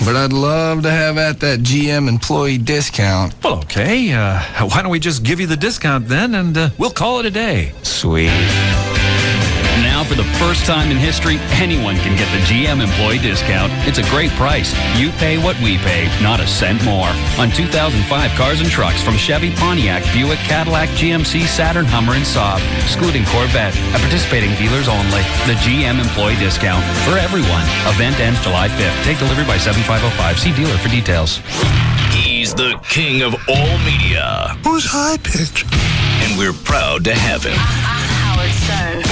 but I'd love to have at that GM employee discount. Well, okay. Why don't we just give you the discount then, and we'll call it a day. Sweet. Now, for the first time in history, anyone can get the GM employee discount. It's a great price. You pay what we pay, not a cent more. On 2005 cars and trucks from Chevy, Pontiac, Buick, Cadillac, GMC, Saturn, Hummer, and Saab, excluding Corvette. At participating dealers only. The GM employee discount for everyone. Event ends July 5th. Take delivery by 7505. See dealer for details. He's the king of all media. Who's high pitch? And we're proud to have him. Howard Stern.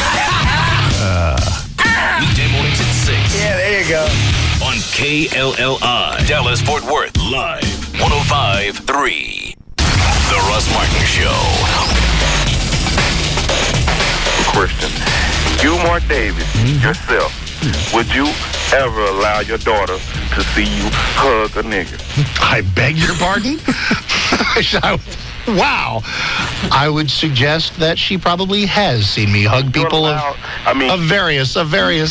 Weekday mornings at 6. Yeah, there you go. On KLLI, Dallas Fort Worth, live 105.3. The Russ Martin Show. Question. You, Mark Davis, yourself, would you ever allow your daughter to see you hug a nigga? I beg your pardon? Wow. I would suggest that she probably has seen me hug people of various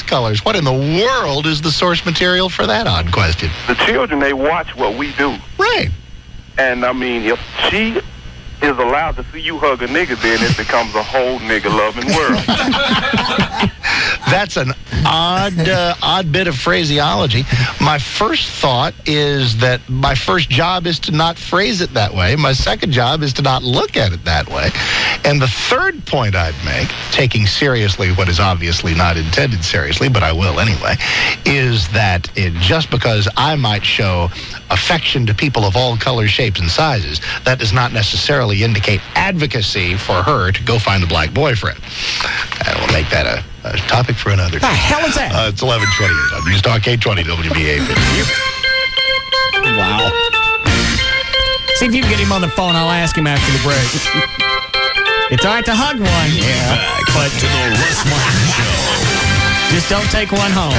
colors. What in the world is the source material for that odd question? The children, they watch what we do. Right. And, I mean, if she is allowed to see you hug a nigga, then it becomes a whole nigga-loving world. That's an odd bit of phraseology. My first thought is that my first job is to not phrase it that way. My second job is to not look at it that way. And the third point I'd make, taking seriously what is obviously not intended seriously, but I will anyway, is that just because I might show affection to people of all colors, shapes, and sizes, that does not necessarily indicate advocacy for her to go find a black boyfriend. And we'll make that a topic for another day. The hell is that? It's 11:28 on News Talk 820 WBA. Wow. See if you can get him on the phone. I'll ask him after the break. It's all right to hug one. Yeah. Back to the Russ Martin Show. Just don't take one home.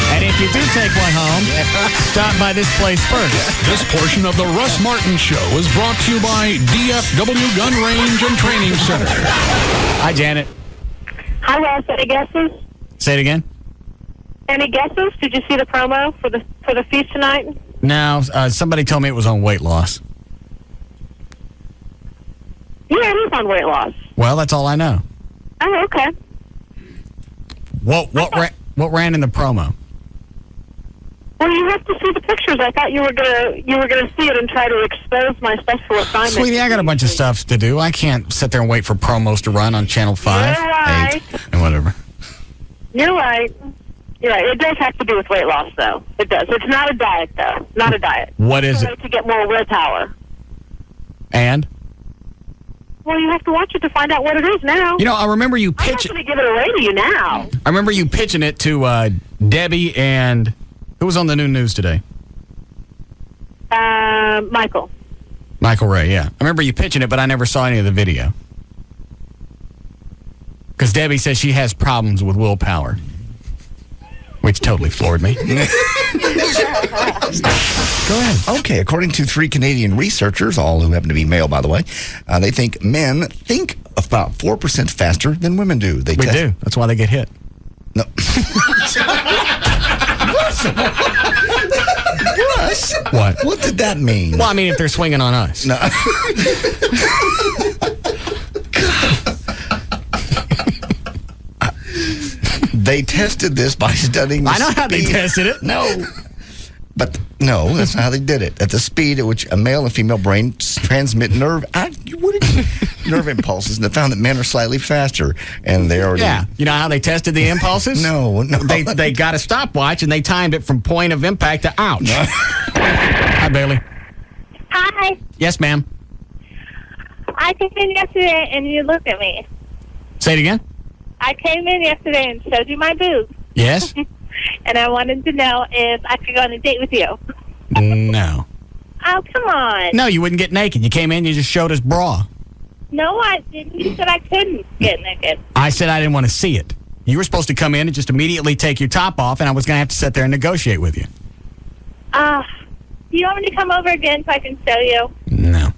And if you do take one home, stop by this place first. This portion of the Russ Martin Show is brought to you by DFW Gun Range and Training Center. Hi, Janet. Hi, Russ. Any guesses? Say it again. Any guesses? Did you see the promo for the feast tonight? No, somebody told me it was on weight loss. Yeah, it is on weight loss. Well, that's all I know. Oh, okay. What ran in the promo? Well, you have to see the pictures. I thought you were gonna see it and try to expose my special assignment. Sweetie, I got a bunch of stuff to do. I can't sit there and wait for promos to run on Channel 5, You're right. 8, and whatever. You're right. You're right. It does have to do with weight loss, though. It does. It's not a diet, though. Not a diet. What is it? To get more willpower. And? Well, you have to watch it to find out what it is now. You know, I remember you I'm not pitching. going to give it away to you now. I remember you pitching it to Debbie and who was on the new news today? Michael. Michael Ray, yeah. I remember you pitching it, but I never saw any of the video. Because Debbie says she has problems with willpower. Which totally floored me. Go ahead. Okay, according to 3 Canadian researchers, all who happen to be male, by the way, they think men think about 4% faster than women do. We do. That's why they get hit. No. Russ? What? What did that mean? Well, I mean, if they're swinging on us. No. They tested this by studying the I know how they tested it. No. But no, that's not how they did it. At the speed at which a male and female brain transmit nerve impulses, and they found that men are slightly faster. And they already... Yeah. You know how they tested the impulses? No. They got a stopwatch, and they timed it from point of impact to ouch. No. Hi, Bailey. Hi. Yes, ma'am. I came in yesterday, and you looked at me. Say it again? I came in yesterday and showed you my boobs. Yes? And I wanted to know if I could go on a date with you. No. Oh, come on. No, you wouldn't get naked. You came in, you just showed us bra. No, I didn't. You said I couldn't get naked. I said I didn't want to see it. You were supposed to come in and just immediately take your top off, and I was going to have to sit there and negotiate with you. Do you want me to come over again so I can show you? No.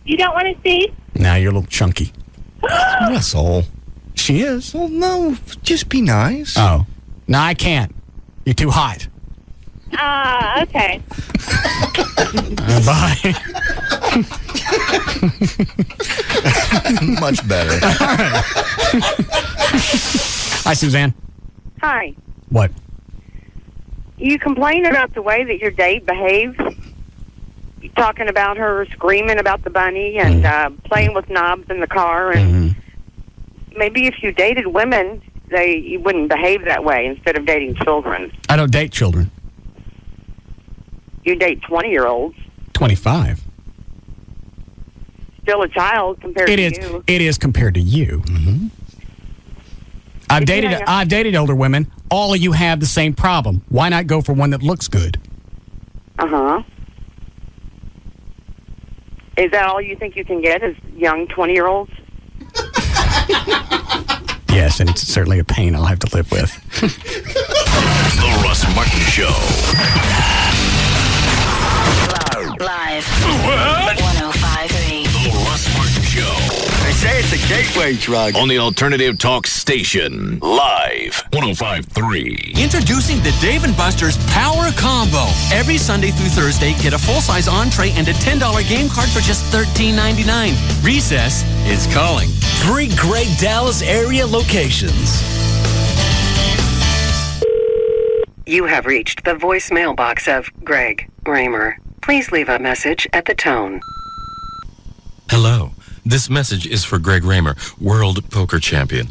You don't want to see? No, you're a little chunky. Russell. She is. Well, no, just be nice. Oh. No, I can't. You're too hot. Okay. Bye. Much better. All right. Hi, Suzanne. Hi. What? You complain about the way that your date behaves. You're talking about her screaming about the bunny and playing with knobs in the car. And maybe if you dated women, you wouldn't behave that way instead of dating children. I don't date children. You date 20-year-olds. 25. Still a child compared to you. It is compared to you. Mm-hmm. I've dated older women. All of you have the same problem. Why not go for one that looks good? Uh-huh. Is that all you think you can get is young 20-year-olds? Yes, and it's certainly a pain I'll have to live with. The Russ Martin Show. Live. What? 105.3. The Russ Martin Show. They say it's a gateway drug. On the Alternative Talk Station. Live. 105.3. Introducing the Dave & Buster's Power Combo. Every Sunday through Thursday, get a full-size entree and a $10 game card for just $13.99. Recess is calling. 3 great Dallas area locations. You have reached the voicemail box of Greg Raymer. Please leave a message at the tone. Hello. This message is for Greg Raymer, World Poker Champion.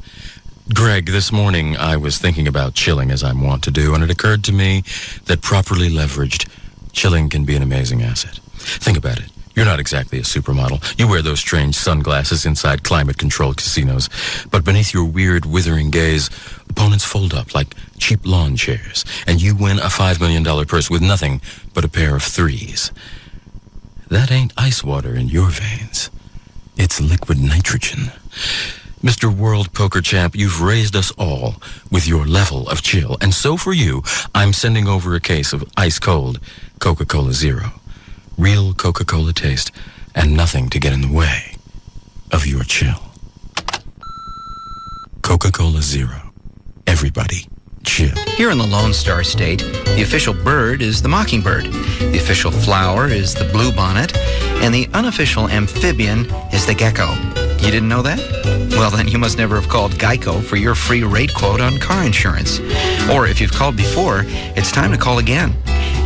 Greg, this morning I was thinking about chilling as I'm wont to do, and it occurred to me that properly leveraged, chilling can be an amazing asset. Think about it. You're not exactly a supermodel. You wear those strange sunglasses inside climate-controlled casinos. But beneath your weird, withering gaze, opponents fold up like cheap lawn chairs, and you win a $5 million purse with nothing but a pair of threes. That ain't ice water in your veins. It's liquid nitrogen. Mr. World Poker Champ, you've raised us all with your level of chill. And so for you, I'm sending over a case of ice-cold Coca-Cola Zero. Real Coca-Cola taste, and nothing to get in the way of your chill. Coca-Cola Zero. Everybody, chill. Here in the Lone Star State, the official bird is the mockingbird, the official flower is the bluebonnet, and the unofficial amphibian is the gecko. You didn't know that? Well, then you must never have called Geico for your free rate quote on car insurance. Or if you've called before, it's time to call again.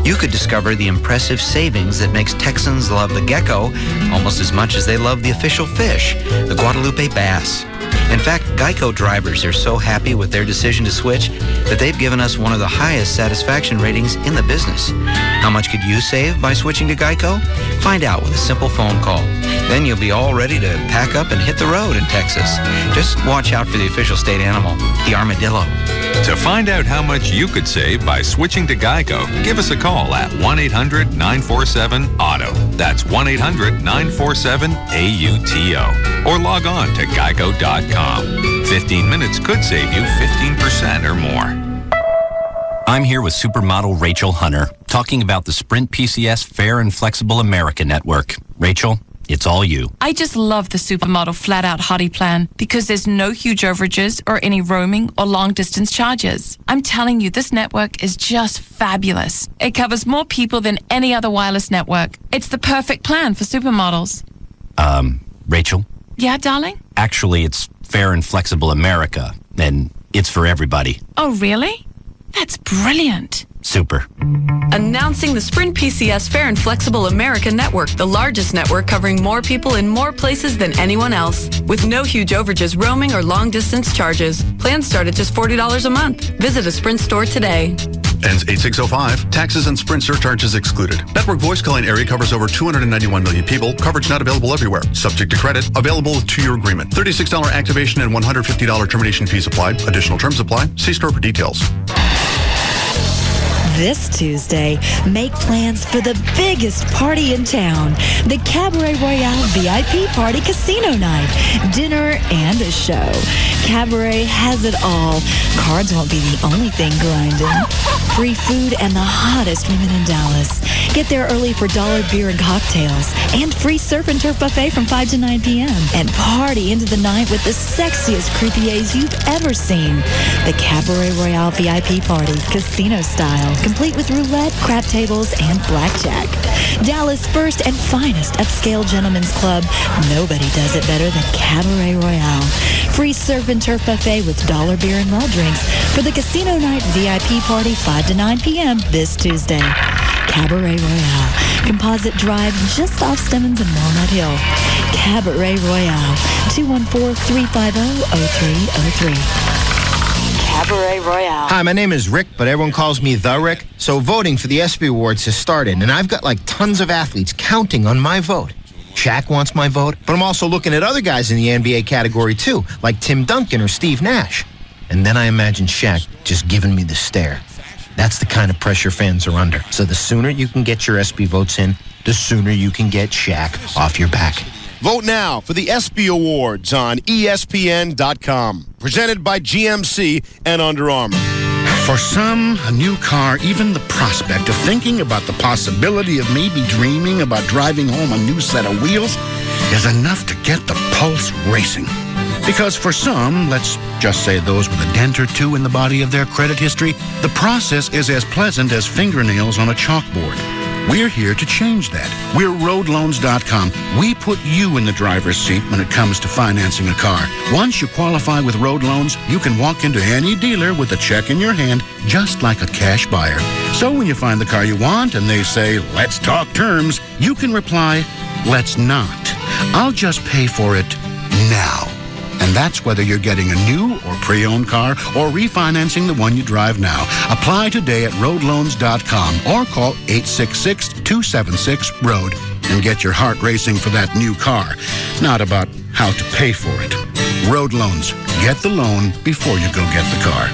You could discover the impressive savings that makes Texans love the gecko almost as much as they love the official fish, the Guadalupe bass. In fact, Geico drivers are so happy with their decision to switch that they've given us one of the highest satisfaction ratings in the business. How much could you save by switching to Geico? Find out with a simple phone call. Then you'll be all ready to pack up and hit the road in Texas. Just watch out for the official state animal, the armadillo. To find out how much you could save by switching to Geico, give us a call at 1-800-947-AUTO. That's 1-800-947-AUTO. Or log on to geico.com. 15 minutes could save you 15% or more. I'm here with supermodel Rachel Hunter, talking about the Sprint PCS Fair and Flexible America Network. Rachel, it's all you. I just love the Supermodel Flat Out Hottie plan because there's no huge overages or any roaming or long distance charges. I'm telling you, this network is just fabulous. It covers more people than any other wireless network. It's the perfect plan for supermodels. Rachel? Yeah, darling? Actually, it's Fair and Flexible America, and it's for everybody. Oh, really? That's brilliant. Super. Announcing the Sprint PCS Fair and Flexible America Network, the largest network covering more people in more places than anyone else. With no huge overages, roaming, or long-distance charges. Plans start at just $40 a month. Visit a Sprint store today. Ends 8605. Taxes and Sprint surcharges excluded. Network voice calling area covers over 291 million people. Coverage not available everywhere. Subject to credit. Available with 2-year agreement. $36 activation and $150 termination fees applied. Additional terms apply. See store for details. This Tuesday, make plans for the biggest party in town, the Cabaret Royale VIP Party Casino Night, dinner and a show. Cabaret has it all. Cards won't be the only thing grinding. Free food and the hottest women in Dallas. Get there early for dollar beer and cocktails. And free surf and turf buffet from 5 to 9 p.m. And party into the night with the sexiest croupiers you've ever seen. The Cabaret Royale VIP party, casino style, complete with roulette, crap tables, and blackjack. Dallas' first and finest upscale gentlemen's club. Nobody does it better than Cabaret Royale. Free surf and turf buffet with dollar beer and well drinks for the casino night VIP party 5 to 9 p.m. this Tuesday. Cabaret Royale. Composite Drive just off Stemmons and Walnut Hill. Cabaret Royale. 214-350-0303. Cabaret Royale. Hi, my name is Rick, but everyone calls me The Rick. So voting for the ESPY Awards has started, and I've got like tons of athletes counting on my vote. Shaq wants my vote, but I'm also looking at other guys in the NBA category too, like Tim Duncan or Steve Nash. And then I imagine Shaq just giving me the stare. That's the kind of pressure fans are under. So the sooner you can get your ESPY votes in, the sooner you can get Shaq off your back. Vote now for the ESPY Awards on ESPN.com. Presented by GMC and Under Armour. For some, a new car, even the prospect of thinking about the possibility of maybe dreaming about driving home a new set of wheels is enough to get the pulse racing. Because for some, let's just say those with a dent or two in the body of their credit history, the process is as pleasant as fingernails on a chalkboard. We're here to change that. We're roadloans.com. We put you in the driver's seat when it comes to financing a car. Once you qualify with Road Loans, you can walk into any dealer with a check in your hand, just like a cash buyer. So when you find the car you want and they say, let's talk terms, you can reply, let's not. I'll just pay for it now. And that's whether you're getting a new or pre-owned car or refinancing the one you drive now. Apply today at roadloans.com or call 866-276-ROAD and get your heart racing for that new car. Not about how to pay for it. Road Loans. Get the loan before you go get the car.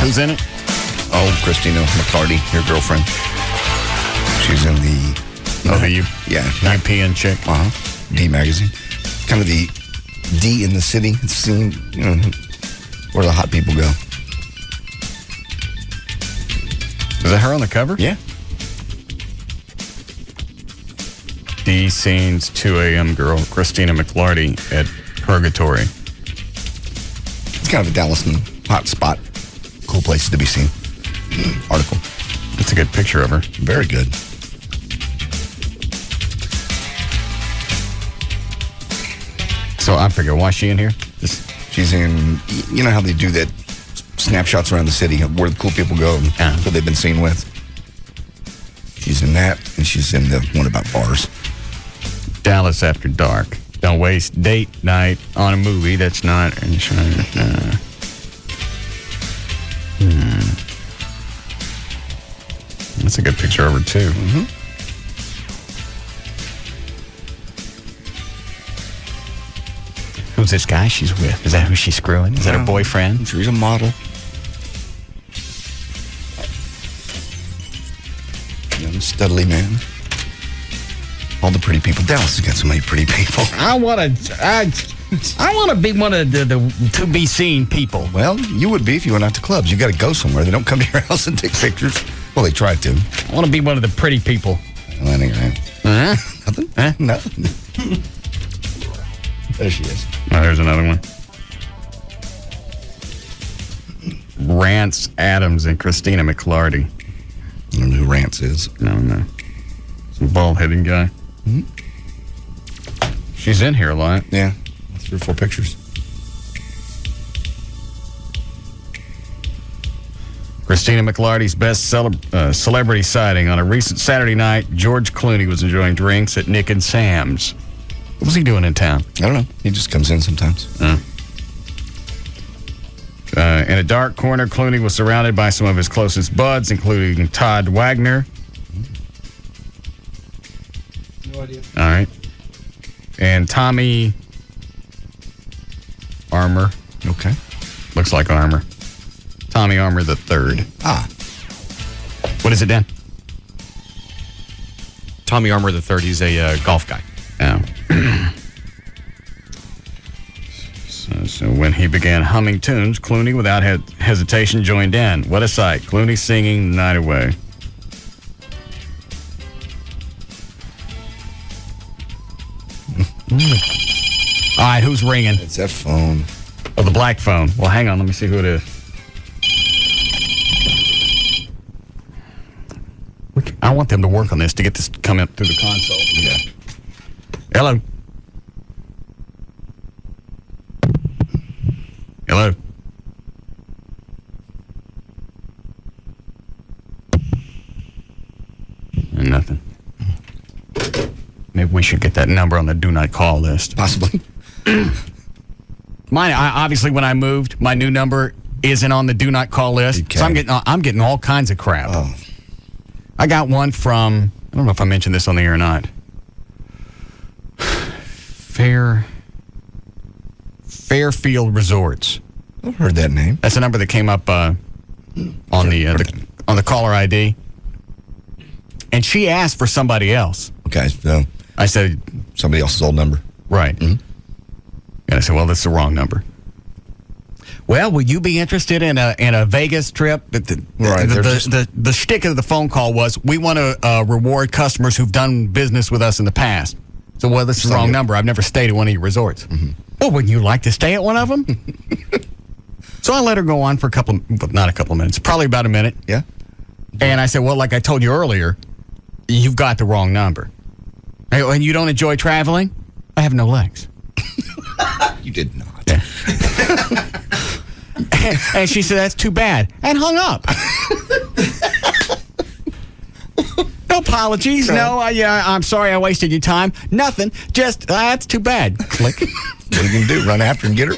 Who's in it? Oh, Christina McCarty, your girlfriend. She's in the... European chick. D Magazine. Kind of the D in the city scene, where the hot people go. Is that her on the cover? Yeah. D Scenes, 2 a.m. girl, Christina McClarty at Purgatory. It's kind of a Dallas hot spot. Cool places to be seen. Article. That's a good picture of her. Very good. So I figure, why is she in here? She's in, you know how they do that snapshots around the city of where the cool people go and who they've been seen with. She's in that, and she's in the one about bars. Dallas After Dark. Don't waste date night on a movie that's not insurance. That's a good picture of her, too. Who's this guy she's with? Is that who she's screwing? Is that her boyfriend? She's a model. Studley man. All the pretty people. Dallas has got so many pretty people. I want to be one of the to be seen people. Well, you would be if you went out to clubs. You got to go somewhere. They don't come to your house and take pictures. Well, they try to. I want to be one of the pretty people. Well, anyway. Nothing? Huh? Nothing. There she is. Oh, there's another one. Rance Adams and Christina McClarty. I don't know who Rance is. No. Some bald-headed guy. Mm-hmm. She's in here a lot. Yeah. 3 or 4 pictures. Christina McClarty's best celebrity sighting. On a recent Saturday night, George Clooney was enjoying drinks at Nick and Sam's. What was he doing in town? I don't know. He just comes in sometimes. In a dark corner, Clooney was surrounded by some of his closest buds, including Todd Wagner. No idea. All right. And Tommy Armour. Okay. Looks like Armour. Tommy Armour III. Ah. What is it, Dan? Tommy Armour III, he's a golf guy. Oh. So when he began humming tunes, Clooney, without hesitation, joined in. What a sight. Clooney singing the night away. All right, who's ringing? It's that phone. Oh, the black phone. Well, hang on. Let me see who it is. I want them to work on this to get this to come up through the console. Yeah. Hello. Hello. And nothing. Maybe we should get that number on the do not call list. Possibly. Mine, obviously, when I moved, my new number isn't on the do not call list. Okay. So I'm getting all kinds of crap. Oh. I got one from, I don't know if I mentioned this on the air or not. Fairfield Resorts. I've heard that name. That's a number that came up on the caller ID. And she asked for somebody else. Okay, so I said somebody else's old number. Right. Mm-hmm. And I said, well, that's the wrong number. Well, would you be interested in a Vegas trip? The shtick of the phone call was, we want to reward customers who've done business with us in the past. So, well, this is the wrong number. I've never stayed at one of your resorts. Mm-hmm. Well, wouldn't you like to stay at one of them? So I let her go on for not a couple of minutes, probably about a minute. Yeah. And I said, well, like I told you earlier, you've got the wrong number. And you don't enjoy traveling? I have no legs. You did not. Yeah. And she said, that's too bad. And hung up. No apologies. No, I'm sorry I wasted your time. Nothing. Just, that's too bad. Click. What are you going to do? Run after and get her?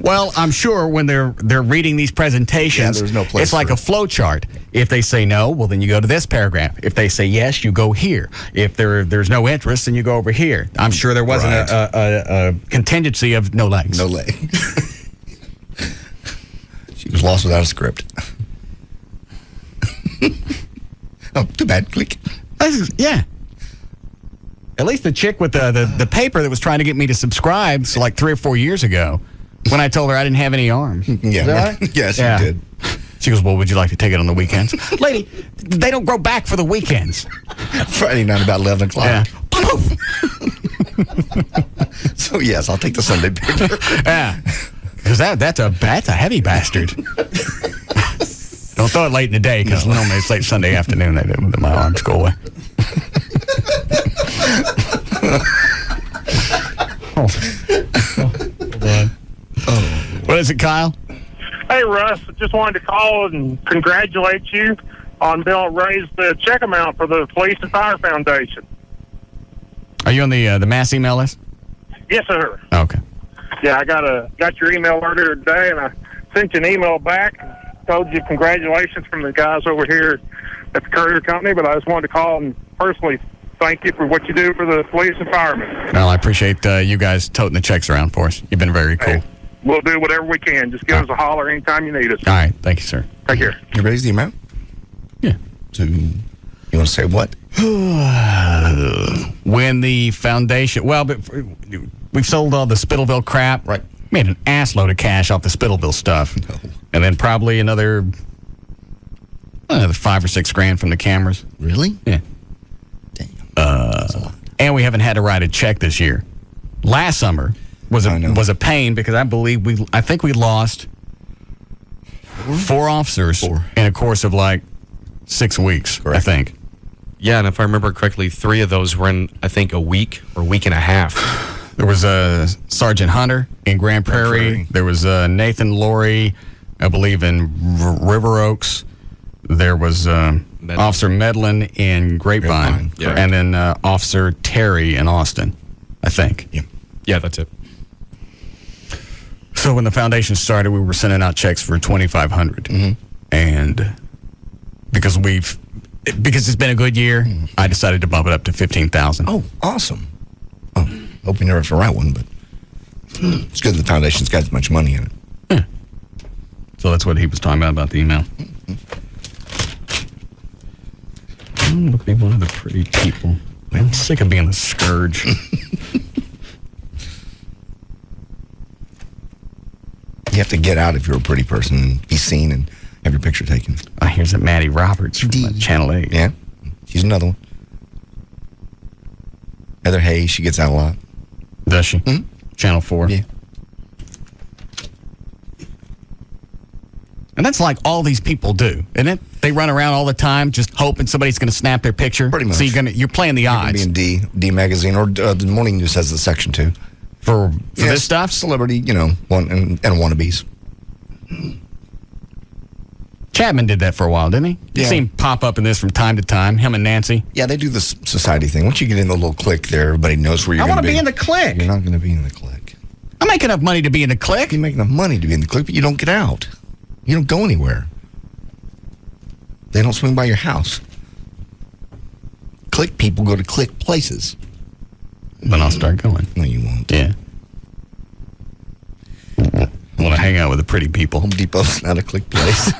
Well, I'm sure when they're reading these presentations, there's no place it's like a flow chart. If they say no, well, then you go to this paragraph. If they say yes, you go here. If there's no interest, then you go over here. I'm sure there wasn't a contingency of no legs. No legs. She was lost without a script. Oh, too bad. Click. Yeah. At least the chick with the paper that was trying to get me to subscribe, so like 3 or 4 years ago, when I told her I didn't have any arms. Yeah. Is that right? Yes, you did. She goes, well, would you like to take it on the weekends? Lady, they don't grow back for the weekends. Friday night about 11 o'clock. Yeah. So, yes, I'll take the Sunday picture. Yeah. Because that's a heavy bastard. Don't throw it late in the day, because normally it's late Sunday afternoon that my arms go away. Hold on. What is it, Kyle? Hey, Russ, just wanted to call and congratulate you on being raise the check amount for the Police and Fire Foundation. Are you on the mass email list? Yes, sir. Oh, okay. Yeah, I got your email earlier today, and I sent you an email back and told you congratulations from the guys over here at the Courier Company, but I just wanted to call and personally thank you for what you do for the police and firemen. Well, I appreciate you guys toting the checks around for us. You've been very cool. Hey, we'll do whatever we can. Just give us a holler anytime you need us. All right. Thank you, sir. Take care. You raised the amount? Yeah. To You want to say what? When the foundation, but we've sold all the Spittleville crap. Right. Made an assload of cash off the Spittleville stuff. No. And then probably another $5 or $6 grand from the cameras. Really? Yeah. Damn. And we haven't had to write a check this year. Last summer was a pain because I think we lost 4 officers in a course of like 6 weeks. Correct. I think. Yeah, and if I remember correctly, 3 of those were in, I think, a week or week and a half. There was Sergeant Hunter in Grand Prairie. There was Nathan Laurie, I believe, in River Oaks. There was Officer Medlin in Grapevine. Yeah. And then Officer Terry in Austin, I think. Yeah, that's it. So when the foundation started, we were sending out checks for $2,500. Mm-hmm. And because it's been a good year, I decided to bump it up to $15,000. Oh, awesome. Oh, hope you never have to write one, but it's good the foundation's got as much money in it. Yeah. So that's what he was talking about the email. Look, be one of the pretty people. I'm sick of being a scourge. You have to get out if you're a pretty person and be seen and have your picture taken. Oh, here's that Maddie Roberts from Channel 8. Yeah, she's another one. Heather Hayes, she gets out a lot. Does she? Mm-hmm. Channel 4. Yeah. And that's like all these people do, isn't it? They run around all the time just hoping somebody's going to snap their picture. Pretty much. So you're playing the odds. You're be in D Magazine, or the Morning News has the section too. For this stuff? Celebrity, and wannabes. Chapman did that for a while, didn't he? You see him pop up in this from time to time, him and Nancy. Yeah, they do the society thing. Once you get in the little clique there, everybody knows where you're going to be. I want to be in the clique. You're not going to be in the clique. I make enough money to be in the clique. You make enough money to be in the clique, but you don't get out. You don't go anywhere. They don't swing by your house. Clique people go to clique places. Then I'll start going. No, you won't. Yeah. I want to hang out with the pretty people. Home Depot's not a clique place.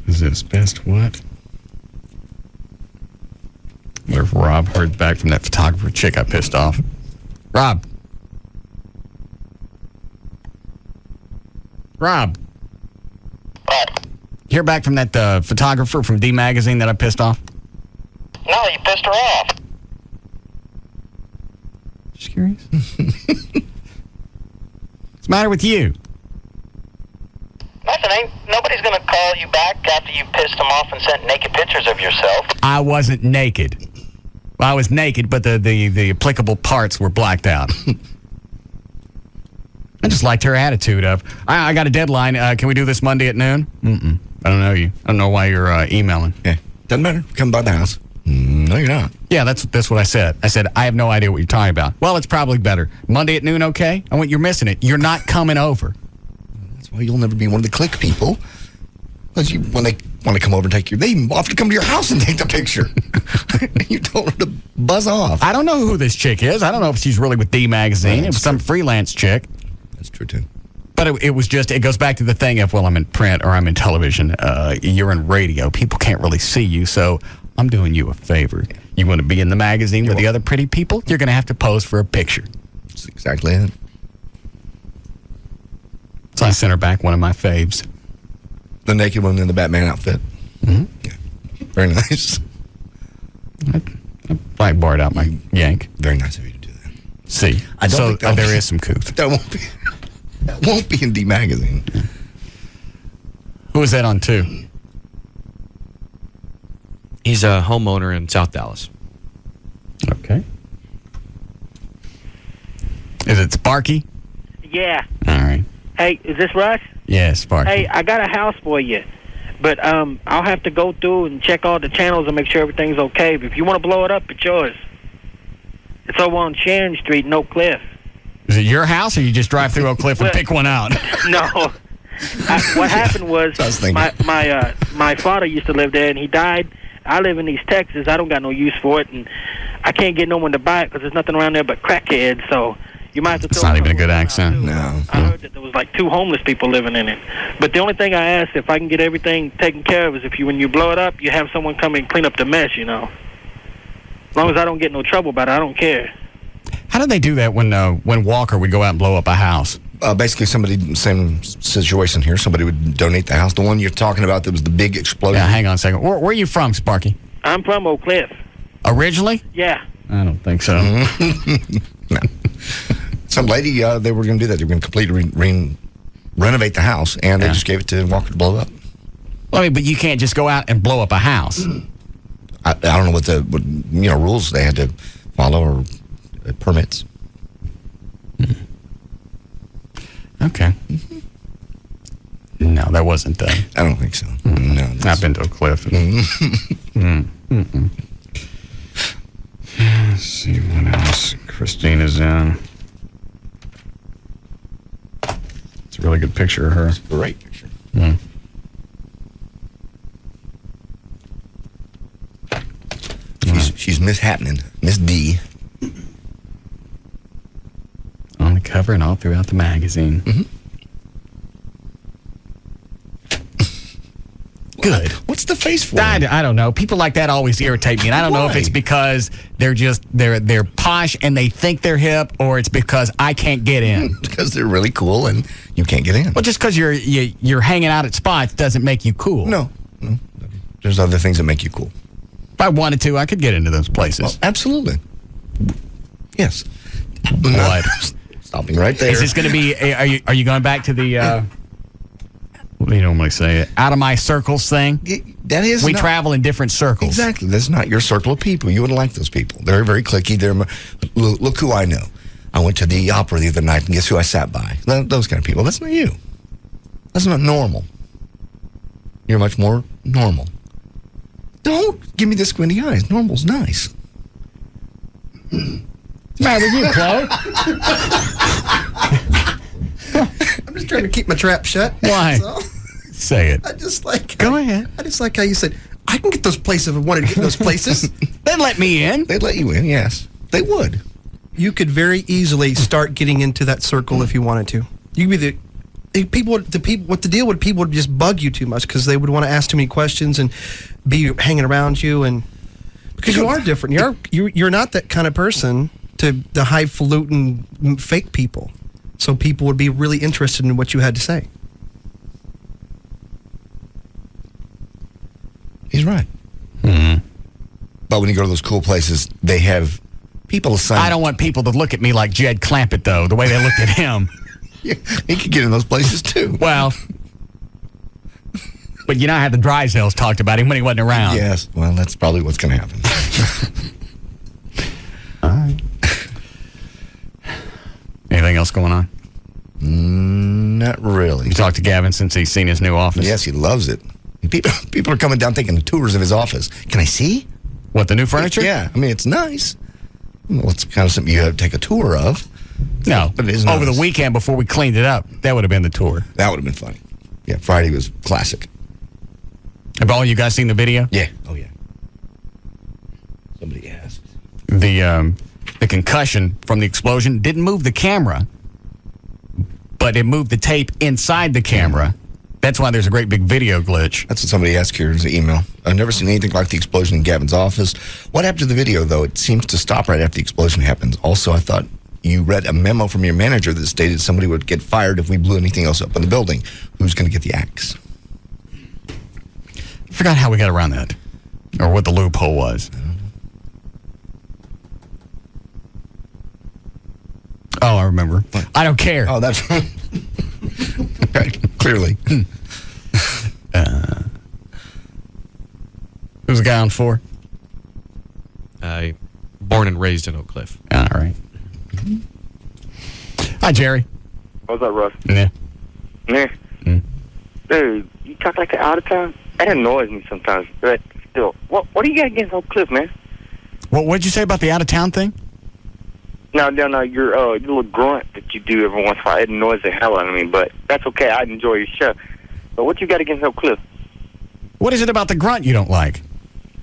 Is this best what? What if Rob heard back from that photographer chick I pissed off? Rob. Hear back from that photographer from D Magazine that I pissed off? No, you pissed her off. Just curious. What's the matter with you? Nothing. Nobody's going to call you back after you pissed them off and sent naked pictures of yourself. I wasn't naked. Well, I was naked, but the applicable parts were blacked out. I just liked her attitude of, I got a deadline. Can we do this Monday at noon? Mm-mm. I don't know you. I don't know why you're emailing. Yeah. Doesn't matter. Come by the house. No, you're not. Yeah, that's what I said. I said, I have no idea what you're talking about. Well, it's probably better. Monday at noon, okay? You're missing it. You're not coming over. That's why you'll never be one of the clique people. Because when they want to come over and take they often come to your house and take the picture. You told her to buzz off. I don't know who this chick is. I don't know if she's really with D Magazine. It was some freelance chick. That's true, too. But it was just, it goes back to the thing of, well, I'm in print or I'm in television. You're in radio. People can't really see you, so I'm doing you a favor. You want to be in the magazine with the other pretty people? You're going to have to pose for a picture. That's exactly it. So I sent her back one of my faves. The naked one in the Batman outfit. Mm-hmm. Yeah. Very nice. I blackbarred out my yank. Very nice of you to do that. See, I don't think there is some couth. That won't be in D Magazine. Yeah. Who is that on too? He's a homeowner in South Dallas. Okay. Is it Sparky? Yeah. All right. Hey, is this Russ? Yeah, Sparky. Hey, I got a house for you, but I'll have to go through and check all the channels and make sure everything's okay. But if you want to blow it up, it's yours. It's over on Sharon Street in Oak Cliff. Is it your house, or you just drive through Oak Cliff and pick one out? No. What happened was my father used to live there, and he died. I live in East Texas. I don't got no use for it, and I can't get no one to buy it because there's nothing around there but crackheads. So You might have to It's throw not even a couple good accent. No. I heard that there was like 2 homeless people living in it. But the only thing I asked if I can get everything taken care of is if when you blow it up, you have someone come and clean up the mess, you know. As long as I don't get no trouble about it, I don't care. How did they do that when Walker would go out and blow up a house? Basically, same situation here. Somebody would donate the house. The one you're talking about that was the big explosion. Yeah, hang on a second. Where are you from, Sparky? I'm from Oak Cliff. Originally? Yeah. I don't think so. No. Some lady, they were going to do that. They were going to completely renovate the house, and they just gave it to Walker to blow up. Well, I mean, but you can't just go out and blow up a house. I don't know what rules they had to follow or permits. Okay. No, that wasn't done. I don't think so. No. I've been to a cliff. Let's see what else. Christina's in. It's a really good picture of her. It's a great picture. She's Miss Happening, Miss D. On the cover and all throughout the magazine. Good. What's the face for? I don't know. People like that always irritate me, and I don't know if it's because they're posh and they think they're hip, or it's because I can't get in. Because they're really cool and you can't get in. Well, just because you're hanging out at spots doesn't make you cool. No. There's other things that make you cool. If I wanted to, I could get into those places. Well, absolutely. Yes. What? Stopping right there. Is this going to be? Are you going back to the? What do you normally say? Out of my circles thing? That is. We travel in different circles. Exactly. That's not your circle of people. You wouldn't like those people. They're very cliquey. Look who I know. I went to the opera the other night, and guess who I sat by? Those kind of people. That's not you. That's not normal. You're much more normal. Don't give me the squinty eyes. Normal's nice. What's the matter with you, Chloe? I'm just trying to keep my trap shut. Why? Say it. I just like. Go ahead. I just like how you said, I can get those places if I wanted to get those places. They'd let me in. They'd let you in, yes. They would. You could very easily start getting into that circle if you wanted to. You could be what the deal would, people would just bug you too much because they would want to ask too many questions and be hanging around you, and because you are different. You're not that kind of person to the highfalutin fake people. So people would be really interested in what you had to say. He's right. Mm-hmm. But when you go to those cool places, they have people assigned. I don't want people to look at me like Jed Clampett, though, the way they looked at him. Yeah, he could get in those places, too. Well, but you know how the Drysdales talked about him when he wasn't around. Yes, well, that's probably what's going to happen. All right. Anything else going on? Not really. You talked to Gavin since he's seen his new office? Yes, he loves it. People are coming down taking tours of his office. Can I see? What, the new furniture? Yeah, I mean, it's nice. Well, it's kind of something you have to take a tour of. No, but it is over nice. the weekend before we cleaned it up. That would have been the tour. That would have been funny. Yeah, Friday was classic. Have all you guys seen the video? Yeah. Oh, yeah. Somebody asked. The concussion from the explosion didn't move the camera, but it moved the tape inside the camera. That's why there's a great big video glitch. That's what somebody asked here in the email. I've never seen anything like the explosion in Gavin's office. What happened to the video, though? It seems to stop right after the explosion happens. Also, I thought you read a memo from your manager that stated somebody would get fired if we blew anything else up in the building. Who's going to get the axe? I forgot how we got around that, or what the loophole was. Oh, I remember. What? I don't care. Oh, that's right. Clearly. Who's the guy on 4? Born and raised in Oak Cliff. All right. Hi, Jerry. What's up, Russ? Yeah. Dude, you talk like that all the time? That annoys me sometimes. But still, what do you got against Oak Cliff, man? What'd you say about the out-of-town thing? No, your little grunt that you do every once in a while, it annoys the hell out of me, but that's okay. I enjoy your show. But what you got against Oak Cliff? What is it about the grunt you don't like?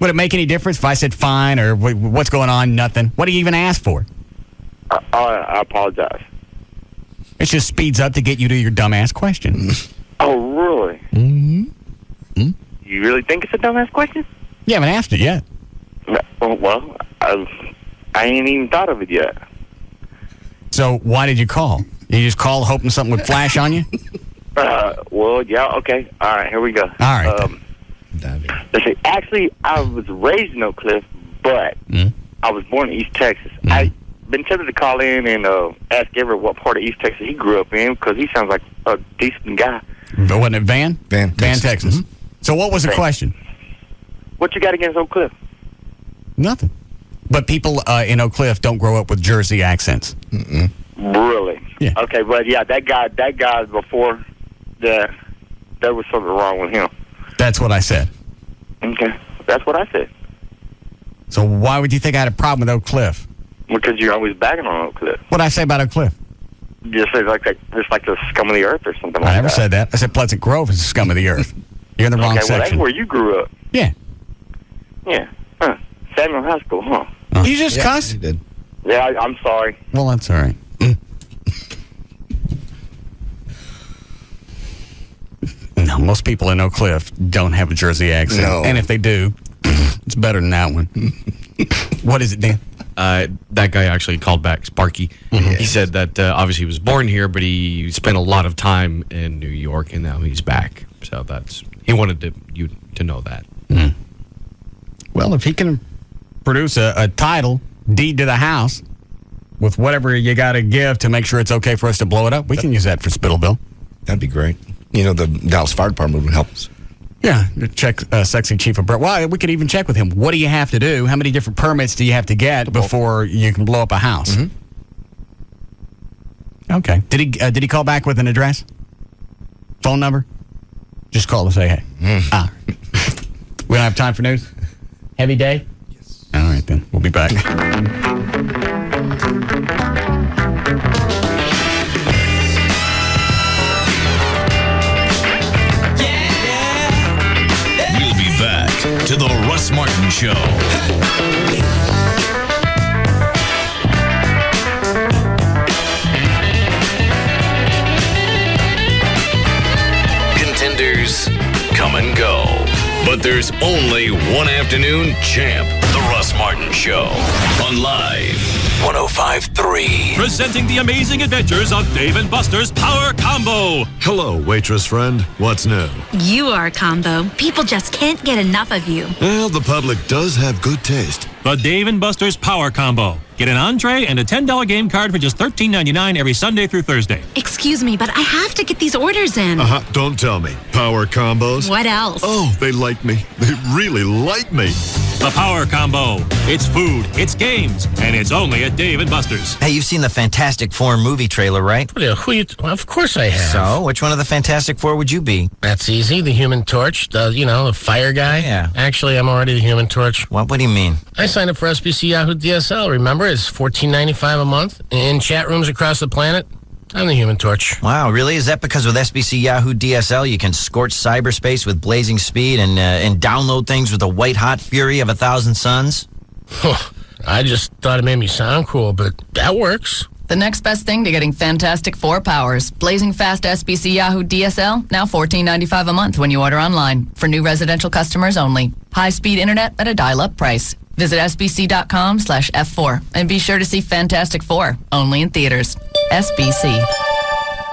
Would it make any difference if I said fine, or what's going on? Nothing. What do you even ask for? I apologize. It just speeds up to get you to your dumbass question. Oh, really? Mm-hmm. You really think it's a dumbass question? You haven't asked it yet. Well, I ain't even thought of it yet. So why did you call? You just called hoping something would flash on you? Well, yeah, okay. All right, here we go. All right. Let's see. Actually, I was raised in Oak Cliff, but I was born in East Texas. I've been tempted to call in and ask Everett what part of East Texas he grew up in, because he sounds like a decent guy. Wasn't it Van? Van, Texas. Mm-hmm. So what was the question? What you got against Oak Cliff? Nothing. But people in Oak Cliff don't grow up with Jersey accents. Mm-mm. Really? Yeah. Okay, but yeah, that guy before, there was something wrong with him. That's what I said. Okay, that's what I said. So why would you think I had a problem with Oak Cliff? Because you're always bagging on Oak Cliff. What did I say about Oak Cliff? Just say like just like the scum of the earth or something like that. I never said that. I said Pleasant Grove is the scum of the earth. You're in the wrong section. Well, that's where you grew up. Yeah. Yeah. Huh. Samuel High School, huh? You just cussed? You did. Yeah, I'm sorry. Well, that's all right. No, most people in Oak Cliff don't have a Jersey accent. No. And if they do, it's better than that one. What is it, Dan? That guy actually called back, Sparky. He said that obviously he was born here, but he spent a lot of time in New York, and now he's back. So he wanted you to know that. Mm. Well, if he can produce a title, deed to the house, with whatever you got to give to make sure it's okay for us to blow it up, we can use that for Spittleville. That'd be great. You know, the Dallas Fire Department would help us. Yeah, check Sexy Chief of Brett. Well, we could even check with him. What do you have to do? How many different permits do you have to get before you can blow up a house? Mm-hmm. Okay. Did he call back with an address? Phone number? Just call to say hey. We don't have time for news? Heavy day? Yes. All right, then. We'll be back. We'll be back to the Russ Martin Show. Contenders come and go, but there's only one afternoon champ. The Russ Martin Show on Live 105.3. Presenting the amazing adventures of Dave and Buster's Power Combo. Hello, waitress friend. What's new? You are a combo. People just can't get enough of you. Well, the public does have good taste. The Dave and Buster's Power Combo. Get an entree and a $10 game card for just $13.99 every Sunday through Thursday. Excuse me, but I have to get these orders in. Don't tell me. Power combos? What else? Oh, they like me. They really like me. The Power Combo. It's food, it's games, and it's only at Dave & Buster's. Hey, you've seen the Fantastic Four movie trailer, right? Of course I have. So, which one of the Fantastic Four would you be? That's easy. The Human Torch. The fire guy. Yeah. Actually, I'm already the Human Torch. What do you mean? I signed up for SBC Yahoo DSL. Remember, it's $14.95 a month in chat rooms across the planet. I'm the Human Torch. Wow, really? Is that because with SBC Yahoo DSL you can scorch cyberspace with blazing speed and download things with the white-hot fury of 1,000 suns? I just thought it made me sound cool, but that works. The next best thing to getting Fantastic Four powers. Blazing fast SBC Yahoo DSL, now $14.95 a month when you order online. For new residential customers only. High-speed internet at a dial-up price. Visit sbc.com/F4 and be sure to see Fantastic Four, only in theaters. SBC.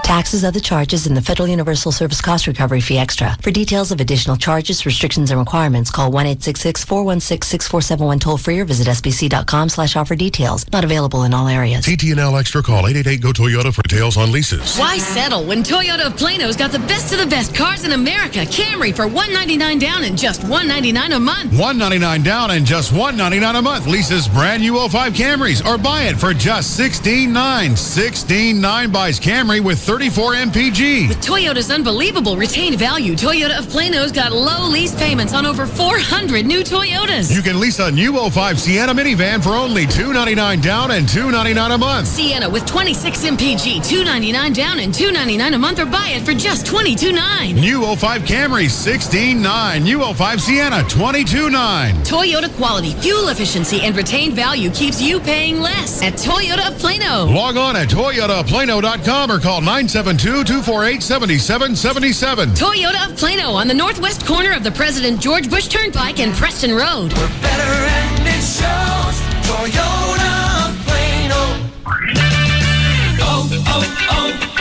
Taxes, other charges, and the Federal Universal Service Cost Recovery Fee Extra. For details of additional charges, restrictions, and requirements, call 1-866-416-6471 toll-free or visit sbc.com/offer details. Not available in all areas. TT&L Extra, call 888-GO-TOYOTA for details on leases. Why settle when Toyota of Plano's got the best of the best cars in America? Camry for $199 down and just $199 a month. $199 down and just $199 a month. Leases brand new 05 Camrys or buy it for just $16,999. $16,999 buys Camry with 34 mpg. With Toyota's unbelievable retained value, Toyota of Plano's got low lease payments on over 400 new Toyotas. You can lease a new 05 Sienna minivan for only $299 down and $299 a month. Sienna with 26 mpg, $299 down and $299 a month, or buy it for just $22,900. New 05 Camry, $16,900. New 05 Sienna, $22,900. Toyota quality, fuel efficiency, and retained value keeps you paying less at Toyota of Plano. Log on at toyotaplano.com or call 972-248-7777. Toyota of Plano on the northwest corner of the President George Bush Turnpike and Preston Road. We're better and it shows. Toyota of Plano.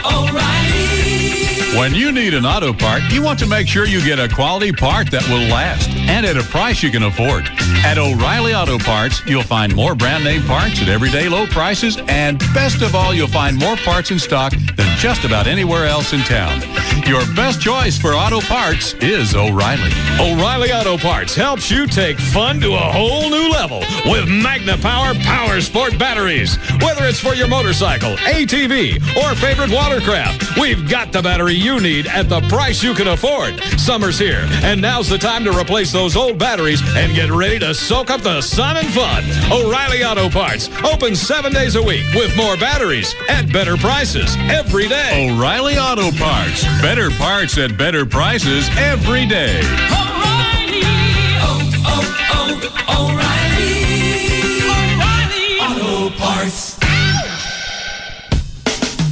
O'Reilly. When you need an auto part, you want to make sure you get a quality part that will last and at a price you can afford. At O'Reilly Auto Parts, you'll find more brand name parts at everyday low prices, and best of all, you'll find more parts in stock than just about anywhere else in town. Your best choice for auto parts is O'Reilly. O'Reilly Auto Parts helps you take fun to a whole new level with Magna Power Power Sport batteries. Whether it's for your motorcycle, ATV, or favorite watercraft, we've got the battery you need at the price you can afford. Summer's here, and now's the time to replace those old batteries and get ready to soak up the sun and fun. O'Reilly Auto Parts, open 7 days a week with more batteries at better prices every day. O'Reilly Auto Parts. Better parts at better prices every day. O'Reilly. O'Reilly. Auto Parts.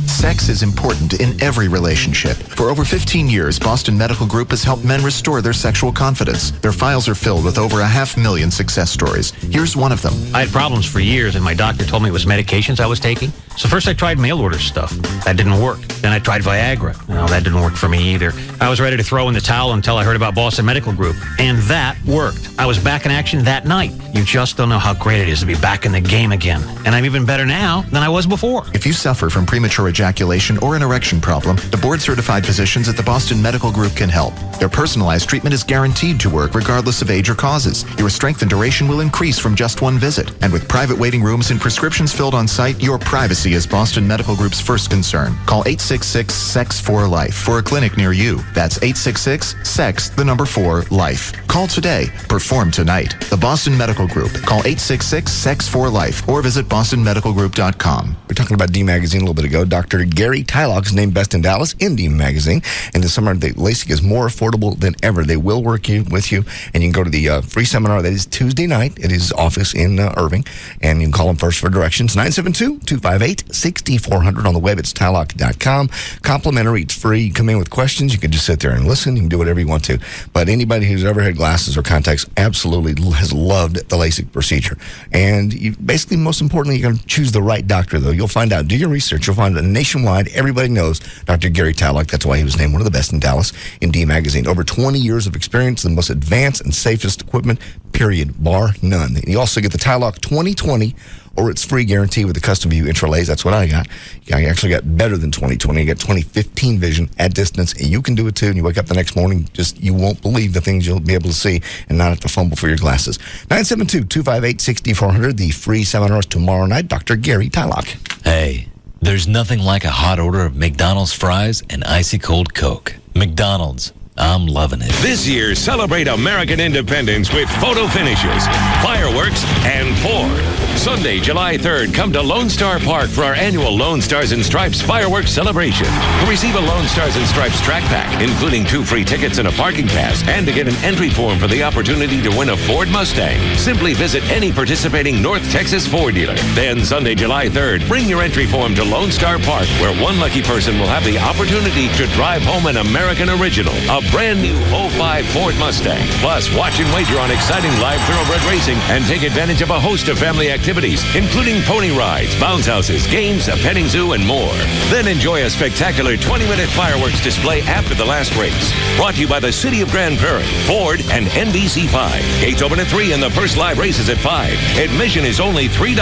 Sex is important in every relationship. For over 15 years, Boston Medical Group has helped men restore their sexual confidence. Their files are filled with over 500,000 success stories. Here's one of them. I had problems for years, and my doctor told me it was medications I was taking. So first I tried mail order stuff. That didn't work. Then I tried Viagra. No, that didn't work for me either. I was ready to throw in the towel until I heard about Boston Medical Group, and that worked. I was back in action that night. You just don't know how great it is to be back in the game again. And I'm even better now than I was before. If you suffer from premature ejaculation or an erection problem, the board-certified physicians at the Boston Medical Group can help. Their personalized treatment is guaranteed to work regardless of age or causes. Your strength and duration will increase from just one visit. And with private waiting rooms and prescriptions filled on site, your privacy is Boston Medical Group's first concern. Call 866-SEX4-LIFE for a clinic near you. That's 866-SEX4-LIFE. Call today. Perform tonight. The Boston Medical Group. Call 866-SEX4-LIFE or visit bostonmedicalgroup.com. We're talking about D Magazine a little bit ago. Dr. Gary Tylock is named Best in Dallas in D Magazine. And this summer, the LASIK is more affordable than ever. They will work with you, and you can go to the free seminar that is Tuesday night at his office in Irving, and you can call him first for directions, 972-258-6400. On the web, it's tylock.com. Complimentary, it's free. You come in with questions. You can just sit there and listen. You can do whatever you want to. But anybody who's ever had glasses or contacts absolutely has loved the LASIK procedure. And you basically, most importantly, you're going to choose the right doctor, though. You'll find out. Do your research. You'll find that nationwide, everybody knows Dr. Gary Tylock. That's why he was named one of the best in Dallas in D Magazine. Over 20 years of experience, the most advanced and safest equipment, period, bar none. And you also get the Tylock 2020 or its free guarantee with the custom view intralays. That's what I got. I actually got better than 2020. You got 2015 vision at distance, and you can do it too. And you wake up the next morning, you won't believe the things you'll be able to see and not have to fumble for your glasses. 972-258-6400. The free seminar is tomorrow night. Dr. Gary Tylock. Hey, there's nothing like a hot order of McDonald's fries and icy cold Coke. McDonald's. I'm loving it. This year, celebrate American independence with photo finishes, fireworks, and Ford. Sunday, July 3rd, come to Lone Star Park for our annual Lone Stars and Stripes fireworks celebration. To receive a Lone Stars and Stripes track pack, including 2 free tickets and a parking pass, and to get an entry form for the opportunity to win a Ford Mustang, simply visit any participating North Texas Ford dealer. Then, Sunday, July 3rd, bring your entry form to Lone Star Park, where one lucky person will have the opportunity to drive home an American original, a brand new 05 Ford Mustang. Plus, watch and wager on exciting live thoroughbred racing and take advantage of a host of family activities, including pony rides, bounce houses, games, a petting zoo, and more. Then enjoy a spectacular 20-minute fireworks display after the last race. Brought to you by the City of Grand Prairie, Ford, and NBC5. Gates open at 3 and the first live race is at 5. Admission is only $3.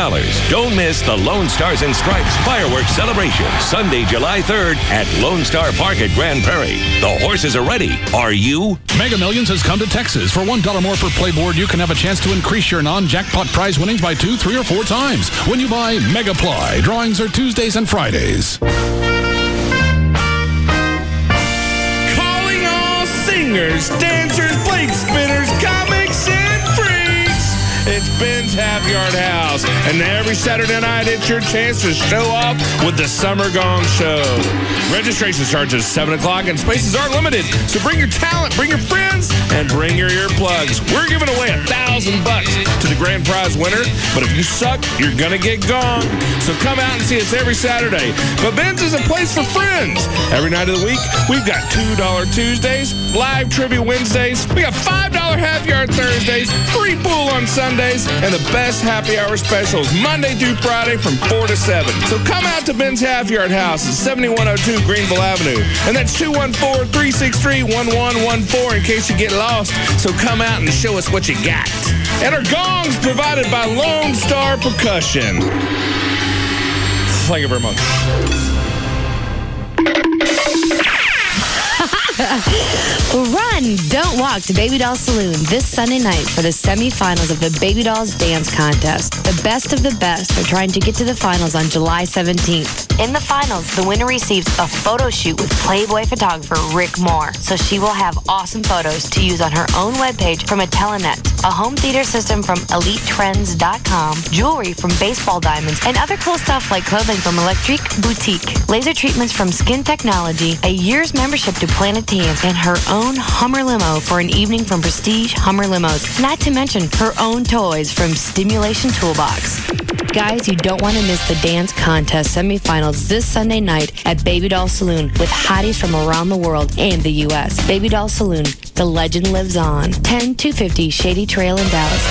Don't miss the Lone Stars and Stripes fireworks celebration, Sunday, July 3rd at Lone Star Park at Grand Prairie. The horses are ready. Are you? Mega Millions has come to Texas. For $1 more per playboard, you can have a chance to increase your non-jackpot prize winnings by 2, 3, or 4 times when you buy Mega Ply. Drawings are Tuesdays and Fridays. singers, dancers, plate spinners, comics, and freaks. It's Ben's Half Yard House, and every Saturday night it's your chance to show off with the Summer Gong Show. Registration starts at 7 o'clock, and spaces are limited, so bring your talent, bring your friends, and bring your earplugs. We're giving away $1,000 to the grand prize winner, but if you suck, you're gonna get gonged. So come out and see us every Saturday. But Ben's is a place for friends. Every night of the week, we've got $2 Tuesdays, live trivia Wednesdays, we got $5 Half Yard Thursdays, free pool on Sundays, and the best happy hour specials Monday through Friday from 4 to 7. So come out to Ben's Half Yard House at 7102 Greenville Avenue. And that's 214-363-1114 in case you get lost. So come out and show us what you got. And our gongs provided by Lone Star Percussion. Thank you very much. Run, don't walk to Baby Doll Saloon this Sunday night for the semifinals of the Baby Dolls Dance Contest. The best of the best are trying to get to the finals on July 17th. In the finals, the winner receives a photo shoot with Playboy photographer Rick Moore, so she will have awesome photos to use on her own webpage from a Telenet, a home theater system from EliteTrends.com, jewelry from Baseball Diamonds, and other cool stuff like clothing from Electrique Boutique, laser treatments from Skin Technology, a year's membership to Planet Tan, and her own Hummer limo for an evening from Prestige Hummer Limos, not to mention her own toys from Stimulation Toolbox. Guys, you don't want to miss the dance contest semifinals this Sunday night at Baby Doll Saloon with hotties from around the world and the U.S. Baby Doll Saloon, the legend lives on. 10250 Shady Trail in Dallas.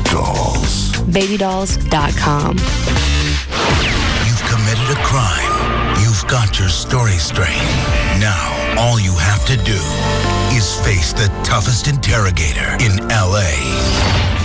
Dolls. BabyDolls.com. You've committed a crime. You've got your story straight. Now, all you have to do is face the toughest interrogator in L.A.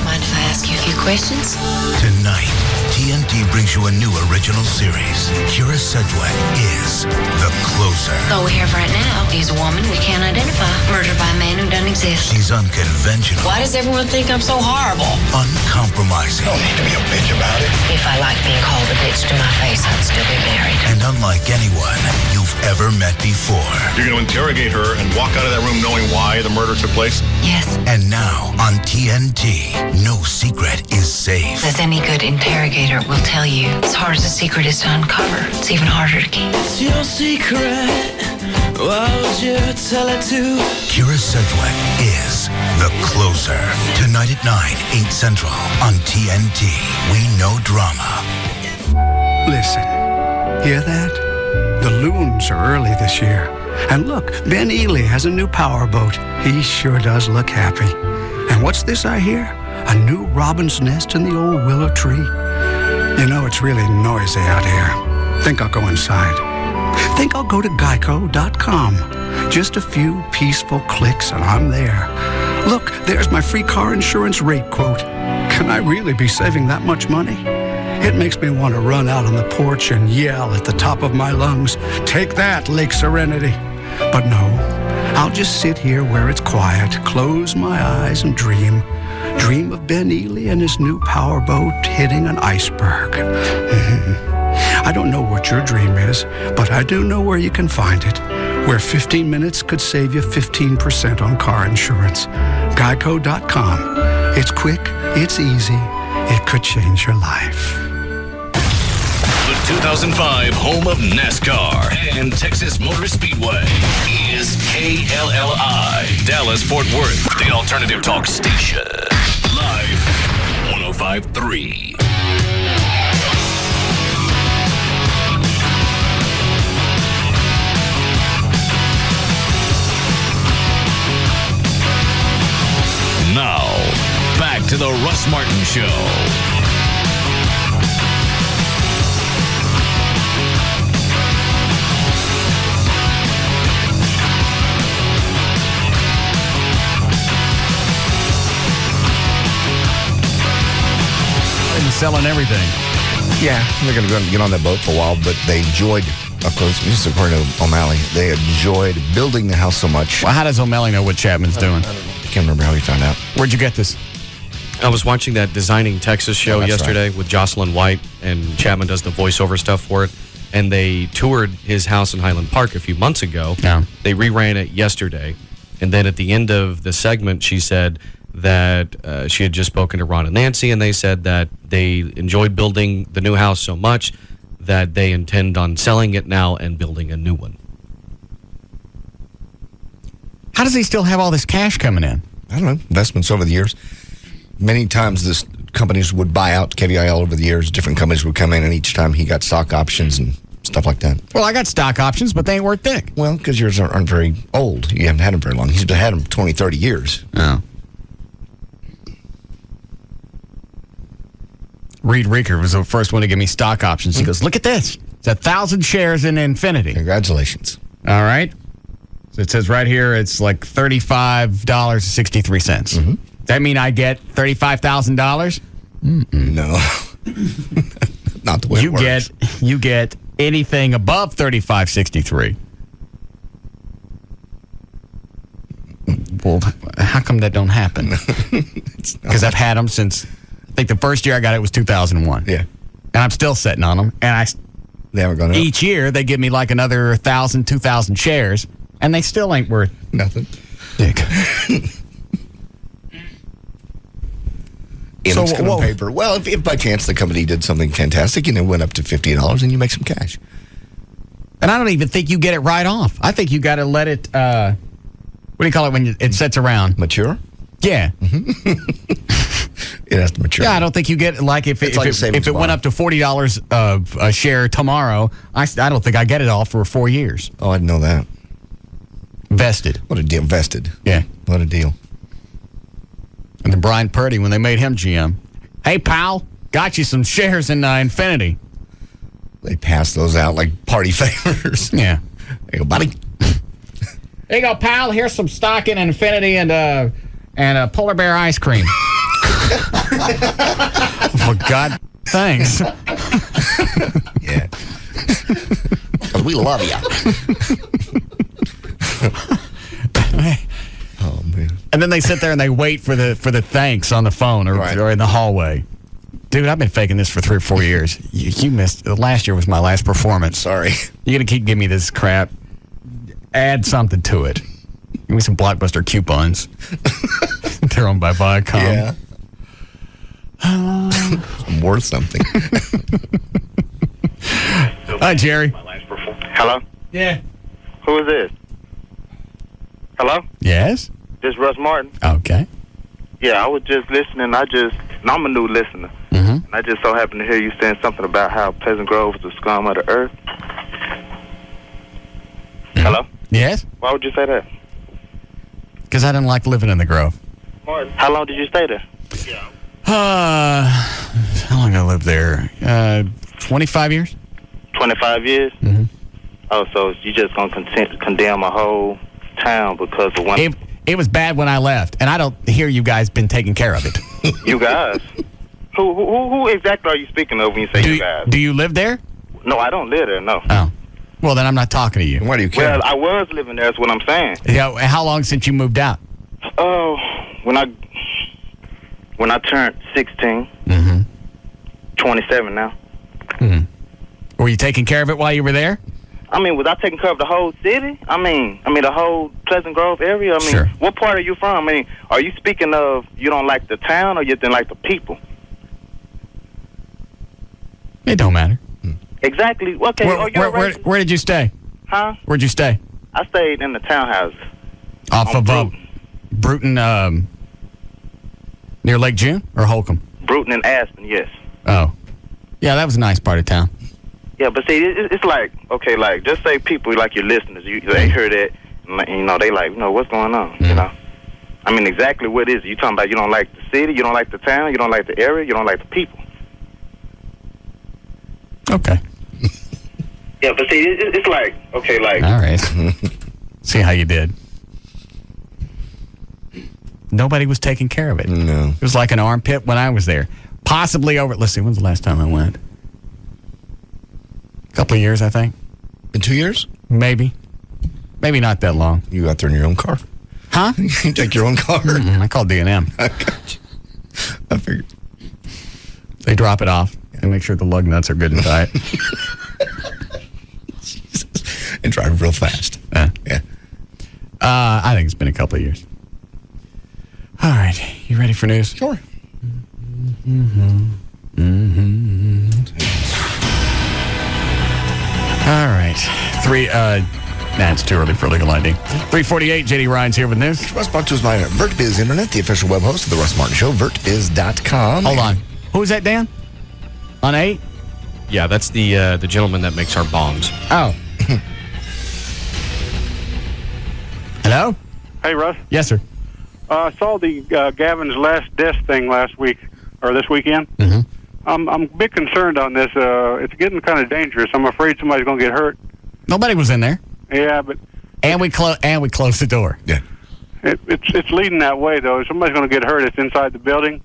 Mind if I ask you a few questions? Tonight, TNT brings you a new original series. Kira Sedgwick is The Closer. All we have right now is a woman we can't identify, murdered by a man who doesn't exist. She's unconventional. Why does everyone think I'm so horrible? Uncompromising. Don't need to be a bitch about it. If I liked being called a bitch to my face, I'd still be married. And unlike anyone you've ever met before. You're going to interrogate her and walk out of that room knowing why the murder took place? Yes. And now on TNT, no secret is safe. As any good interrogator will tell you, as hard as a secret is to uncover, it's even harder to keep. It's your secret. Why would you tell it to? Kira Sedgwick is The Closer. Tonight at 9, 8 Central on TNT. We know drama. Listen, hear that? The loons are early this year. And look, Ben Ely has a new powerboat. He sure does look happy. And what's this I hear? A new robin's nest in the old willow tree. You know, it's really noisy out here. Think I'll go inside. Think I'll go to Geico.com. Just a few peaceful clicks and I'm there. Look, there's my free car insurance rate quote. Can I really be saving that much money? It makes me want to run out on the porch and yell at the top of my lungs, "Take that, Lake Serenity." But no, I'll just sit here where it's quiet, close my eyes and dream. Dream of Ben Ely and his new powerboat hitting an iceberg. I don't know what your dream is, but I do know where you can find it. Where 15 minutes could save you 15% on car insurance. Geico.com. It's quick, it's easy, it could change your life. The 2005 home of NASCAR and Texas Motor Speedway is KLLI, Dallas-Fort Worth, the alternative talk station. Live 105.3. Now, back to the Russ Martin Show. And selling everything. Yeah, they're going to get on that boat for a while, but they enjoyed, of course, just according to O'Malley, they enjoyed building the house so much. Well, how does O'Malley know what Chapman's doing? I can't remember how he found out. Where'd you get this? I was watching that Designing Texas show yesterday with Jocelyn White, and Chapman does the voiceover stuff for it. And they toured his house in Highland Park a few months ago. Yeah. They reran it yesterday. And then at the end of the segment, she said that she had just spoken to Ron and Nancy, and they said that they enjoyed building the new house so much that they intend on selling it now and building a new one. How does he still have all this cash coming in? I don't know. Investments over the years. Many times companies would buy out KLLI over the years. Different companies would come in, and each time he got stock options and stuff like that. Well, I got stock options, but they ain't worth thick. Well, because yours aren't very old. You haven't had them very long. He's had them 20, 30 years. Oh. Reed Reeker was the first one to give me stock options. He goes, look at this. It's 1,000 shares in Infinity. Congratulations. All right. So it says right here it's like $35.63. Mm-hmm. Does that mean I get $35,000? No. Not the way it works. You get anything above $35.63. Well, how come that don't happen? Because I've had them since, I think the first year I got it was 2001. Yeah. And I'm still sitting on them. And they haven't gone up. Each year they give me like another 1,000, 2,000 shares, and they still ain't worth nothing. Dick. On paper. Well, if by chance the company did something fantastic and it went up to $50 and you make some cash. And I don't even think you get it right off. I think you got to let it, what do you call it when it sits around? Mature? Yeah. It has to mature. Yeah, I don't think you get, like, if it went up to $40 a share tomorrow, I don't think I get it all for 4 years. Oh, I didn't know that. Vested. What a deal. Vested. Yeah. What a deal. And then Brian Purdy, when they made him GM, hey, pal, got you some shares in Infinity. They pass those out like party favors. Yeah. There you go, buddy. There you go, pal. Here's some stock in Infinity and polar bear ice cream. For God, thanks. Yeah. We love you. Oh, man. And then they sit there and they wait for the thanks on the phone or in the hallway. Dude, I've been faking this for 3 or 4 years. You missed. Last year was my last performance. Sorry. You're going to keep giving me this crap. Add something to it. Give me some Blockbuster coupons. They're owned by Viacom. Yeah. I'm worth something. Hi, Jerry. Hello? Yeah. Who is this? Hello? Yes? This is Russ Martin. Okay. Yeah, I was just listening. I'm a new listener. Mm-hmm. And I just so happened to hear you saying something about how Pleasant Grove is the scum of the earth. Mm-hmm. Hello? Yes? Why would you say that? Because I didn't like living in the Grove. How long did you stay there? How long I lived there? 25 years. 25 years? Mm-hmm. Oh, so you just going to condemn a whole town because of one... It was bad when I left, and I don't hear you guys been taking care of it. You guys? Who exactly are you speaking of when you say you guys? Do you live there? No, I don't live there, no. Oh. Well, then I'm not talking to you. Why do you care? Well, I was living there, that's what I'm saying. Yeah, how long since you moved out? Oh, when I turned 16, mm-hmm. 27 now. Mm-hmm. Were you taking care of it while you were there? I mean, was I taking care of the whole city? I mean, the whole Pleasant Grove area? I mean, sure. What part are you from? I mean, are you speaking of you don't like the town or you didn't like the people? It don't matter. Exactly. Okay. Where did you stay? Huh? Where'd you stay? I stayed in the townhouses. Off of Bruton, near Lake June or Holcomb? Bruton and Aspen, yes. Oh. Yeah, that was a nice part of town. Yeah, but see, it's like, okay, like, just say people like your listeners, they hear that, and, they like, what's going on, I mean, exactly what is it? You talking about you don't like the city, you don't like the town, you don't like the area, you don't like the people. Okay. Yeah, but see, it's like, okay, like... All right. See how you did. Nobody was taking care of it. No. It was like an armpit when I was there. Possibly over... Let's see, when's the last time I went? A couple of years, I think. In 2 years? Maybe. Maybe not that long. You got there in your own car? Huh? You take your own car? I called D&M. I got you. I figured. They drop it off and make sure the lug nuts are good and tight. And drive real fast. Yeah. I think it's been a couple of years. All right. You ready for news? Sure. All right. It's too early for legal ID. 348, JD Ryan's here with news. Russ brought to us by VertBiz Internet, the official web host of the Russ Martin Show, VertBiz.com. Hold on. Who's that, Dan? On 8? Yeah, that's the gentleman that makes our bongs. Oh. Hello? Hey, Russ. Yes, sir. I saw the Gavin's Last Desk thing last week, or this weekend. Mm-hmm. I'm a bit concerned on this. It's getting kind of dangerous. I'm afraid somebody's going to get hurt. Nobody was in there. Yeah, but... And we closed the door. Yeah. It's leading that way, though. If somebody's going to get hurt, it's inside the building.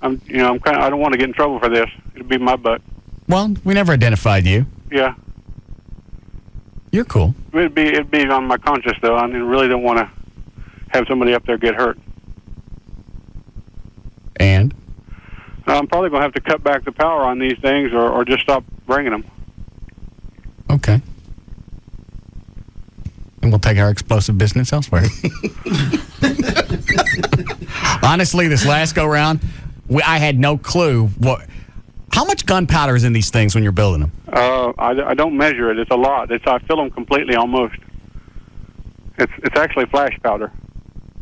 I don't want to get in trouble for this. It'd be my butt. Well, we never identified you. Yeah. You're cool. It'd be on my conscience, though. I really don't want to have somebody up there get hurt. And? I'm probably going to have to cut back the power on these things or just stop bringing them. Okay. And we'll take our explosive business elsewhere. Honestly, this last go-round, I had no clue how much gunpowder is in these things when you're building them? I don't measure it. It's a lot. I fill them completely almost. It's actually flash powder.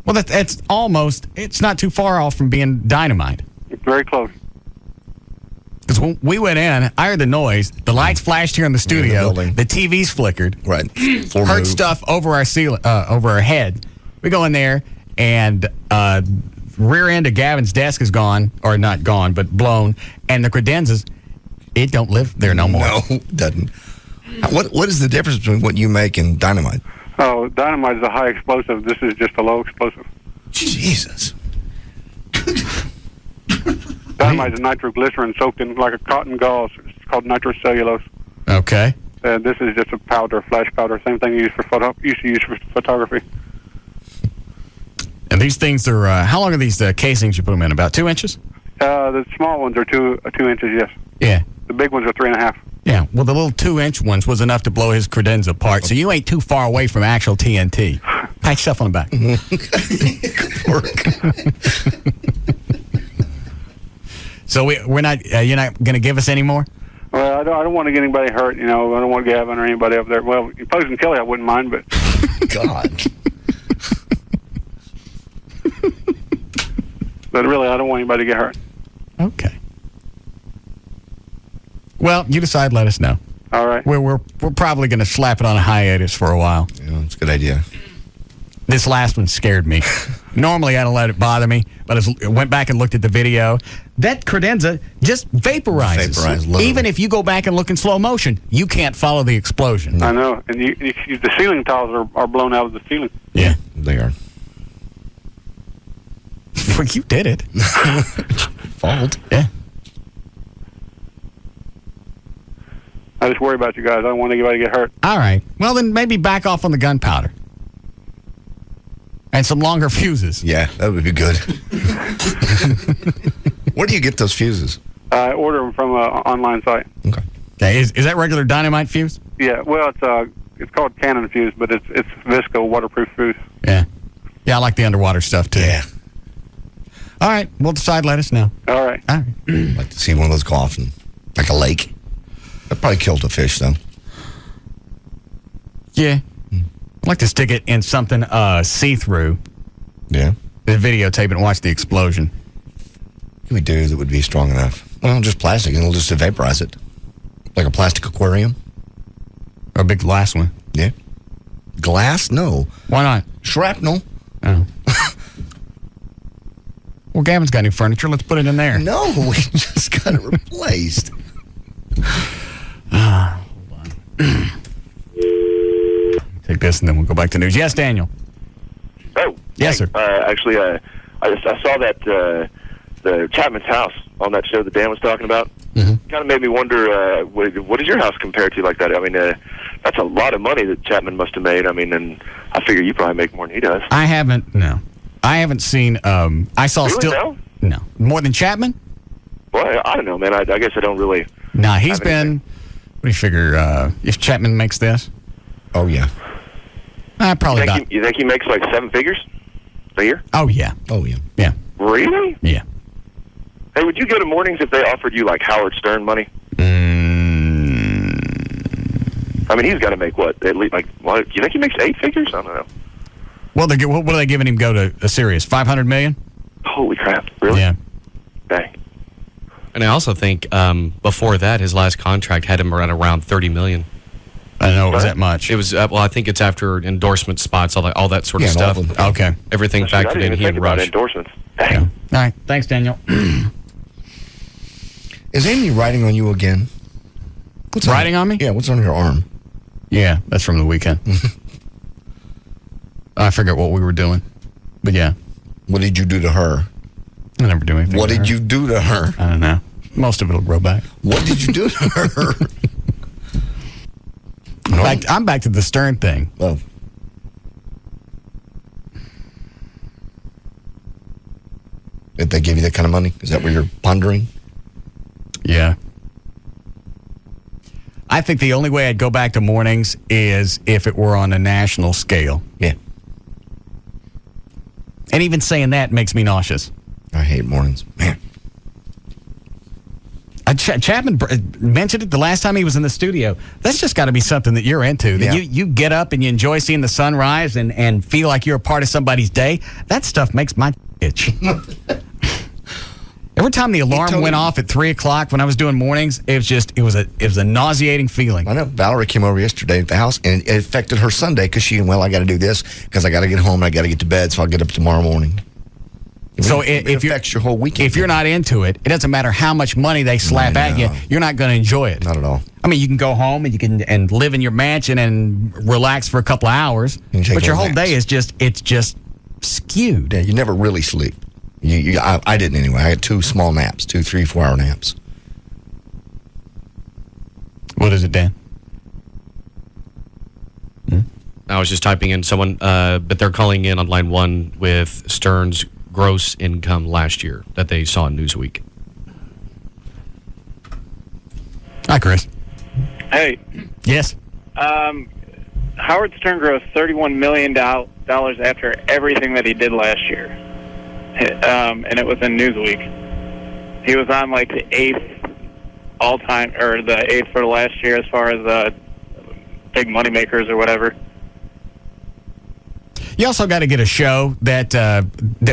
Well, that's almost. It's not too far off from being dynamite. It's very close. Because when we went in, I heard the noise. The lights flashed here in the studio. The TVs flickered. Right. Heard stuff over our ceiling, over our head. We go in there, and rear end of Gavin's desk is gone, or not gone, but blown. And the credenzas, it don't live there no more. No, it doesn't. What is the difference between what you make and dynamite? Oh, dynamite is a high explosive. This is just a low explosive. Jesus. Dynamite is nitroglycerin soaked in like a cotton gauze. It's called nitrocellulose. Okay. And this is just a powder, flash powder. Same thing you used to use for photography. And these things are, how long are these casings you put them in? About 2 inches? The small ones are 2 inches, yes. Yeah. The big ones are 3.5. Yeah, well, the little 2-inch ones was enough to blow his credenza apart, so you ain't too far away from actual TNT. Pat yourself on the back. So we're not. You're not going to give us any more? Well, I don't want to get anybody hurt. I don't want Gavin or anybody up there. Well, Posing Kelly, I wouldn't mind, but God. But really, I don't want anybody to get hurt. Okay. Well, you decide. Let us know. All right. We're probably going to slap it on a hiatus for a while. Yeah, that's a good idea. This last one scared me. Normally, I don't let it bother me, but I went back and looked at the video. That credenza just vaporizes. Even if you go back and look in slow motion, you can't follow the explosion. I know. And the ceiling tiles are blown out of the ceiling. Yeah. They are. Well, you did it. Fault. Yeah. I just worry about you guys. I don't want anybody to get hurt. All right. Well, then maybe back off on the gunpowder. And some longer fuses. Yeah, that would be good. Where do you get those fuses? I order them from an online site. Okay. Is that regular dynamite fuse? Yeah. Well, it's called Cannon fuse, but it's visco waterproof fuse. Yeah. Yeah, I like the underwater stuff too. Yeah. All right. We'll decide. Let us know. All right. All right. I'd like to see one of those go off in like a lake. That probably killed a fish, though. Yeah. I'd like to stick it in something see-through. Yeah. The videotape and watch the explosion. What can we do that would be strong enough? Well, just plastic, and it'll just vaporize it. Like a plastic aquarium. Or a big glass one. Yeah. Glass? No. Why not? Shrapnel. Oh. Well, Gavin's got new furniture. Let's put it in there. No, we just got it replaced. Hold on. Take this and then we'll go back to news. Yes, Daniel. Oh. Yes, sir. Actually, I saw that the Chapman's house on that show that Dan was talking about. Mm-hmm. Kind of made me wonder, what does your house compare to like that? I mean, that's a lot of money that Chapman must have made. I mean, and I figure you probably make more than he does. I haven't seen, I saw really, still. No. More than Chapman? Well, I don't know, man. I guess I don't really. Nah, he's been, what do you figure, if Chapman makes this? Oh, yeah. Probably not. You think he makes like 7 figures a year? Oh, yeah. Oh, yeah. Yeah. Really? Yeah. Hey, would you go to mornings if they offered you like Howard Stern money? I mean, he's got to make what? At least like, what? You think he makes 8 figures? I don't know. Well, what are they giving him go to a Sirius? $500 million? Holy crap! Really? Yeah. Dang. And I also think before that, his last contract had him around $30 million. I know it was that much. It was I think it's after endorsement spots, all that sort of stuff. Okay. Everything factored in. He and Rush. Endorsements. Yeah. All right. Thanks, Daniel. Is Amy writing on you again? What's writing on me? Yeah. What's on your arm? Yeah, that's from the weekend. I forget what we were doing, but yeah. What did you do to her? I never do anything. What did you do to her? I don't know. Most of it will grow back. What did you do to her? I'm back to the Stern thing. Oh. Did they give you that kind of money? Is that what you're pondering? Yeah. I think the only way I'd go back to mornings is if it were on a national scale. Yeah. And even saying that makes me nauseous. I hate mornings. Man. Chapman mentioned it the last time he was in the studio. That's just got to be something that you're into. That you get up and you enjoy seeing the sunrise and feel like you're a part of somebody's day. That stuff makes my itch. Every time the alarm went off at 3 o'clock when I was doing mornings, it was a nauseating feeling. I know. Valerie came over yesterday at the house, and it affected her Sunday because I got to do this because I got to get home and I got to get to bed, so I'll get up tomorrow morning. So it affects your whole weekend. If you're not into it, it doesn't matter how much money they slap at you. You're not going to enjoy it. Not at all. I mean, you can go home and you can live in your mansion and relax for a couple of hours, but your whole day is just skewed. Yeah, you never really sleep. I didn't anyway. I had 2 small naps, 2 3-4 hour naps. What is it, Dan? I was just typing in someone, but they're calling in on line 1 with Stern's gross income last year that they saw in Newsweek. Hi, Chris. Hey. Yes. Howard Stern grossed $31 million after everything that he did last year. And it was in Newsweek. He was on like the 8th all-time, or the 8th for last year as far as big money makers or whatever. You also got to get a show that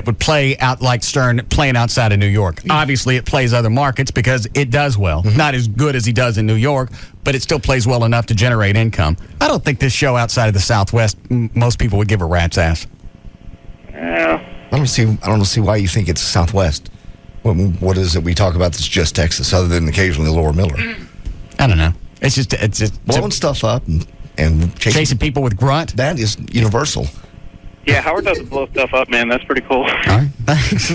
would play out like Stern playing outside of New York. Obviously, it plays other markets because it does well. Not as good as he does in New York, but it still plays well enough to generate income. I don't think this show outside of the Southwest, most people would give a rat's ass. Yeah. I don't see why you think it's Southwest. What is it we talk about that's just Texas, other than occasionally Laura Miller? I don't know. It's just blowing stuff up and chasing people with grunt. That is universal. Yeah, Howard doesn't blow stuff up, man. That's pretty cool. All right, thanks.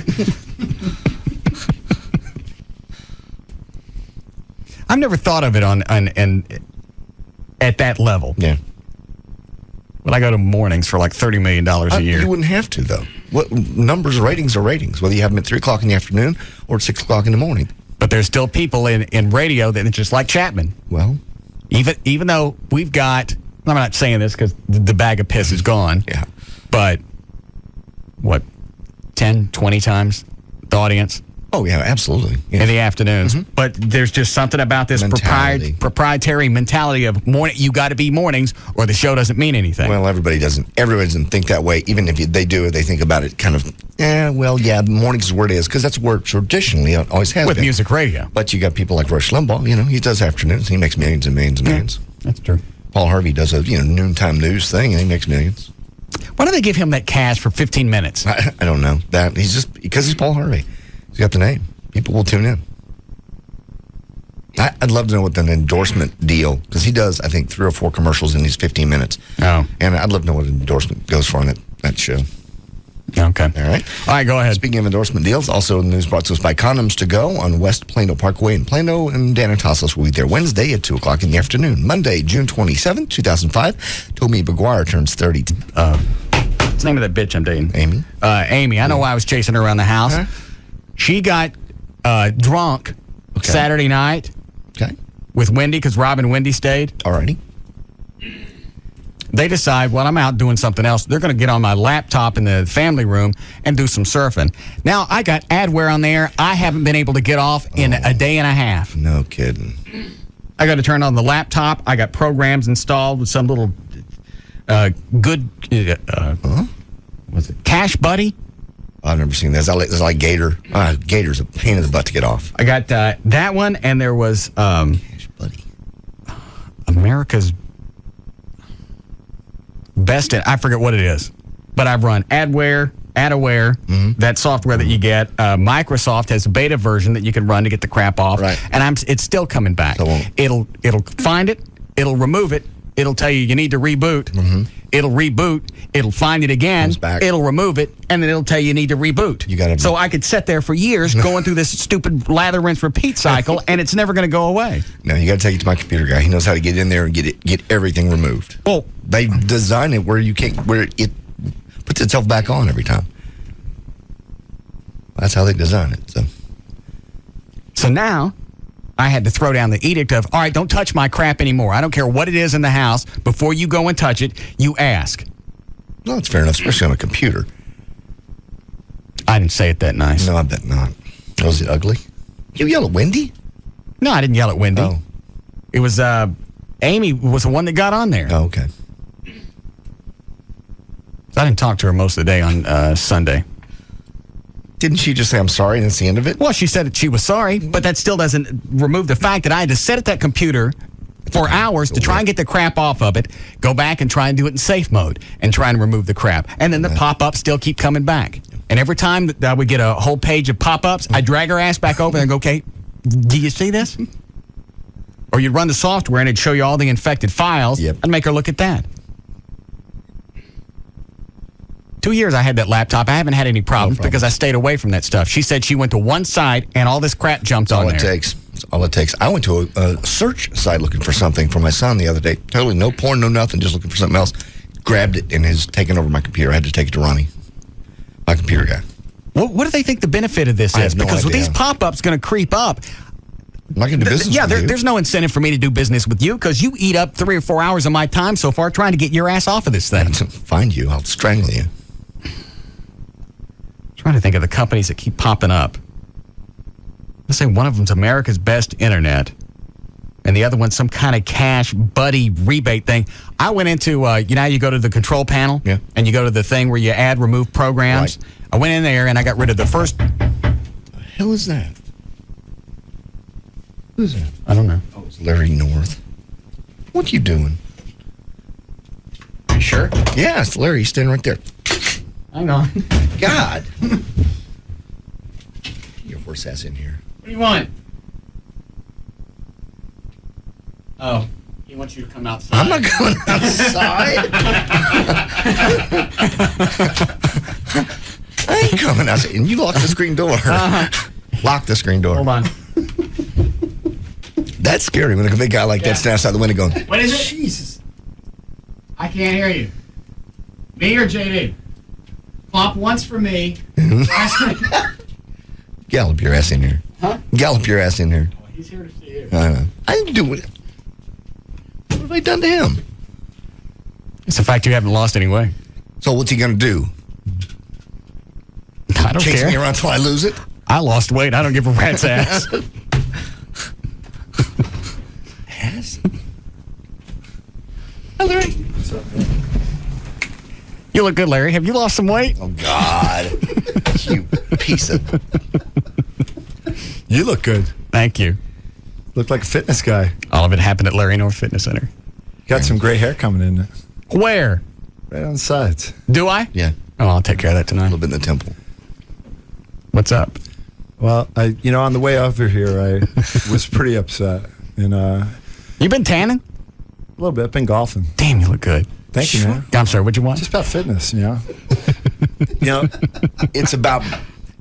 I've never thought of it on at that level. Yeah. But I go to mornings for like $30 million a year. You wouldn't have to, though. What ratings are ratings, whether you have them at 3 o'clock in the afternoon or at 6 o'clock in the morning. But there's still people in radio that are just like Chapman. Well, even though we've got, I'm not saying this because the bag of piss is gone. Yeah. But what, 10, 20 times the audience? Oh, yeah, absolutely. Yes. In the afternoons. But there's just something about this proprietary mentality of morning. You got to be mornings or the show doesn't mean anything. Well, everybody doesn't think that way. Even if they do, they think about it kind of, mornings is where it is because that's where traditionally it always has with been. Music radio. But you got people like Rush Limbaugh, he does afternoons. He makes millions and millions and millions. That's true. Paul Harvey does a, noontime news thing and he makes millions. Why do they give him that cash for 15 minutes? I don't know. He's just, because he's Paul Harvey. He's got the name. People will tune in. I'd love to know what an endorsement deal, because he does, I think, 3 or 4 commercials in these 15 minutes. Oh. And I'd love to know what an endorsement goes for on that show. Okay. All right. All right, go ahead. Speaking of endorsement deals, also news brought to us by Condoms to Go on West Plano Parkway in Plano, and Dan and Tassos will be there Wednesday at 2 o'clock in the afternoon. Monday, June 27, 2005, Tommy Baguire turns 30. What's the name of that bitch I'm dating? Amy. Amy. I know why I was chasing her around the house. Huh? She got drunk Saturday night with Wendy because Rob and Wendy stayed. Alrighty. They decide, well, I'm out doing something else. They're going to get on my laptop in the family room and do some surfing. Now, I got adware on there I haven't been able to get off in a day and a half. No kidding. I got to turn on the laptop. I got programs installed with some little good, what's it, Cash Buddy? I've never seen that. It's like Gator. Gator's a pain in the butt to get off. I got that one, and there was Cash Buddy. America's Best I forget what it is, but I've run Adware, that software that you get. Microsoft has a beta version that you can run to get the crap off, and it's still coming back. It'll find it, it'll remove it, it'll tell you need to reboot. It'll reboot, it'll find it again, it'll remove it, and then it'll tell you need to reboot. So I could sit there for years going through this stupid lather, rinse, repeat cycle, and it's never going to go away. No, you got to take it to my computer guy. He knows how to get in there and get everything removed. Well, they design it where it puts itself back on every time. That's how they design it. So now I had to throw down the edict of, all right, don't touch my crap anymore. I don't care what it is in the house. Before you go and touch it, you ask. No, it's fair enough, especially on a computer. I didn't say it that nice. No, I bet not. Was it ugly? You yell at Wendy? No, I didn't yell at Wendy. Oh. It was Amy was the one that got on there. Oh, okay. I didn't talk to her most of the day on Sunday. Didn't she just say, I'm sorry, and that's the end of it? Well, she said that she was sorry, but that still doesn't remove the fact that I had to sit at that computer for hours to try and get the crap off of it, go back and try and do it in safe mode, and try and remove the crap. And then the pop-ups still keep coming back. And every time that I would get a whole page of pop-ups, I'd drag her ass back over and go, okay, do you see this? Or you'd run the software and it'd show you all the infected files. I'd make her look at that. 2 years I had that laptop. I haven't had any problems because I stayed away from that stuff. She said she went to one site and all this crap jumped on there. That's all it takes. I went to a search site looking for something for my son the other day. Totally no porn, no nothing, just looking for something else. Grabbed it and has taken over my computer. I had to take it to Ronnie, my computer guy. What do they think the benefit of this I is? have no Because with idea. these pop-ups going to creep up. I'm not going to do business with you. There's no incentive for me to do business with you because you eat up 3 or 4 hours of my time so far trying to get your ass off of this thing. Find you. I'll strangle you. Trying to think of the companies that keep popping up. Let's say one of them's America's Best Internet, and the other one's some kind of Cash Buddy rebate thing. I went into, you go to the control panel, and you go to the thing where you add, remove programs. Right. I went in there, and I got rid of the first... What the hell is that? Who's that? I don't know. Oh, it's Larry North. What you doing? You sure? Yeah, it's Larry. He's standing right there. Hang on. God. Your horse ass in here. What do you want? Oh, he wants you to come outside. I'm not going outside. I ain't coming outside. And you lock the screen door. Lock the screen door. Hold on. That's scary when a big guy like that stands outside the window going, What is it? Jesus. I can't hear you. Me or JD? Plop once for me. Gallop your ass in here. Huh? Gallop your ass in here. Oh, he's here to see you. I know. I didn't do it. What have I done to him? It's the fact you haven't lost any weight. So what's he going to do? I don't Chase care. me around until I lose it? I lost weight. I don't give a rat's ass. Ass? Hi, Larry. What's up, man? You look good, Larry. Have you lost some weight? Oh, God. You piece of... You look good. Thank you. Look like a fitness guy. All of it happened at Larry North Fitness Center. Got some gray hair coming in. Where? Right on the sides. Do I? Yeah. Oh, I'll take care of that tonight. A little bit in the temple. What's up? Well, on the way over here, I was pretty upset. And you been tanning? A little bit. Been golfing. Damn, you look good. Thank you, man. I'm sorry. What'd you want? Just about fitness,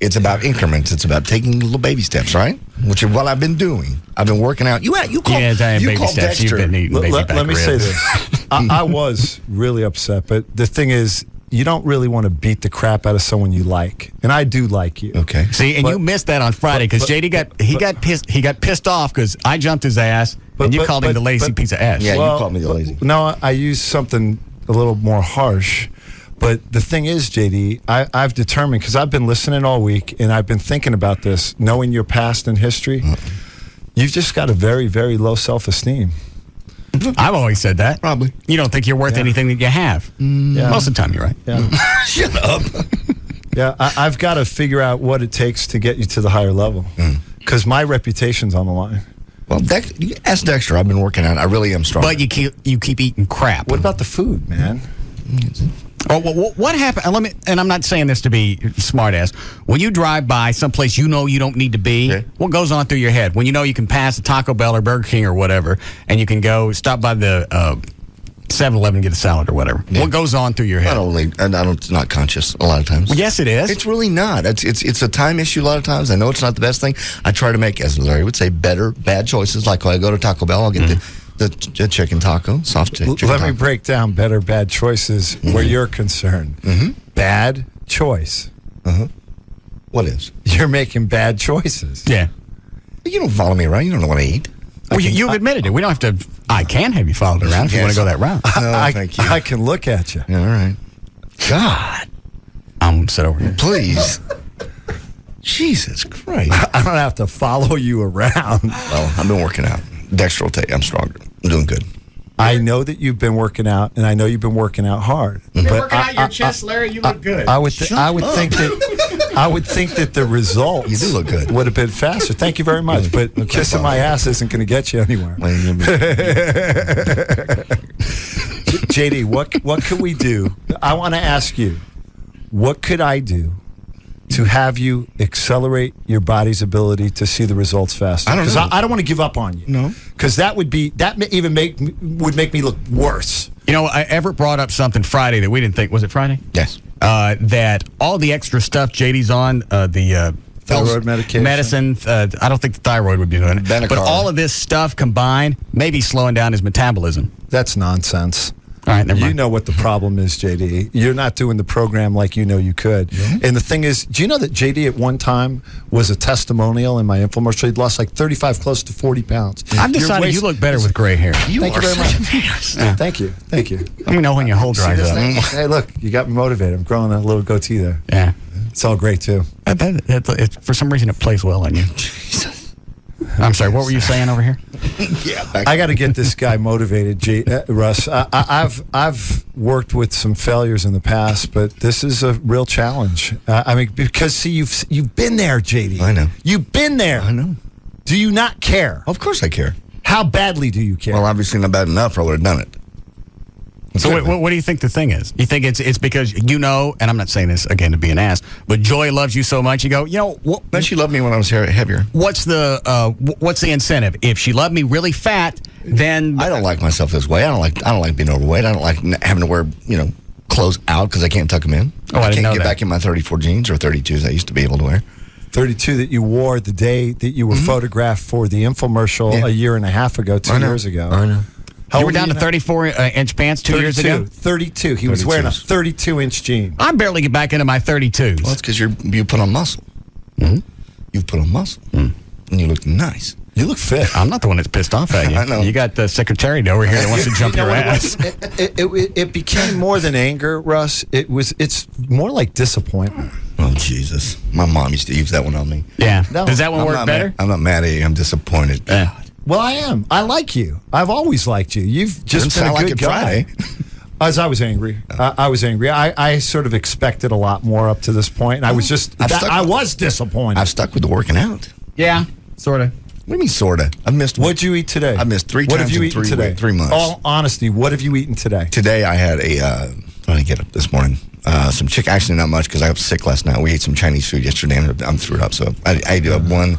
It's about increments. It's about taking little baby steps, right? Which is what I've been doing. I've been working out. You called baby steps. Dexter. You've been eating baby back let me ribs. say this. I was really upset, but the thing is, you don't really want to beat the crap out of someone you like, and I do like you. Okay. See, and you missed that on Friday because JD got pissed. He got pissed off because I jumped his ass, and you called him the lazy piece of ass. Yeah, you called me the lazy. No, I used something a little more harsh. But the thing is, JD, I've determined, because I've been listening all week and I've been thinking about this, knowing your past and history, you've just got a very, very low self-esteem. I've always said that. Probably. You don't think you're worth anything that you have. Yeah. Most of the time, you're right. Yeah. Shut up. Yeah, I've got to figure out what it takes to get you to the higher level, because my reputation's on the line. Well, ask Dexter. I've been working out. I really am strong. But you keep eating crap. What about the food, man? Oh, well, what happened? And I'm not saying this to be smart ass. When you drive by someplace you know you don't need to be, what goes on through your head? When you know you can pass a Taco Bell or Burger King or whatever, and you can go stop by the 7-Eleven and get a salad or whatever. What goes on through your head? It's not conscious a lot of times. Well, yes, it is. It's really not. It's a time issue a lot of times. I know it's not the best thing. I try to make, as Larry would say, bad choices. Like when I go to Taco Bell, I'll get the chicken taco, soft chicken Let taco. me break down better bad choices where you're concerned. Bad choice. What is? You're making bad choices. Yeah. You don't follow me around. You don't know what I eat. Well, you've admitted it. We don't have to. I can have you followed around if you want to go that route. No, thank you. I can look at you. Yeah, all right. God. I'm going to sit over here. Please. Jesus Christ. I don't have to follow you around. Well, I've been working out. Dexter will tell you I'm stronger. I'm doing good. I know that you've been working out, and I know you've been working out hard. You've been working out your chest, Larry. You look good. I would think that the results you do look good. would have been faster. Thank you very much. But kissing my ass isn't going to get you anywhere. JD, what could we do? I want to ask you, what could I do to have you accelerate your body's ability to see the results faster? I don't know. I don't want to give up on you. No. Because would make me look worse. You know, Everett brought up something Friday that we didn't think. Was it Friday? Yes. That all the extra stuff JD's on, the thyroid medicine, I don't think the thyroid would be doing it. Benacar. But all of this stuff combined may be slowing down his metabolism. That's nonsense. All right, never mind. You know what the problem is, JD. You're not doing the program like you know you could. And the thing is, do you know that JD at one time was a testimonial in my infomercial? He'd lost like 35, close to 40 pounds. I've decided you look better with gray hair. Thank you very much. Yeah. Thank you. Let me know when your hole dries up. Hey, look, you got me motivated. I'm growing a little goatee there. Yeah. It's all great, too. For some reason, it plays well on you. Jesus. I'm sorry, what were you saying over here? I got to get this guy motivated, Russ. I've worked with some failures in the past, but this is a real challenge. I mean, because see, you've been there, JD. I know. You've been there. I know. Do you not care? Of course I care. How badly do you care? Well, obviously not bad enough, or I would have done it. So what do you think the thing is? You think it's because you know, and I'm not saying this again to be an ass, but Joy loves you so much. You go, you know, But she loved me when I was heavier. What's the incentive? If she loved me really fat, then I don't like myself this way. I don't like being overweight. I don't like having to wear clothes out because I can't tuck them in. Oh, I didn't know can't get that. back in my 34 jeans or 32s I used to be able to wear. 32 that you wore the day that you were photographed for the infomercial a year and a half ago, 2 years ago. I know. You were down to 34-inch pants 2 years ago? 32. He was wearing a 32-inch jean. I barely get back into my 32s. Well, that's because you put on muscle. You've put on muscle. And you look nice. You look fit. I'm not the one that's pissed off at you. I know. You got the secretary over here that wants to jump your ass. It became more than anger, Russ. It's more like disappointment. Oh, Jesus. My mom used to use that one on me. Yeah. No, Does that one work better? I'm not mad at you. I'm disappointed. Yeah. Well, I am. I like you. I've always liked you. You've just Didn't been a sound good like guy. it Friday. As I was angry. I was angry. I sort of expected a lot more up to this point. And I was just, I was disappointed. I've stuck with the working out. Yeah, sort of. What do you mean, sort of? I've missed. What'd you eat today? I missed 3 What times have you in eaten 3 today? 3 months. All honesty, what have you eaten today? Today I had I get up this morning. Some chicken. Actually, not much because I was sick last night. We ate some Chinese food yesterday, and I'm threw it up. So I do have one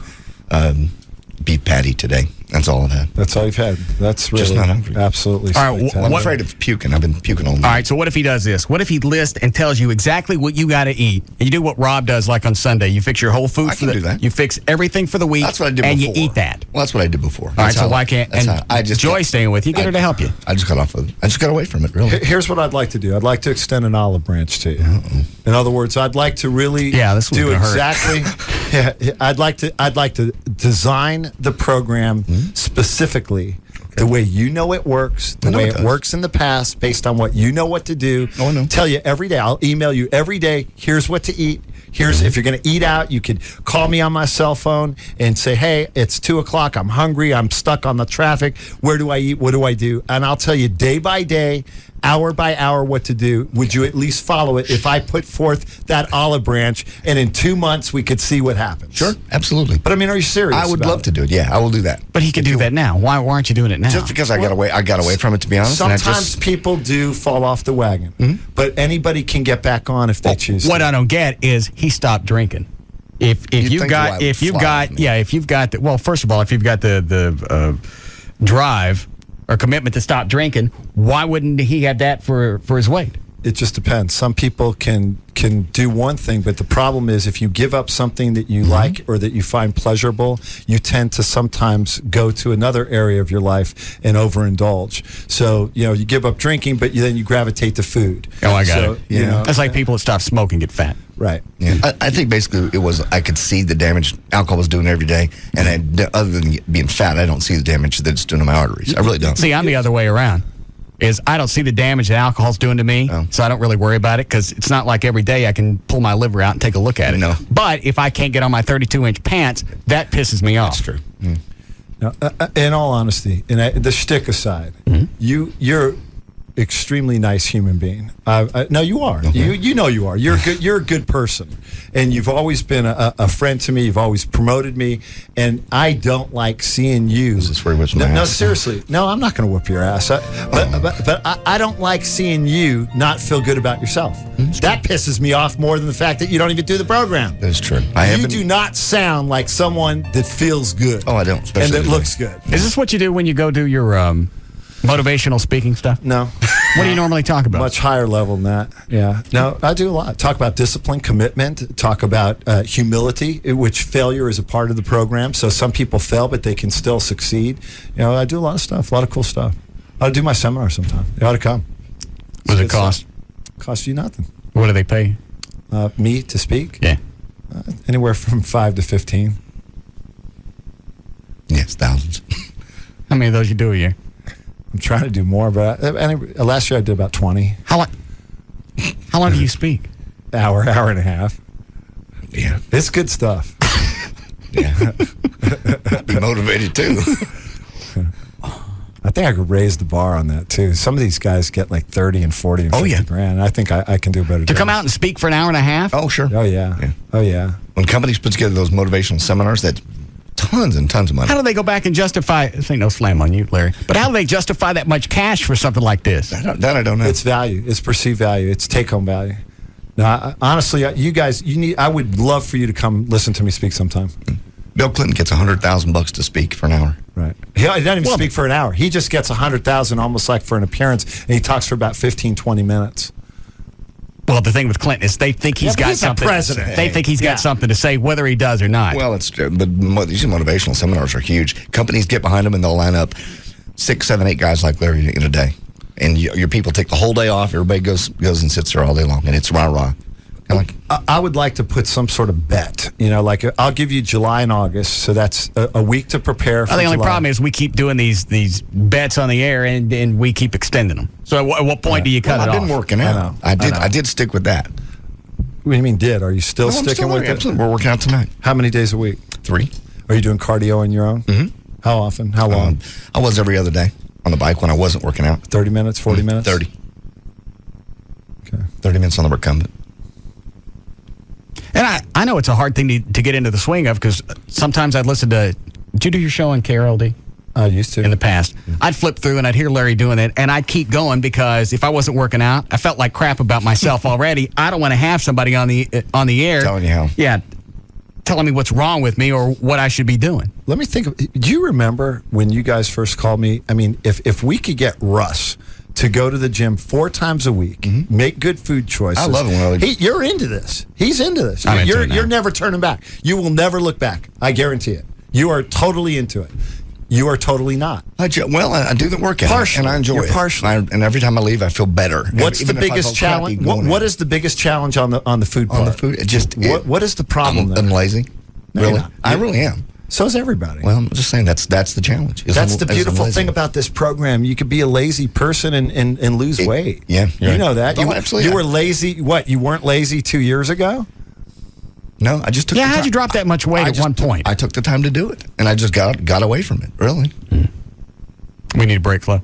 beef patty today. That's all I've had. That's all you've had. That's really Just not hungry. Absolutely. All right, spectacular. I'm afraid of puking. I've been puking all night. All right, so what if he does this? What if he lists and tells you exactly what you got to eat? And you do what Rob does, like on Sunday. You fix your whole food. I can do that. You fix everything for the week. That's what I did and before. you eat that. Well, that's what I did before. All right, so why can't? And Joy's staying with you. Get her to help you. I just got off of it. I just got away from it, really. Here's what I'd like to do. I'd like to extend an olive branch to you. In other words, I'd like to really this do one's gonna exactly. I'd like to design the program specifically The way you know it works, the way it works in the past, based on what you know what to do. Oh, I know. Tell you every day. I'll email you every day. Here's what to eat. Here's if you're going to eat out, you could call me on my cell phone and say, hey, it's 2 o'clock. I'm hungry. I'm stuck on the traffic. Where do I eat? What do I do? And I'll tell you day by day, hour by hour what to do. Would you at least follow it if I put forth that olive branch and in 2 months we could see what happens? Sure, absolutely. But I mean, are you serious? I would about love to do it. Yeah, I will do that. But he could do that now. Why aren't you doing it now? Just because I got away from it, to be honest. Sometimes people do fall off the wagon, but anybody can get back on if they choose. What I don't get is he stopped drinking. If you've got the drive or commitment to stop drinking, why wouldn't he have that for his weight? It just depends. Some people can do one thing, but the problem is if you give up something that you like or that you find pleasurable, you tend to sometimes go to another area of your life and overindulge. So, you give up drinking, but then you gravitate to food. Oh, I got it. That's like people that stop smoking get fat. Right. Yeah. I think basically it was I could see the damage alcohol was doing every day, and other than being fat, I don't see the damage that it's doing to my arteries. I really don't. See, I'm the other way around. I don't see the damage that alcohol's doing to me, so I don't really worry about it because it's not like every day I can pull my liver out and take a look at it. No. But if I can't get on my 32-inch pants, that pisses me off. That's true. Now, in all honesty, the shtick aside, you're extremely nice human being. No, you are. Okay. You know you are. You're good. You're a good person, and you've always been a friend to me. You've always promoted me, and I don't like seeing you. Is this where he whips my No, ass? seriously. No, I'm not going to whip your ass. But I don't like seeing you not feel good about yourself. That pisses me off more than the fact that you don't even do the program. That's true. You do not sound like someone that feels good. Oh, I don't. And that looks good. Is this what you do when you go do your motivational speaking stuff? No. What do you normally talk about? Much higher level than that. Yeah. No, I do a lot. Talk about discipline, commitment, talk about humility, which failure is a part of the program. So some people fail, but they can still succeed. I do a lot of stuff, a lot of cool stuff. I'll do my seminar sometime. You ought to come. What does it cost? Costs you nothing. What do they pay? Me to speak? Yeah. Anywhere from 5 to 15. Yes, thousands. How many of those you do a year? I'm trying to do more, but last year I did about 20. How long do you speak? Hour and a half. Yeah. It's good stuff. Yeah. Be motivated too. I think I could raise the bar on that too. Some of these guys get like 30 and 40 and 50 grand. I think I can do a better job. To come out and speak for an hour and a half? Oh, sure. Oh, yeah. Oh, yeah. When companies put together those motivational seminars, that's tons and tons of money. How do they go back and justify, this ain't no slam on you, Larry, but how do they justify that much cash for something like this? That I don't know. It's value. It's perceived value. It's take-home value. Now, honestly, you guys, I would love for you to come listen to me speak sometime. Bill Clinton gets $100,000 to speak for an hour. Right. He doesn't even speak for an hour. He just gets $100,000 almost like for an appearance, and he talks for about 15, 20 minutes. Well, the thing with Clinton is they think he's got something. They think he's got something to say, whether he does or not. Well, it's true, but these motivational seminars are huge. Companies get behind them and they'll line up 6, 7, 8 guys like Larry in a day, and your people take the whole day off. Everybody goes and sits there all day long, and it's rah-rah. I would like to put some sort of bet. Like I'll give you July and August, so that's a week to prepare for The only July. problem is we keep doing these bets on the air, and we keep extending them. So at what point do you cut it off? I've been working out. I did stick with that. What do you mean did? Are you still sticking with it? Absolutely. We're working out tonight. How many days a week? 3. Are you doing cardio on your own? Mm-hmm. How often? How long? I was every other day on the bike when I wasn't working out. 30 minutes, 40 minutes? 30. Okay. 30 minutes on the recumbent. And I know it's a hard thing to get into the swing of, because sometimes I'd listen to, did you do your show on KLLI? I used to. In the past. I'd flip through and I'd hear Larry doing it, and I'd keep going because if I wasn't working out, I felt like crap about myself already. I don't want to have somebody on the air. Telling you how. Yeah. Telling me what's wrong with me or what I should be doing. Let me think. Do you remember when you guys first called me? I mean, if we could get Russ to go to the gym 4 times a week, make good food choices. I love it. You're into this. He's into this. You're never turning back. You will never look back. I guarantee it. You are totally into it. You are totally not. I do the workout, partially, and I enjoy it. Partially. And every time I leave, I feel better. What's the biggest challenge? What is the biggest challenge on the food part? On the food, what is the problem? I'm lazy. No, really, you're not. I really am. So's everybody. Well, I'm just saying that's the challenge. That's the beautiful thing about this program. You could be a lazy person and lose weight. Yeah. You know that. Oh, absolutely. You were lazy. What? You weren't lazy 2 years ago? No, I just took. Yeah, how'd you drop that much weight at one point? I took the time to do it, and I just got away from it. Really. We need a break, Flo.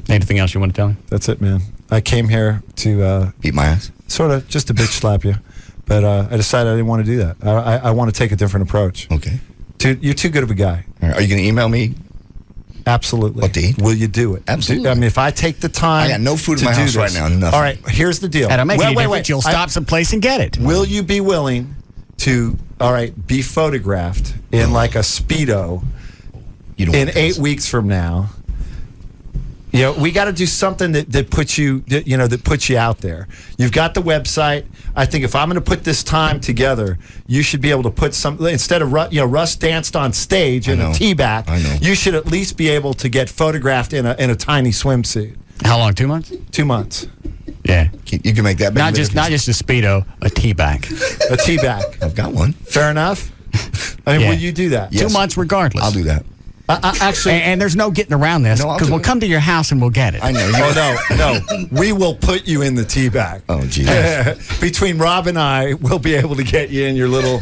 Anything else you want to tell me? That's it, man. I came here to beat my ass. Sort of, just to bitch slap you, but I decided I didn't want to do that. I want to take a different approach. Okay. You're too good of a guy. All right, are you going to email me? Absolutely. What to eat? Will you do it? Absolutely. I mean, if I take the time, I got no food in my to do house right this- now. Nothing. All right. Here's the deal. I don't make any difference. Wait. You'll stop someplace and get it. Will you be willing to, be photographed in like a Speedo in 8 weeks from now? You know, we got to do something that puts you, that puts you out there. You've got the website. I think if I'm going to put this time together, you should be able to put some, instead of, Russ danced on stage in a teabag. I know. You should at least be able to get photographed in a tiny swimsuit. How long? 2 months? 2 months. Yeah. You can make that big. Not just a Speedo, a teabag. A teabag. I've got one. Fair enough. I mean, Yeah. will you do that? 2 months regardless. I'll do that. Actually, and there's no getting around this No, I'll because do we'll it. come to your house and we'll get it. I know. no. We will put you in the teabag. Oh, geez. Between Rob and I, we'll be able to get you in your little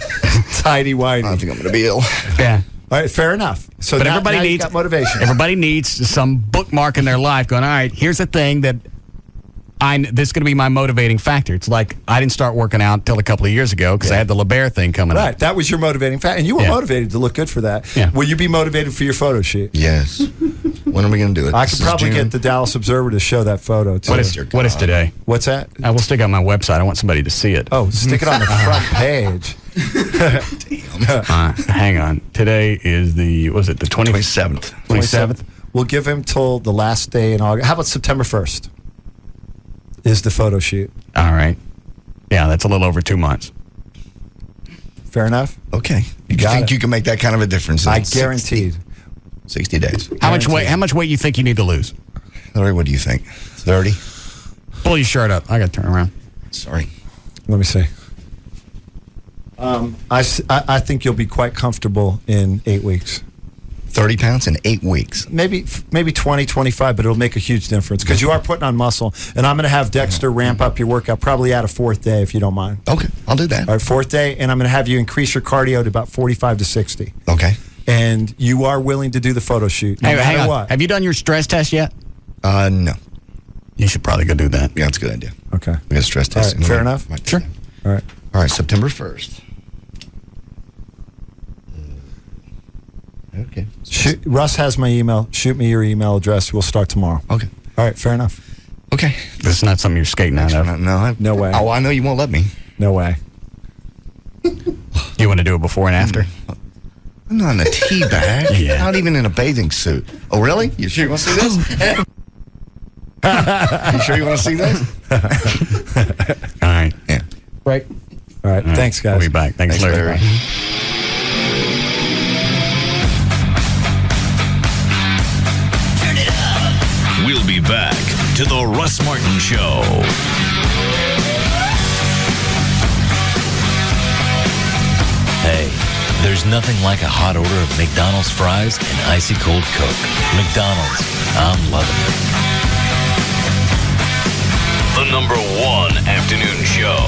tidy whitey. I think I'm going to be ill. Yeah. All right, fair enough. So But now everybody you needs got motivation. Everybody needs some bookmark in their life going, all right, here's the thing that this is going to be my motivating factor. It's like I didn't start working out until a couple of years ago because I had the LeBaire thing coming Right, up. that was your motivating factor. And you were motivated to look good for that. Yeah. Will you be motivated for your photo shoot? Yes. When are we going to do it? I This could is probably June? get the Dallas Observer to show that photo, too. What is today? What's that? I will stick it on my website. I want somebody to see it. Oh, stick it on the front page. Hang on. Today is the 27th. 27th? We'll give him till the last day in August. How about September 1st? Is the photo shoot. All right. Yeah, that's a little over 2 months. Fair enough? Okay. You Got think it. you can make that kind of a difference? I in guaranteed. 60 days. How much weight you think you need to lose? Larry, what do you think? 30? Pull your shirt up. I got to turn around. Sorry. Let me see. I think you'll be quite comfortable in 8 weeks. 30 pounds in 8 weeks. Maybe 20, 25, but it'll make a huge difference because you are putting on muscle. And I'm going to have Dexter ramp up your workout probably at a fourth day if you don't mind. Okay, I'll do that. All right, fourth day, and I'm going to have you increase your cardio to about 45 to 60. Okay. And you are willing to do the photo shoot no Hey, hang matter on. what. Have you done your stress test yet? No. You should probably go do that. Yeah, that's a good idea. Okay. We got stress All testing. right, fair enough? Right. Sure. All right. All right, September 1st. Okay. Russ has my email. Shoot me your email address. We'll start tomorrow. Okay. All right, fair enough. Okay. This is not something you're skating out of. No way. Oh, I know you won't let me. No way. You want to do it before and after? I'm not in a tea bag. Yeah. Not even in a bathing suit. Oh, really? You sure you want to see this? You sure you want to see this? All right. Yeah. Right. All right. Thanks, guys. We'll be back. Thanks, Larry. We'll be back to the Russ Martin Show. Hey, there's nothing like a hot order of McDonald's fries and icy cold Coke. McDonald's, I'm loving it. The #1 afternoon show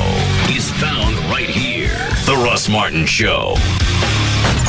is found right here. The Russ Martin Show.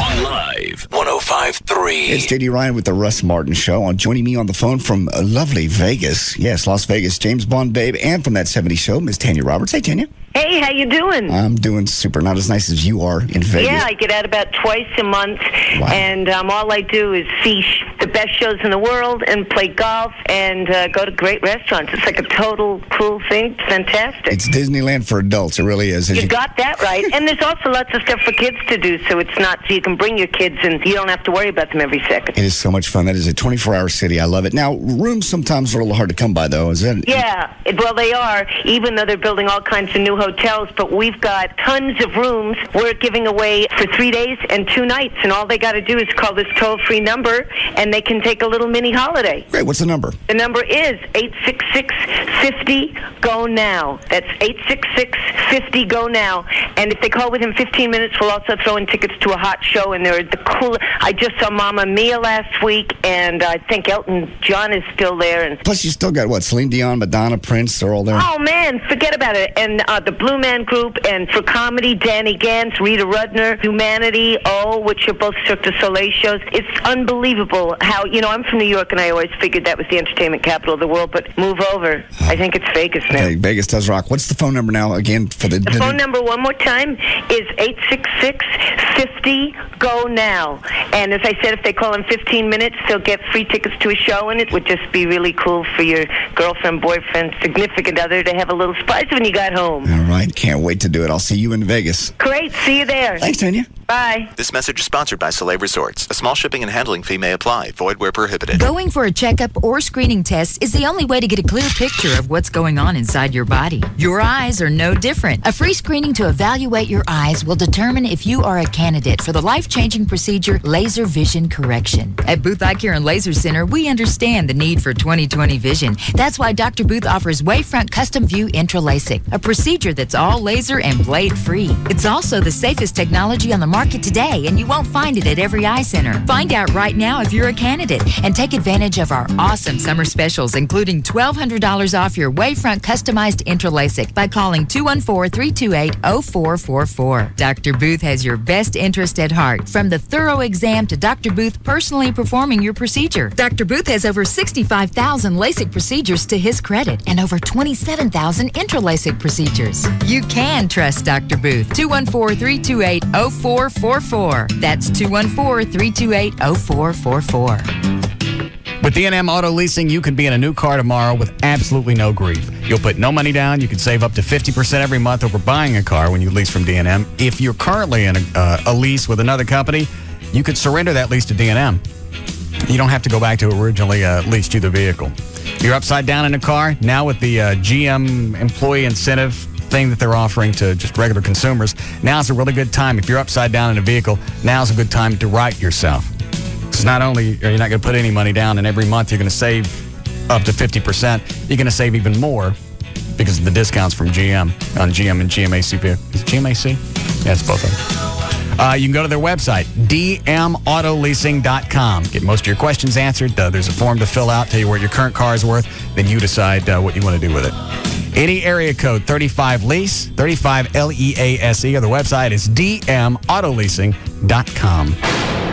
On Live 105.3. It's JD Ryan with the Russ Martin Show. Joining me on the phone from lovely Vegas. Yes, Las Vegas, James Bond babe. And from that 70s show, Miss Tanya Roberts. Hey, Tanya. Hey, how you doing? I'm doing super. Not as nice as you are in Vegas. Yeah, I get out about twice a month, and all I do is see the best shows in the world and play golf and go to great restaurants. It's like a total cool thing. Fantastic. It's Disneyland for adults. It really is. You got that right. And there's also lots of stuff for kids to do, so it's not, so you can bring your kids and you don't have to worry about them every second. It is so much fun. That is a 24-hour city. I love it. Now, rooms sometimes are a little hard to come by, though. Is that? Yeah, well, they are, even though they're building all kinds of new hotels hotels, but we've got tons of rooms. We're giving away for 3 days and 2 nights, and all they got to do is call this toll-free number, and they can take a little mini holiday. Great. What's the number? The number is 866-50-GO-NOW. That's 866-50-GO-NOW. And if they call within 15 minutes, we'll also throw in tickets to a hot show, and they're the cool. I just saw Mamma Mia last week, and I think Elton John is still there. And Plus, you still got, what, Celine Dion, Madonna, Prince, they're all there. oh, man, forget about it. And the Blue Man Group, and for comedy, Danny Gantz, Rita Rudner, Humanity, which are both Cirque du Soleil shows. It's unbelievable how, I'm from New York, and I always figured that was the entertainment capital of the world, but move over. I think it's Vegas now. Hey, Vegas does rock. What's the phone number now, again, for the phone number, one more time, is 866-50-GO-NOW. And as I said, if they call in 15 minutes, they'll get free tickets to a show, and it would just be really cool for your girlfriend, boyfriend, significant other to have a little surprise when you got home. All right. Can't wait to do it. I'll see you in Vegas. Great. See you there. Thanks, Tanya. Bye. This message is sponsored by Soleil Resorts. A small shipping and handling fee may apply. Void where prohibited. Going for a checkup or screening test is the only way to get a clear picture of what's going on inside your body. Your eyes are no different. A free screening to evaluate your eyes will determine if you are a candidate for the life-changing procedure laser vision correction. At Booth Eye Care and Laser Center, we understand the need for 20/20 vision. That's why Dr. Booth offers Wavefront Custom View Intra LASIK, a procedure that's all laser and blade free. It's also the safest technology on the market today, and you won't find it at every eye center. Find out right now if you're a candidate and take advantage of our awesome summer specials, including $1,200 off your Wavefront customized Intra LASIK by calling 214-328-0444. Dr. Booth has your best interest at heart, from the thorough exam to Dr. Booth personally performing your procedure. Dr. Booth has over 65,000 LASIK procedures to his credit and over 27,000 Intra LASIK procedures. You can trust Dr. Booth. 214-328-0444. That's 214-328-0444. With D&M Auto Leasing, you can be in a new car tomorrow with absolutely no grief. You'll put no money down. You can save up to 50% every month over buying a car when you lease from D&M. If you're currently in a lease with another company, you could surrender that lease to D&M. You don't have to go back to who originally leased you the vehicle. You're upside down in a car. Now with the GM employee incentive thing that they're offering to just regular consumers, now's a really good time. If you're upside down in a vehicle, now's a good time to right yourself. Because not only are you not going to put any money down, and every month you're going to save up to 50%, you're going to save even more because of the discounts from GM on GM and GMAC vehicles. Is it GMAC? Yeah, it's both of them. You can go to their website, dmautoleasing.com. Get most of your questions answered. There's a form to fill out, tell you what your current car is worth. Then you decide what you want to do with it. Any area code 35LEASE, 35LEASE, or the website is dmautoleasing.com.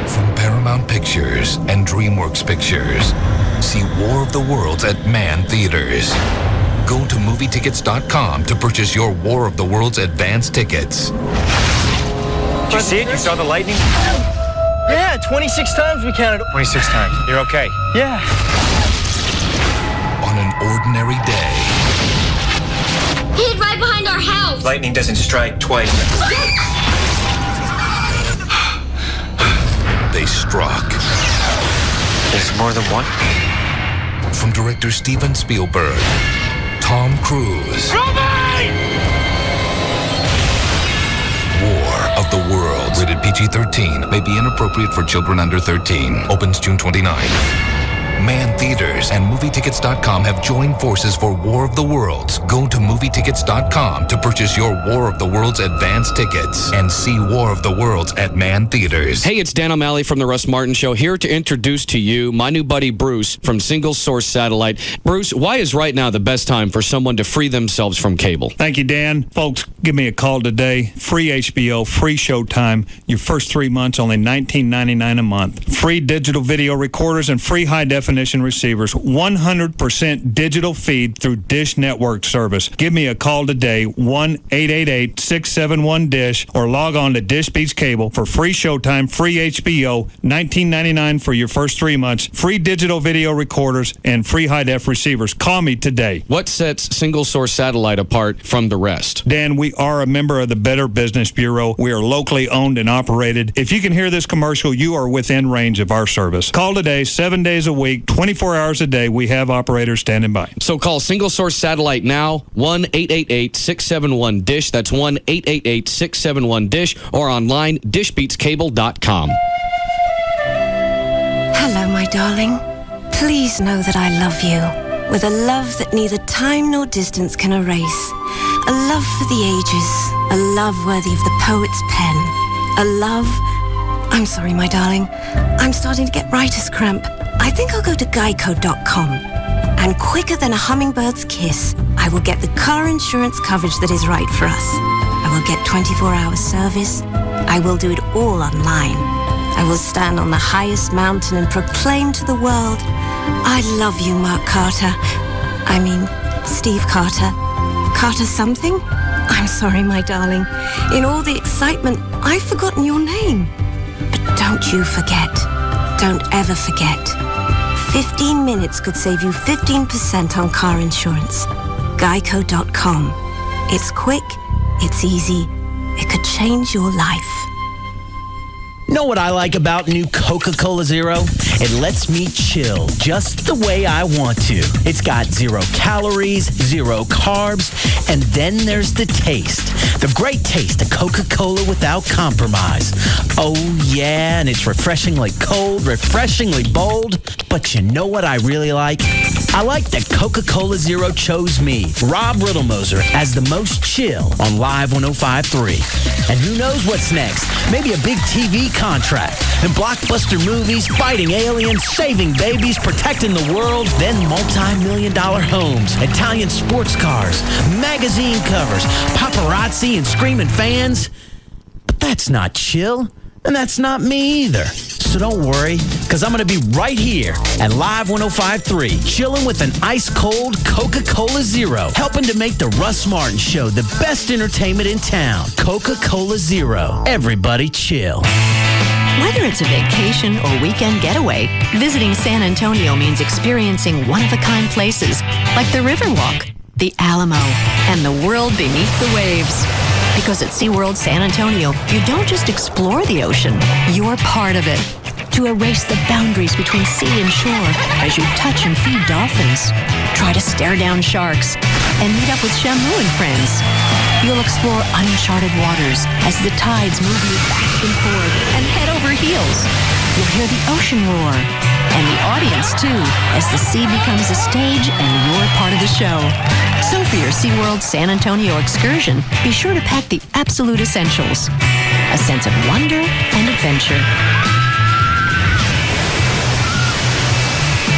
From Paramount Pictures and DreamWorks Pictures, see War of the Worlds at Man Theaters. Go to movietickets.com to purchase your War of the Worlds advance tickets. Did you see it? You saw the lightning? Yeah, 26 times we counted. 26 times. You're okay? Yeah. On an ordinary day, He hid right behind our house. Lightning doesn't strike twice. they struck. There's more than one? From director Steven Spielberg, Tom Cruise. War of the Worlds. Rated PG-13. May be inappropriate for children under 13. Opens June 29. Man Theaters and MovieTickets.com have joined forces for War of the Worlds. Go to MovieTickets.com to purchase your War of the Worlds advance tickets and see War of the Worlds at Man Theaters. Hey, it's Dan O'Malley from The Russ Martin Show, here to introduce to you my new buddy Bruce from Single Source Satellite. Bruce, why is right now the best time for someone to free themselves from cable? Thank you, Dan. Folks, give me a call today. Free HBO, free Showtime. Your first 3 months, only $19.99 a month. Free digital video recorders and free high-definition receivers. 100% digital feed through Dish Network service. Give me a call today, 1-888-671-DISH, or log on to Dish Beats Cable for free Showtime, free HBO, $19.99 for your first 3 months, free digital video recorders, and free high-def receivers. Call me today. What sets Single Source Satellite apart from the rest? Dan, we are a member of the Better Business Bureau. We are locally owned and operated. If you can hear this commercial, you are within range of our service. Call today, 7 days a week, 24 hours a day, we have operators standing by. So call Single Source Satellite now, 1-888-671-DISH. That's 1-888-671-DISH, or online, dishbeatscable.com. Hello, my darling. Please know that I love you with a love that neither time nor distance can erase. A love for the ages, a love worthy of the poet's pen. A love... I'm sorry, my darling. I'm starting to get writer's cramp. I think I'll go to Geico.com. And quicker than a hummingbird's kiss, I will get the car insurance coverage that is right for us. I will get 24-hour service. I will do it all online. I will stand on the highest mountain and proclaim to the world, I love you, Mark Carter. I mean, Steve Carter. Carter something? I'm sorry, my darling. In all the excitement, I've forgotten your name. But don't you forget. Don't ever forget. 15 minutes could save you 15% on car insurance. Geico.com. It's quick, it's easy, it could change your life. Know what I like about new Coca-Cola Zero? It lets me chill just the way I want to. It's got 0 calories, 0 carbs, and then there's the taste. The great taste of Coca-Cola without compromise. Oh yeah, and it's refreshingly cold, refreshingly bold. But you know what I really like? I like that Coca-Cola Zero chose me, Rob Riddlemoser, as the most chill on Live 105.3. And who knows what's next? Maybe a big TV contract, then blockbuster movies, fighting aliens, saving babies, protecting the world, then multi-million-dollar homes, Italian sports cars, magazine covers, paparazzi and screaming fans. But that's not chill, and that's not me either. So don't worry, because I'm going to be right here at Live 105.3, chilling with an ice-cold Coca-Cola Zero, helping to make the Russ Martin Show the best entertainment in town. Coca-Cola Zero. Everybody chill. Whether it's a vacation or weekend getaway, visiting San Antonio means experiencing one-of-a-kind places like the Riverwalk, the Alamo, and the world beneath the waves. Because at SeaWorld San Antonio, you don't just explore the ocean, you're part of it. To erase the boundaries between sea and shore as you touch and feed dolphins, try to stare down sharks, and meet up with Shamu and friends. You'll explore uncharted waters as the tides move you back and forth and head over heels. You'll hear the ocean roar, and the audience too, as the sea becomes a stage and you're part of the show. So for your SeaWorld San Antonio excursion, be sure to pack the absolute essentials. A sense of wonder and adventure.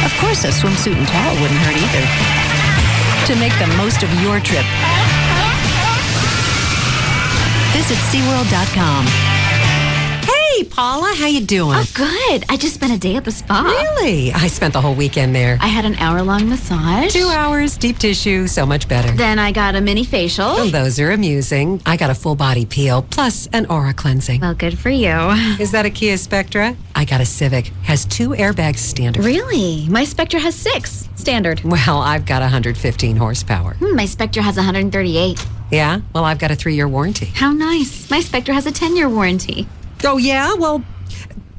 Of course, a swimsuit and towel wouldn't hurt either. To make the most of your trip, visit SeaWorld.com. Hey, Paula, how you doing? Oh, good. I just spent a day at the spa. Really? I spent the whole weekend there. I had an hour-long massage. 2 hours, deep tissue, so much better. Then I got a mini facial. Oh, those are amusing. I got a full body peel, plus an aura cleansing. Well, good for you. Is that a Kia Spectra? I got a Civic. Has 2 airbags standard. Really? My Spectra has 6 standard. Well, I've got 115 horsepower. My Spectra has 138. Yeah? Well, I've got a 3-year warranty. How nice. My Spectra has a 10-year warranty. Oh, yeah? Well,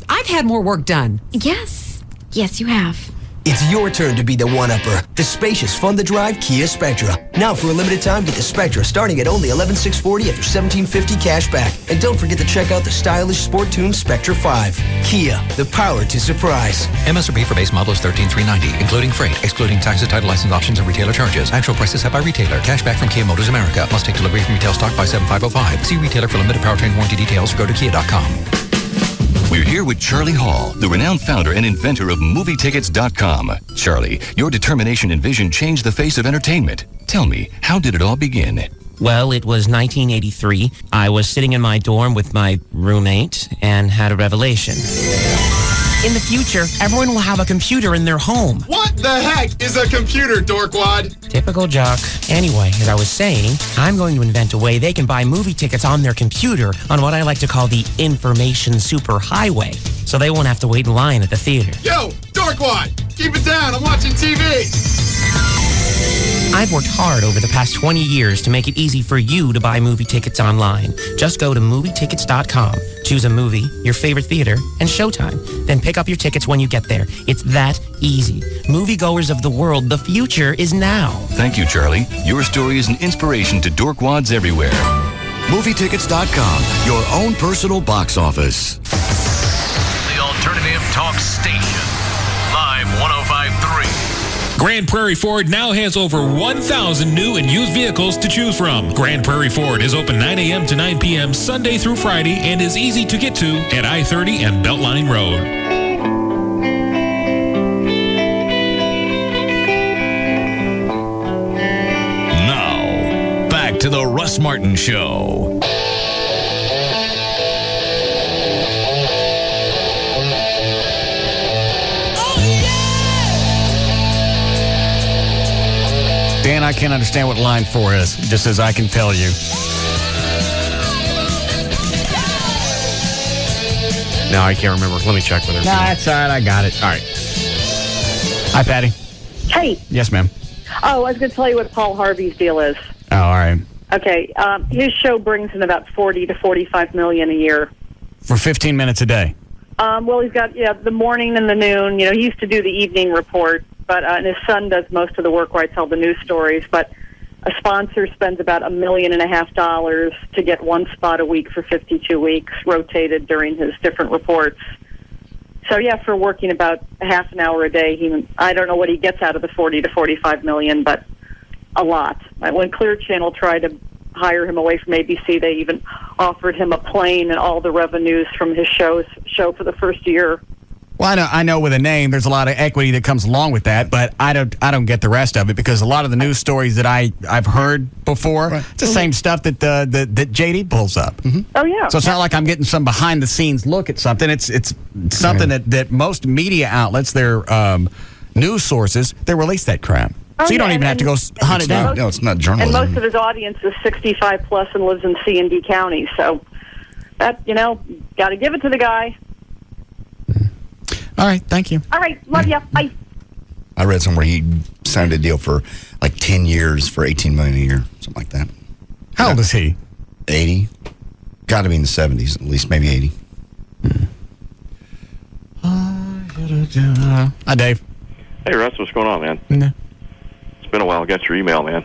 I've had more work done. Yes. Yes, you have. It's your turn to be the one-upper. The spacious, fun-to-drive Kia Spectra. Now, for a limited time, get the Spectra starting at only $11,640 after $1,750 cash back. And don't forget to check out the stylish sport-tuned Spectra 5. Kia, the power to surprise. MSRP for base model is $13,390, including freight, excluding taxes, title, license options, and retailer charges. Actual prices set by retailer. Cash back from Kia Motors America. Must take delivery from retail stock by 7505. See retailer for limited powertrain warranty details or go to kia.com. We're here with Charlie Hall, the renowned founder and inventor of MovieTickets.com. Charlie, your determination and vision changed the face of entertainment. Tell me, how did it all begin? Well, it was 1983. I was sitting in my dorm with my roommate and had a revelation. In the future, everyone will have a computer in their home. What the heck is a computer, dorkwad? Typical jock. Anyway, as I was saying, I'm going to invent a way they can buy movie tickets on their computer on what I like to call the information superhighway, so they won't have to wait in line at the theater. Yo, dorkwad, keep it down. I'm watching TV. I've worked hard over the past 20 years to make it easy for you to buy movie tickets online. Just go to movietickets.com, choose a movie, your favorite theater, and showtime. Then pick up your tickets when you get there. It's that easy. Moviegoers of the world, the future is now. Thank you, Charlie. Your story is an inspiration to dorkwads everywhere. Movietickets.com, your own personal box office. The alternative talk station. Live 105.3. Grand Prairie Ford now has over 1,000 new and used vehicles to choose from. Grand Prairie Ford is open 9 a.m. to 9 p.m. Sunday through Friday and is easy to get to at I-30 and Beltline Road. Now, back to the Russ Martin Show. Dan, I can't understand what line 4 is, just as I can tell you. No, I can't remember. Let me check with her. No, that's all right. I got it. All right. Hi, Patty. Hey. Yes, ma'am. Oh, I was going to tell you what Paul Harvey's deal is. Oh, all right. Okay. His show brings in about $40 to $45 million a year. For 15 minutes a day. Well, he's got the morning and the noon. You know, he used to do the evening report, but and his son does most of the work where I tell the news stories. But a sponsor spends about $1.5 million to get one spot a week for 52 weeks, rotated during his different reports. So yeah, for working about half an hour a day, I don't know what he gets out of the 40 to 45 million, but a lot. When Clear Channel tried to hire him away from ABC, they even offered him a plane and all the revenues from his show for the first year. Well, I know with a name, there's a lot of equity that comes along with that, but I don't get the rest of it because a lot of the news stories that I've heard before, it's the same stuff that that JD pulls up. Mm-hmm. Oh yeah. So it's not like I'm getting some behind the scenes look at something. It's something that most media outlets, their news sources, they release that crap. So you don't even have to go hunt it down. No, it's not journalism. And most of his audience is 65 plus and lives in C and D counties. So that got to give it to the guy. All right, thank you. All right, love you. Bye. I read somewhere he signed a deal for like 10 years for $18 million a year, something like that. How old is he? 80. Got to be in the 70s, at least, maybe 80. Hi, Dave. Hey, Russ, what's going on, man? No. It's been a while. I got your email, man.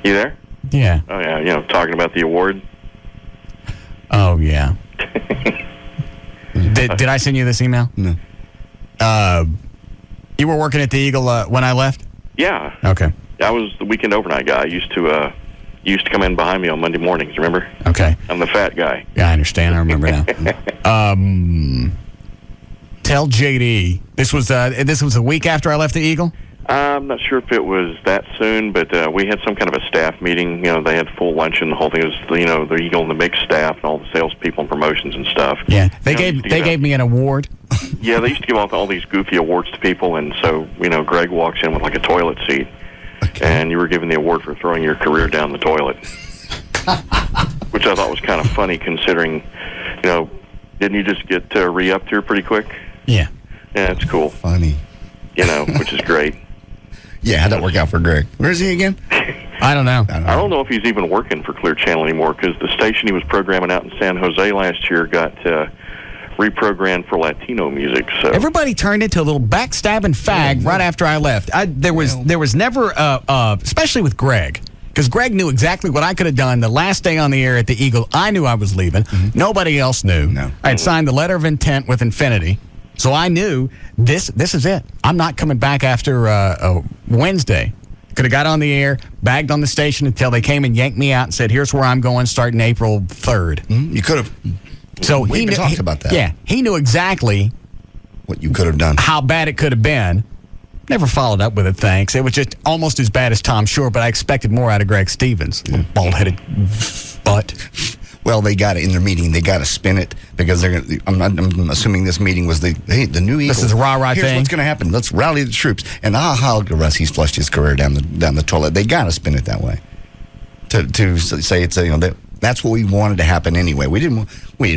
You there? Yeah. Oh, yeah, talking about the award. Oh, yeah. Did I send you this email? No. You were working at the Eagle when I left? Yeah. Okay. I was the weekend overnight guy. I used to come in behind me on Monday mornings, remember? Okay. I'm the fat guy. Yeah, I understand. I remember now. Tell JD, this was a week after I left the Eagle? I'm not sure if it was that soon, but we had some kind of a staff meeting. They had full luncheon. The whole thing was, the Eagle and the big staff and all the salespeople and promotions and stuff. Yeah, they gave me an award. Yeah, they used to give all these goofy awards to people, and so Greg walks in with like a toilet seat, and you were given the award for throwing your career down the toilet, which I thought was kind of funny considering, didn't you just get re-upped here pretty quick? Yeah. Yeah, it's cool. Funny. Which is great. Yeah, how'd that work out for Greg? Where is he again? I don't know. I don't know if he's even working for Clear Channel anymore because the station he was programming out in San Jose last year got reprogrammed for Latino music. So everybody turned into a little backstabbing fag right after I left. There was never, especially with Greg, because Greg knew exactly what I could have done the last day on the air at the Eagle. I knew I was leaving. Mm-hmm. Nobody else knew. No. I had signed the letter of intent with Infinity. So I knew this is it. I'm not coming back after Wednesday. Could have got on the air, bagged on the station until they came and yanked me out and said, here's where I'm going starting April 3rd. Mm-hmm. You could have. So we talked about that. Yeah, he knew exactly what you could have done. How bad it could have been. Never followed up with it, thanks. It was just almost as bad as Tom Shore, but I expected more out of Greg Stevens. Yeah. Bald-headed butt. Well, they got it in their meeting. They got to spin it because they're going. I'm assuming this meeting was the new Eagle. This is a rah-rah Here's thing. What's going to happen? Let's rally the troops. And look at Russ. He's flushed his career down the toilet. They got to spin it that way. To say it's that's what we wanted to happen anyway. We didn't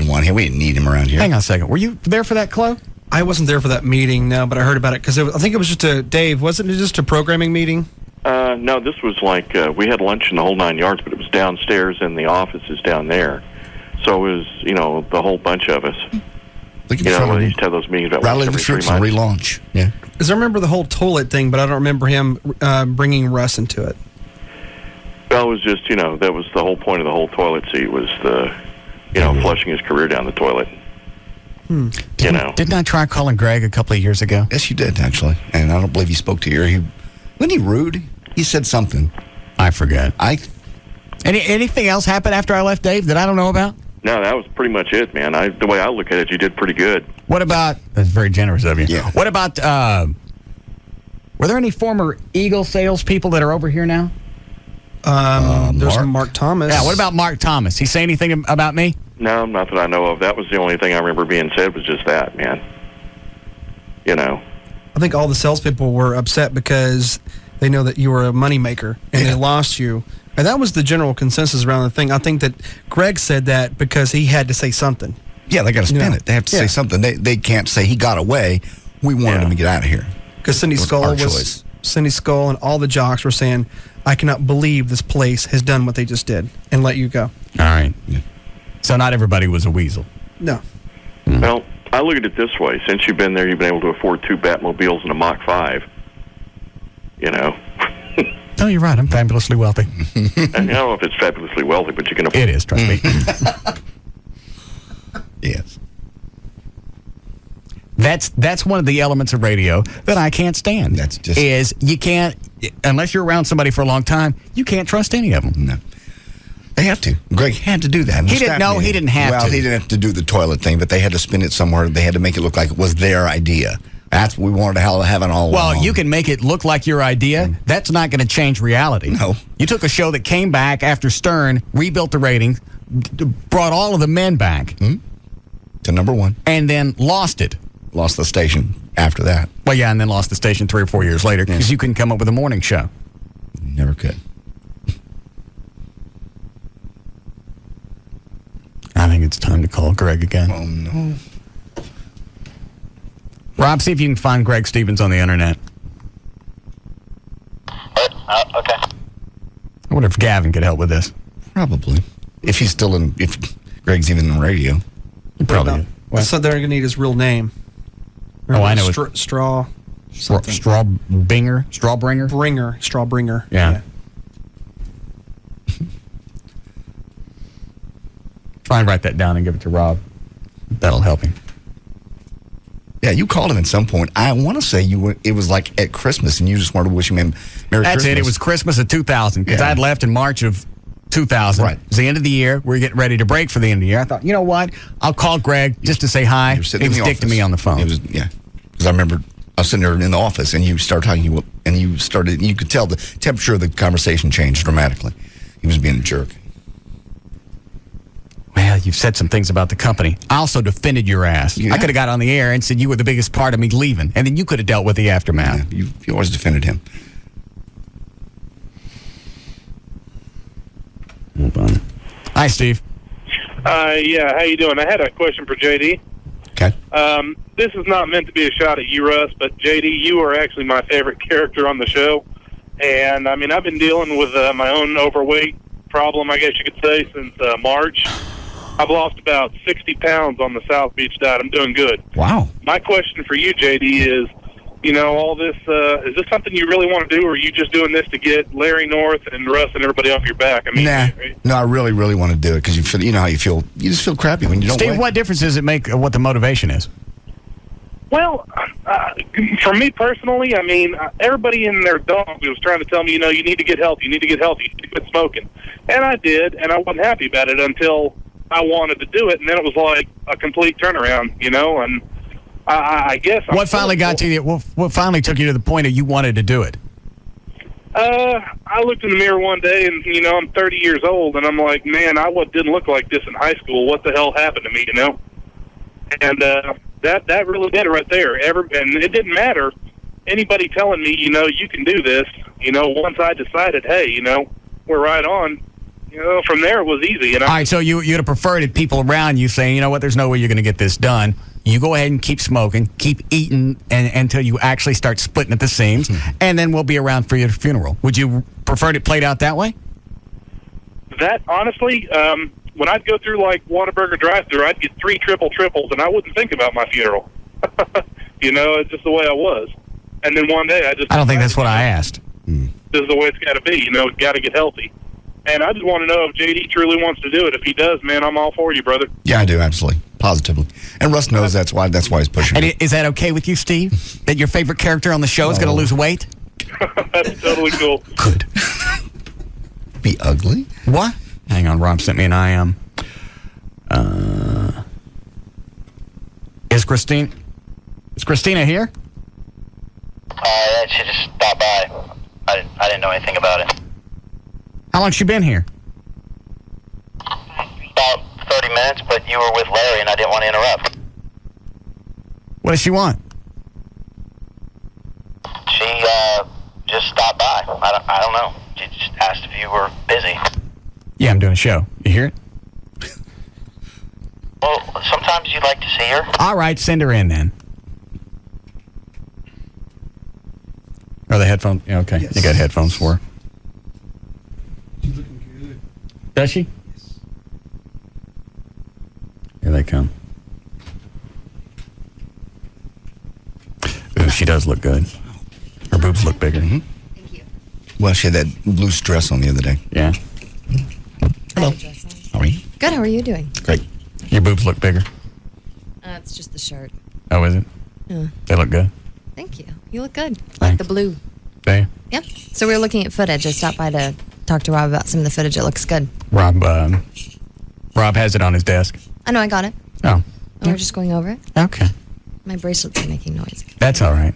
want him. We didn't need him around here. Hang on a second. Were you there for that, Chloe? I wasn't there for that meeting, no, but I heard about it because I think it was just Dave, wasn't it just a programming meeting? No, this was like, we had lunch in the whole 9 yards, but it was downstairs in the offices down there. So it was, the whole bunch of us. They used to have those meetings about rally once the every 3 troops and months. relaunch. Yeah. Because I remember the whole toilet thing, but I don't remember him bringing Russ into it. Well, it was just, that was the whole point of the whole toilet seat was the, flushing his career down the toilet. Didn't I try calling Greg a couple of years ago? Yes, you did, actually. And I don't believe he spoke to you. Wasn't he rude? He said something. I forget. Anything else happen after I left, Dave, that I don't know about? No, that was pretty much it, man. The way I look at it, you did pretty good. What about... That's very generous of you. Yeah. What about... were there any former Eagle salespeople that are over here now? There's Mark Thomas. Yeah, what about Mark Thomas? He say anything about me? No, not that I know of. That was the only thing I remember being said was just that, man. I think all the salespeople were upset because they know that you were a moneymaker and they lost you. And that was the general consensus around the thing. I think that Greg said that because he had to say something. Yeah, they got to spin it. They have to say something. They can't say he got away. We wanted him to get out of here. Because Cindy Skull and all the jocks were saying, I cannot believe this place has done what they just did and let you go. All right. Yeah. So not everybody was a weasel. No. Well, I look at it this way. Since you've been there, you've been able to afford 2 Batmobiles and a Mach 5. No, you're right. I'm fabulously wealthy. I don't know if it's fabulously wealthy, but you can afford it. Is, trust me. Yes. That's one of the elements of radio that I can't stand. That's just... Is you can't, unless you're around somebody for a long time, you can't trust any of them. No. They have to. Greg had to do that. He didn't have to. Well, he didn't have to do the toilet thing, but they had to spin it somewhere. They had to make it look like it was their idea. That's what we wanted to have it all along. Well, you can make it look like your idea. That's not going to change reality. No. You took a show that came back after Stern, rebuilt the ratings, brought all of the men back. To number 1. And then lost it. Lost the station after that. Well, yeah, and then lost the station 3 or 4 years later because you couldn't come up with a morning show. Never could. I think it's time to call Greg again. Oh, no. Rob, see if you can find Greg Stevens on the internet. Okay. I wonder if Gavin could help with this. Probably. If Greg's even in radio. He probably is. So they're going to need his real name. Remember I know Strawbringer. Strawbringer. Yeah. Try and write that down and give it to Rob. That'll help him. Yeah, you called him at some point. I want to say it was like at Christmas, and you just wanted to wish him Merry Christmas. That's it. It was Christmas of 2000 because I had left in March of 2000. Right. It was the end of the year. We were getting ready to break for the end of the year. I thought, you know what? I'll call Greg just to say hi. He was dicking me on the phone. Because I remember I was sitting there in the office, and you started talking, and you could tell the temperature of the conversation changed dramatically. He was being a jerk. Well, you've said some things about the company. I also defended your ass. I could have got on the air and said you were the biggest part of me leaving, and then you could have dealt with the aftermath. Yeah, you always defended him. Hold on. Hi, Steve. Yeah, how you doing? I had a question for JD. Okay. This is not meant to be a shot at you, Russ, but JD, you are actually my favorite character on the show. And, I mean, I've been dealing with my own overweight problem, I guess you could say, since March. I've lost about 60 pounds on the South Beach diet. I'm doing good. Wow. My question for you, JD, is, all this, is this something you really want to do, or are you just doing this to get Larry North and Russ and everybody off your back? I mean, No, I really, really want to do it because you know how you feel. You just feel crappy when you don't Steve, what difference does it make what the motivation is? Well, for me personally, I mean, everybody in their dog was trying to tell me, you need to get healthy, you need to get healthy, you need to quit smoking. And I did, and I wasn't happy about it until I wanted to do it, and then it was like a complete turnaround, and I guess... What finally got to you? What finally took you to the point that you wanted to do it? I looked in the mirror one day, and, I'm 30 years old, and I'm like, man, I didn't look like this in high school. What the hell happened to me, And that really did it right there. And it didn't matter anybody telling me, you can do this. Once I decided, hey, we're right on, from there it was easy. All right, so you'd have preferred it people around you saying, you know what, there's no way you're going to get this done. You go ahead and keep smoking, keep eating until you actually start splitting at the seams, and then we'll be around for your funeral. Would you prefer it played out that way? That, honestly, when I'd go through, like, Whataburger drive-thru, I'd get 3 triples, and I wouldn't think about my funeral. It's just the way I was. And then one day I don't think that's what I asked. This is the way it's got to be. Got to get healthy. And I just want to know if JD truly wants to do it. If he does, man, I'm all for you, brother. Yeah, I do, absolutely. Positively. And Russ knows that's why he's pushing And it. is that okay with you, Steve? That your favorite character on the show is going to lose weight? That's totally cool. Good. Be ugly? What? Hang on, Rob sent me an IM. Is Christina here? She just stopped by. I didn't know anything about it. How long's she been here? About 30 minutes, but you were with Larry and I didn't want to interrupt. What does she want? She just stopped by. I don't know. She just asked if you were busy. Yeah, I'm doing a show. You hear it? Well, sometimes you'd like to see her. All right, send her in then. Are the headphones? Yeah, okay. Yes. You got headphones for her. She's looking good. Does she? Yes. Here they come. Ooh, she does look good. Her boobs look bigger. Mm-hmm. Thank you. Well, she had that blue dress on the other day. Yeah. Hello. How are you? Good. How are you doing? Great. Your boobs look bigger. It's just the shirt. Oh, is it? Yeah. They look good. Thank you. You look good. Thanks. Like the blue. They? Yep. So we were looking at footage. I stopped by to talk to Rob about some of the footage. It looks good. Rob has it on his desk. I know. I got it. Oh. And we're just going over it. Okay. My bracelets are making noise. That's all right.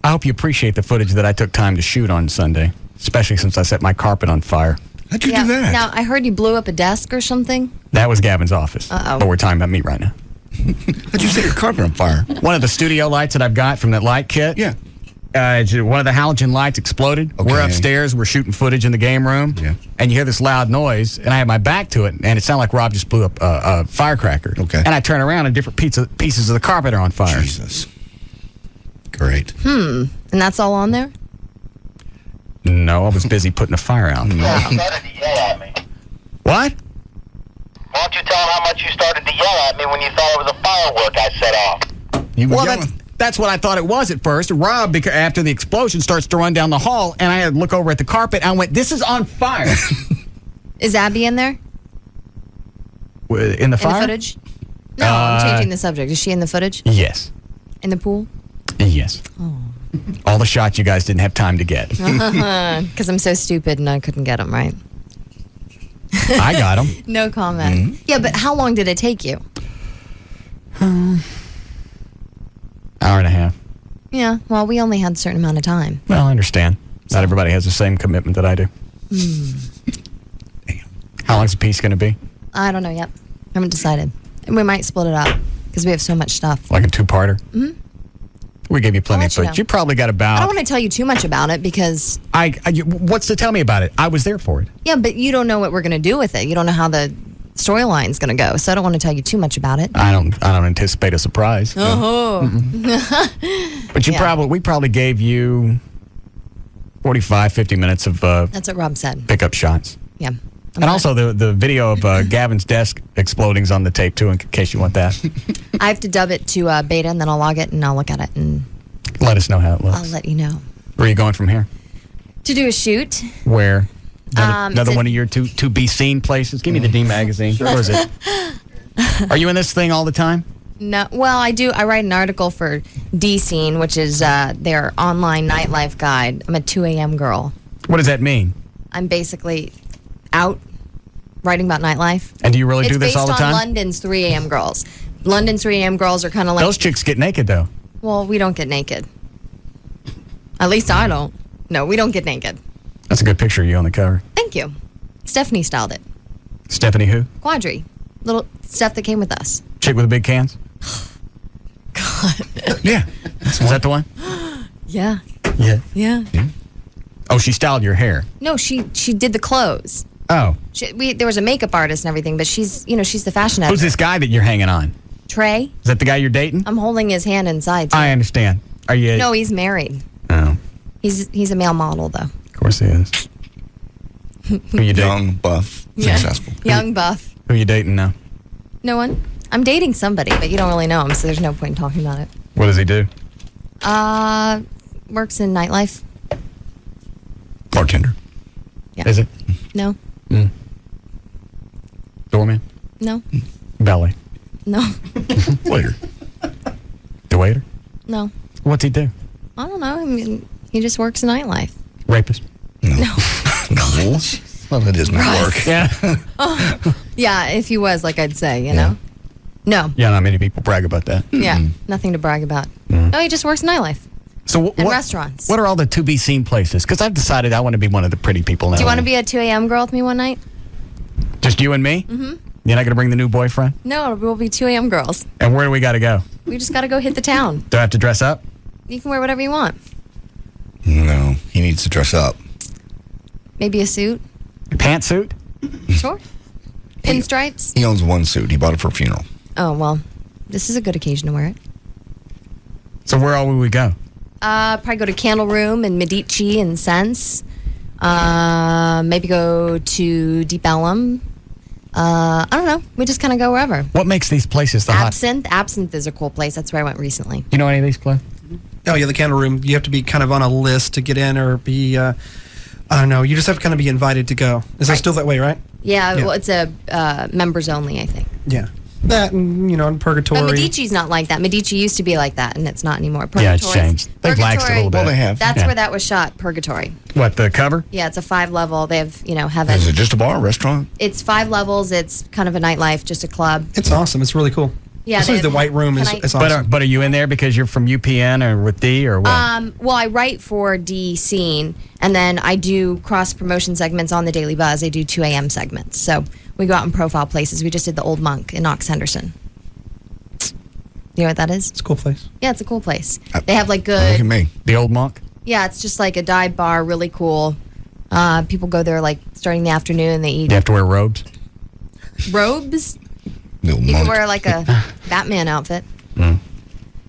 I hope you appreciate the footage that I took time to shoot on Sunday, especially since I set my carpet on fire. How'd you do that? Now, I heard you blew up a desk or something. That was Gavin's office. Uh-oh. But we're talking about me right now. How'd you set your carpet on fire? One of the studio lights that I've got from that light kit. Yeah. One of the halogen lights exploded. Okay. We're upstairs. We're shooting footage in the game room. Yeah. And you hear this loud noise, and I have my back to it, and it sounded like Rob just blew up a firecracker. Okay. And I turn around, and different pieces of the carpet are on fire. Jesus. Great. And that's all on there? No, I was busy putting a fire out. You started to yell at me. What? Why don't you tell him how much you started to yell at me when you thought it was a firework I set off? You were Well, yelling. that's what I thought it was at first. Rob, because after the explosion, starts to run down the hall, and I had to look over at the carpet, and I went, this is on fire. Is Abby in there? In the fire? In the footage? No, I'm changing the subject. Is she in the footage? Yes. In the pool? Yes. Oh. All the shots you guys didn't have time to get. Because I'm so stupid and I couldn't get them right. I got them. No comment. Mm-hmm. Yeah, but how long did it take you? Hour and a half. Yeah, well, we only had a certain amount of time. Well, I understand. Not everybody has the same commitment that I do. How long's the piece going to be? I don't know yet. I haven't decided. And we might split it up because we have so much stuff. Like a two-parter? Mm-hmm. We gave you plenty I'll of let you footage. know. You probably got I about... don't want to tell you too much about it because... what's to tell me about it? I was there for it. Yeah, but you don't know what we're going to do with it. You don't know how the storyline's going to go. So I don't want to tell you too much about it. I don't anticipate a surprise. Oh. But we probably gave you 45, 50 minutes of That's what Rob said. pickup shots. Yeah. And also the video of Gavin's desk exploding's on the tape too, in case you want that. I have to dub it to beta and then I'll log it and I'll look at it and Let us know how it looks. I'll let you know. Where are you going from here? To do a shoot. Where? Another it's one of your to be seen places? Give me the D magazine. Where is it? Are you in this thing all the time? No, well, I do. I write an article for D Scene, which is their online nightlife guide. I'm a 2 a.m. girl. What does that mean? I'm basically out writing about nightlife. And do you really do this all the time? It's based on London's 3 a.m. girls. London's 3 a.m. girls are kind of like... Those chicks get naked, though. Well, we don't get naked. At least I don't. No, we don't get naked. That's a good picture of you on the cover. Thank you. Stephanie styled it. Stephanie who? Quadri. Little stuff that came with us. Chick with the big cans? Yeah. Is that the one? Yeah. Yeah. Yeah. Oh, she styled your hair. No, she did the clothes. Oh. There was a makeup artist and everything, but she's the fashion editor. Who's this guy that you're hanging on? Trey. Is that the guy you're dating? I'm holding his hand inside. Too. I understand. Are you? No, he's married. Oh. He's a male model, though. Of course he is. Who you dating? Young, buff, successful. Young, buff. Who you dating now? No one. I'm dating somebody, but you don't really know him, so there's no point in talking about it. What does he do? Works in nightlife. Bartender. Yeah. Is it? No. Doorman? No. Valet? No. Waiter. The waiter? No. What's he do? I don't know. I mean, he just works in nightlife. Rapist? No. No. Well, it doesn't work. Yeah. Yeah, if he was, like I'd say, you know. No. Yeah, not many people brag about that. Yeah, nothing to brag about. No, he just works in nightlife. So and restaurants. What are all the to-be-seen places? Because I've decided I want to be one of the pretty people now. Do you want to be a 2 a.m. girl with me one night? Just you and me? Mm-hmm. You're not going to bring the new boyfriend? No, we'll be 2 a.m. girls. And where do we got to go? We just got to go hit the town. Do I have to dress up? You can wear whatever you want. No, he needs to dress up. Maybe a suit. A pantsuit? Sure. Pinstripes. He owns one suit. He bought it for a funeral. Oh, well, this is a good occasion to wear it. So where all will we go? Probably go to Candle Room and Medici and Sense. Maybe go to Deep Ellum. I don't know. We just kind of go wherever. What makes these places the Absinthe. Absinthe is a cool place. That's where I went recently. You know any of these places? Oh, yeah, the Candle Room. You have to be kind of on a list to get in or be, I don't know. You just have to kind of be invited to go. Is that still that way, right? Yeah, well, it's a members only, I think. Yeah. That and, in Purgatory. But Medici's not like that. Medici used to be like that, and it's not anymore. Yeah, it's changed. They've laxed it a little bit. Well, they have. That's where that was shot, Purgatory. What, the cover? Yeah, it's a 5-level. They have, heaven. Is it just a bar, restaurant? It's 5 levels. It's kind of a nightlife, just a club. It's awesome. It's really cool. Yeah, especially the White Room is awesome. But are you in there because you're from UPN or with D or what? Well, I write for D Scene, and then I do cross-promotion segments on the Daily Buzz. I do 2 a.m. segments. So we go out and profile places. We just did the Old Monk in Knox Henderson. You know what that is? It's a cool place. Yeah, it's a cool place. They have like good... Look at me. The Old Monk? Yeah, it's just like a dive bar, really cool. People go there like starting in the afternoon. They eat... You have to wear robes? Robes? You can wear like a Batman outfit.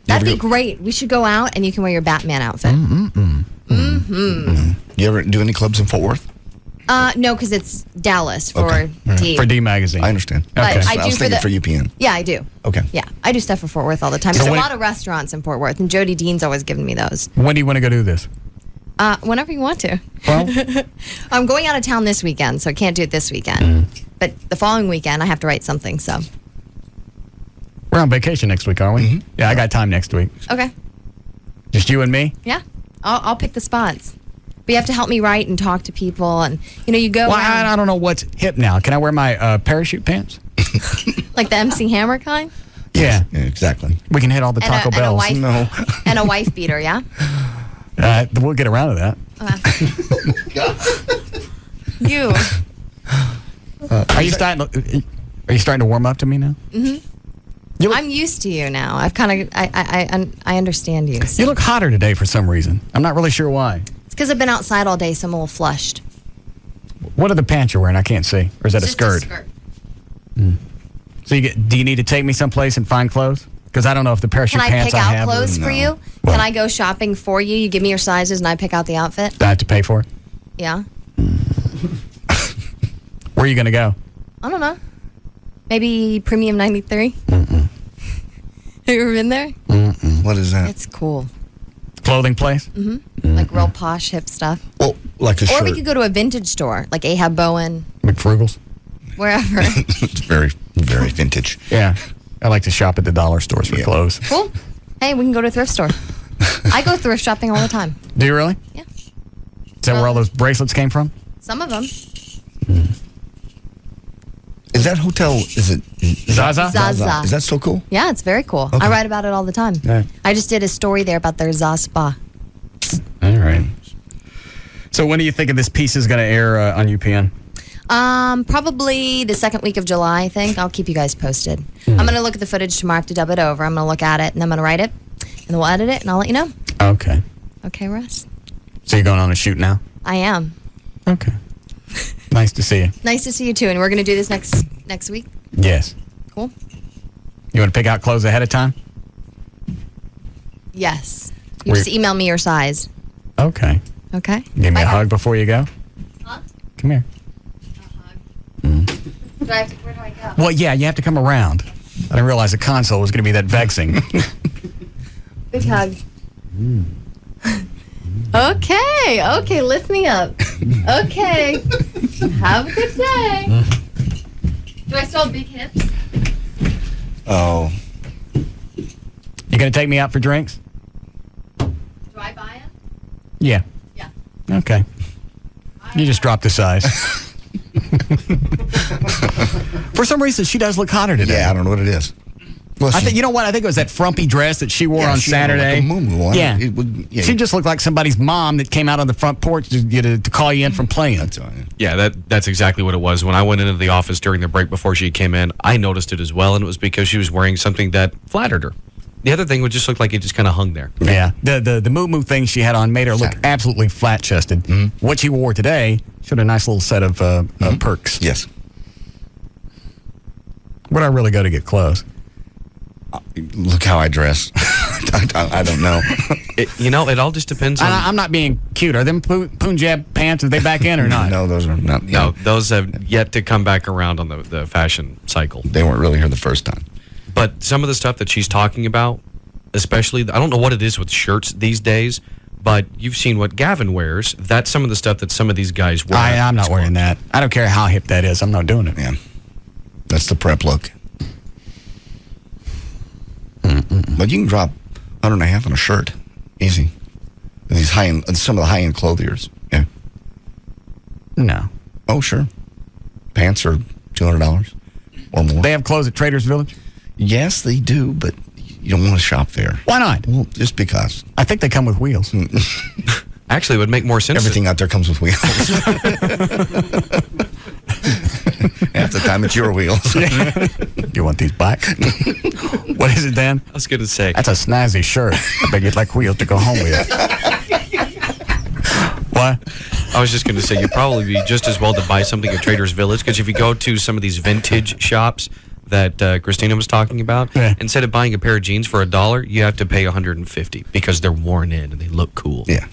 That'd be great. We should go out and you can wear your Batman outfit. You ever do any clubs in Fort Worth? No, because it's Dallas for D. For D Magazine. I understand. But Okay. I do was thinking for UPN. Yeah, I do. Okay. Yeah, I do stuff for Fort Worth all the time. So There's a when- lot of restaurants in Fort Worth, and Jody Dean's always giving me those. When do you want to go do this? Whenever you want to. Well, I'm going out of town this weekend, so I can't do it this weekend. But the following weekend, I have to write something, so. we're on vacation next week, aren't we? Yeah, I got time next week. Okay. Just you and me? Yeah. I'll pick the spots. But you have to help me write and talk to people, and, you go Well, around, I don't know what's hip now. Can I wear my parachute pants? like the MC Hammer kind. Yeah. Exactly. We can hit all the And Taco a Bells. wife- No. And a wife beater, yeah? We'll get around to that. You. Are you starting to warm up to me now? Mm-hmm. I'm used to you now. I've kind of, I understand you. So. You look hotter today for some reason. I'm not really sure why. It's because I've been outside all day, so I'm a little flushed. What are the pants you're wearing? I can't see. Or is that Just a skirt? So do you need to take me someplace and find clothes? Because I don't know if the parachute Can I pants pick I out have. clothes for you? Can I go shopping for you? You give me your sizes and I pick out the outfit? Do I have to pay for it? Yeah. Where are you going to go? I don't know. Maybe Premium 93? Have you ever been there? What is that? It's cool. Clothing place? Mm-hmm. Like real posh, hip stuff. Well, like a Or shirt. we could go to a vintage store, like Ahab Bowen, McFrugal's? wherever. It's very, very vintage. Yeah. I like to shop at the dollar stores for clothes. Cool. Hey, we can go to a thrift store. I go thrift shopping all the time. Do you really? Yeah. Is that where all those bracelets came from? Some of them. Is that hotel, is it? Zaza? Zaza. Is that still cool? Yeah, it's very cool. Okay. I write about it all the time. Yeah. I just did a story there about their Za Spa. All right. So when do you think this piece is going to air on UPN? Probably the second week of July, I think. I'll keep you guys posted. I'm going to look at the footage tomorrow. I have to dub it over. I'm going to look at it, and I'm going to write it, and then we'll edit it, and I'll let you know. Okay. Okay, Russ? So you're going on a shoot now? I am. Okay. Nice to see you. Nice to see you too. And we're going to do this next week. Yes. Cool. You want to pick out clothes ahead of time? Yes. You just email me your size. Okay. Okay. Give me a hug before you go. Huh? Come here. Where do I go? Well, yeah, you have to come around. I didn't realize the console was going to be that vexing. Big hug. Okay, lift me up. Okay. Have a good day. Do I still have big hips? Oh. You going to take me out for drinks? Do I buy them? Yeah. Yeah. Okay. You just dropped the size. For some reason, she does look hotter today. Yeah, I don't know what it is. Well, I think, you know what? I think it was that frumpy dress that she wore on she Saturday. Had like a moo-moo on. Yeah. Yeah. She just looked like somebody's mom that came out on the front porch to call you in from playing. That's right. Yeah, that's exactly what it was. When I went into the office during the break before she came in, I noticed it as well, and it was because she was wearing something that flattered her. The other thing would just look like it just kind of hung there. Yeah. The moo-moo thing she had on made her look absolutely flat-chested. Mm-hmm. What she wore today showed a nice little set of perks. Yes. Where'd I really go to get clothes? Look how I dress. I don't know. It all just depends on... I'm not being cute. Are them Punjab pants, are they back in or not? No, those are not. No, those have yet to come back around on the fashion cycle. They weren't really here the first time. But some of the stuff that she's talking about, especially, I don't know what it is with shirts these days, but you've seen what Gavin wears. That's some of the stuff that some of these guys wear. I'm not wearing that. I don't care how hip that is. I'm not doing it. Yeah. That's the prep look. But you can drop $150 on a shirt. Easy. These some of the high-end clothiers. Yeah. No. Oh, sure. Pants are $200 or more. They have clothes at Traders Village? Yes, they do, but you don't want to shop there. Why not? Well, just because. I think they come with wheels. Actually, it would make more sense. Everything out there comes with wheels. Half the time it's your wheels. You want these back? What is it, Dan? I was going to say. That's a snazzy shirt. I bet you'd like wheels to go home with. What? I was just going to say, you'd probably be just as well to buy something at Traders Village, because if you go to some of these vintage shops that Christina was talking about, instead of buying a pair of jeans for $1, you have to pay $150 because they're worn in and they look cool. Yeah.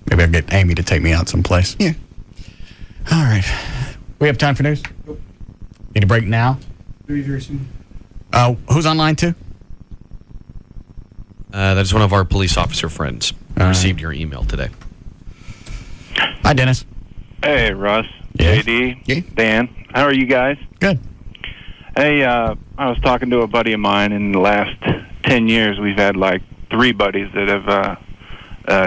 Maybe I'll get Amy to take me out someplace. Yeah. All right. We have time for news? Nope. Need a break now? Very soon. Who's on line two? That is one of our police officer friends. I received your email today. Hi, Dennis. Hey, Russ. Yeah. JD. Dan. How are you guys? Good. Hey, I was talking to a buddy of mine. In the last 10 years, we've had like 3 buddies that have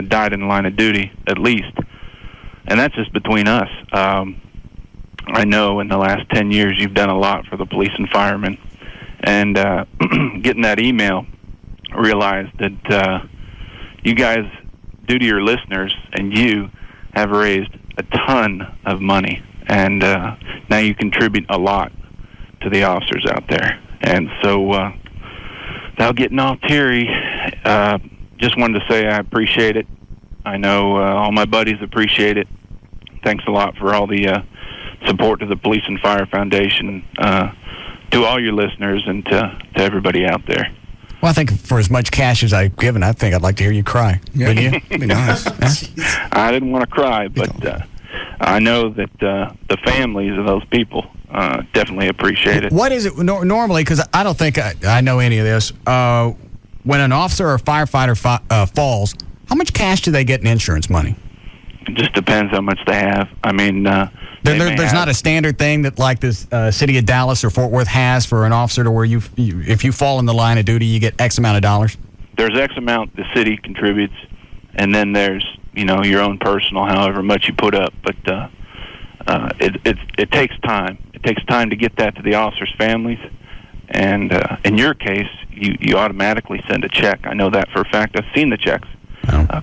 died in the line of duty, at least. And that's just between us. I know in the last 10 years you've done a lot for the police and firemen. And getting that email, I realized that you guys, due to your listeners and you, have raised a ton of money. And now you contribute a lot to the officers out there. And so, without getting all teary, just wanted to say I appreciate it. I know all my buddies appreciate it. Thanks a lot for all the support to the Police and Fire Foundation, to all your listeners, and to everybody out there. Well, I think for as much cash as I've given, I think I'd like to hear you cry. Yeah. Wouldn't you? That'd be nice. I didn't want to cry, but I know that the families of those people definitely appreciate it. What is it normally, because I don't think I know any of this, when an officer or firefighter falls, how much cash do they get in insurance money? It just depends how much they have. I mean, there's not a standard thing that like this city of Dallas or Fort Worth has for an officer to where if you fall in the line of duty, you get X amount of dollars? There's X amount the city contributes, and then there's, your own personal, however much you put up. But it takes time. It takes time to get that to the officers' families. And in your case, you automatically send a check. I know that for a fact. I've seen the checks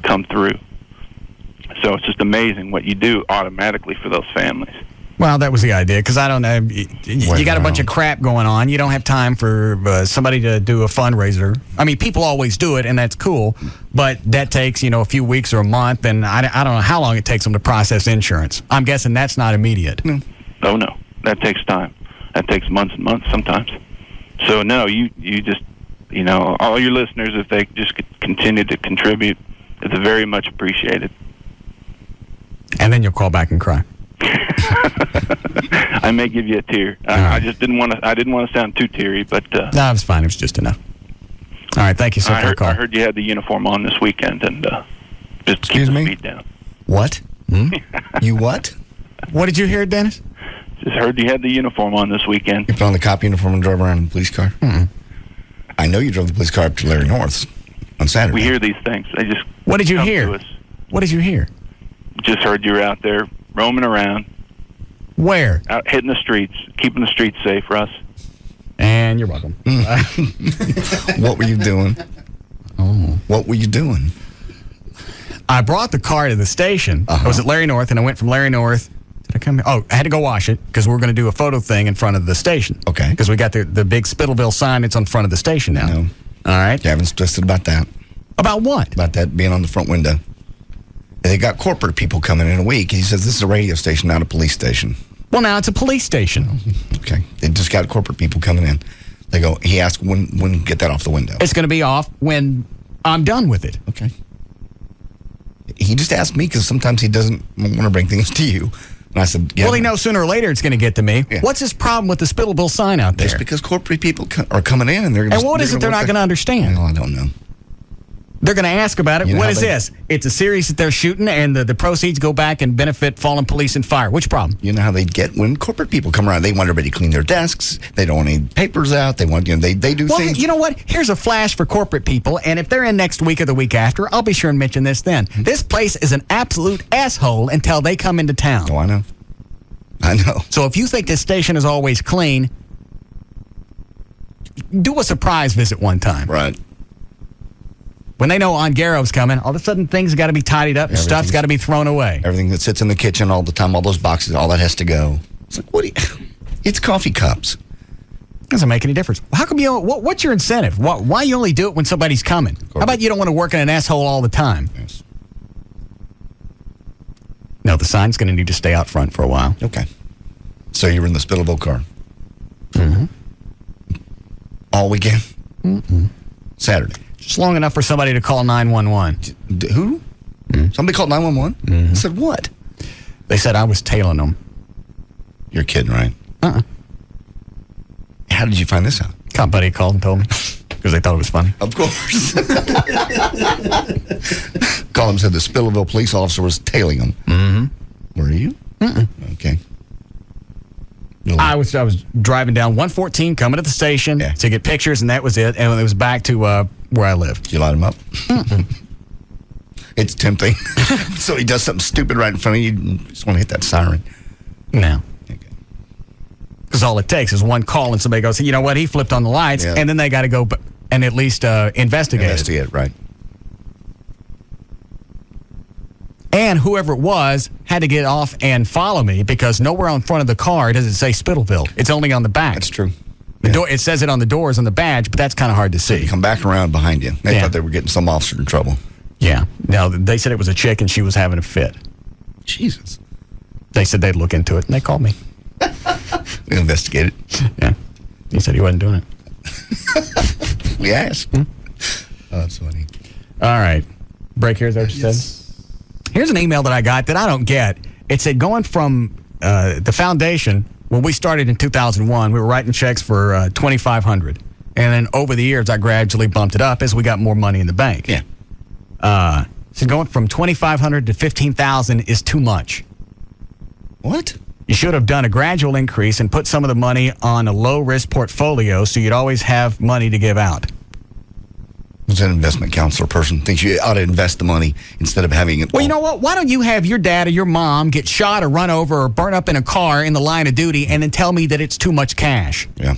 come through. So it's just amazing what you do automatically for those families. Well, that was the idea, because I don't know. You got a bunch of crap going on. You don't have time for somebody to do a fundraiser. I mean, people always do it, and that's cool, but that takes, a few weeks or a month, and I don't know how long it takes them to process insurance. I'm guessing that's not immediate. No. Oh, no. That takes time. That takes months and months sometimes. So, no, you just, all your listeners, if they just continue to contribute, it's very much appreciated. And then you'll call back and cry. I may give you a tear. I just didn't want to. I didn't want to sound too teary, but no, it was fine. It was just enough. All right, thank you, sir, for the call. I heard you had the uniform on this weekend, and just keep the speed down. What? You what? What did you hear, Dennis? Just heard you had the uniform on this weekend. You put on the cop uniform and drove around in the police car. I know you drove the police car up to Larry North's on Saturday. We hear these things. They just. What did you hear? What did you hear? Just heard you were out there roaming around. Where? Out hitting the streets, keeping the streets safe, Russ. And you're welcome. What were you doing? What were you doing? I brought the car to the station. I was at Larry North, and I went from Larry North. Did I come here? Oh, I had to go wash it, because we're going to do a photo thing in front of the station. Okay. Because we got the big Spittleville sign. It's on front of the station now. No. All right. Gavin's twisted about that. About what? About that being on the front window. They got corporate people coming in a week. He says this is a radio station, not a police station. Well, now it's a police station. Okay. They just got corporate people coming in. They go, he asked when get that off the window. It's going to be off when I'm done with it. Okay. He just asked me because sometimes he doesn't want to bring things to you. And I said, well, he knows sooner or later it's going to get to me. Yeah. What's his problem with the Spittleville sign out there? Just because corporate people are coming in and they're going to... And what is it they're not going to understand? Well, I don't know. They're going to ask about it. What is this? It's a series that they're shooting, and the proceeds go back and benefit fallen police and fire. Which problem? You know how they get when corporate people come around. They want everybody to clean their desks. They don't want any papers out. They want, they do things. Well, you know what? Here's a flash for corporate people, and if they're in next week or the week after, I'll be sure and mention this then. This place is an absolute asshole until they come into town. Oh, I know. I know. So if you think this station is always clean, do a surprise visit one time. Right. When they know Ongaro's coming, all of a sudden things got to be tidied up, and stuff's got to be thrown away. Everything that sits in the kitchen all the time, all those boxes, all that has to go. It's like, it's coffee cups. Doesn't make any difference. How come you? What's your incentive? Why you only do it when somebody's coming? How about you don't want to work in an asshole all the time? Yes. No, the sign's going to need to stay out front for a while. Okay. So you were in the Spittleville car? Mm-hmm. All weekend? Mm-mm. Saturday? Just long enough for somebody to call 911. Who? Mm-hmm. Somebody called 911? Mm-hmm. Said what? They said I was tailing them. You're kidding, right? Uh-uh. How did you find this out? Cop buddy called and told me because they thought it was funny. Of course. Called him, said the Spittleville police officer was tailing him. Mm-hmm. Were you? Mm-mm. Okay. I was driving down 114 coming to the station to get pictures, and that was it. And it was back to where I live. Did you light him up? It's tempting. So he does something stupid right in front of you. You just want to hit that siren. No. Because all it takes is one call and somebody goes, you know what, he flipped on the lights, and then they got to go and at least investigate it. Investigate, right. And whoever it was had to get off and follow me because nowhere on front of the car does it say Spittleville. It's only on the back. That's true. The door, it says it on the doors on the badge, but that's kind of hard to see. You come back around behind you. They thought they were getting some officer in trouble. Yeah. No, they said it was a chick and she was having a fit. Jesus. They said they'd look into it, and they called me. We investigated. Yeah. He said he wasn't doing it. We asked. Oh, that's funny. All right. Break here, is that what you said? Here's an email that I got that I don't get. It said going from the foundation, when we started in 2001, we were writing checks for $2,500. And then over the years, I gradually bumped it up as we got more money in the bank. Yeah. So going from $2,500 to $15,000 is too much. What? You should have done a gradual increase and put some of the money on a low-risk portfolio so you'd always have money to give out. Who's an investment counselor person thinks you ought to invest the money instead of having it. Well, you know what? Why don't you have your dad or your mom get shot or run over or burn up in a car in the line of duty and then tell me that it's too much cash? Yeah.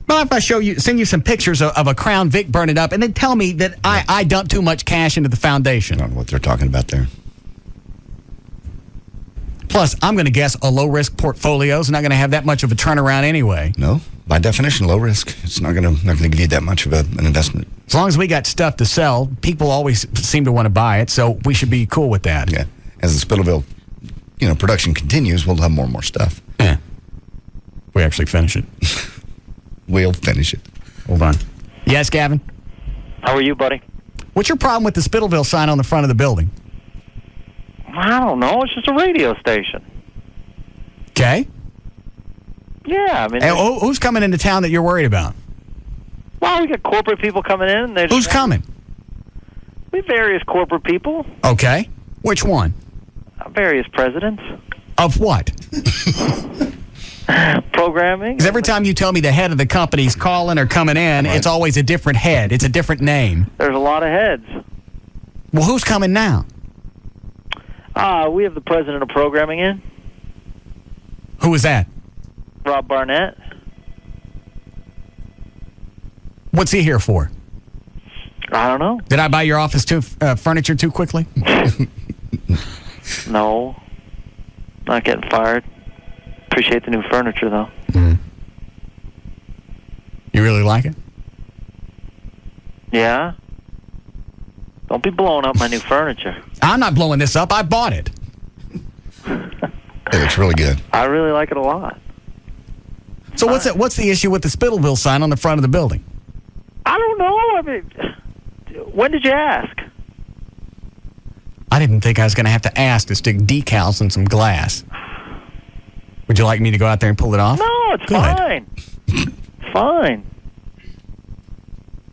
Well, if I send you some pictures of a Crown Vic burning up and then tell me that I dumped too much cash into the foundation. I don't know what they're talking about there. Plus, I'm going to guess a low-risk portfolio is not going to have that much of a turnaround anyway. No, by definition, low risk. It's not going to give you that much of an investment. As long as we got stuff to sell, people always seem to want to buy it, so we should be cool with that. Yeah. As the Spittleville, production continues, we'll have more and more stuff. Yeah. We actually finish it. We'll finish it. Hold on. Yes, Gavin? How are you, buddy? What's your problem with the Spittleville sign on the front of the building? I don't know. It's just a radio station. Okay. Yeah, I mean... Hey, who's coming into town that you're worried about? Well, we got corporate people coming in. And Who's coming? We have various corporate people. Okay. Which one? Various presidents. Of what? Programming. Because every time you tell me the head of the company's calling or coming in, it's always a different head. It's a different name. There's a lot of heads. Well, who's coming now? We have the president of programming in. Who is that? Rob Barnett. What's he here for? I don't know. Did I buy your office furniture too quickly? No. Not getting fired. Appreciate the new furniture, though. Mm. You really like it? Yeah. Don't be blowing up my new furniture. I'm not blowing this up. I bought it. It looks really good. I really like it a lot. So what's the issue with the Spittleville sign on the front of the building? I don't know. I mean, when did you ask? I didn't think I was going to have to ask to stick decals in some glass. Would you like me to go out there and pull it off? No, it's fine. Fine.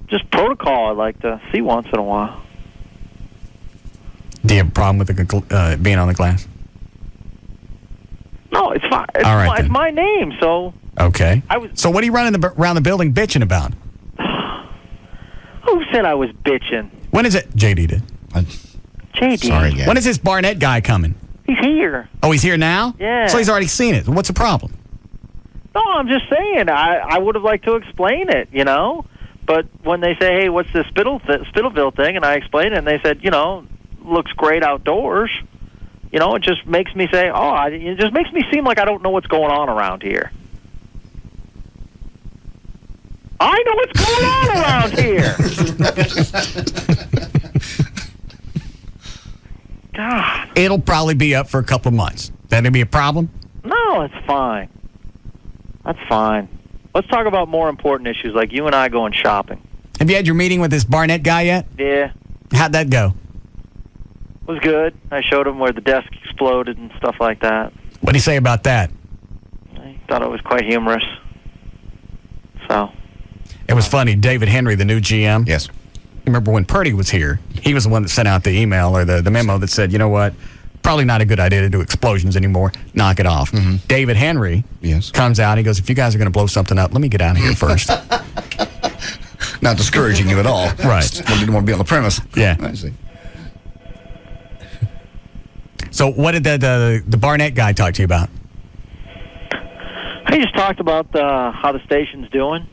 Just protocol I'd like to see once in a while. Do you have a problem with the being on the glass? No, it's fine. All right, it's my name, so... Okay. So what are you running around the building bitching about? Who said I was bitching? When is it? JD did. JD? Sorry, When is this Barnett guy coming? He's here. Oh, he's here now? Yeah. So he's already seen it. What's the problem? No, I'm just saying. I would have liked to explain it, But when they say, hey, what's this Spittleville thing? And I explained it, and they said, looks great outdoors. It just makes me say, it just makes me seem like I don't know what's going on around here. I know what's going on around here. God. It'll probably be up for a couple of months. That going to be a problem? No, it's fine. That's fine. Let's talk about more important issues like you and I going shopping. Have you had your meeting with this Barnett guy yet? Yeah. How'd that go? It was good. I showed him where the desk exploded and stuff like that. What'd he say about that? I thought it was quite humorous. So. It was funny. David Henry, the new GM. Yes. Remember when Purdy was here? He was the one that sent out the email or the memo that said, you know what? Probably not a good idea to do explosions anymore. Knock it off. Mm-hmm. David Henry comes out. He goes, if you guys are going to blow something up, let me get out of here first. Not discouraging you at all. Right. Just didn't want to be on the premise. Yeah. I see. So what did the Barnett guy talk to you about? He just talked about how the station's doing.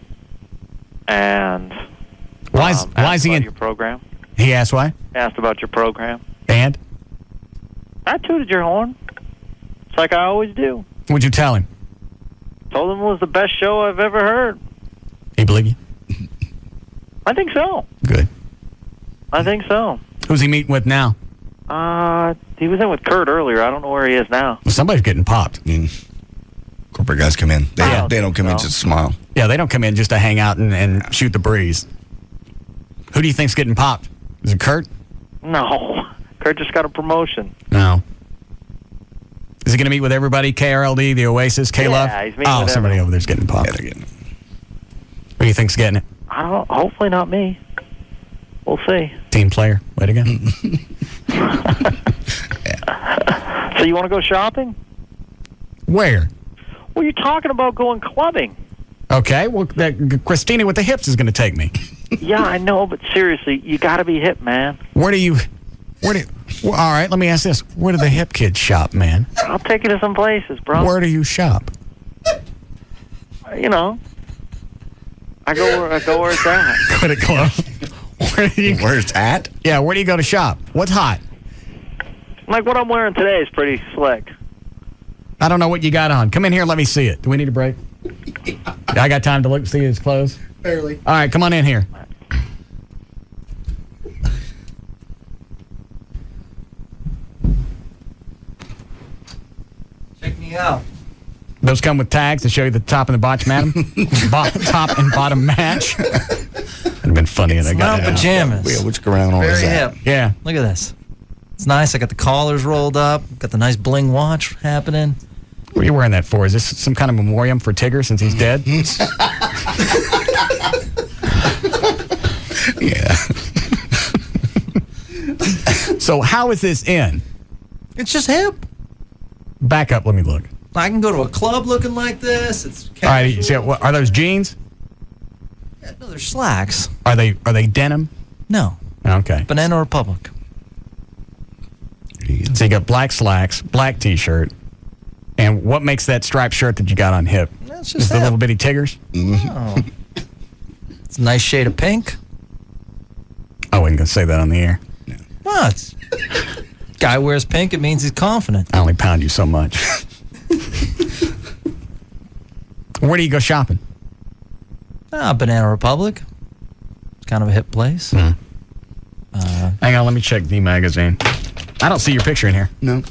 And why is he in your program? He asked why? Asked about your program. And? I tooted your horn. It's like I always do. What'd you tell him? Told him it was the best show I've ever heard. He believe you? I think so. Good. I think so. Who's he meeting with now? He was in with Kurt earlier. I don't know where he is now. Well, somebody's getting popped. Corporate guys come in. They don't come in just to smile. Yeah, they don't come in just to hang out and shoot the breeze. Who do you think's getting popped? Is it Kurt? No. Kurt just got a promotion. No. Is he going to meet with everybody? KRLD, the Oasis, K-Love? Yeah, he's meeting with somebody everyone. over there's getting popped. Yeah, they're getting it. Who do you think's getting it? I don't. Hopefully not me. We'll see. Team player. Way to go. So you want to go shopping? Where? Well, you're talking about going clubbing. Okay. Well, Christina with the hips is going to take me. Yeah, I know, but seriously, you got to be hip, man. Well, all right, let me ask this. Where do the hip kids shop, man? I'll take you to some places, bro. Where do you shop? I go where it's at. Quit it, close. Where it's at? Yeah, where do you go to shop? What's hot? Like what I'm wearing today is pretty slick. I don't know what you got on. Come in here. Let me see it. Do we need a break? I got time to look and see his clothes? Barely. All right, come on in here. Check me out. Those come with tags to show you the top and the bottom match. Top and bottom match. It'd have been funny. It's not pajamas. Yeah, which ground on is Very that? hip. Yeah. Look at this. It's nice. I got the collars rolled up. Got the nice bling watch happening. What are you wearing that for? Is this some kind of memoriam for Tigger since he's dead? Yeah. So how is this in? It's just hip. Back up. Let me look. I can go to a club looking like this. It's All right. See, what, are those jeans? Yeah, no, they're slacks. Are they denim? No. Okay. Banana Republic. So you got black slacks, black T-shirt, and what makes that striped shirt that you got on hip? That's Just the little bitty Tiggers? Oh. It's a nice shade of pink. I wasn't going to say that on the air. Well, it's, guy wears pink, it means he's confident. I only pound you so much. Where do you go shopping? Banana Republic. It's kind of a hip place. Hang on, let me check the magazine. I don't see your picture in here. No.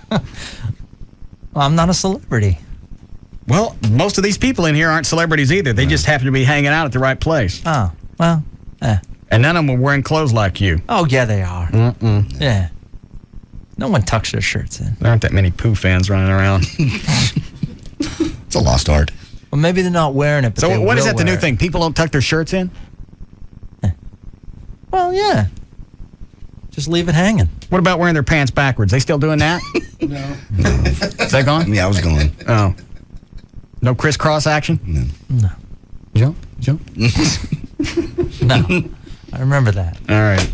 Well, I'm not a celebrity. Well, most of these people in here aren't celebrities either. They just happen to be hanging out at the right place. Oh, well, And none of them are wearing clothes like you. Oh, yeah, they are. Mm-mm. Yeah. No one tucks their shirts in. There aren't that many Pooh fans running around. It's a lost art. Well, maybe they're not wearing it, but So they what is will that the new wear it. thing? People don't tuck their shirts in? Well, yeah. Just leave it hanging. What about wearing their pants backwards? They still doing that? No. Is that gone? Yeah, I was going. Oh. No crisscross action? No. Jump. No. I remember that. All right.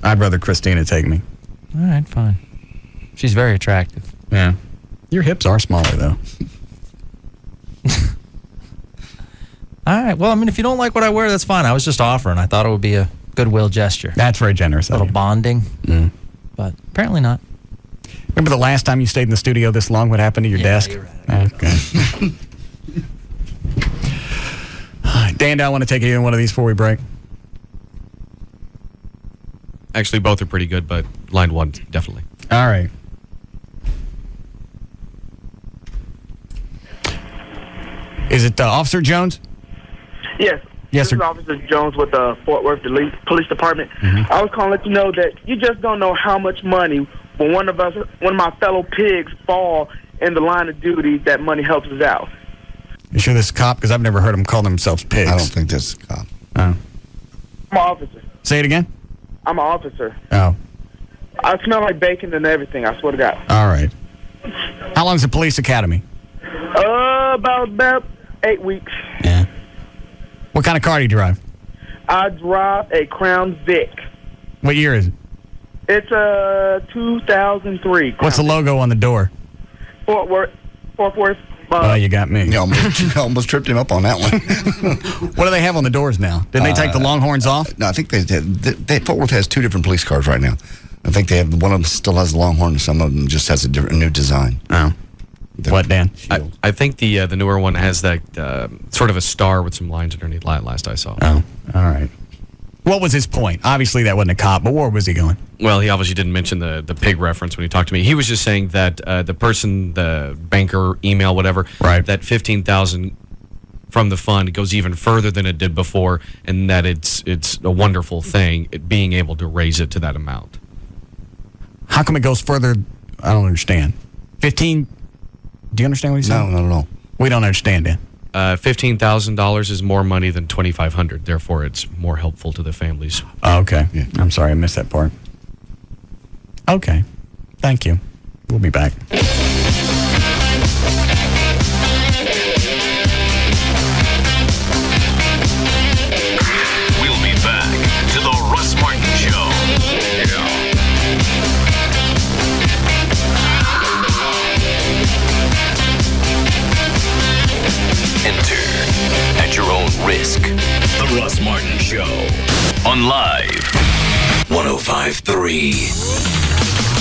I'd rather Christina take me. All right, fine. She's very attractive. Yeah. Your hips are smaller, though. All right. Well, I mean, if you don't like what I wear, that's fine. I was just offering. I thought it would be a goodwill gesture. That's very generous A of little you. bonding. But apparently not. Remember the last time you stayed in the studio this long? What happened to your desk? You're right. Okay. Dan, do I want to take you in one of these before we break? Actually, both are pretty good, but line one, definitely. All right. Is it Officer Jones? Yes. Yes, This is sir. Officer Jones with the Fort Worth Police Department. I was calling to let you know that you just don't know how much money when one of my fellow pigs fall in the line of duty, that money helps us out. You sure this is a cop? Because I've never heard them call themselves pigs. I don't think this is a cop. Oh. I'm an officer. Say it again? I'm an officer. Oh. I smell like bacon and everything, I swear to God. All right. How long's the police academy? About 8 weeks. Yeah. What kind of car do you drive? I drive a Crown Vic. What year is it? It's a 2003. What's the logo on the door? Fort Worth. Oh, you got me. You almost tripped him up on that one. What do they have on the doors now? Did they take the Longhorns off? No, I think Fort Worth has two different police cars right now. I think they have one of them still has the Longhorn, and some of them just has a new design. Oh. What, Dan? I think the newer one has that sort of a star with some lines underneath. Last I saw. Oh, all right. What was his point? Obviously, that wasn't a cop, but where was he going? Well, he obviously didn't mention the pig reference when he talked to me. He was just saying that the person, the banker, email, whatever, right, that $15,000 from the fund goes even further than it did before, and that it's a wonderful thing being able to raise it to that amount. How come it goes further? I don't understand. 15. Do you understand what he's saying? No, not at all. We don't understand it. $15,000 is more money than $2,500. Therefore, it's more helpful to the families. Oh, okay. Yeah. I'm sorry, I missed that part. Okay. Thank you. We'll be back. We'll be back to the Russ Martin Show. Enter at your own risk. The Russ Martin Show on Live. 105.3.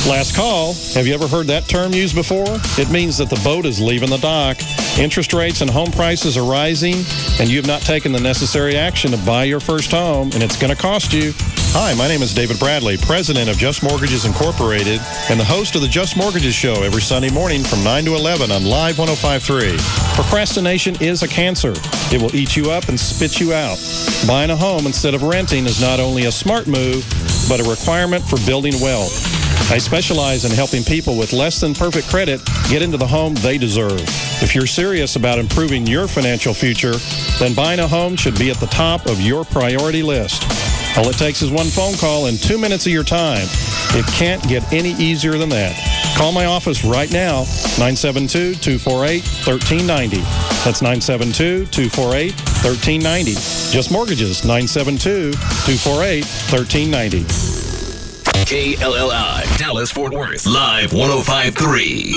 Last call. Have you ever heard that term used before? It means that the boat is leaving the dock. Interest rates and home prices are rising, and you have not taken the necessary action to buy your first home, and it's going to cost you. Hi, my name is David Bradley, president of Just Mortgages Incorporated, and the host of the Just Mortgages Show every Sunday morning from 9 to 11 on Live 105.3. Procrastination is a cancer. It will eat you up and spit you out. Buying a home instead of renting is not only a smart move, but a requirement for building wealth. I specialize in helping people with less than perfect credit get into the home they deserve. If you're serious about improving your financial future, then buying a home should be at the top of your priority list. All it takes is one phone call and 2 minutes of your time. It can't get any easier than that. Call my office right now, 972-248-1390. That's 972-248-1390. Just Mortgages, 972-248-1390. KLLI, Dallas, Fort Worth, Live 105.3.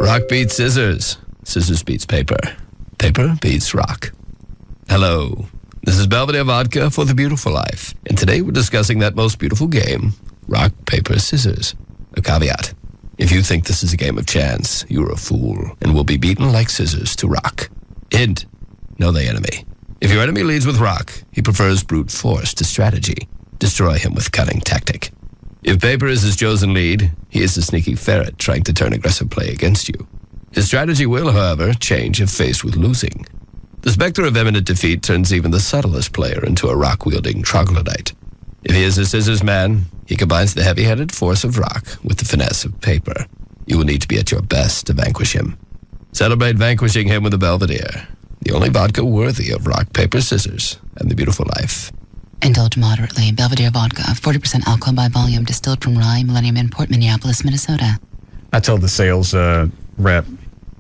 Rock beats scissors. Scissors beats paper. Paper beats rock. Hello. This is Belvedere Vodka for the Beautiful Life. And today we're discussing that most beautiful game, rock, paper, scissors. A caveat. If you think this is a game of chance, you're a fool and will be beaten like scissors to rock. Hint. Know the enemy. If your enemy leads with rock, he prefers brute force to strategy. Destroy him with cunning tactic. If paper is his chosen lead, he is a sneaky ferret trying to turn aggressive play against you. His strategy will, however, change if faced with losing. The specter of imminent defeat turns even the subtlest player into a rock-wielding troglodyte. If he is a scissors man, he combines the heavy-headed force of rock with the finesse of paper. You will need to be at your best to vanquish him. Celebrate vanquishing him with a Belvedere, the only vodka worthy of rock, paper, scissors, and the beautiful life. Indulge moderately. Belvedere Vodka, 40% alcohol by volume, distilled from Rye, Millennium Import, Minneapolis, Minnesota. I told the sales rep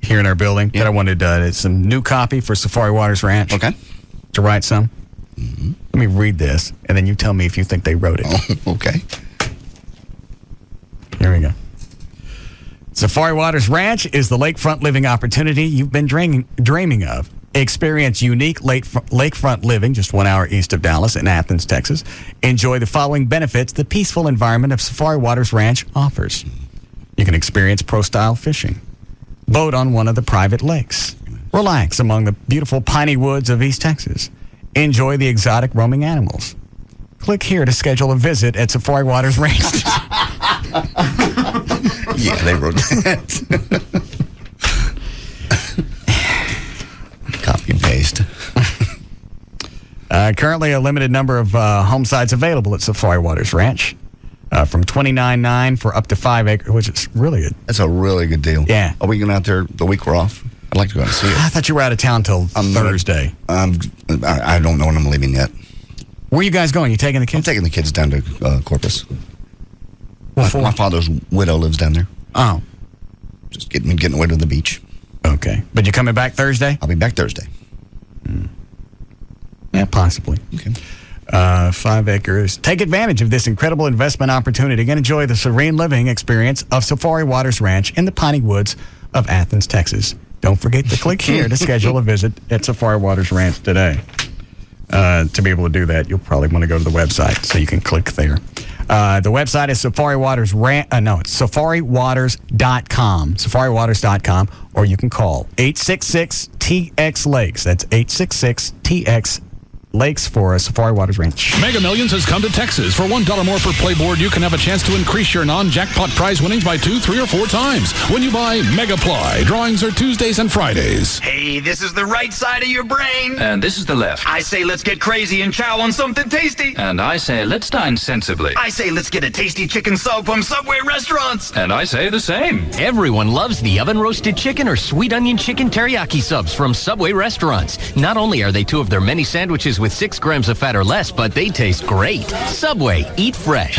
here in our building that I wanted some new copy for Safari Waters Ranch. Okay. To write some. Mm-hmm. Let me read this, and then you tell me if you think they wrote it. Oh, okay. Here we go. Safari Waters Ranch is the lakefront living opportunity you've been dreaming of. Experience unique lakefront living just 1 hour east of Dallas in Athens, Texas. Enjoy the following benefits the peaceful environment of Safari Waters Ranch offers. You can experience pro-style fishing. Boat on one of the private lakes. Relax among the beautiful piney woods of East Texas. Enjoy the exotic roaming animals. Click here to schedule a visit at Safari Waters Ranch. Yeah, they wrote that. Copy and paste. Currently a limited number of home sites available at Safari Waters Ranch. From $29.9 for up to 5 acres, which is really good. That's a really good deal. Yeah. Are we going out there the week we're off? I'd like to go out and see it. I thought you were out of town till Thursday. I don't know when I'm leaving yet. Where are you guys going? You taking the kids? I'm taking the kids down to Corpus. What for? My father's widow lives down there. Oh. Just getting away to the beach. Okay. But you coming back Thursday? I'll be back Thursday. Yeah, possibly. Okay. 5 acres. Take advantage of this incredible investment opportunity and enjoy the serene living experience of Safari Waters Ranch in the piney woods of Athens, Texas. Don't forget to click here to schedule a visit at Safari Waters Ranch today. To be able to do that, you'll probably want to go to the website so you can click there. The website is Safari Waters it's SafariWaters.com. SafariWaters.com, or you can call 866-TX-LAKES. That's 866-TX Lakes for Safari Waters Ranch. Mega Millions has come to Texas. For $1 more per playboard, you can have a chance to increase your non-jackpot prize winnings by 2, 3, or 4 times when you buy Mega Ply. Drawings are Tuesdays and Fridays. Hey, this is the right side of your brain. And this is the left. I say let's get crazy and chow on something tasty. And I say let's dine sensibly. I say let's get a tasty chicken sub from Subway restaurants. And I say the same. Everyone loves the oven-roasted chicken or sweet onion chicken teriyaki subs from Subway restaurants. Not only are they 2 of their many sandwiches with 6 grams of fat or less, but they taste great. Subway, eat fresh.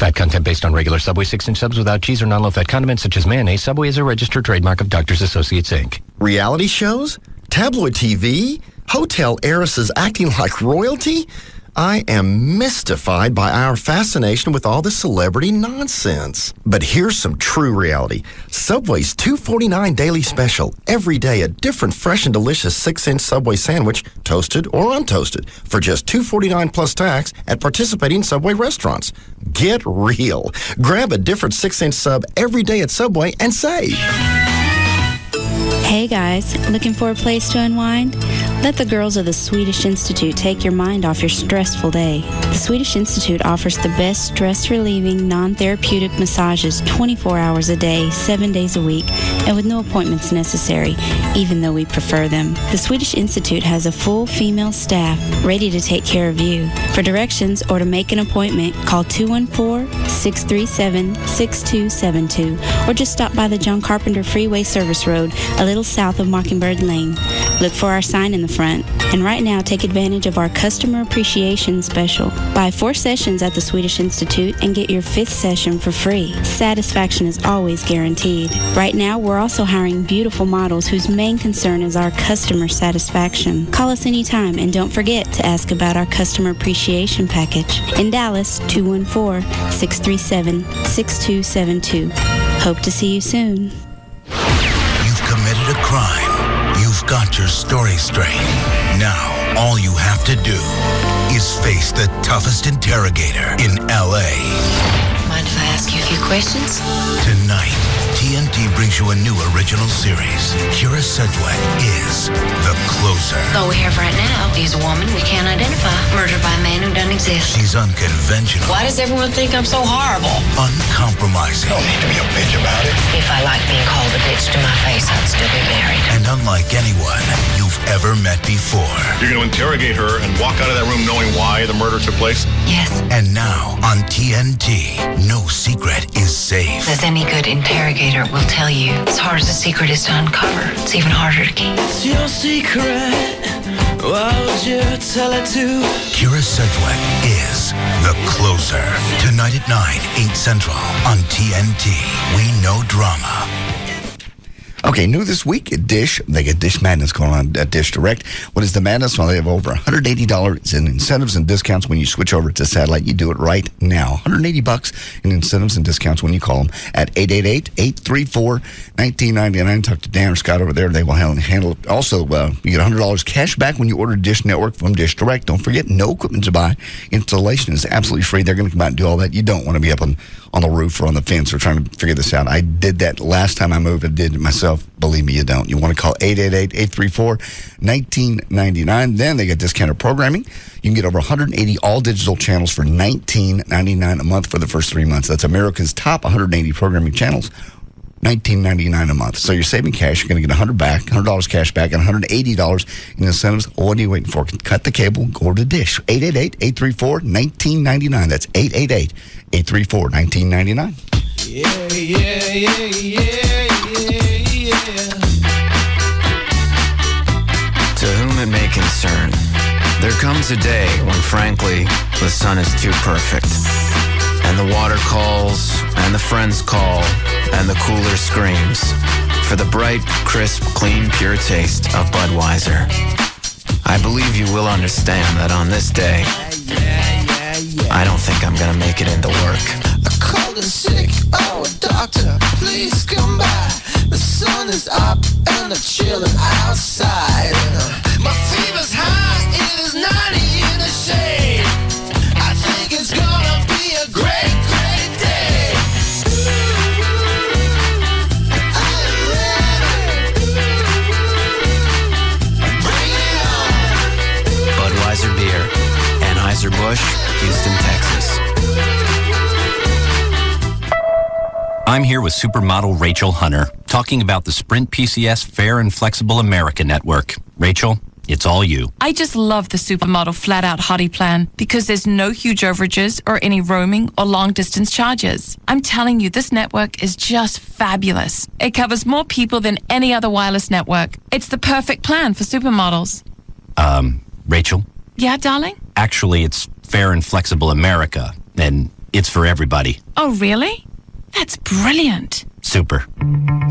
Fat content based on regular Subway 6-inch subs without cheese or non-low-fat condiments such as mayonnaise. Subway is a registered trademark of Doctors Associates, Inc. Reality shows? Tabloid TV? Hotel heiresses acting like royalty? I am mystified by our fascination with all this celebrity nonsense. But here's some true reality. Subway's $2.49 daily special. Every day a different fresh and delicious 6-inch Subway sandwich, toasted or untoasted, for just $2.49 plus tax at participating Subway restaurants. Get real. Grab a different 6-inch sub every day at Subway and save. Hey guys, looking for a place to unwind? Let the girls of the Swedish Institute take your mind off your stressful day. The Swedish Institute offers the best stress-relieving, non-therapeutic massages 24 hours a day, 7 days a week, and with no appointments necessary, even though we prefer them. The Swedish Institute has a full female staff ready to take care of you. For directions or to make an appointment, call 214-637-6272 or just stop by the John Carpenter Freeway Service Road, a little south of Mockingbird Lane. Look for our sign in the front. And right now, take advantage of our customer appreciation special. Buy 4 sessions at the Swedish Institute and get your 5th session for free. Satisfaction is always guaranteed. Right now, we're also hiring beautiful models whose main concern is our customer satisfaction. Call us anytime and don't forget to ask about our customer appreciation package. In Dallas, 214-637-6272. Hope to see you soon. Committed a crime. You've got your story straight. Now, all you have to do is face the toughest interrogator in L.A. Mind if I ask you a few questions? Tonight, TNT brings you a new original series. Kira Sedgwick is the closer. All we have right now is a woman we can't identify, murdered by a man who doesn't exist. She's unconventional. Why does everyone think I'm so horrible? Uncompromising. Don't need to be a bitch about it. If I liked being called a bitch to my face, I'd still be married. And unlike anyone you've ever met before. You're going to interrogate her and walk out of that room knowing why the murder took place? Yes. And now on TNT, no secret is safe. As any good interrogator will tell you, as hard as a secret is to uncover, it's even harder to keep. It's your secret. Why would you tell it to? Kira Sedgwick is the closer. Tonight at 9, 8 Central on TNT. We know drama. Okay, new this week at Dish. They get Dish Madness going on at Dish Direct. What is the madness? Well, they have over $180 in incentives and discounts when you switch over to satellite. You do it right now. $180 in incentives and discounts when you call them at 888-834-1999. Talk to Dan or Scott over there. They will handle it. Also, you get $100 cash back when you order Dish Network from Dish Direct. Don't forget, no equipment to buy. Installation is absolutely free. They're going to come out and do all that. You don't want to be up on the roof or on the fence or trying to figure this out. I did that last time I moved. I did it myself. Believe me, you don't. You want to call 888-834-1999. Then they get discounted programming. You can get over 180 all-digital channels for $19.99 a month for the first 3 months. That's America's top 180 programming channels, $19.99 a month. So you're saving cash. You're going to get $100 cash back, and $180 in incentives. What are you waiting for? Cut the cable. Go to Dish. 888-834-1999. That's 888-834-1999. Yeah, yeah, yeah, yeah. To whom it may concern, there comes a day when, frankly, the sun is too perfect. And the water calls, and the friends call, and the cooler screams for the bright, crisp, clean, pure taste of Budweiser. I believe you will understand that on this day, I don't think I'm gonna make it into work. Cold and sick, oh doctor, please come by. The sun is up and I'm chilling outside. My fever's high, it is 90 in the shade. I think it's gonna be a great, great day. I'm ready. Bring it on. Budweiser beer, Anheuser-Busch, Houston, Texas. I'm here with supermodel Rachel Hunter, talking about the Sprint PCS Fair and Flexible America Network. Rachel, it's all you. I just love the Supermodel Flat Out Hottie plan because there's no huge overages or any roaming or long distance charges. I'm telling you, this network is just fabulous. It covers more people than any other wireless network. It's the perfect plan for supermodels. Rachel? Yeah, darling? Actually, it's Fair and Flexible America, and it's for everybody. Oh, really? That's brilliant. Super.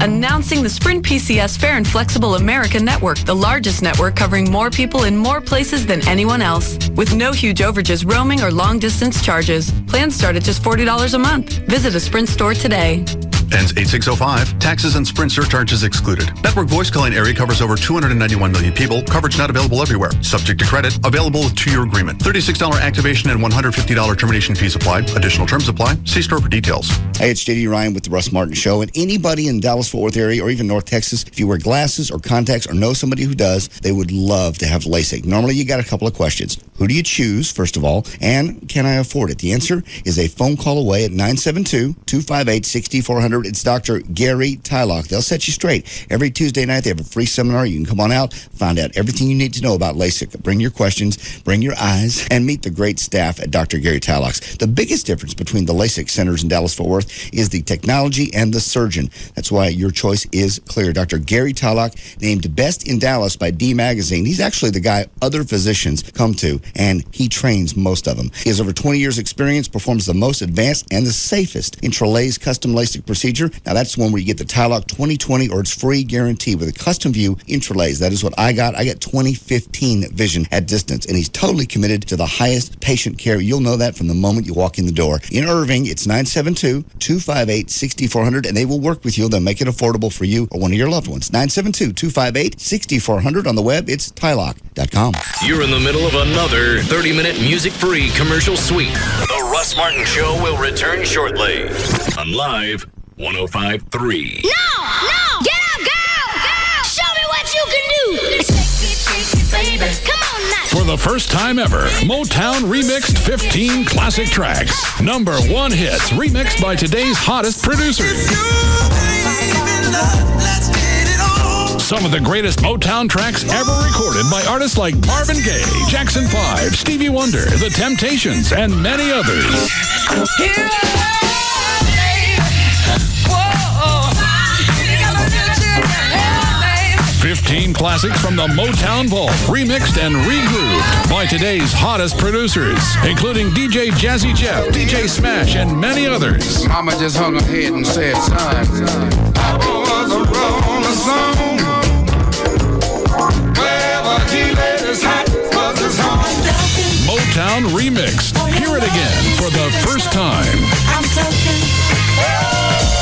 Announcing the Sprint PCS Fair and Flexible America Network, the largest network covering more people in more places than anyone else. With no huge overages, roaming, or long-distance charges. Plans start at just $40 a month. Visit a Sprint store today. Ends 8605. Taxes and Sprint surcharges excluded. Network voice calling area covers over 291 million people. Coverage not available everywhere. Subject to credit. Available with 2-year agreement. $36 activation and $150 termination fees applied. Additional terms apply. See store for details. Hey, it's JD Ryan with the Russ Martin Show. And anybody in the Dallas-Fort Worth area or even North Texas, if you wear glasses or contacts or know somebody who does, they would love to have LASIK. Normally, you got a couple of questions. Who do you choose, first of all? And can I afford it? The answer is a phone call away at 972-258-6400. It's Dr. Gary Tylock. They'll set you straight. Every Tuesday night, they have a free seminar. You can come on out, find out everything you need to know about LASIK. Bring your questions, bring your eyes, and meet the great staff at Dr. Gary Tylock's. The biggest difference between the LASIK centers in Dallas-Fort Worth is the technology and the surgeon. That's why your choice is clear. Dr. Gary Tylock, named Best in Dallas by D Magazine. He's actually the guy other physicians come to, and he trains most of them. He has over 20 years experience, performs the most advanced and the safest intralaser custom LASIK procedure. Now that's one where you get the Tylock 2020 or it's free guarantee with a custom view intralaser. That is what I got. I got 2015 vision at distance, and he's totally committed to the highest patient care. You'll know that from the moment you walk in the door. In Irving, it's 972-258-6400, and they will work with you. They'll make it affordable for you or one of your loved ones. 972-258-6400. On the web, it's tylock.com. You're in the middle of another 30-minute music-free commercial suite. The Russ Martin Show will return shortly on Live 105.3. No! Get up, girl! Show me what you can do! Shake it, baby. Come on now! For the first time ever, Motown remixed 15 classic tracks. Number 1 hits remixed by today's hottest producers. Some of the greatest Motown tracks ever recorded by artists like Marvin Gaye, Jackson 5, Stevie Wonder, The Temptations, and many others. 15 classics from the Motown Vault, remixed and regrooved by today's hottest producers, including DJ Jazzy Jeff, DJ Smash, and many others. Mama just hung her head and said, son, I was a rolling stone. Wherever he laid his hat was his home. Motown Remixed. Hear it again for the first time. I'm talking.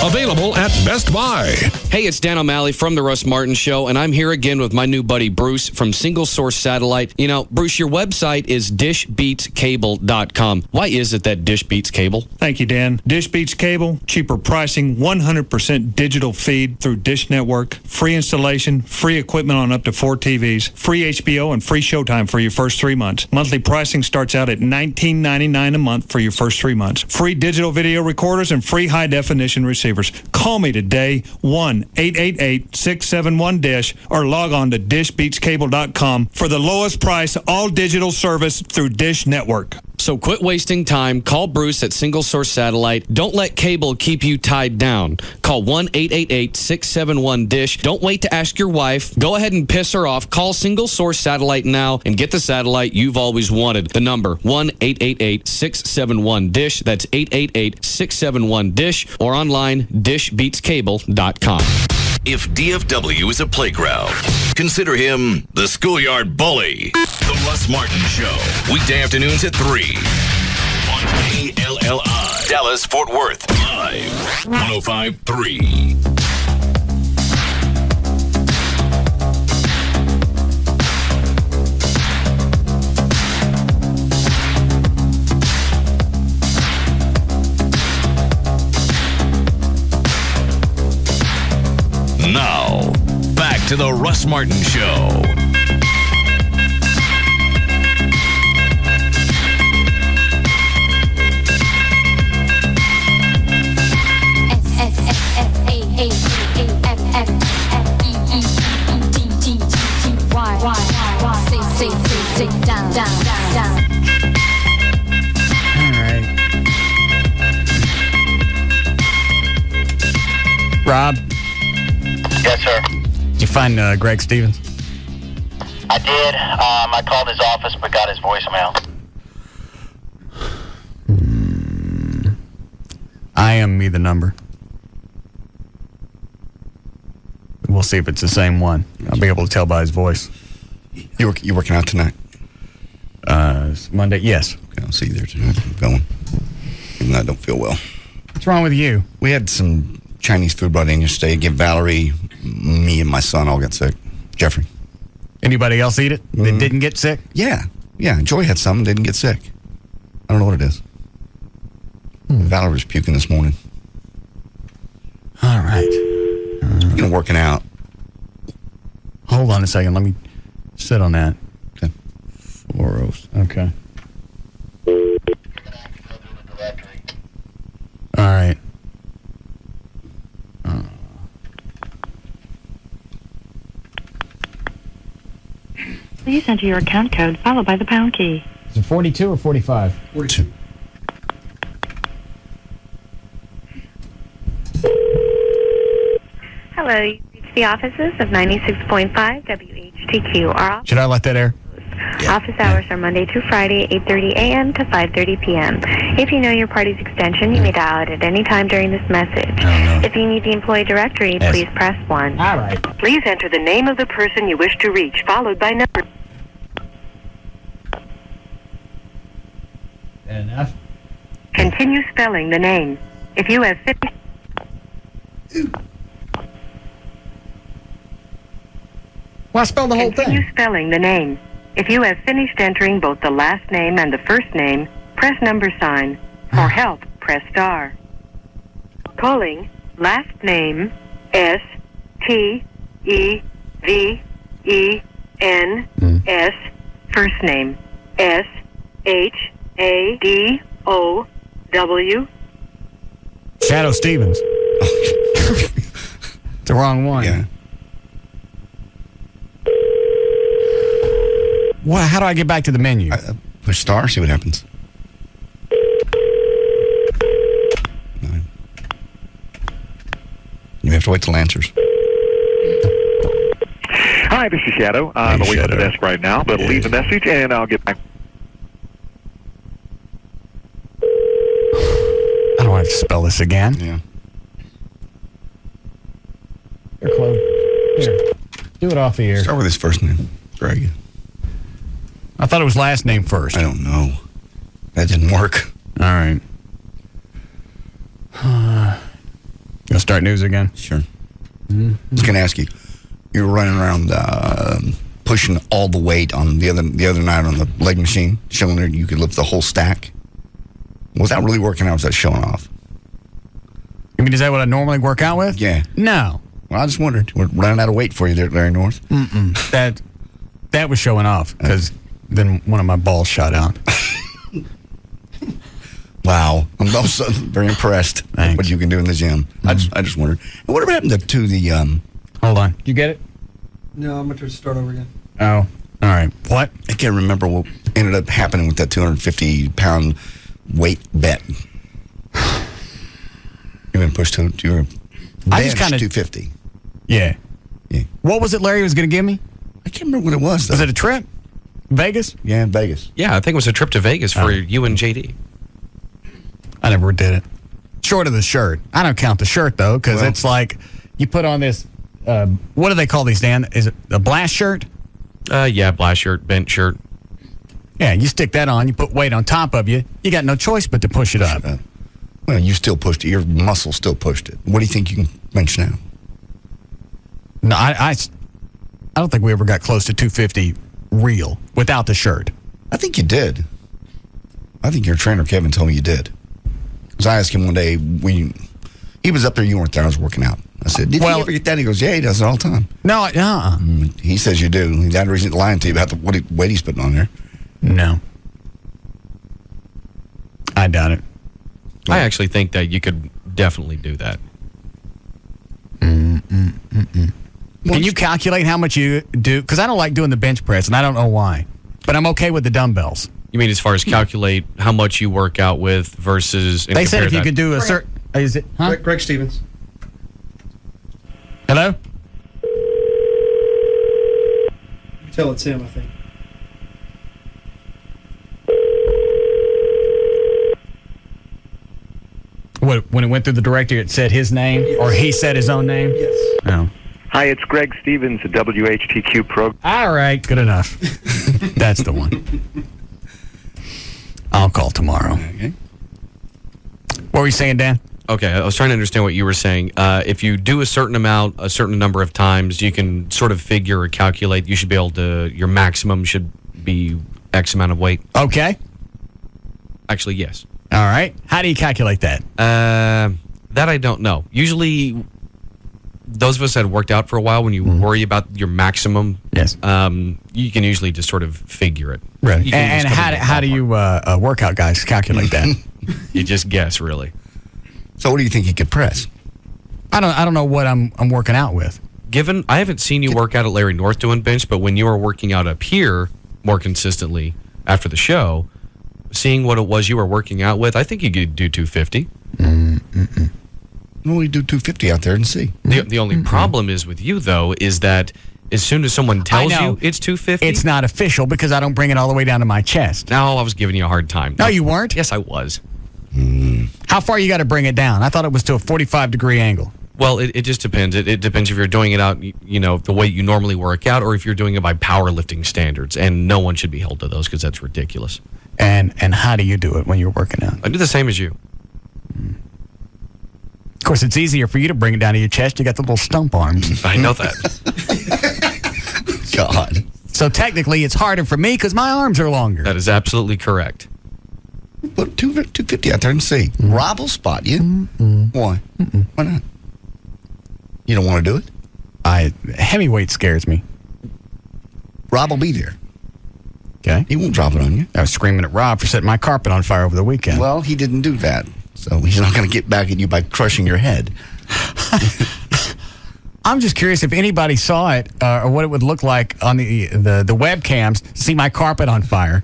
Available at Best Buy. Hey, it's Dan O'Malley from The Russ Martin Show, and I'm here again with my new buddy Bruce from Single Source Satellite. You know, Bruce, your website is dishbeatscable.com. Why is it that Dish Beats Cable? Thank you, Dan. Dish Beats Cable, cheaper pricing, 100% digital feed through Dish Network, free installation, free equipment on up to 4 TVs, free HBO, and free Showtime for your first 3 months. Monthly pricing starts out at $19.99 a month for your first 3 months. Free digital video recorders and free high-definition receivers. Call me today, 1-888-671-DISH, or log on to dishbeatscable.com for the lowest price all-digital service through Dish Network. So quit wasting time. Call Bruce at Single Source Satellite. Don't let cable keep you tied down. Call 1-888-671-DISH. Don't wait to ask your wife. Go ahead and piss her off. Call Single Source Satellite now and get the satellite you've always wanted. The number, 1-888-671-DISH. That's 888-671-DISH, or online, dishbeatscable.com. If DFW is a playground, consider him the schoolyard bully. The Russ Martin Show, weekday afternoons at 3 on KLLI, Dallas, Fort Worth, live 105.3. Now, back to the Russ Martin Show. Rob? Yes, sir. Did you find Greg Stevens? I did. I called his office but got his voicemail. IM me the number. We'll see if it's the same one. I'll be able to tell by his voice. You working out tonight? Monday, yes. Okay, I'll see you there tonight. I'm going. Even though I don't feel well. What's wrong with you? We had some Chinese food brought in yesterday. Again, Valerie, me, and my son all got sick. Jeffrey. Anybody else eat it that didn't get sick? Yeah. Joy had some, didn't get sick. I don't know what it is. Valerie was puking this morning. All right. Speaking of working out. Hold on a second. Let me sit on that. Okay. 4 Okay. All right. Please enter your account code followed by the pound key. Is it 42 or 45? 42. Hello, you reached the offices of 96.5 WHTQ. Should I let that air? Office hours are Monday through Friday, 8:30 a.m. to 5:30 p.m. If you know your party's extension, you may dial it at any time during this message. If you need the employee directory, please press 1. All right. Please enter the name of the person you wish to reach, followed by number. Enough. Continue spelling the name. If you have finished... Well, I spelled the whole thing. Continue spelling the name. If you have finished entering both the last name and the first name, press number sign. For help, press star. Calling last name S-T-E-V-E-N-S. First name S-H-A-D-O-W. Shadow Stevens. It's the wrong one. Yeah. Well, how do I get back to the menu? Push star, see what happens. 9. You have to wait till answers. Hi, this is Shadow. I'm away from the desk right now, but leave a message and I'll get back. I don't have to spell this again. Yeah. Here, Chloe. Here. Do it off the air. Start with his first name. Greg. I thought it was last name first. I don't know. That didn't work. All right. Gonna start news again? Sure. I was going to ask you. You were running around pushing all the weight on the other night on the leg machine, showing that you could lift the whole stack. Was that really working out? Or was that showing off? I mean, is that what I normally work out with? Yeah. No. Well, I just wondered. We're running out of weight for you there, Larry North. That was showing off because then one of my balls shot out. Wow. I'm also very impressed with what you can do in the gym. I just wondered. Whatever happened to the... Hold on. Did you get it? No, I'm going to start over again. Oh. All right. What? I can't remember what ended up happening with that 250-pound weight bet. You've been pushed to your bench 250. Yeah. What was it Larry was going to give me? I can't remember what it was, though. Was it a trip? Vegas? Yeah, Vegas. Yeah, I think it was a trip to Vegas for you and JD. I never did it. Short of the shirt. I don't count the shirt, though, because it's like you put on this, what do they call these, Dan? Is it a blast shirt? Yeah, blast shirt, bent shirt. Yeah, you stick that on, you put weight on top of you, you got no choice but to push it up. Well, you still pushed it. Your muscle still pushed it. What do you think you can bench now? No, I don't think we ever got close to 250 real without the shirt. I think you did. I think your trainer, Kevin, told me you did. Because I asked him one day, he was up there, you weren't there, I was working out. I said, did you ever get that? He goes, yeah, he does it all the time. No, He says you do. He's had a reason to lie to you about what weight he's putting on there. No. I doubt it. I actually think that you could definitely do that. Can you calculate how much you do? Because I don't like doing the bench press, and I don't know why. But I'm okay with the dumbbells. You mean as far as calculate how much you work out with versus... They said if you could do a certain... Is it? Huh? Greg Stevens. Hello? You can tell it's him, I think. What, when it went through the directory, it said his name? Yes. Or he said his own name? Yes. No. Hi, it's Greg Stevens at WHTQ Pro. All right, good enough. That's the one. I'll call tomorrow. Okay. What were you saying, Dan? Okay, I was trying to understand what you were saying. If you do a certain amount, a certain number of times, you can sort of figure or calculate. You should be able to. Your maximum should be X amount of weight. Okay. Actually, yes. All right. How do you calculate that? That I don't know. Usually, those of us that have worked out for a while, when you worry about your maximum, yes, you can usually just sort of figure it. Right. And how do you workout guys calculate that? You just guess, really. So what do you think you could press? I don't know what I'm working out with. Given I haven't seen you work out at Larry North doing bench, but when you were working out up here more consistently after the show, seeing what it was you were working out with, I think you could do 250. Well, we do 250 out there and see. The only problem is with you, though, is that as soon as someone tells you it's 250, it's not official because I don't bring it all the way down to my chest. No, I was giving you a hard time. No, you weren't? Yes, I was. How far you got to bring it down? I thought it was to a 45-degree angle. Well, it just depends. It depends if you're doing it out, the way you normally work out, or if you're doing it by powerlifting standards. And no one should be held to those because that's ridiculous. And how do you do it when you're working out? I do the same as you. Of course, it's easier for you to bring it down to your chest. You got the little stump arms. I know that. God. So technically, it's harder for me because my arms are longer. That is absolutely correct. Put 250 out there and see. Rob will spot you. Why? Why not? You don't want to do it? Heavyweight scares me. Rob will be there. Okay. He won't drop it on you. I was screaming at Rob for setting my carpet on fire over the weekend. Well, he didn't do that. So he's not going to get back at you by crushing your head. I'm just curious if anybody saw it or what it would look like on the webcams to see my carpet on fire.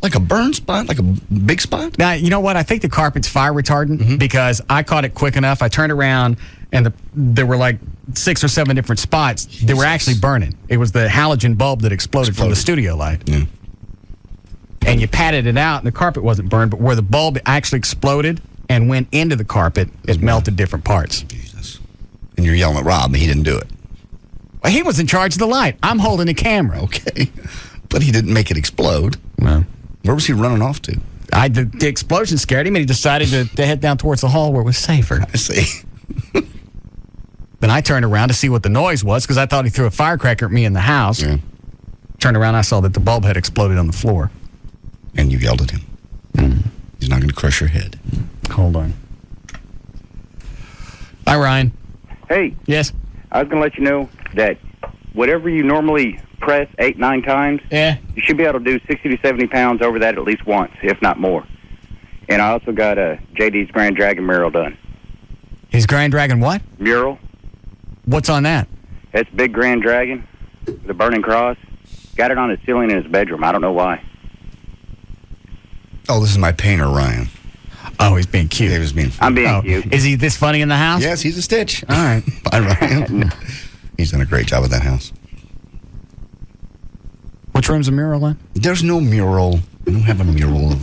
Like a burn spot? Like a big spot? Now, you know what? I think the carpet's fire retardant because I caught it quick enough. I turned around and there were like 6 or 7 different spots that were actually burning. It was the halogen bulb that exploded from the studio light. Yeah. And you patted it out and the carpet wasn't burned, but where the bulb actually exploded and went into the carpet, it melted different parts. Jesus. And you're yelling at Rob, but he didn't do it. Well, he was in charge of the light. I'm holding the camera. Okay. But he didn't make it explode. Well, where was he running off to? The explosion scared him, and he decided to head down towards the hall where it was safer. I see. Then I turned around to see what the noise was because I thought he threw a firecracker at me in the house. Yeah. Turned around, I saw that the bulb had exploded on the floor. And you yelled at him. He's not going to crush your head. Hold on. Hi, Ryan. Hey. Yes? I was going to let you know that whatever you normally press 8-9 times, you should be able to do 60 to 70 pounds over that at least once, if not more. And I also got JD's Grand Dragon mural done. His Grand Dragon what? Mural. What's on that? It's Big Grand Dragon, the burning cross. Got it on his ceiling in his bedroom. I don't know why. Oh, this is my painter, Ryan. Oh, he's being cute. Yeah, he was being I'm being cute. Is he this funny in the house? Yes, he's a stitch. All right. Bye, Ryan. He's done a great job with that house. Which room's a mural in? There's no mural. We don't have a mural.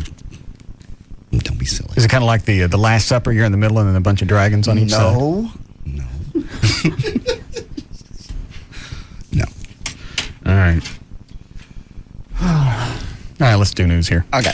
Don't be silly. Is it kind of like the Last Supper? You're in the middle and then a bunch of dragons on each side? No. No. All right. All right, let's do news here. Okay.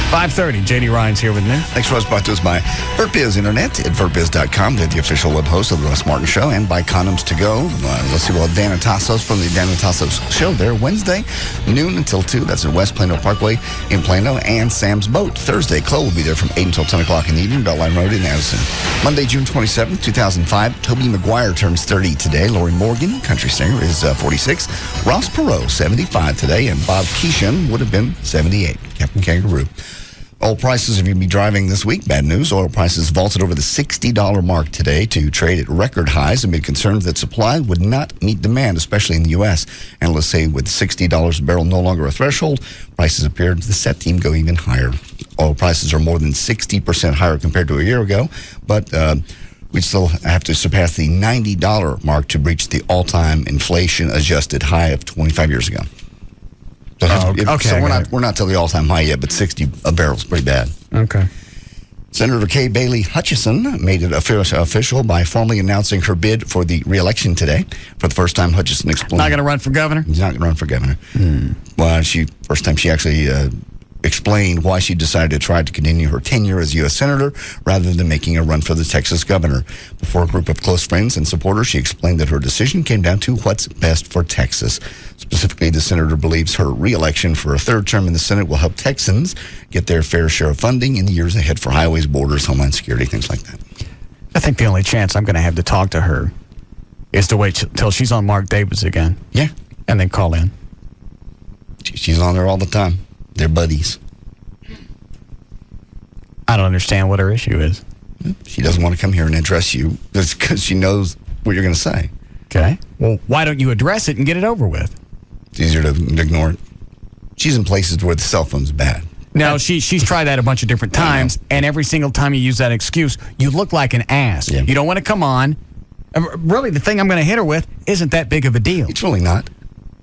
5:30. JD Ryan's here with news. Thanks, Russ. Brought to us by VertBiz Internet at VertBiz.com. They're the official web host of the Russ Martin Show, and by Condoms to Go. Let's see what Dan and Tassos from the Dan and Tassos Show there Wednesday, noon until 2. That's at West Plano Parkway in Plano, and Sam's Boat. Thursday, Chloe will be there from 8 until 10 o'clock in the evening, Beltline Road in Addison. Monday, June 27th, 2005. Toby Maguire turns 30 today. Lori Morgan, country singer, is 46. Ross Perot, 75 today, and Bob Keeshan would have been 78. Captain Kangaroo. Oil prices, if you'll be driving this week, bad news. Oil prices vaulted over the $60 mark today to trade at record highs amid concerns that supply would not meet demand, especially in the U.S. Analysts say with $60 a barrel no longer a threshold, prices appear to set to go even higher. Oil prices are more than 60% higher compared to a year ago, but we still have to surpass the $90 mark to reach the all-time inflation-adjusted high of 25 years ago. So, okay. So we're not till the all-time high yet, but 60 a barrel is pretty bad. Okay. Senator Kay Bailey Hutchison made it official by formally announcing her bid for the re-election today. For the first time, Hutchison explained... Not going to run for governor? He's not going to run for governor. Well, first time she actually explained why she decided to try to continue her tenure as U.S. Senator rather than making a run for the Texas governor. Before a group of close friends and supporters, she explained that her decision came down to what's best for Texas. Specifically, the senator believes her re-election for a third term in the Senate will help Texans get their fair share of funding in the years ahead for highways, borders, homeland security, things like that. I think the only chance I'm going to have to talk to her is to wait till she's on Mark Davis again. Yeah. And then call in. She's on there all the time. They're buddies. I don't understand what her issue is. She doesn't want to come here and address you. That's because she knows what you're going to say. Okay. Well, why don't you address it and get it over with? It's easier to ignore it. She's in places where the cell phone's bad. No, she's tried that a bunch of different times, and every single time you use that excuse, you look like an ass. Yeah. You don't want to come on. Really, the thing I'm going to hit her with isn't that big of a deal. It's really not.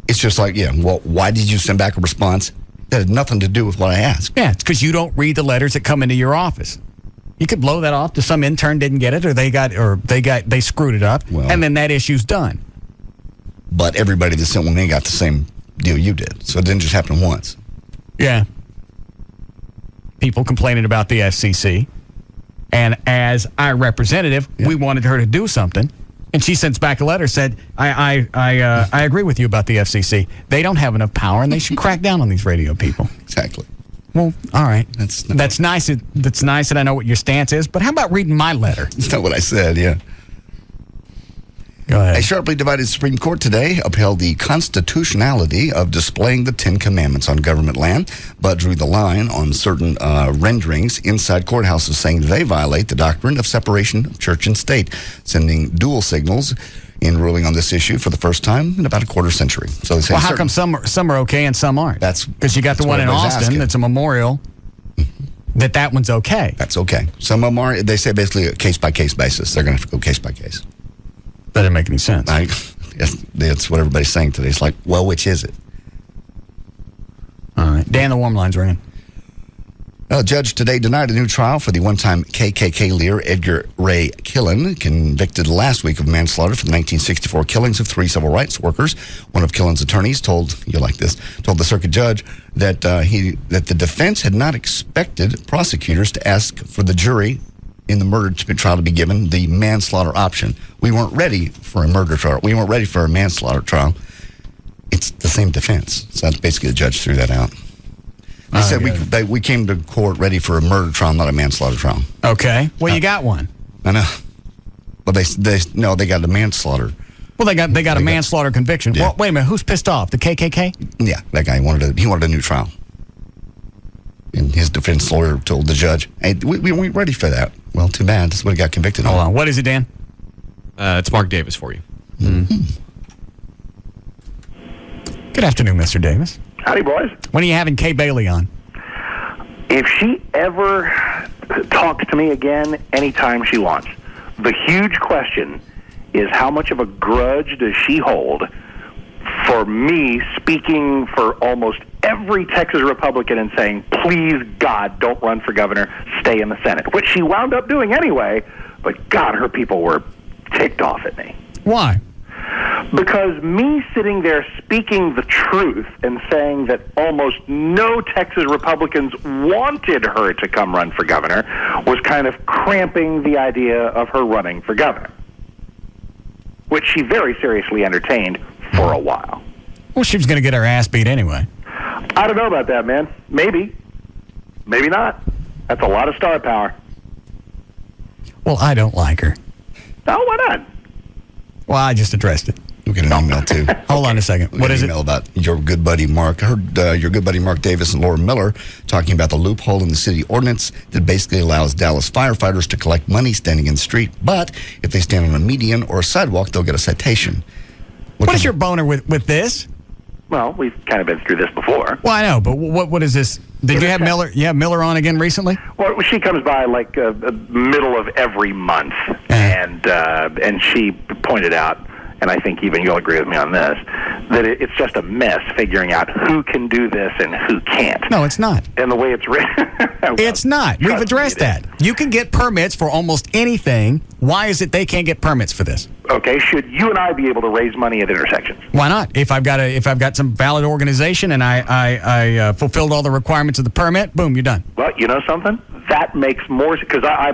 It's just like, well, why did you send back a response that had nothing to do with what I asked? Yeah, it's because you don't read the letters that come into your office. You could blow that off to some intern didn't get it, or they screwed it up, and then that issue's done. But everybody that sent one in got the same deal you did, so it didn't just happen once. Yeah. People complaining about the FCC, and as our representative, we wanted her to do something, and she sends back a letter said, I agree with you about the FCC. They don't have enough power, and they should crack down on these radio people. Exactly. Well, all right. That's nice. That's nice that I know what your stance is, but how about reading my letter? That's not what I said, yeah. Go ahead. A sharply divided Supreme Court today upheld the constitutionality of displaying the Ten Commandments on government land, but drew the line on certain renderings inside courthouses, saying they violate the doctrine of separation of church and state, sending dual signals in ruling on this issue for the first time in about a quarter century. So they say, well, how come some are okay and some aren't? That's because you got the one in Austin that's a memorial. That one's okay. That's okay. Some of them are. They say basically a case-by-case basis. They're going to have to go case-by-case. That didn't make any sense. That's what everybody's saying today. It's like, well, which is it? All right. Dan, the warm line's ringing. A judge today denied a new trial for the one-time KKK leader Edgar Ray Killen, convicted last week of manslaughter for the 1964 killings of 3 civil rights workers. One of Killen's attorneys told the circuit judge that the defense had not expected prosecutors to ask for the jury in the murder trial to be given the manslaughter option. We weren't ready for a murder trial. We weren't ready for a manslaughter trial. It's the same defense. So that's basically the judge threw that out. They said we came to court ready for a murder trial, not a manslaughter trial. Okay. Well, you got one. I know. But they got a manslaughter. Well, they got a manslaughter conviction. Yeah. Well, wait a minute. Who's pissed off? The KKK? Yeah, that guy wanted a new trial. And his defense lawyer told the judge, "Hey, we weren't ready for that." Well, too bad. That's what he got convicted on. Hold on. What is it, Dan? It's Mark Davis for you. Mm-hmm. Good afternoon, Mr. Davis. Howdy, boys. When are you having Kay Bailey on? If she ever talks to me again, anytime she wants. The huge question is, how much of a grudge does she hold for me speaking for almost every Texas Republican and saying, please, God, don't run for governor, stay in the Senate, which she wound up doing anyway, but God, her people were ticked off at me. Why? Because me sitting there speaking the truth and saying that almost no Texas Republicans wanted her to come run for governor was kind of cramping the idea of her running for governor, which she very seriously entertained for a while. Well, she was going to get her ass beat anyway. I don't know about that, man. Maybe. Maybe not. That's a lot of star power. Well, I don't like her. No, why not? Well, I just addressed it. We'll get an email, too. Hold on a second. What is it? Email about your good buddy Mark. I heard your good buddy Mark Davis and Laura Miller talking about the loophole in the city ordinance that basically allows Dallas firefighters to collect money standing in the street, but if they stand on a median or a sidewalk, they'll get a citation. What is your boner with this? Well, we've kind of been through this before. Well, I know, but what is this? Did you have Miller? You have Miller on again recently? Well, she comes by like middle of every month, and she pointed out, and I think even you'll agree with me on this, that it's just a mess figuring out who can do this and who can't. No, it's not. And the way it's written. It's not. We've addressed that. You can get permits for almost anything. Why is it they can't get permits for this? Okay, should you and I be able to raise money at intersections? Why not? If I've got some valid organization and I fulfilled all the requirements of the permit, boom, you're done. Well, you know something? That makes more, because I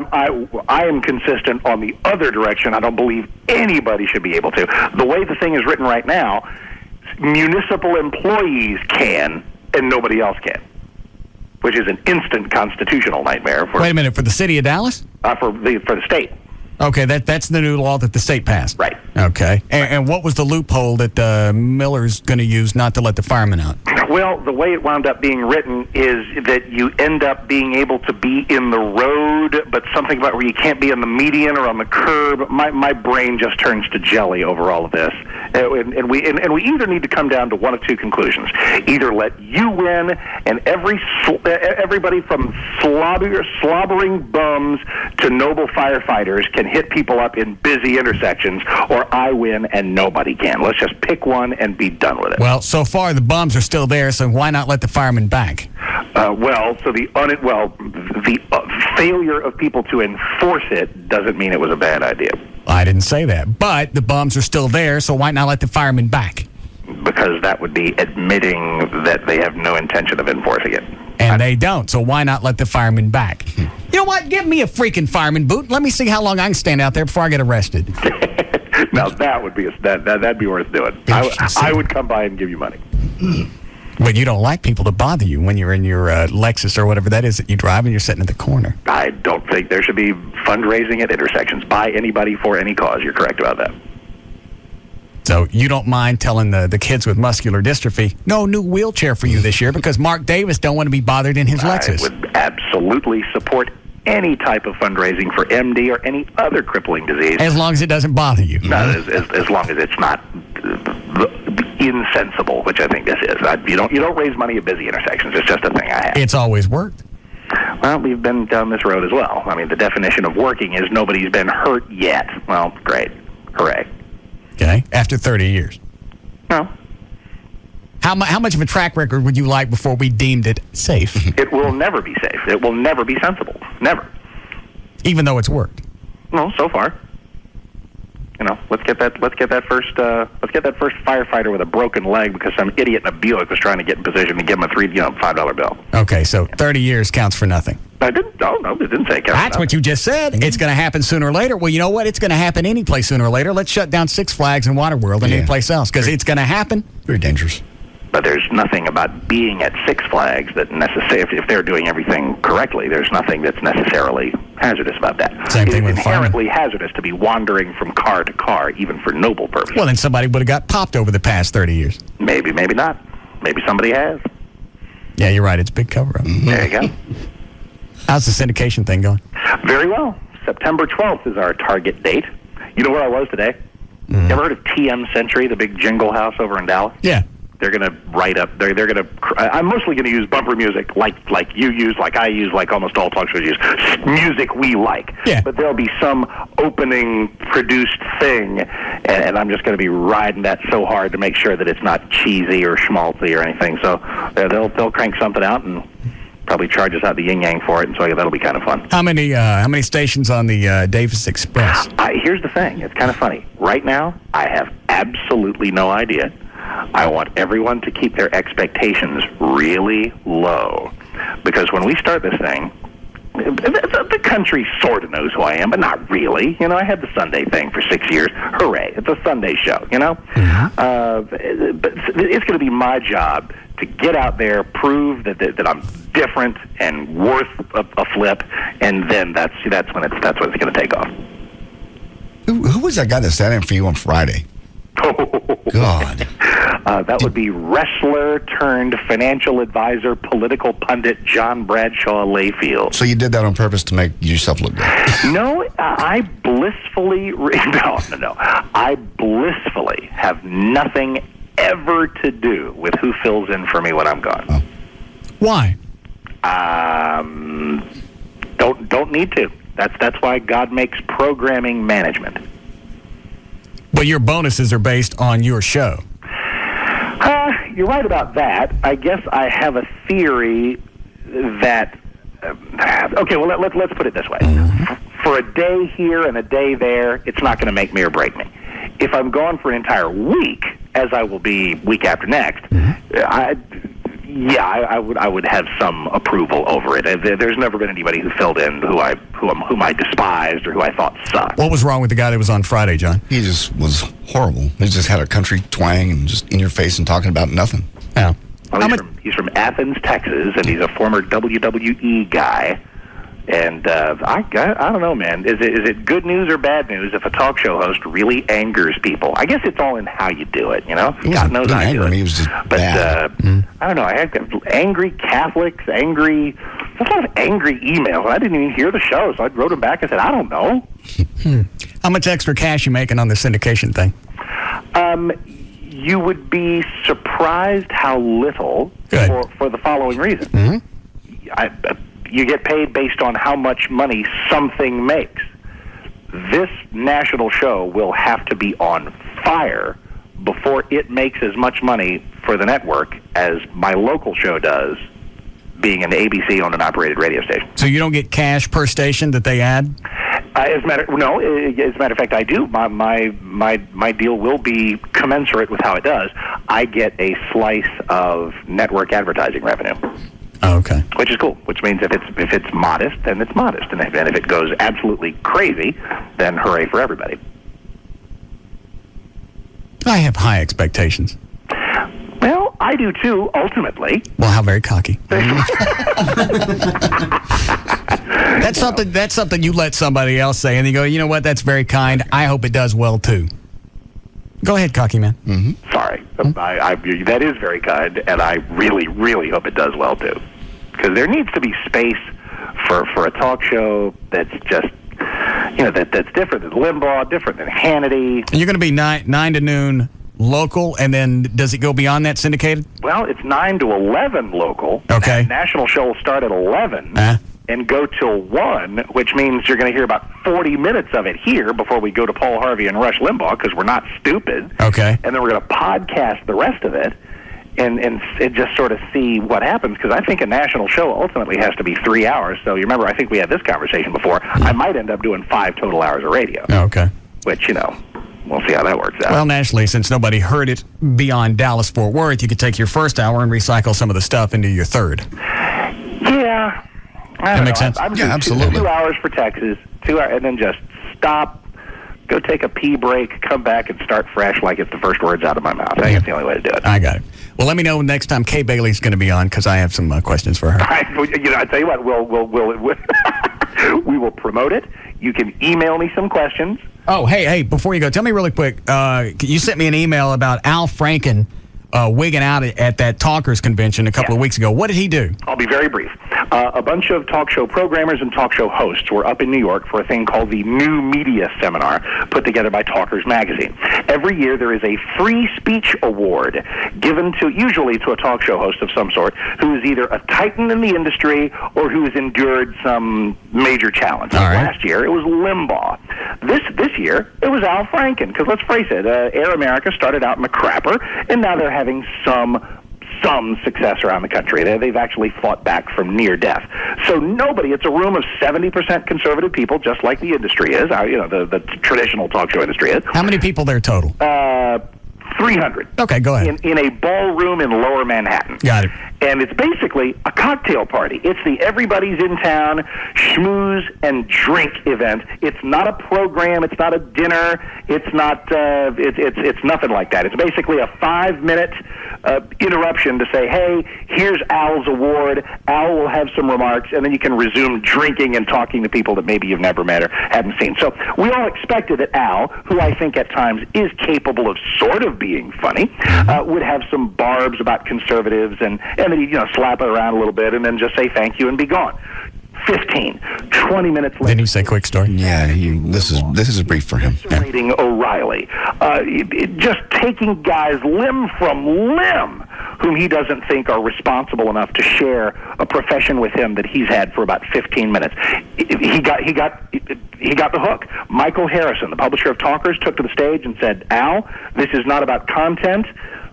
am consistent on the other direction. I don't believe anybody should be able to. The way the thing is written right now, municipal employees can and nobody else can, which is an instant constitutional nightmare. Wait a minute, for the city of Dallas? For the state. Okay, that's the new law that the state passed. Right. Okay. And what was the loophole that Miller's going to use not to let the firemen out? Well, the way it wound up being written is that you end up being able to be in the road, but something about where you can't be on the median or on the curb. My brain just turns to jelly over all of this. And we either need to come down to one of two conclusions. Either let you win and everybody from slobbering bums to noble firefighters can hit people up in busy intersections, or I win and nobody can. Let's just pick one and be done with it. Well, so far the bums are still there, so why not let the firemen back? The failure of people to enforce it doesn't mean it was a bad idea. I didn't say that, but the bums are still there, so why not let the firemen back? Because that would be admitting that they have no intention of enforcing it. And they don't, so why not let the firemen back? You know what? Give me a freaking fireman boot. Let me see how long I can stand out there before I get arrested. Now that would be that'd be worth doing. I would come by and give you money. But you don't like people to bother you when you're in your Lexus or whatever that is that you drive and you're sitting at the corner. I don't think there should be fundraising at intersections by anybody for any cause. You're correct about that. So you don't mind telling the kids with muscular dystrophy, no new wheelchair for you this year because Mark Davis don't want to be bothered in his Lexus. I would absolutely support any type of fundraising for MD or any other crippling disease. As long as it doesn't bother you. No, as long as it's not insensible, which I think this is. You don't raise money at busy intersections. It's just a thing I have. It's always worked. Well, we've been down this road as well. I mean, the definition of working is nobody's been hurt yet. Well, great. Hooray. Okay. After 30 years. No. How much of a track record would you like before we deemed it safe? It will never be safe. It will never be sensible. Never. Even though it's worked. No, so far. You know, let's get that first firefighter with a broken leg because some idiot in a Buick was trying to get in position to give him a $5 bill. Okay, so 30 years counts for nothing. It didn't say it counts. That's what you just said. It's going to happen sooner or later. Well, you know what? It's going to happen any place sooner or later. Let's shut down Six Flags and Waterworld and any place else because it's going to happen. Very dangerous. But there's nothing about being at Six Flags that necessarily, if they're doing everything correctly, there's nothing that's necessarily hazardous about that. Same thing with It's inherently hazardous to be wandering from car to car, even for noble purposes. Well, then somebody would have got popped over the past 30 years. Maybe not. Maybe somebody has. Yeah, you're right. It's a big cover-up. There you go. How's the syndication thing going? Very well. September 12th is our target date. You know where I was today? You ever heard of TM Century, the big jingle house over in Dallas? Yeah. They're going to write up. They're going to. I'm mostly going to use bumper music, like you use, like I use, like almost all talk shows use. Music we like. Yeah. But there'll be some opening produced thing, and I'm just going to be riding that so hard to make sure that it's not cheesy or schmaltzy or anything. So they'll crank something out and probably charge us out the yin yang for it, and so that'll be kind of fun. How many stations on the Davis Express? Here's the thing. It's kind of funny. Right now, I have absolutely no idea. I want everyone to keep their expectations really low. Because when we start this thing, the country sort of knows who I am, but not really. You know, I had the Sunday thing for 6 years. Hooray. It's a Sunday show, you know? But it's going to be my job to get out there, prove that I'm different and worth a flip, and then that's when it's going to take off. Who was that guy that sat in for you on Friday? God. That would be wrestler turned financial advisor, political pundit John Bradshaw Layfield. So you did that on purpose to make yourself look good? No, I blissfully have nothing ever to do with who fills in for me when I'm gone. Oh. Why? Don't need to. That's why God makes programming management. But your bonuses are based on your show. you're right about that. I guess I have a theory that. Okay, well let's put it this way: for a day here and a day there, it's not going to make me or break me. If I'm gone for an entire week, as I will be week after next, I would have some approval over it. There's never been anybody who filled in whom I despised or who I thought sucked. What was wrong with the guy that was on Friday, John? He just was horrible. He just had a country twang and just in your face and talking about nothing. Yeah. Well, he's from Athens, Texas, and he's a former WWE guy. And I don't know, man. Is it good news or bad news if a talk show host really angers people? I guess it's all in how you do it, you know? God knows I do it. He was just bad. I don't know. I had angry Catholics, there's a lot of angry emails. I didn't even hear the show, so I wrote them back and said, I don't know. How much extra cash you making on the syndication thing? You would be surprised how little for the following reason. You get paid based on how much money something makes. This national show will have to be on fire before it makes as much money for the network as my local show does, being an ABC-owned and operated radio station. So you don't get cash per station that they add? As a matter of fact, I do. My deal will be commensurate with how it does. I get a slice of network advertising revenue. Oh, okay. Which is cool. Which means if it's modest, then it's modest, and if it goes absolutely crazy, then hooray for everybody. I have high expectations. Well, I do too. Ultimately. Well, how very cocky. That's something you let somebody else say, and you go, you know what? That's very kind. I hope it does well too. Go ahead, cocky man. Sorry, that is very kind, and I really, really hope it does well too, because there needs to be space for a talk show that's just, that's different than Limbaugh, different than Hannity. And you're going to be 9 to noon local, and then does it go beyond that syndicated? Well, it's 9 to 11 local. Okay. National show will start at 11. And go till 1, which means you're going to hear about 40 minutes of it here before we go to Paul Harvey and Rush Limbaugh, because we're not stupid. Okay. And then we're going to podcast the rest of it and just sort of see what happens, because I think a national show ultimately has to be 3 hours. So you remember, I think we had this conversation before. I might end up doing 5 total hours of radio. Okay. Which, we'll see how that works out. Well, nationally, since nobody heard it beyond Dallas-Fort Worth, you could take your first hour and recycle some of the stuff into your third. Yeah. That makes sense? Absolutely. 2 hours for Texas, 2 hours, and then just stop, go take a pee break, come back, and start fresh like it's the first words out of my mouth. I think it's the only way to do it. I got it. Well, let me know next time Kay Bailey's going to be on, because I have some questions for her. I tell you what, we will promote it. You can email me some questions. Oh, hey, before you go, tell me really quick. You sent me an email about Al Franken wigging out at that Talkers convention a couple of weeks ago. What did he do? I'll be very brief. A bunch of talk show programmers and talk show hosts were up in New York for a thing called the New Media Seminar, put together by Talkers Magazine. Every year there is a free speech award given usually to a talk show host of some sort who is either a titan in the industry or who has endured some major challenge. Last year it was Limbaugh. This year it was Al Franken, because let's face it, Air America started out in the crapper, and now they're having some success around the country. They've actually fought back from near death. So it's a room of 70% conservative people, just like the industry is, the traditional talk show industry is. How many people there total? 300. Okay, go ahead. In a ballroom in Lower Manhattan. Got it. And it's basically a cocktail party. It's the everybody's in town schmooze and drink event. It's not a program. It's not a dinner. It's not. It's nothing like that. It's basically a 5-minute interruption to say, "Hey, here's Al's award. Al will have some remarks, and then you can resume drinking and talking to people that maybe you've never met or haven't seen." So we all expected that Al, who I think at times is capable of sort of being funny, would have some barbs about conservatives and then he'd slap it around a little bit and then just say thank you and be gone. 15, 20 minutes later. Then you say quick story. Yeah, this is a brief for him. Rating O'Reilly, just taking guys limb from limb whom he doesn't think are responsible enough to share a profession with him that he's had for about 15 minutes. He got the hook. Michael Harrison, the publisher of Talkers, took to the stage and said, "Al, this is not about content.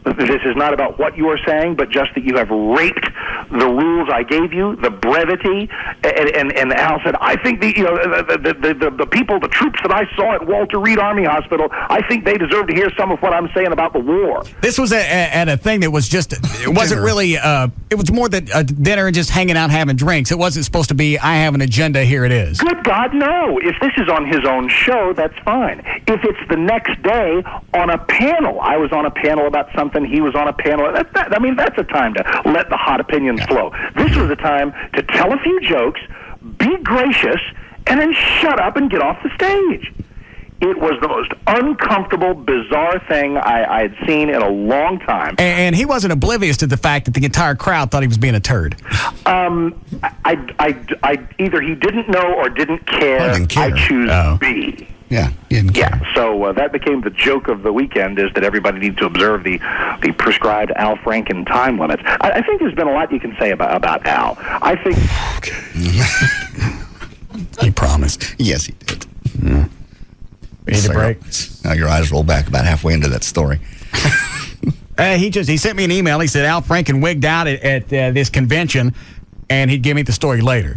This is not about what you are saying, but just that you have raped the rules I gave you, the brevity. And Al said, I think the people, the troops that I saw at Walter Reed Army Hospital, I think they deserve to hear some of what I'm saying about the war. This was at a thing that was just, it wasn't really, it was more than a dinner and just hanging out having drinks. It wasn't supposed to be, I have an agenda, here it is. Good God, no. If this is on his own show, that's fine. If it's the next day on a panel, I was on a panel about something, he was on a panel, that's a time to let the hot opinions flow. This was a time to tell a few jokes, be gracious, and then shut up and get off the stage. It was the most uncomfortable, bizarre thing I had seen in a long time. And he wasn't oblivious to the fact that the entire crowd thought he was being a turd. Either he didn't know or didn't care. I choose B. Yeah, he didn't care. Yeah, so that became the joke of the weekend, is that everybody needs to observe the prescribed Al Franken time limits. I think there's been a lot you can say about Al. I think... He promised. Yes, he did. Mm. We need a break. Now your eyes roll back about halfway into that story. He sent me an email. He said Al Franken wigged out at this convention, and he'd give me the story later.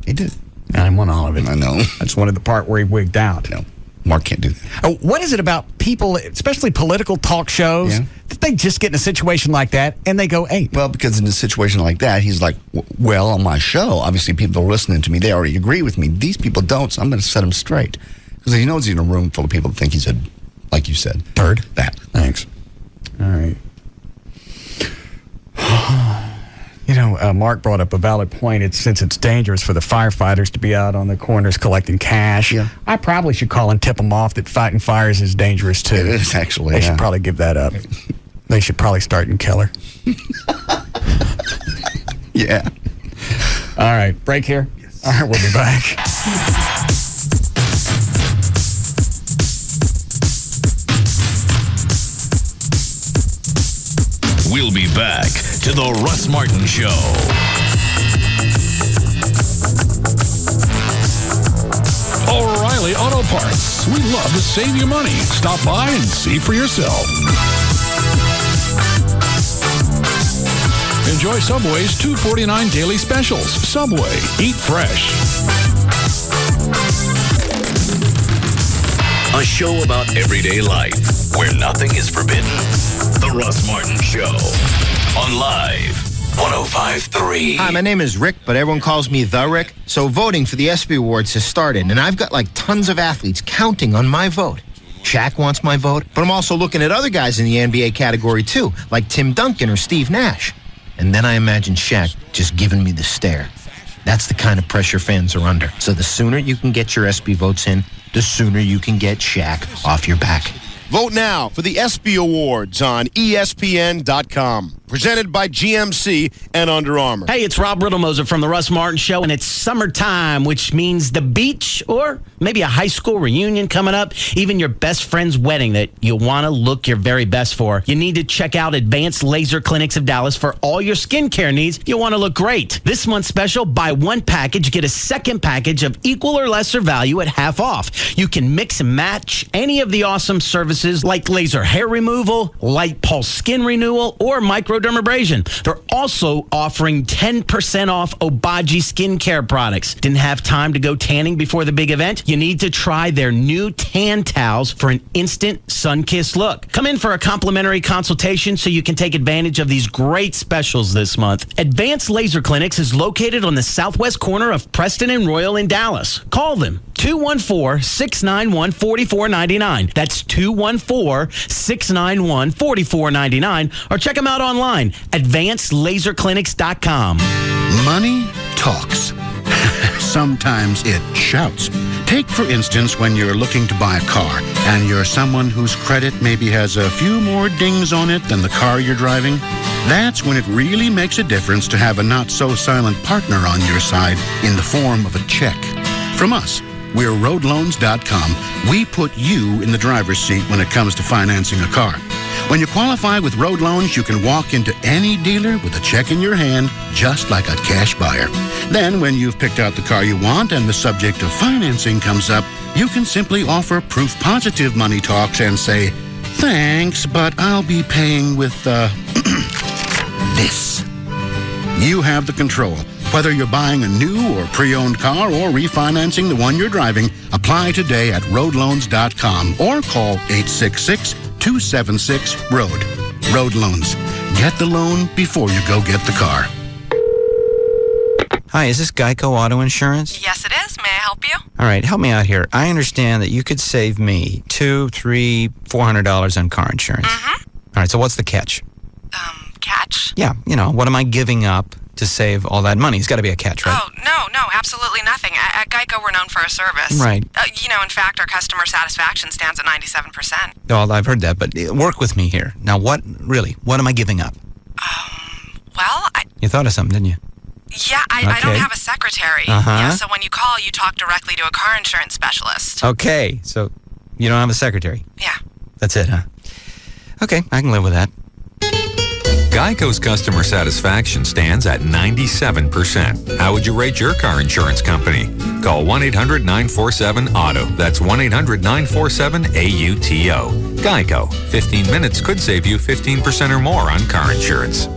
He did. I didn't want all of it. I know. I just wanted the part where he wigged out. No, Mark can't do that. What is it about people, especially political talk shows, that they just get in a situation like that and they go, hey. Well, because in a situation like that, he's like, well, on my show, obviously people are listening to me. They already agree with me. These people don't, so I'm going to set them straight. Because he knows he's in a room full of people that think he's a, like you said, turd. That. Thanks. All right. Mark brought up a valid point. Since it's dangerous for the firefighters to be out on the corners collecting cash, I probably should call and tip them off that fighting fires is dangerous too. It is, actually. They should probably give that up. They should probably start in Keller. Yeah. All right, break here. Yes. All right, we'll be back. We'll be back to the Russ Martin Show. O'Reilly Auto Parts. We love to save you money. Stop by and see for yourself. Enjoy Subway's $2.49 daily specials. Subway. Eat fresh. A show about everyday life where nothing is forbidden. The Russ Martin Show on Live 105.3. Hi, my name is Rick, but everyone calls me The Rick. So voting for the ESPY Awards has started, and I've got like tons of athletes counting on my vote. Shaq wants my vote, but I'm also looking at other guys in the NBA category too, like Tim Duncan or Steve Nash. And then I imagine Shaq just giving me the stare. That's the kind of pressure fans are under. So the sooner you can get your ESPY votes in, the sooner you can get Shaq off your back. Vote now for the ESPY Awards on ESPN.com. Presented by GMC and Under Armour. Hey, it's Rob Riddlemoser from the Russ Martin Show, and it's summertime, which means the beach or maybe a high school reunion coming up, even your best friend's wedding that you want to look your very best for. You need to check out Advanced Laser Clinics of Dallas for all your skincare needs. You want to look great. This month's special, buy one package, get a second package of equal or lesser value at half off. You can mix and match any of the awesome services like laser hair removal, light pulse skin renewal, or microdermabrasion. They're also offering 10% off Obagi skincare products. Didn't have time to go tanning before the big event? You need to try their new tan towels for an instant sun-kissed look. Come in for a complimentary consultation so you can take advantage of these great specials this month. Advanced Laser Clinics is located on the southwest corner of Preston and Royal in Dallas. Call them. 214-691-4499. That's 214-691-4499. Or check them out online, advancedlaserclinics.com. Money talks. Sometimes it shouts. Take, for instance, when you're looking to buy a car and you're someone whose credit maybe has a few more dings on it than the car you're driving. That's when it really makes a difference to have a not-so-silent partner on your side in the form of a check. From us, we're roadloans.com. We put you in the driver's seat when it comes to financing a car. When you qualify with Road Loans, you can walk into any dealer with a check in your hand, just like a cash buyer. Then, when you've picked out the car you want and the subject of financing comes up, you can simply offer proof positive money talks and say, Thanks, but I'll be paying with, this. You have the control. Whether you're buying a new or pre-owned car or refinancing the one you're driving, apply today at roadloans.com or call 866-276-ROAD. Road Loans. Get the loan before you go get the car. Hi, is this Geico Auto Insurance? Yes, it is. May I help you? All right, help me out here. I understand that you could save me $200, $300, $400 on car insurance. Mm-hmm. All right, so what's the catch? Catch? Yeah, what am I giving up to save all that money? It's got to be a catch, right? Oh, no, absolutely nothing. At Geico, we're known for our service. Right. In fact, our customer satisfaction stands at 97%. Well, I've heard that, but work with me here. Now, what am I giving up? You thought of something, didn't you? Yeah, I don't have a secretary. Uh-huh. So when you call, you talk directly to a car insurance specialist. Okay, so you don't have a secretary? Yeah. That's it, huh? Okay, I can live with that. Geico's customer satisfaction stands at 97%. How would you rate your car insurance company? Call 1-800-947-AUTO. That's 1-800-947-AUTO. Geico. 15 minutes could save you 15% or more on car insurance.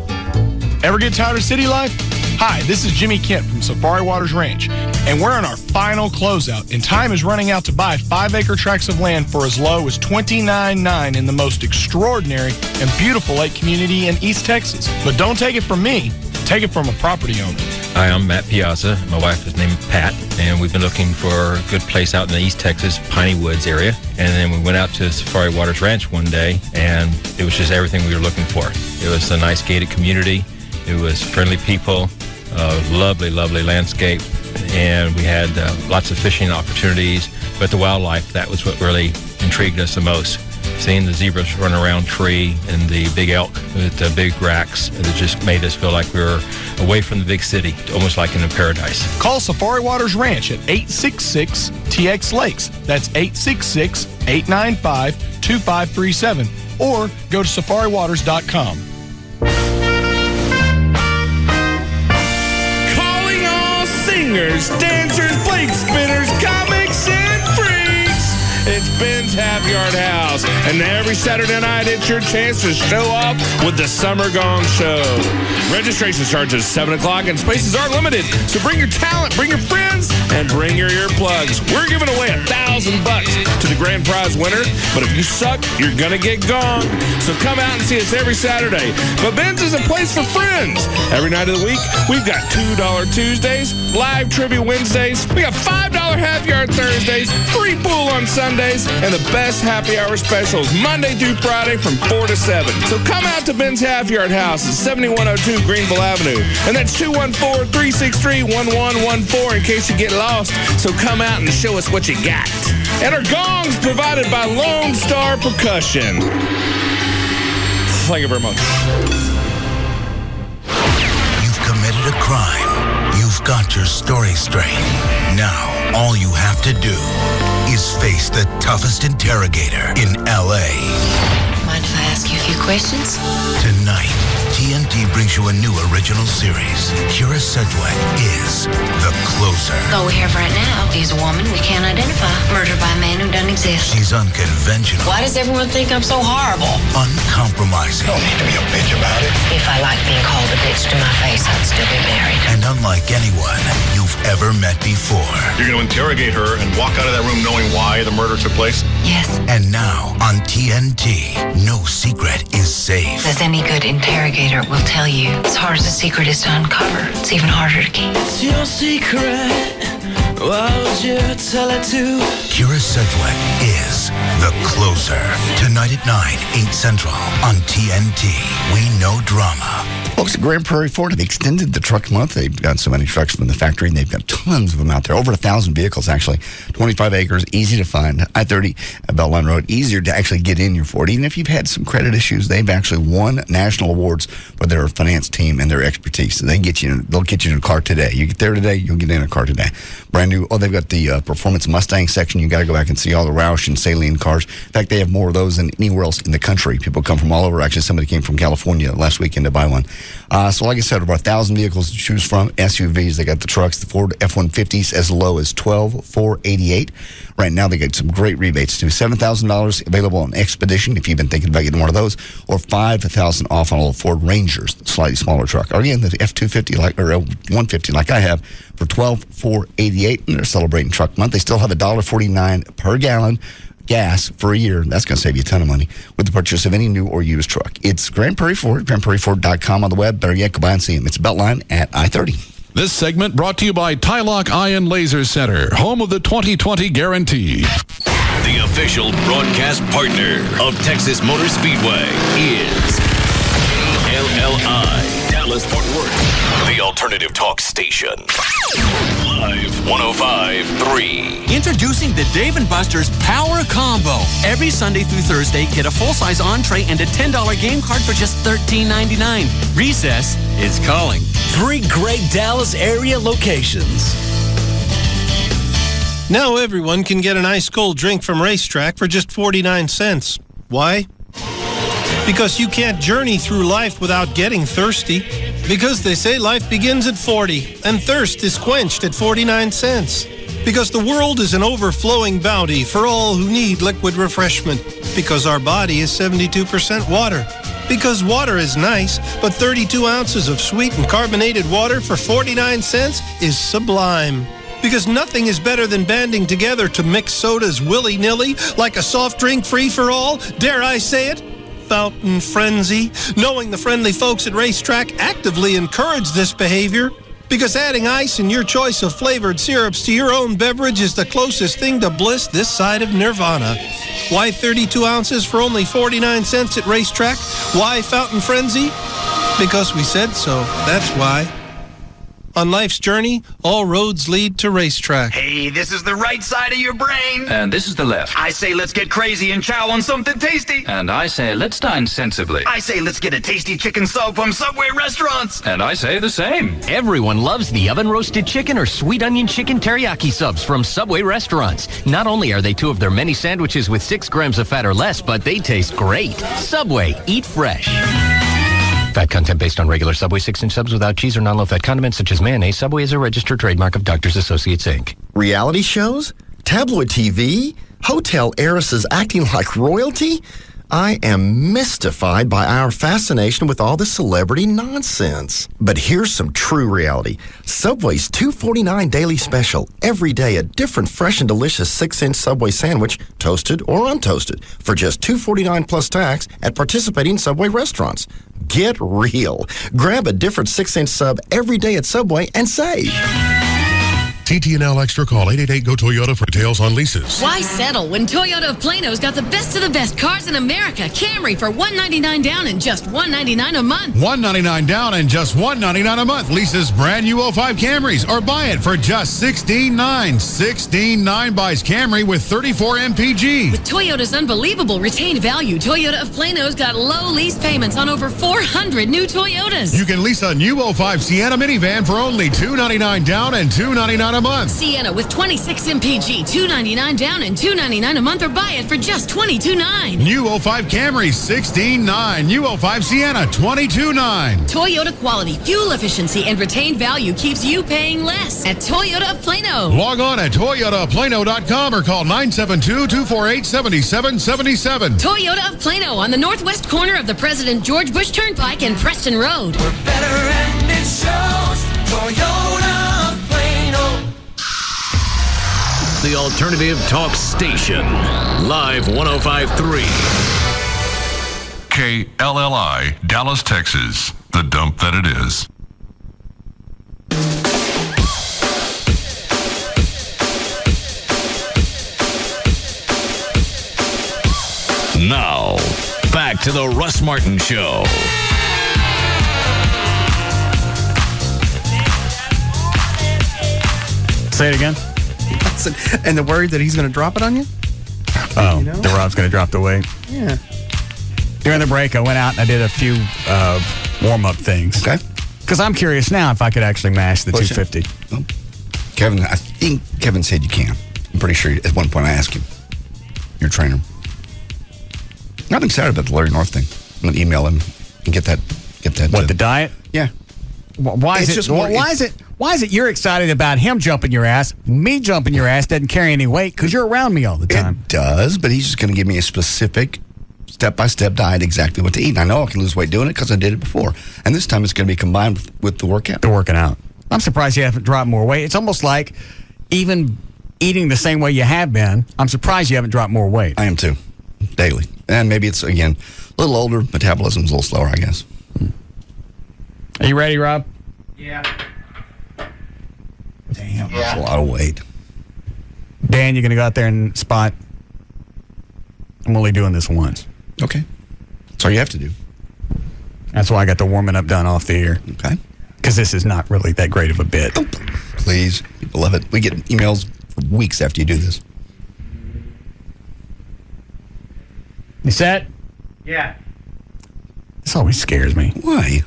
Ever get tired of city life? Hi, this is Jimmy Kent from Safari Waters Ranch, and we're on our final closeout, and time is running out to buy 5-acre tracts of land for as low as $29.9 in the most extraordinary and beautiful lake community in East Texas. But don't take it from me, take it from a property owner. Hi, I'm Matt Piazza. My wife is named Pat, and we've been looking for a good place out in the East Texas Piney Woods area. And then we went out to Safari Waters Ranch one day, and it was just everything we were looking for. It was a nice gated community. It was friendly people, lovely, lovely landscape, and we had lots of fishing opportunities. But the wildlife, that was what really intrigued us the most. Seeing the zebras run around free and the big elk with the big racks, it just made us feel like we were away from the big city, almost like in a paradise. Call Safari Waters Ranch at 866-TX-LAKES. That's 866-895-2537. Or go to safariwaters.com. Singers, dancers, plate spinners, comics, and freaks. It's Ben's Half Yard House, and every Saturday night it's your chance to show off with the Summer Gong Show. Registration starts at 7 o'clock, and spaces are limited, so bring your talent, bring your friends, and bring your earplugs. We're giving away $1,000 to the grand prize winner, but if you suck, you're gonna get gonged. So come out and see us every Saturday. But Ben's is a place for friends. Every night of the week, we've got $2 Tuesdays, live trivia Wednesdays, we got $5 Half Yard Thursdays, free pool on Sundays, and the best happy hour specials Monday through Friday from 4 to 7. So come out to Ben's Half Yard House at 7102 Greenville Avenue, and that's 214-363-1114 in case you get lost. So come out and show us what you got. And our gongs provided by Lone Star Percussion. Thank you very much. You've committed a crime. You've got your story straight. Now, all you have to do is face the toughest interrogator in L.A. Mind if I ask you a few questions? Tonight, TNT brings you a new original series. Kira Sedgwick is the closer. All we have right now is a woman we can't identify. Murdered by a man who doesn't exist. She's unconventional. Why does everyone think I'm so horrible? Uncompromising. Don't need to be a bitch about it. If I liked being called a bitch to my face, I'd still be married. And unlike anyone you've ever met before. You're going to interrogate her and walk out of that room knowing why the murder took place? Yes. And now on TNT, no secret is safe. As any good interrogator will tell you, as hard as a secret is to uncover, it's even harder to keep. It's your secret. Why would you tell it to? Kira Sedgwick is the closer. Tonight at 9, 8 Central on TNT. We know drama. Folks at Grand Prairie Ford have extended the truck month. They've got so many trucks from the factory, and they've got tons of them out there. Over 1,000 vehicles, actually. 25 acres, easy to find. I-30 Beltline Road, easier to actually get in your Ford. Even if you've had some credit issues, they've actually won national awards for their finance team and their expertise. So they'll get you in a car today. You get there today, you'll get in a car today. Brand new. Oh, they've got the Performance Mustang section. You got to go back and see all the Roush and Saleen cars. In fact, they have more of those than anywhere else in the country. People come from all over. Actually, somebody came from California last weekend to buy one. So like I said, about 1,000 vehicles to choose from. SUVs, they got the trucks, the Ford F-150s as low as $12,488. Right now, they get some great rebates too. $7,000 available on Expedition if you've been thinking about getting one of those, or $5,000 off on all Ford Rangers, the slightly smaller truck. Or again, the F-250 or F-150 like I have for $12,488, and they're celebrating Truck Month. They still have $1.49 per gallon gas for a year. That's going to save you a ton of money with the purchase of any new or used truck. It's Grand Prairie Ford, grandprairieford.com on the web. Better yet, go by and see them. It's Beltline at I-30. This segment brought to you by Tylock Eye and Laser Center, home of the 2020 guarantee. The official broadcast partner of Texas Motor Speedway is KLLI, Dallas-Fort Worth, the alternative talk station. Live 105.3. Introducing the Dave & Buster's Power Combo. Every Sunday through Thursday, get a full-size entree and a $10 game card for just $13.99. Recess is calling. 3 great Dallas area locations. Now everyone can get an ice-cold drink from Racetrack for just 49 cents. Why? Because you can't journey through life without getting thirsty. Because they say life begins at 40, and thirst is quenched at 49 cents. Because the world is an overflowing bounty for all who need liquid refreshment. Because our body is 72% water. Because water is nice, but 32 ounces of sweet and carbonated water for 49 cents is sublime. Because nothing is better than banding together to mix sodas willy-nilly like a soft drink free-for-all, dare I say it, fountain frenzy. Knowing the friendly folks at Racetrack actively encourage this behavior. Because adding ice and your choice of flavored syrups to your own beverage is the closest thing to bliss this side of nirvana. Why 32 ounces for only 49 cents at Racetrack? Why fountain frenzy? Because we said so, that's why. On life's journey, all roads lead to Racetrack. Hey, this is the right side of your brain. And this is the left. I say let's get crazy and chow on something tasty. And I say let's dine sensibly. I say let's get a tasty chicken sub from Subway restaurants. And I say the same. Everyone loves the oven-roasted chicken or sweet onion chicken teriyaki subs from Subway restaurants. Not only are they 2 of their many sandwiches with 6 grams of fat or less, but they taste great. Subway, eat fresh. Fat content based on regular Subway 6-inch subs without cheese or non-low-fat condiments such as mayonnaise. Subway is a registered trademark of Doctors Associates, Inc. Reality shows? Tabloid TV? Hotel heiresses acting like royalty? I am mystified by our fascination with all this celebrity nonsense. But here's some true reality. Subway's $2.49 daily special. Every day a different fresh and delicious 6-inch Subway sandwich, toasted or untoasted, for just $2.49 plus tax at participating Subway restaurants. Get real. Grab a different 6-inch sub every day at Subway and save. TTNL Extra, call 888-GO-TOYOTA for details on leases. Why settle when Toyota of Plano's got the best of the best cars in America? Camry for $199 down and just $199 a month. $199 down and just $199 a month. Leases brand new 05 Camrys or buy it for just $16,900. $16,900 buys Camry with 34 MPG. With Toyota's unbelievable retained value, Toyota of Plano's got low lease payments on over 400 new Toyotas. You can lease a new 05 Sienna minivan for only $299 down and $299 a month. Sienna with 26 MPG, $299 down and $299 a month, or buy it for just $22,900. New 05 Camry, $16,900. New 05 Sienna, $22,900. Toyota quality, fuel efficiency, and retained value keeps you paying less at Toyota of Plano. Log on at toyotaplano.com or call 972-248-7777. Toyota of Plano on the northwest corner of the President George Bush Turnpike and Preston Road. We're better and it shows. Toyota. The alternative talk station. Live 105.3. KLLI, Dallas, Texas. The dump that it is. Now, back to the Russ Martin Show. Say it again. And the worry that he's going to drop it on you? Oh, the Rob's going to drop the weight. Yeah. During the break, I went out and I did a few warm-up things. Okay. Because I'm curious now if I could actually mash the 250. Oh. Kevin, I think Kevin said you can. I'm pretty sure at one point I asked him, your trainer. I'm excited about the Larry North thing. I'm going to email him and get Get that. What, the diet? Yeah. Why is it you're excited about him jumping your ass? Me jumping your ass doesn't carry any weight because you're around me all the time. It does, but he's just going to give me a specific step-by-step diet, exactly what to eat. And I know I can lose weight doing it because I did it before. And this time it's going to be combined with the workout. The working out. I'm surprised you haven't dropped more weight. It's almost like even eating the same way you have been, I'm surprised you haven't dropped more weight. I am too. Daily. And maybe it's, again, a little older, metabolism's a little slower, I guess. Are you ready, Rob? Yeah. Damn, that's a lot of weight. Dan, you're going to go out there and spot. I'm only doing this once. Okay. That's all you have to do. That's why I got the warming up done off the air. Okay. Because this is not really that great of a bit. Please. People love it. We get emails for weeks after you do this. You set? Yeah. This always scares me. Why?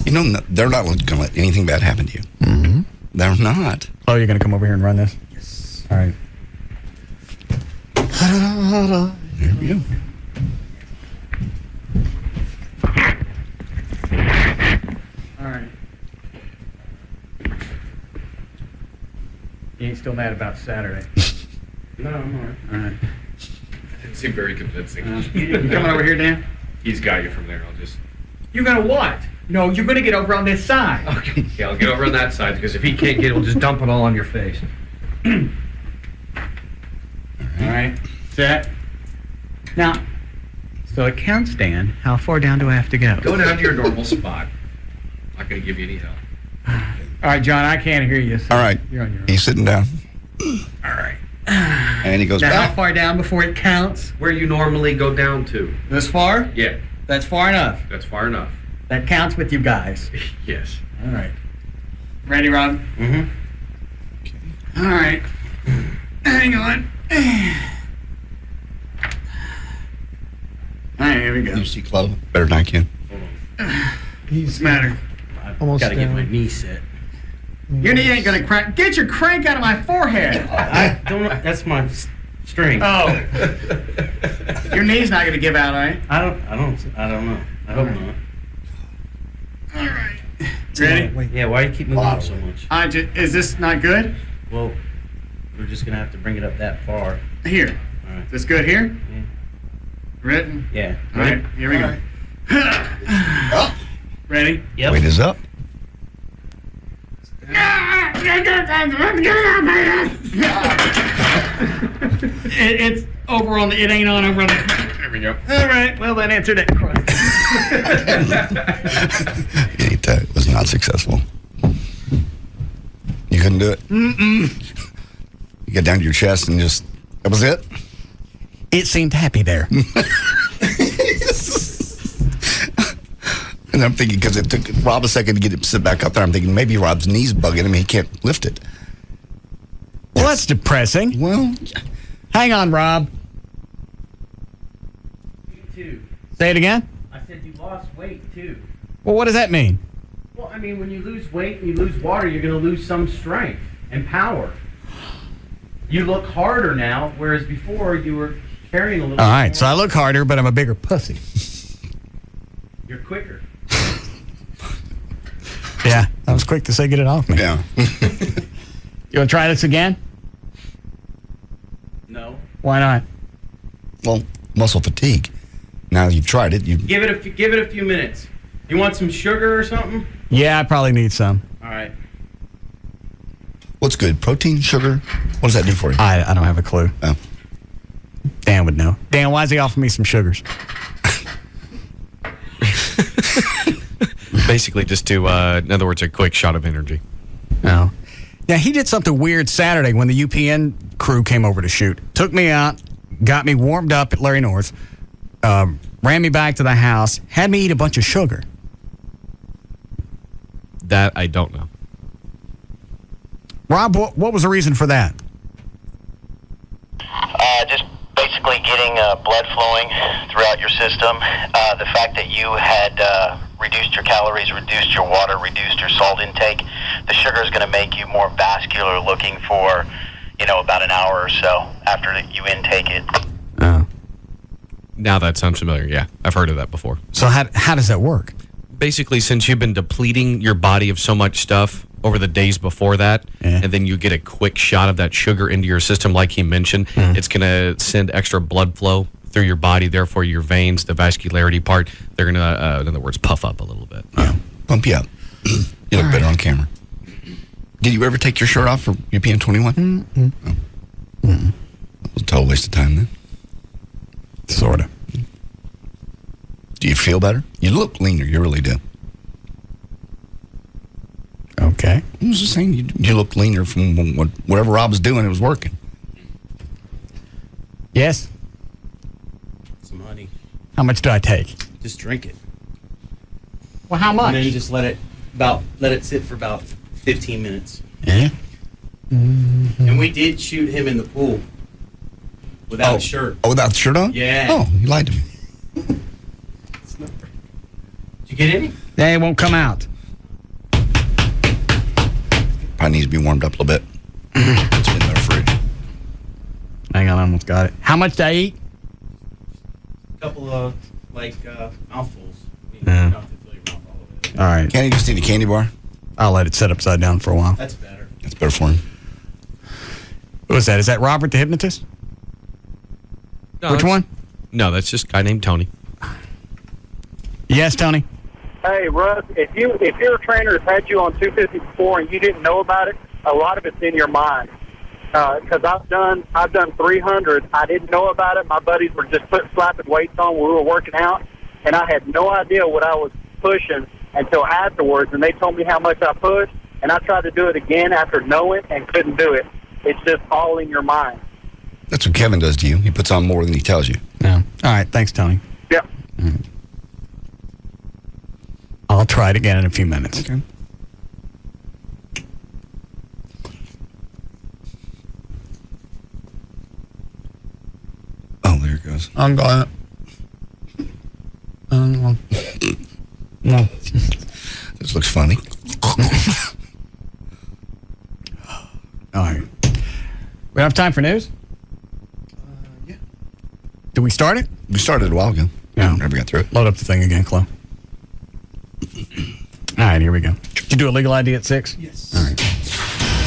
You know, they're not going to let anything bad happen to you. Mm-hmm. They're not. Oh, you're going to come over here and run this? Yes. All right. There we go. All right. You ain't still mad about Saturday? No, I'm all right. All right. Didn't seem very convincing. You coming over here, Dan? He's got you from there. I'll just... You're going to what? No, you're going to get over on this side. Okay. Yeah, I'll get over on that side, because if he can't get it, we'll just dump it all on your face. All right. Set. Now, so it counts, Dan. How far down do I have to go? Go down to your normal spot. I'm not going to give you any help. All right, John, I can't hear you. So All right. You're on your own. He's sitting down. All right. And he goes now, back. how far down before it counts? Where you normally go down to. This far? Yeah. That's far enough. That's far enough. That counts with you guys. Yes. All right. Ready, Rob? Mm-hmm. All right. Hang on. All right, here we go. You see Chloe better than I can. What's the matter? I've got to get my knee set. Your knee ain't gonna crank. Get your crank out of my forehead. I don't know. That's my string. Oh. Your knee's not gonna give out, right? I don't know. I hope not. All right. Ready? Yeah. Why do you keep moving up so much? Is this not good? Well, we're just gonna have to bring it up that far. Here. All right. Is this good here? Yeah. Written? Yeah. All right. Here we go. Ready? Yep. Weight is up. It's over on the. It ain't on over on the. There we go. All right. Well, that answered that question. It was not successful. You couldn't do it. Mm-mm. You get down to your chest and just. That was it. It seemed happy there. And I'm thinking, because it took Rob a second to get him to sit back up there, I'm thinking maybe Rob's knee's bugging him. He can't lift it. Well, that's depressing. Well, hang on, Rob. Me too. Say it again. I said you lost weight too. Well, what does that mean? Well, I mean, when you lose weight and you lose water, you're going to lose some strength and power. You look harder now, whereas before you were carrying a little. All right, more. so I look harder, but I'm a bigger pussy. You're quicker. Yeah, I was quick to say get it off me. Yeah. You want to try this again? No. Why not? Well, muscle fatigue. Now you've tried it. You Give it a few minutes. You want some sugar or something? Yeah, I probably need some. All right. What's good? Protein, sugar? What does that do for you? I don't have a clue. Oh. Dan would know. Dan, why does he offer me some sugars? Basically just to, in other words, a quick shot of energy. No. Yeah, he did something weird Saturday when the UPN crew came over to shoot. Took me out, got me warmed up at Larry North, ran me back to the house, had me eat a bunch of sugar. That I don't know. Rob, what was the reason for that? Just basically getting blood flowing throughout your system. The fact that you had reduced your calories, reduced your water, reduced your salt intake, the sugar is going to make you more vascular looking for, about an hour or so after you intake it. Now that sounds familiar. Yeah, I've heard of that before. So how does that work? basically, since you've been depleting your body of so much stuff over the days before that, and then you get a quick shot of that sugar into your system, like he mentioned, it's going to send extra blood flow through your body. Therefore, your veins, the vascularity part, they're going to, in other words, puff up a little bit. Yeah, pump you up. You look better on camera. Did you ever take your shirt off for UPN 21? Oh. That was a total waste of time then. Sort of. Do you feel better? You look leaner. You really do. Okay. I was just saying, you look leaner from whatever Rob was doing. It was working. Yes. Some honey. How much do I take? Just drink it. Well, how much? And then just let it sit for about 15 minutes. Yeah. And we did shoot him in the pool without a shirt. Oh, without the shirt on? Yeah. Oh, you lied to me. Did you get any? They won't come out. Probably needs to be warmed up a little bit. It's been in the fridge. Hang on, I almost got it. How much do I eat? A couple of, mouthfuls. Yeah. Enough to fill your mouth all of it. All right. Can't you just eat a candy bar? I'll let it sit upside down for a while. That's better. That's better for him. What was that? Is that Robert the hypnotist? No, Which one? No, that's just a guy named Tony. Yes, Tony. Hey, Russ, if your trainer has had you on 250 before and you didn't know about it, a lot of it's in your mind. Because I've done 300. I didn't know about it. My buddies were just slapping weights on when we were working out, and I had no idea what I was pushing until afterwards, and they told me how much I pushed, and I tried to do it again after knowing and couldn't do it. It's just all in your mind. That's what Kevin does to you. He puts on more than he tells you. Yeah. All right. Thanks, Tony. Yep. I'll try it again in a few minutes. Okay. Oh, there it goes. I'm going. No. This looks funny. All right. We have time for news? Yeah. Do we start it? We started a while ago. Yeah. Never got through it. Load up the thing again, Chloe. All right, here we go. Did you do a legal ID at 6? Yes. All right.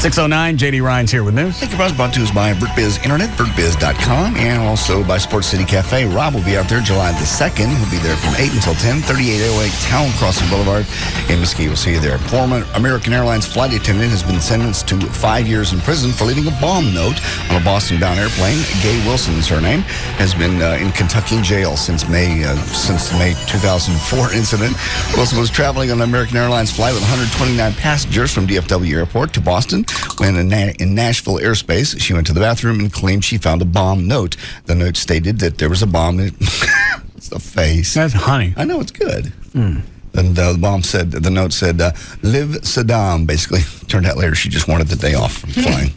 6:09, J.D. Ryan's here with news. Thank you, Buzz. Brought to us by BurtBiz Internet, BurtBiz.com, and also by Sports City Cafe. Rob will be out there July the 2nd. He'll be there from 8 until 10, 3808 Town Crossing Boulevard in Mesquite. We'll see you there. Former American Airlines flight attendant has been sentenced to 5 years in prison for leaving a bomb note on a Boston-bound airplane. Gay Wilson, is her name, has been in Kentucky jail since the May 2004 incident. Wilson was traveling on an American Airlines flight with 129 passengers from DFW Airport to Boston. When in Nashville airspace, she went to the bathroom and claimed she found a bomb note. The note stated that there was a bomb. It's the face. That's honey. I know, it's good. And the note said, "Live Saddam." Basically, turned out later she just wanted the day off from flying.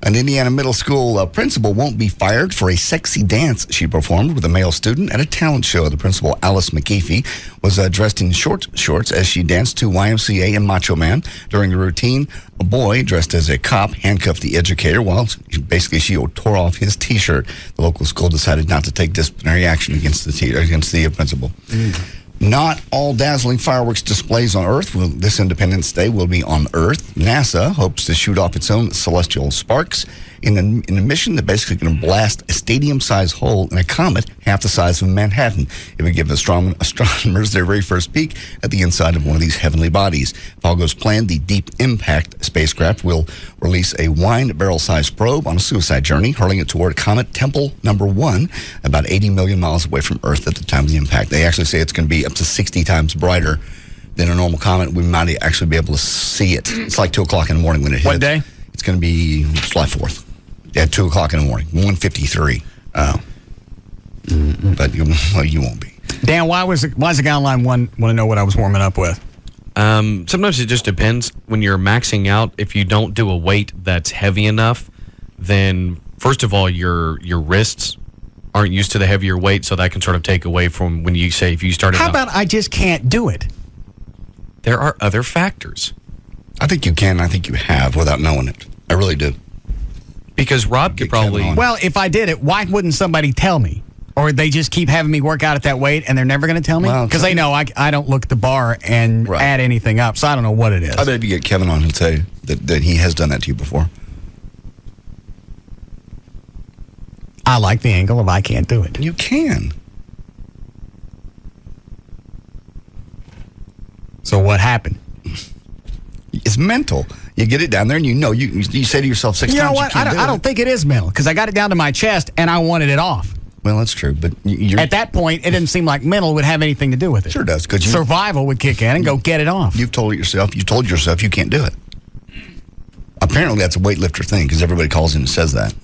An Indiana middle school principal won't be fired for a sexy dance she performed with a male student at a talent show. The principal, Alice McKeefy, was dressed in short shorts as she danced to YMCA and Macho Man. During the routine, a boy dressed as a cop handcuffed the educator while basically she tore off his T-shirt. The local school decided not to take disciplinary action against the principal. Not all dazzling fireworks displays on Earth this Independence Day will be on Earth. NASA hopes to shoot off its own celestial sparks in a mission that's basically going to blast a stadium-sized hole in a comet half the size of Manhattan. It would give astronomers their very first peek at the inside of one of these heavenly bodies. If all goes planned, the Deep Impact spacecraft will release a wine barrel-sized probe on a suicide journey, hurling it toward Comet Tempel number 1, about 80 million miles away from Earth at the time of the impact. They actually say it's going to be up to 60 times brighter than a normal comet. We might actually be able to see it. It's like 2 o'clock in the morning when it hits. What day? It's going to be July 4th. At 2 o'clock in the morning, 1:53. Oh. But you won't be. Dan, why is the guy online want to know what I was warming up with? Sometimes it just depends. When you're maxing out, if you don't do a weight that's heavy enough, then first of all, your wrists aren't used to the heavier weight, so that can sort of take away from when you say if you started. How about I just can't do it? There are other factors. I think you can. I think you have without knowing it. I really do. Because Rob could probably. Well, if I did it, why wouldn't somebody tell me? Or they just keep having me work out at that weight and they're never going to tell me? Because they know I don't look at the bar and add anything up, so I don't know what it is. I bet if you get Kevin on, he'll tell you that he has done that to you before. I like the angle of I can't do it. You can. So what happened? It's mental. You get it down there and you say to yourself 6 times, you know what? I don't think it is mental because I got it down to my chest and I wanted it off. Well, that's true, but at that point, it didn't seem like mental would have anything to do with it. Sure does, because survival would kick in and go get it off. You told yourself you can't do it. Apparently, that's a weightlifter thing because everybody calls in and says that.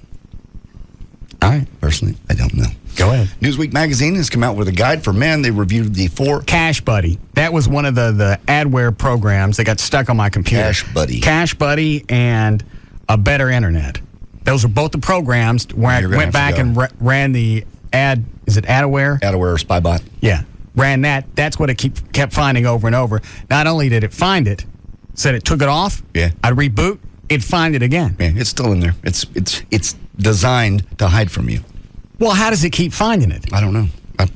All right. Personally, I don't know. Go ahead. Newsweek magazine has come out with a guide for men. They reviewed the 4 Cash Buddy. That was one of the adware programs that got stuck on my computer. Cash Buddy and a Better Internet. Those are both the programs where I went back and ran the ad. Is it Adaware? Adaware or Spybot. Yeah. Ran that. That's what it kept finding over and over. Not only did it find it, said it took it off. Yeah. I'd reboot. It'd find it again. Yeah, it's still in there. It's designed to hide from you. Well, how does it keep finding it? I don't know.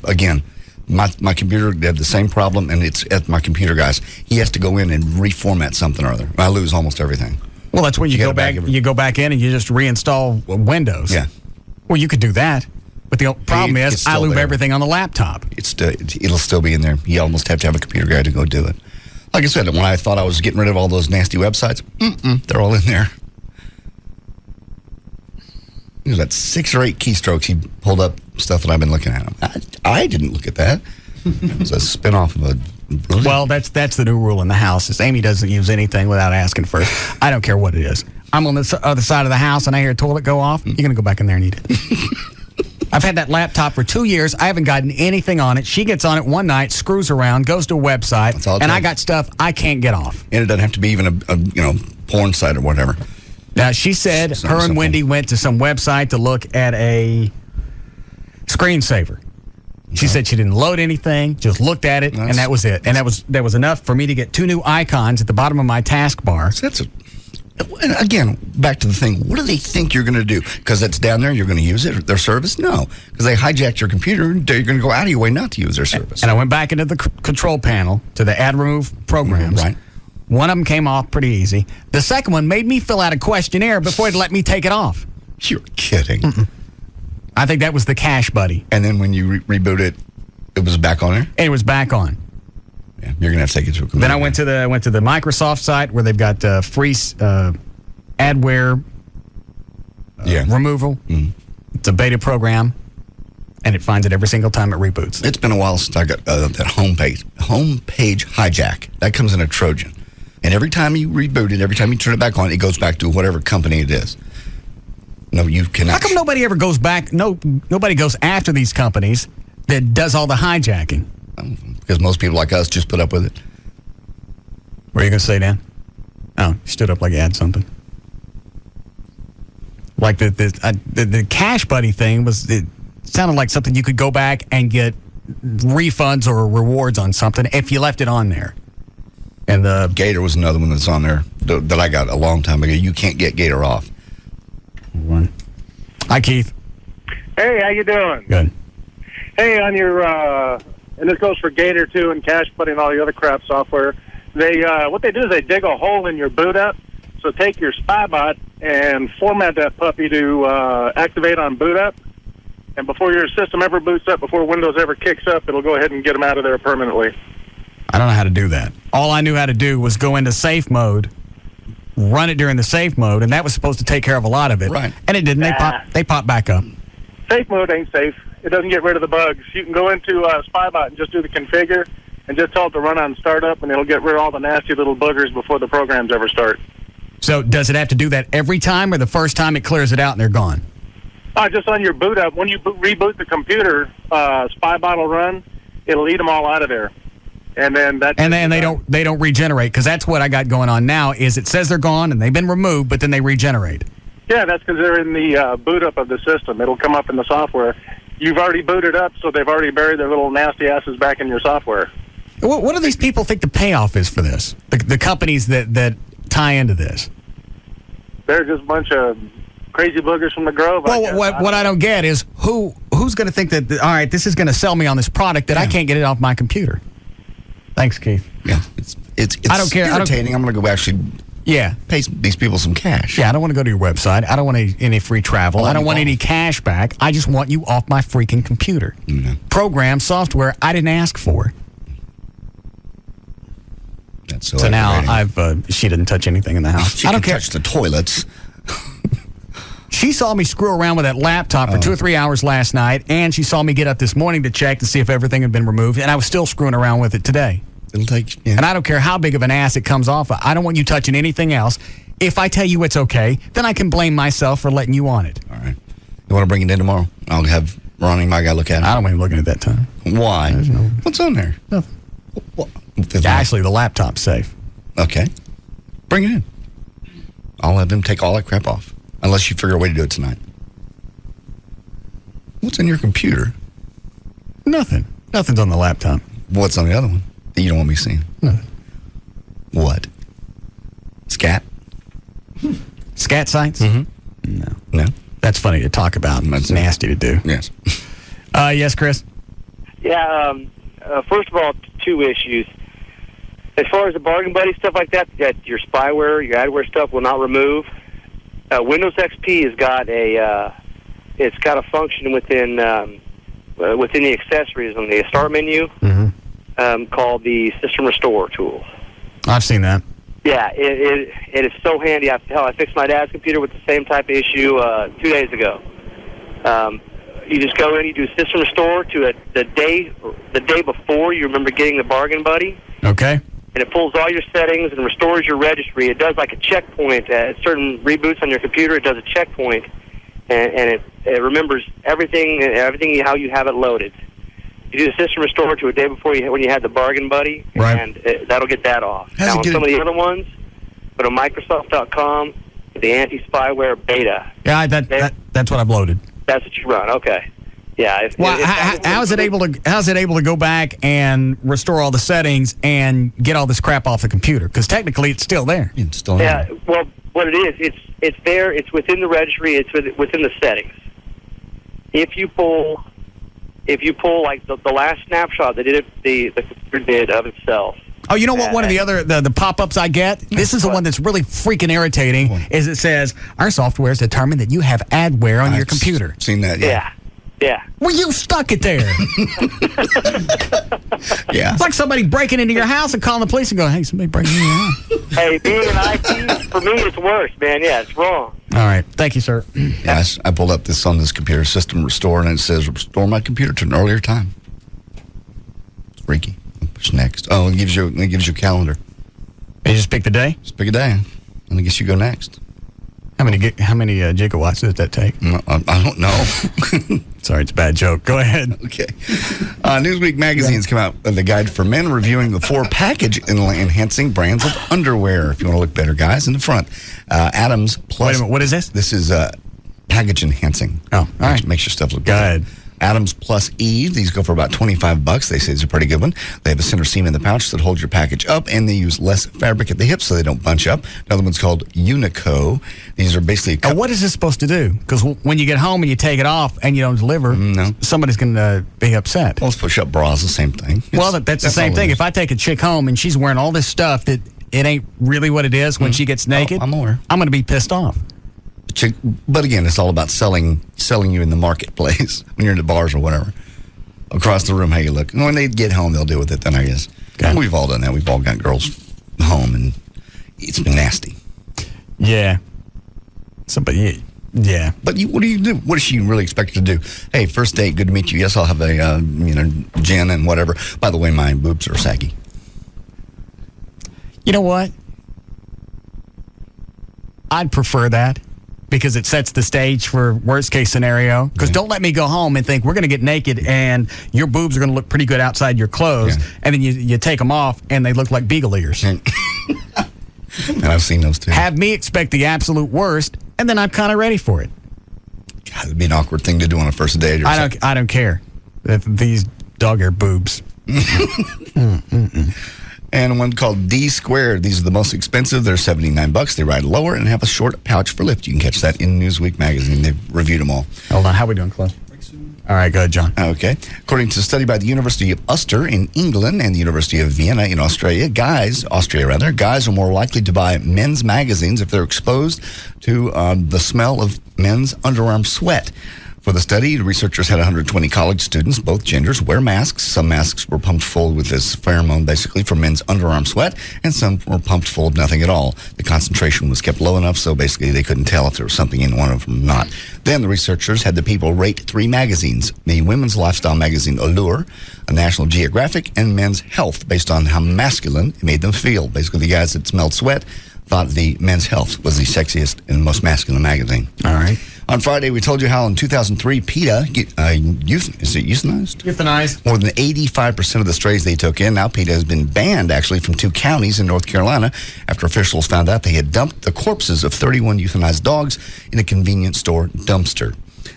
Again, my computer had the same problem, and it's at my computer guy's. He has to go in and reformat something or other. I lose almost everything. Well, that's when you go back. You go back in and you just reinstall Windows. Yeah. Well, you could do that, but the problem is I lose everything on the laptop. It'll still be in there. You almost have to have a computer guy to go do it. Like I said, when I thought I was getting rid of all those nasty websites, they're all in there. There's about 6 or 8 keystrokes. He pulled up stuff that I've been looking at. I didn't look at that. It was a spinoff of a. Well, that's the new rule in the house. Is Amy doesn't use anything without asking first. I don't care what it is. I'm on the other side of the house and I hear a toilet go off. You're gonna go back in there and eat it. I've had that laptop for 2 years. I haven't gotten anything on it. She gets on it one night, screws around, goes to a website, and I got stuff I can't get off. And it doesn't have to be even a porn site or whatever. Now, she said her and Wendy went to some website to look at a screensaver. She said she didn't load anything, just looked at it, and that was it. And that was enough for me to get 2 new icons at the bottom of my taskbar. Again, back to the thing. What do they think you're going to do? Because it's down there, you're going to use it, their service? No, because they hijacked your computer, and you're going to go out of your way not to use their service. And I went back into the control panel to the add remove programs. Right. One of them came off pretty easy. The second one made me fill out a questionnaire before it let me take it off. You're kidding. I think that was the Cash Buddy. And then when you reboot it, it was back on there? And it was back on. Yeah, you're going to have to take it to a computer. Then I went to the Microsoft site where they've got free adware removal. Mm-hmm. It's a beta program, and it finds it every single time it reboots. It's been a while since I got that homepage hijack. That comes in a Trojan. And every time you reboot it, every time you turn it back on, it goes back to whatever company it is. No, you cannot. How come nobody ever goes back? Nobody goes after these companies that does all the hijacking? Because most people like us just put up with it. What are you going to say, Dan? Oh, you stood up like you had something. Like the Cash Buddy thing it sounded like something you could go back and get refunds or rewards on something if you left it on there. And the Gator was another one that's on there that I got a long time ago. You can't get Gator off. Hi, Keith. Hey, how you doing? Good. Hey, on your and this goes for Gator too, and Cash Buddy and all the other crap software. They what they do is they dig a hole in your boot up. So take your Spybot and format that puppy to activate on boot up. And before your system ever boots up, before Windows ever kicks up, it'll go ahead and get them out of there permanently. I don't know how to do that. All I knew how to do was go into safe mode, run it during the safe mode, and that was supposed to take care of a lot of it. Right. And it didn't. They pop back up. Safe mode ain't safe. It doesn't get rid of the bugs. You can go into Spybot and just do the configure and just tell it to run on startup, and it'll get rid of all the nasty little boogers before the programs ever start. So does it have to do that every time, or the first time it clears it out and they're gone? Just on your boot up. When you reboot the computer, Spybot will run. It'll eat them all out of there. And then they don't regenerate, because that's what I got going on now. Is it says they're gone and they've been removed, but then they regenerate. Yeah, that's because they're in the boot up of the system. It'll come up in the software. You've already booted up, so they've already buried their little nasty asses back in your software. What do these people think the payoff is for this? The companies that tie into this? They're just a bunch of crazy boogers from the Grove. Well, what I don't get is who who's going to think that, all right, this is going to sell me on this product that I can't get it off my computer? Thanks, Keith. Yeah, it's I don't care. irritating. I'm going to go actually pay these people some cash. Yeah, I don't want to go to your website. I don't want any free travel. I don't want any cash back. I just want you off my freaking computer. Program, software I didn't ask for. That's so now she didn't touch anything in the house. She I don't can care. touch the toilets. She saw me screw around with that laptop for 2 or 3 hours last night, and she saw me get up this morning to check to see if everything had been removed, and I was still screwing around with it today. It'll take, And I don't care how big of an ass it comes off. I don't want you touching anything else. If I tell you it's okay, then I can blame myself for letting you on it. All right. You want to bring it in tomorrow? I'll have Ronnie, my guy, look at it. I don't want him looking at that time. Why? What's on there? Nothing. Actually, the laptop's safe. Okay. Bring it in. I'll have them take all that crap off, unless you figure a way to do it tonight. What's in your computer? Nothing. Nothing's on the laptop. What's on the other one that you don't want me seeing? Nothing. What? Scat? Scat sites? Mm-hmm. No. That's funny to talk about. It's nasty to do. Yes. Yes, Chris? Yeah, first of all, 2 issues. As far as the Bargain Buddy stuff like that your spyware, your adware stuff will not remove. Windows XP has got it's got a function within the accessories on the start menu called the System Restore tool. I've seen that. Yeah, it is so handy. I fixed my dad's computer with the same type of issue 2 days ago. You just go in, you do System Restore to the day before you remember getting the Bargain Buddy. Okay. And it pulls all your settings and restores your registry. It does like a checkpoint. At certain reboots on your computer, it does a checkpoint, and it remembers everything how you have it loaded. You do the System Restore to a day before when you had the Bargain Buddy, and that'll get that off. Now, on some of the other ones, go to Microsoft.com, the anti-spyware beta. Yeah, that's what I've loaded. That's what you run. Okay. Yeah. How's it able to go back and restore all the settings and get all this crap off the computer? Because technically, it's still there. It's still there. Yeah. Well, what it is, it's there. It's within the registry. It's within the settings. If you pull like the last snapshot that the computer did of itself. Oh, you know what? One of the other the pop-ups I get. This is the one that's really freaking irritating. Is it says our software has determined that you have adware on your computer. Seen that? Yeah. Well, you stuck it there. Yeah. It's like somebody breaking into your house and calling the police and going, "Hey, somebody breaking into your house." Hey, being an IT, for me, it's worse, man. Yeah, it's wrong. All right. Thank you, sir. Yes, I pulled up this on this computer, System Restore, and it says restore my computer to an earlier time. It's freaky. Push next. Oh, it gives you a calendar. You just pick the day? Just pick a day, and I guess you go next. How many gigawatts does that take? I don't know. Sorry, it's a bad joke. Go ahead. Okay. Newsweek magazine's come out with a guide for men reviewing the 4 package-enhancing brands of underwear. If you want to look better, guys, in the front. Adams Plus. Wait a minute, what is this? This is package-enhancing. Oh, all right. Makes your stuff look good. Go ahead. Adams Plus E. These go for about $25. They say it's a pretty good one. They have a center seam in the pouch that holds your package up, and they use less fabric at the hips so they don't bunch up. Another one's called Unico. These are basically... What is this supposed to do? Because when you get home and you take it off and you don't deliver, somebody's going to be upset. Well, it's push-up bras, the same thing. That's the same thing. If I take a chick home and she's wearing all this stuff that it ain't really what it is when she gets naked, I'm aware. I'm going to be pissed off. But again, it's all about selling you in the marketplace when you're in the bars or whatever. Across the room, how you look. And when they get home, they'll deal with it then, I guess. Okay. We've all done that. We've all got girls home, and it's been nasty. Yeah. Yeah. But what do you do? What does she really expect you to do? Hey, first date, good to meet you. Yes, I'll have a gin and whatever. By the way, my boobs are saggy. You know what? I'd prefer that. Because it sets the stage for worst case scenario. Because don't let me go home and think we're going to get naked and your boobs are going to look pretty good outside your clothes. Yeah. And then you take them off and they look like beagle ears. And I've seen those too. Have me expect the absolute worst and then I'm kind of ready for it. God, it'd be an awkward thing to do on a first date. Or I don't care. These dog-ear boobs. And one called D Squared. These are the most expensive. They're $79. They ride lower and have a short pouch for lift. You can catch that in Newsweek magazine. They've reviewed them all. Hold on. How are we doing, Close? All right, go ahead, John. Okay. According to a study by the University of Ulster in England and the University of Vienna in Austria, guys are more likely to buy men's magazines if they're exposed to the smell of men's underarm sweat. For the study, the researchers had 120 college students, both genders, wear masks. Some masks were pumped full with this pheromone, basically, for men's underarm sweat, and some were pumped full of nothing at all. The concentration was kept low enough, so basically they couldn't tell if there was something in one of them or not. Then the researchers had the people rate 3 magazines, the women's lifestyle magazine Allure, a National Geographic, and Men's Health, based on how masculine it made them feel. Basically, the guys that smelled sweat thought the Men's Health was the sexiest and most masculine magazine. All right. On Friday, we told you how in 2003, PETA, euthanized? Euthanized. More than 85% of the strays they took in. Now PETA has been banned, actually, from 2 counties in North Carolina after officials found out they had dumped the corpses of 31 euthanized dogs in a convenience store dumpster.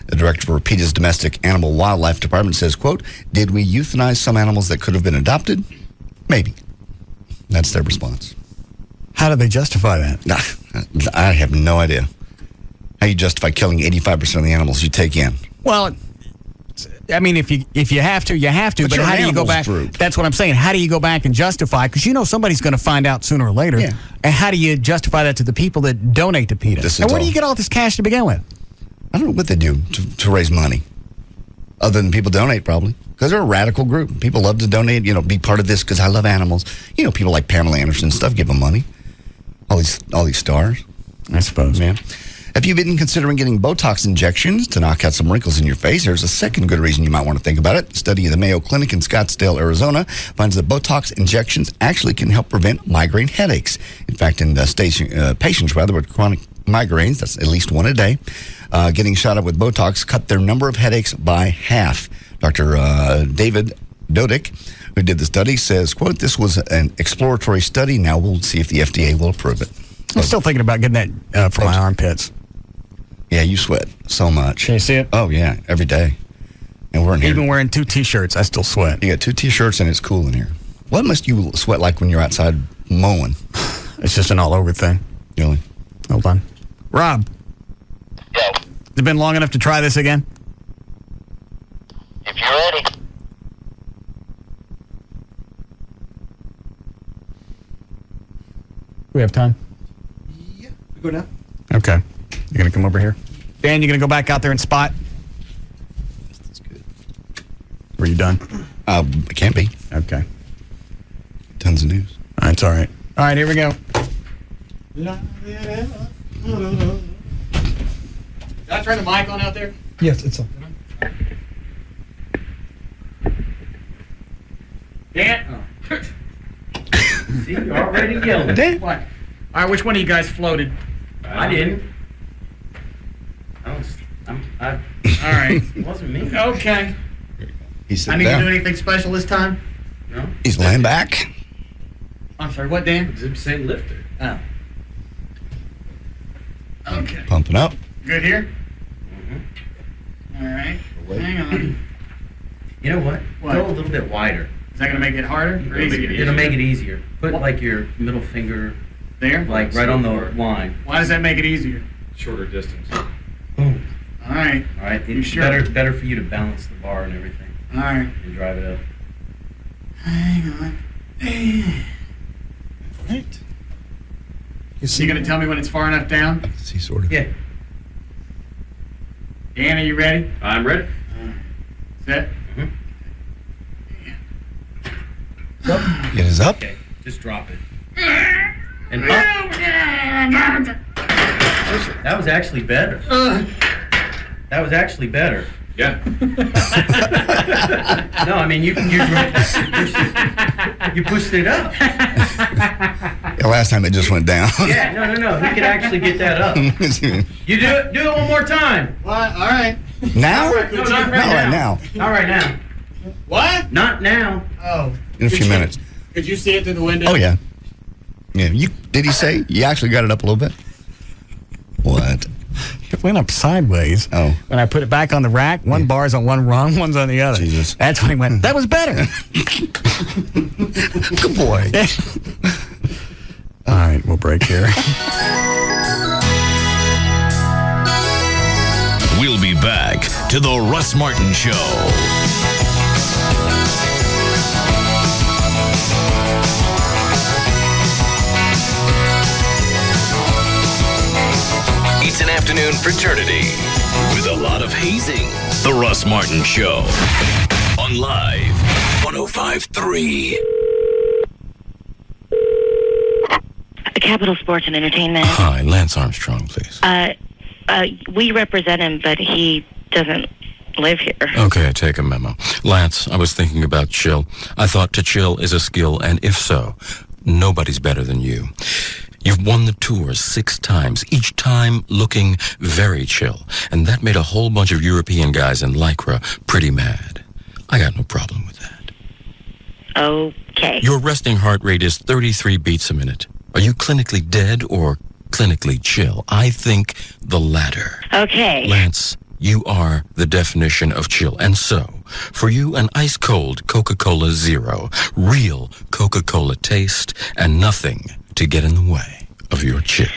The director for PETA's Domestic Animal Wildlife Department says, quote, "Did we euthanize some animals that could have been adopted? Maybe." That's their response. How do they justify that? I have no idea. How you justify killing 85% of the animals you take in? Well, I mean, if you have to, you have to. But how do you go back? That's what I'm saying. How do you go back and justify? Because somebody's going to find out sooner or later. Yeah. And how do you justify that to the people that donate to PETA? And where do you get all this cash to begin with? I don't know what they do to raise money. Other than people donate, probably. Because they're a radical group. People love to donate, be part of this because I love animals. People like Pamela Anderson and stuff give them money. All these stars. I suppose. Yeah. Have you been considering getting Botox injections to knock out some wrinkles in your face? There's a second good reason you might want to think about it. A study of the Mayo Clinic in Scottsdale, Arizona, finds that Botox injections actually can help prevent migraine headaches. In fact, in patients with chronic migraines, that's at least one a day, getting shot up with Botox cut their number of headaches by half. Dr. David Dodick, who did the study, says, quote, "This was an exploratory study. Now we'll see if the FDA will approve it." I'm still thinking about getting that for my armpits. Yeah, you sweat so much. Can you see it? Oh, yeah, every day. And we're in here. Even wearing 2 T-shirts, I still sweat. You got 2 T-shirts and it's cool in here. What must you sweat like when you're outside mowing? It's just an all-over thing. Really? Hold on. Rob. Yeah. Has it been long enough to try this again? If you're ready. We have time? Yeah, we go now. Okay. You're going to come over here? Dan, you going to go back out there and spot? That's good. Were you done? It can't be. Okay. Tons of news. That's all right. All right, here we go. Did I turn the mic on out there? Yes, it's on. Dan? Oh. See, you're already yelling. Dan? What? All right, which one of you guys floated? I didn't. All right. It wasn't me. Okay. He's I sitting need to down. do anything special this time? No. He's laying back. I'm sorry, what, Dan? It's the same lifter. Oh. Okay. Pumping up. Good here? Mm-hmm. All right. Hang on. You know what? What? Go a little bit wider. Is that going to make it harder or easier? It'll make it easier. Put like your middle finger there, like right on the line. Why does that make it easier? Shorter distance. Boom. All right. All right. You It's sure? better for you to balance the bar and everything. All right. And drive it up. Hang on. Right. Is he going to tell me when it's far enough down? See, sort of. Yeah. Dan, are you ready? I'm ready. Set. Mm-hmm. It is up. Okay. Just drop it. And up. That was actually better. That was actually better. Yeah. No, I mean you pushed it up. Yeah, last time it just went down. Yeah, no. He could actually get that up. You do it one more time. What? All right. Now? No, not right now. Not right now. What? Not now. Oh. In a few minutes. Could you see it through the window? Oh, yeah. Yeah. Did he say you actually got it up a little bit? What? It went up sideways. Oh. When I put it back on the rack, one bar's on one rung, one's on the other. Jesus. That's when he went, that was better. Good boy. All right, we'll break here. We'll be back to the Russ Martin Show. It's an afternoon fraternity with a lot of hazing. The Russ Martin Show on Live 105.3. Capital Sports and Entertainment. Hi, Lance Armstrong, please. We represent him, but he doesn't live here. Okay, I take a memo. Lance, I was thinking about chill. I thought to chill is a skill, and if so, nobody's better than you. You've won the tour 6 times, each time looking very chill, and that made a whole bunch of European guys in Lycra pretty mad. I got no problem with that. Okay. Your resting heart rate is 33 beats a minute. Are you clinically dead or clinically chill? I think the latter. Okay. Lance, you are the definition of chill. And so, for you, an ice-cold Coca-Cola Zero. Real Coca-Cola taste and nothing to get in the way of your chill.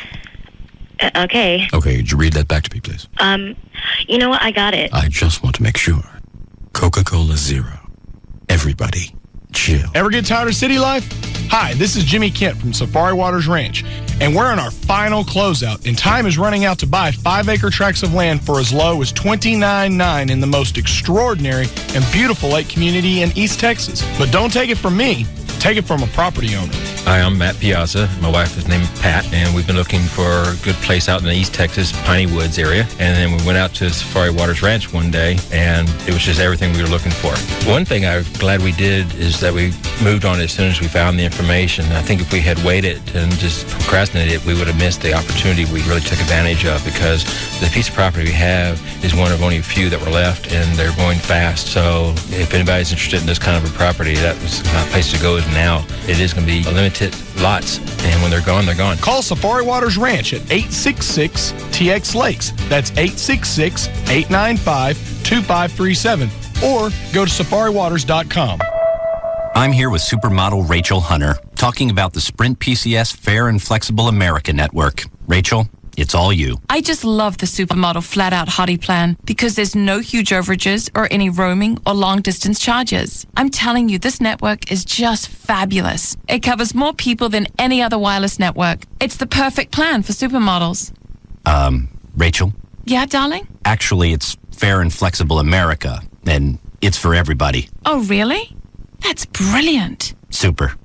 Okay. Okay, would you read that back to me, please? You know what? I got it. I just want to make sure. Coca-Cola Zero. Everybody, chill. Ever get tired of city life? Hi, this is Jimmy Kent from Safari Waters Ranch, and we're on our final closeout, and time is running out to buy 5-acre tracts of land for as low as $29.9 in the most extraordinary and beautiful lake community in East Texas. But don't take it from me. Take it from a property owner. Hi, I'm Matt Piazza. My wife is named Pat, and we've been looking for a good place out in the East Texas Piney Woods area. And then we went out to Safari Waters Ranch one day, and it was just everything we were looking for. One thing I'm glad we did is that we moved on as soon as we found the information. I think if we had waited and just procrastinated, we would have missed the opportunity we really took advantage of, because the piece of property we have is one of only a few that were left, and they're going fast. So if anybody's interested in this kind of a property, that was my place to go. Now it is going to be limited lots, and when they're gone, they're gone. Call Safari Waters Ranch at 866-TX Lakes. That's 866-895-2537. Or go to safariwaters.com. I'm here with supermodel Rachel Hunter, talking about the Sprint PCS Fair and Flexible America Network. Rachel, it's all you. I just love the Supermodel Flat Out Hottie plan because there's no huge overages or any roaming or long distance charges. I'm telling you, this network is just fabulous. It covers more people than any other wireless network. It's the perfect plan for supermodels. Rachel? Yeah, darling? Actually, it's Fair and Flexible America, and it's for everybody. Oh, really? That's brilliant. Super.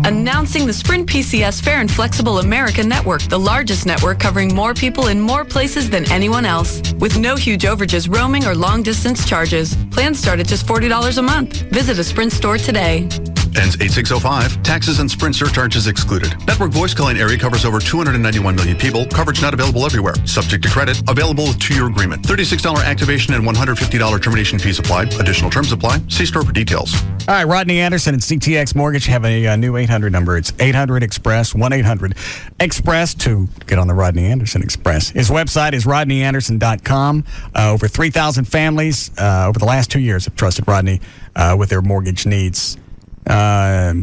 Announcing the Sprint PCS Fair and Flexible America Network, the largest network covering more people in more places than anyone else. With no huge overages, roaming, or long-distance charges. Plans start at just $40 a month. Visit a Sprint store today. Ends 8605. Taxes and Sprint surcharges excluded. Network voice calling area covers over 291 million people. Coverage not available everywhere. Subject to credit. Available with 2-year agreement. $36 activation and $150 termination fees applied. Additional terms apply. See store for details. All right, Rodney Anderson and CTX Mortgage have a new 800 number. It's 800-EXPRESS, 1-800-EXPRESS to get on the Rodney Anderson Express. His website is rodneyanderson.com. Over 3,000 families over the last 2 years have trusted Rodney with their mortgage needs. They're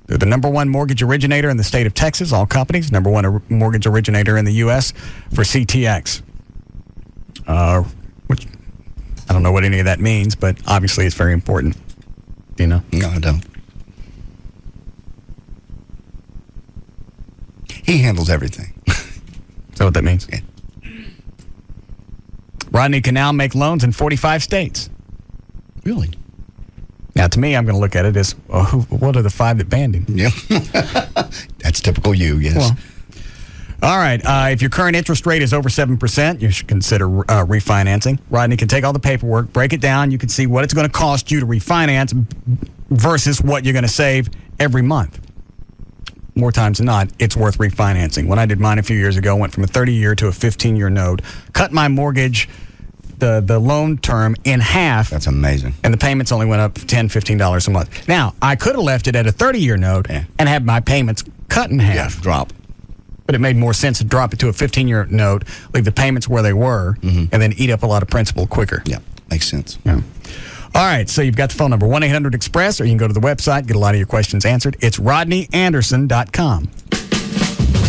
the number one mortgage originator in the state of Texas, all companies. Number one mortgage originator in the U.S. for CTX. Which I don't know what any of that means, but obviously it's very important. Do you know? No, I don't. He handles everything. Is that what that means? Yeah. Rodney can now make loans in 45 states. Really? Now, to me, I'm going to look at it as, what are the 5 that banned him? Yeah. That's typical you, yes. Well, all right. If your current interest rate is over 7%, you should consider refinancing. Rodney can take all the paperwork, break it down. You can see what it's going to cost you to refinance versus what you're going to save every month. More times than not, it's worth refinancing. When I did mine a few years ago, went from a 30-year to a 15-year note, cut my mortgage, the loan term in half. That's amazing. And the payments only went up $10, $15 a month. Now, I could have left it at a 30-year note and had my payments cut in half. Yeah, drop. But it made more sense to drop it to a 15-year note, leave the payments where they were, and then eat up a lot of principal quicker. Yeah, makes sense. Yeah. All right, so you've got the phone number, 1-800-EXPRESS, or you can go to the website, get a lot of your questions answered. It's rodneyanderson.com.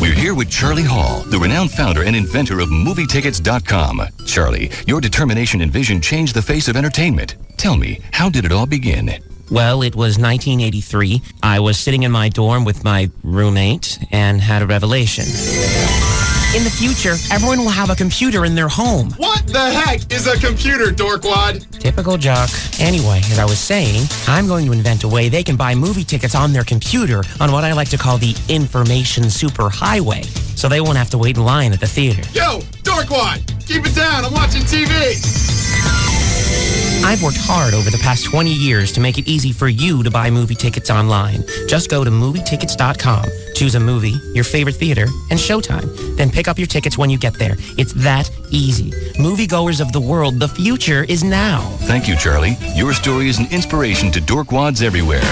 We're here with Charlie Hall, the renowned founder and inventor of MovieTickets.com. Charlie, your determination and vision changed the face of entertainment. Tell me, how did it all begin? Well, it was 1983. I was sitting in my dorm with my roommate and had a revelation. In the future, everyone will have a computer in their home. What the heck is a computer, dorkwad? Typical jock. Anyway, as I was saying, I'm going to invent a way they can buy movie tickets on their computer on what I like to call the information superhighway, so they won't have to wait in line at the theater. Yo, dorkwad, keep it down. I'm watching TV. I've worked hard over the past 20 years to make it easy for you to buy movie tickets online. Just go to MovieTickets.com, choose a movie, your favorite theater, and showtime. Then pick up your tickets when you get there. It's that easy. Moviegoers of the world, the future is now. Thank you, Charlie. Your story is an inspiration to dorkwads everywhere.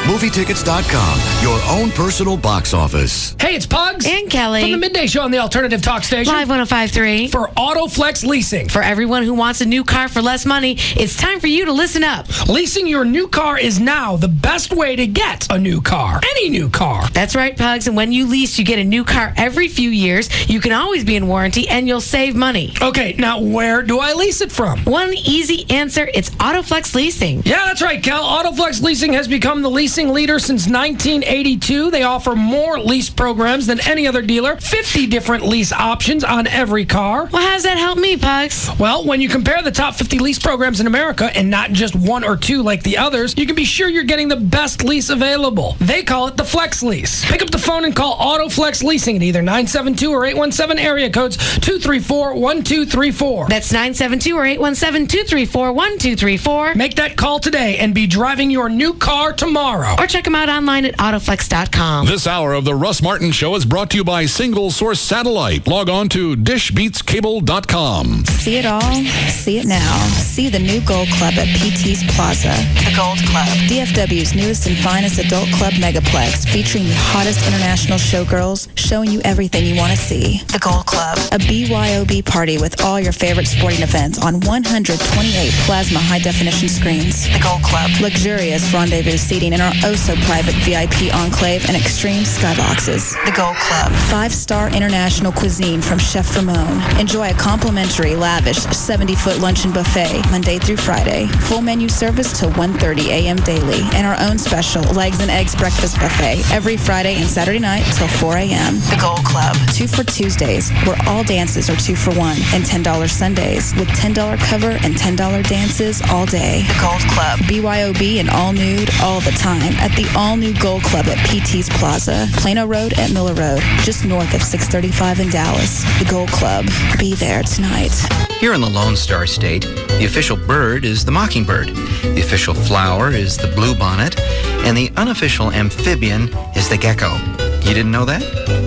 MovieTickets.com, your own personal box office. Hey, it's Pugs. And Kelly. From the Midday Show on the Alternative Talk Station. Live 105.3. For AutoFlex Leasing. For everyone who wants a new car for less money, it's time for you to listen up. Leasing your new car is now the best way to get a new car. Any new car. That's right, Pugs. And when you lease, you get a new car every few years. You can always be in warranty, and you'll save money. Okay, now where do I lease it from? One easy answer. It's AutoFlex Leasing. Yeah, that's right, Kel. AutoFlex Leasing has become the leasing leader since 1982. They offer more lease programs than any other dealer. 50 different lease options on every car. Well, how does that help me, Pugs? Well, when you compare the top 50 lease programs in America and not just one or two like the others, you can be sure you're getting the best lease available. They call it the Flex Lease. Pick up the phone and call AutoFlex Leasing at either 972 or 817 area codes 234-1234. That's 972 or 817-234-1234. Make that call today and be driving your new car tomorrow. Or check them out online at autoflex.com. This hour of the Russ Martin Show is brought to you by Single Source Satellite. Log on to dishbeatscable.com. See it all, see it now. See the new Gold Club at PT's Plaza. The Gold Club, DFW's newest and finest adult club megaplex, featuring the hottest international showgirls, showing you everything you want to see. The Gold Club, a BYOB party with all your favorite sporting events on 128 plasma high-definition screens. The Gold Club, luxurious rendezvous seating in our oh-so-private VIP enclave and extreme skyboxes. The Gold Club, 5-star international cuisine from Chef Ramon. Enjoy a complimentary, lavish 70-foot luncheon buffet Monday through Friday. Full menu service till 1:30 a.m. daily, and our own special legs and eggs breakfast buffet every Friday and Saturday night till 4 a.m. The Gold Club, 2 for Tuesdays, where all dances are 2 for 1, and $10 Sundays with $10 cover and $10 dances all day. The Gold Club, BYOB and all nude all the time at the all-new Gold Club at PT's Plaza, Plano Road at Miller Road, just north of 635 in Dallas. The Gold Club, be there tonight. Here in the Lone Star State, the official bird is the mockingbird, the official flower is the bluebonnet, and the unofficial amphibian is the gecko. You didn't know that?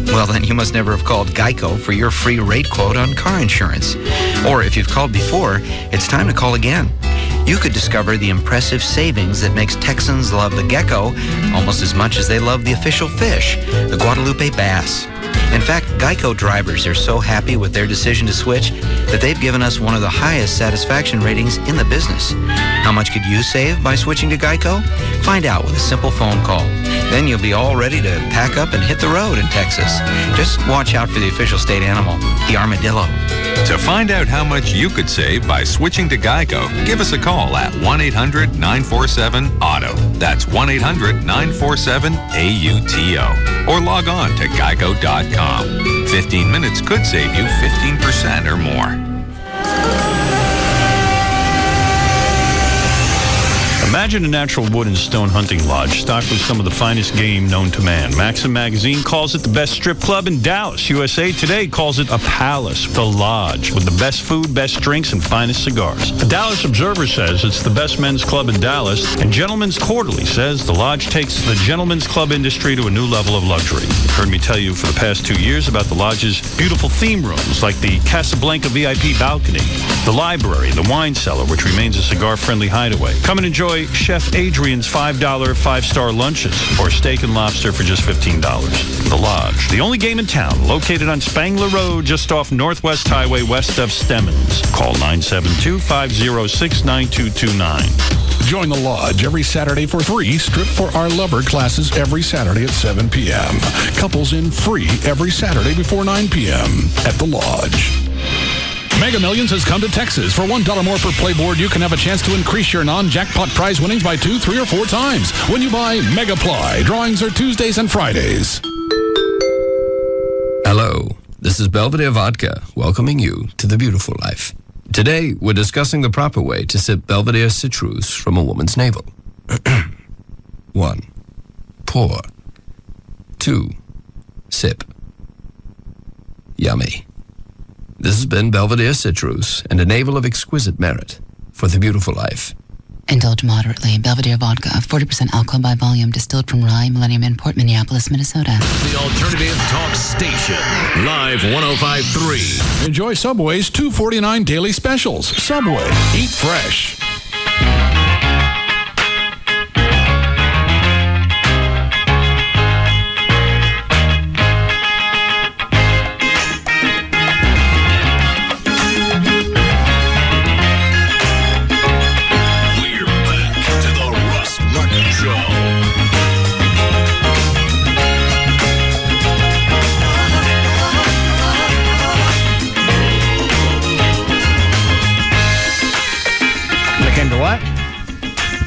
Well, then you must never have called Geico for your free rate quote on car insurance. Or if you've called before, it's time to call again. You could discover the impressive savings that makes Texans love the gecko almost as much as they love the official fish, the Guadalupe bass. In fact, Geico drivers are so happy with their decision to switch that they've given us one of the highest satisfaction ratings in the business. How much could you save by switching to Geico? Find out with a simple phone call. Then you'll be all ready to pack up and hit the road in Texas. Just watch out for the official state animal, the armadillo. To find out how much you could save by switching to Geico, give us a call at 1-800-947-AUTO. That's 1-800-947-AUTO. Or log on to geico.com. 15 minutes could save you 15% or more. Imagine a natural wood and stone hunting lodge stocked with some of the finest game known to man. Maxim Magazine calls it the best strip club in Dallas. USA Today calls it a palace, the lodge, with the best food, best drinks, and finest cigars. The Dallas Observer says it's the best men's club in Dallas, and Gentleman's Quarterly says the lodge takes the gentlemen's club industry to a new level of luxury. You've heard me tell you for the past 2 years about the lodge's beautiful theme rooms, like the Casablanca VIP balcony, the library, the wine cellar, which remains a cigar-friendly hideaway. Come and enjoy enjoy Chef Adrian's $5 five-star lunches or steak and lobster for just $15. The Lodge, the only game in town, located on Spangler Road, just off Northwest Highway west of Stemmons. Call 972-506-9229. Join the Lodge every Saturday for 3 Strip for Our Lover classes every Saturday at 7 p.m. Couples in free every Saturday before 9 p.m. at the Lodge. Mega Millions has come to Texas. For $1 more per playboard, you can have a chance to increase your non-jackpot prize winnings by 2, 3, or 4 times when you buy Mega Ply. Drawings are Tuesdays and Fridays. Hello, this is Belvedere Vodka, welcoming you to the beautiful life. Today, we're discussing the proper way to sip Belvedere Citrus from a woman's navel. 1. Pour. 2. Sip. Yummy. This has been Belvedere Citrus and a navel of exquisite merit for the beautiful life. Indulge moderately. Belvedere Vodka, 40% alcohol by volume, distilled from Rye, Millennium Import, Minneapolis, Minnesota. The Alternative Talk Station, Live 105.3. Enjoy Subway's $2.49 daily specials. Subway, eat fresh.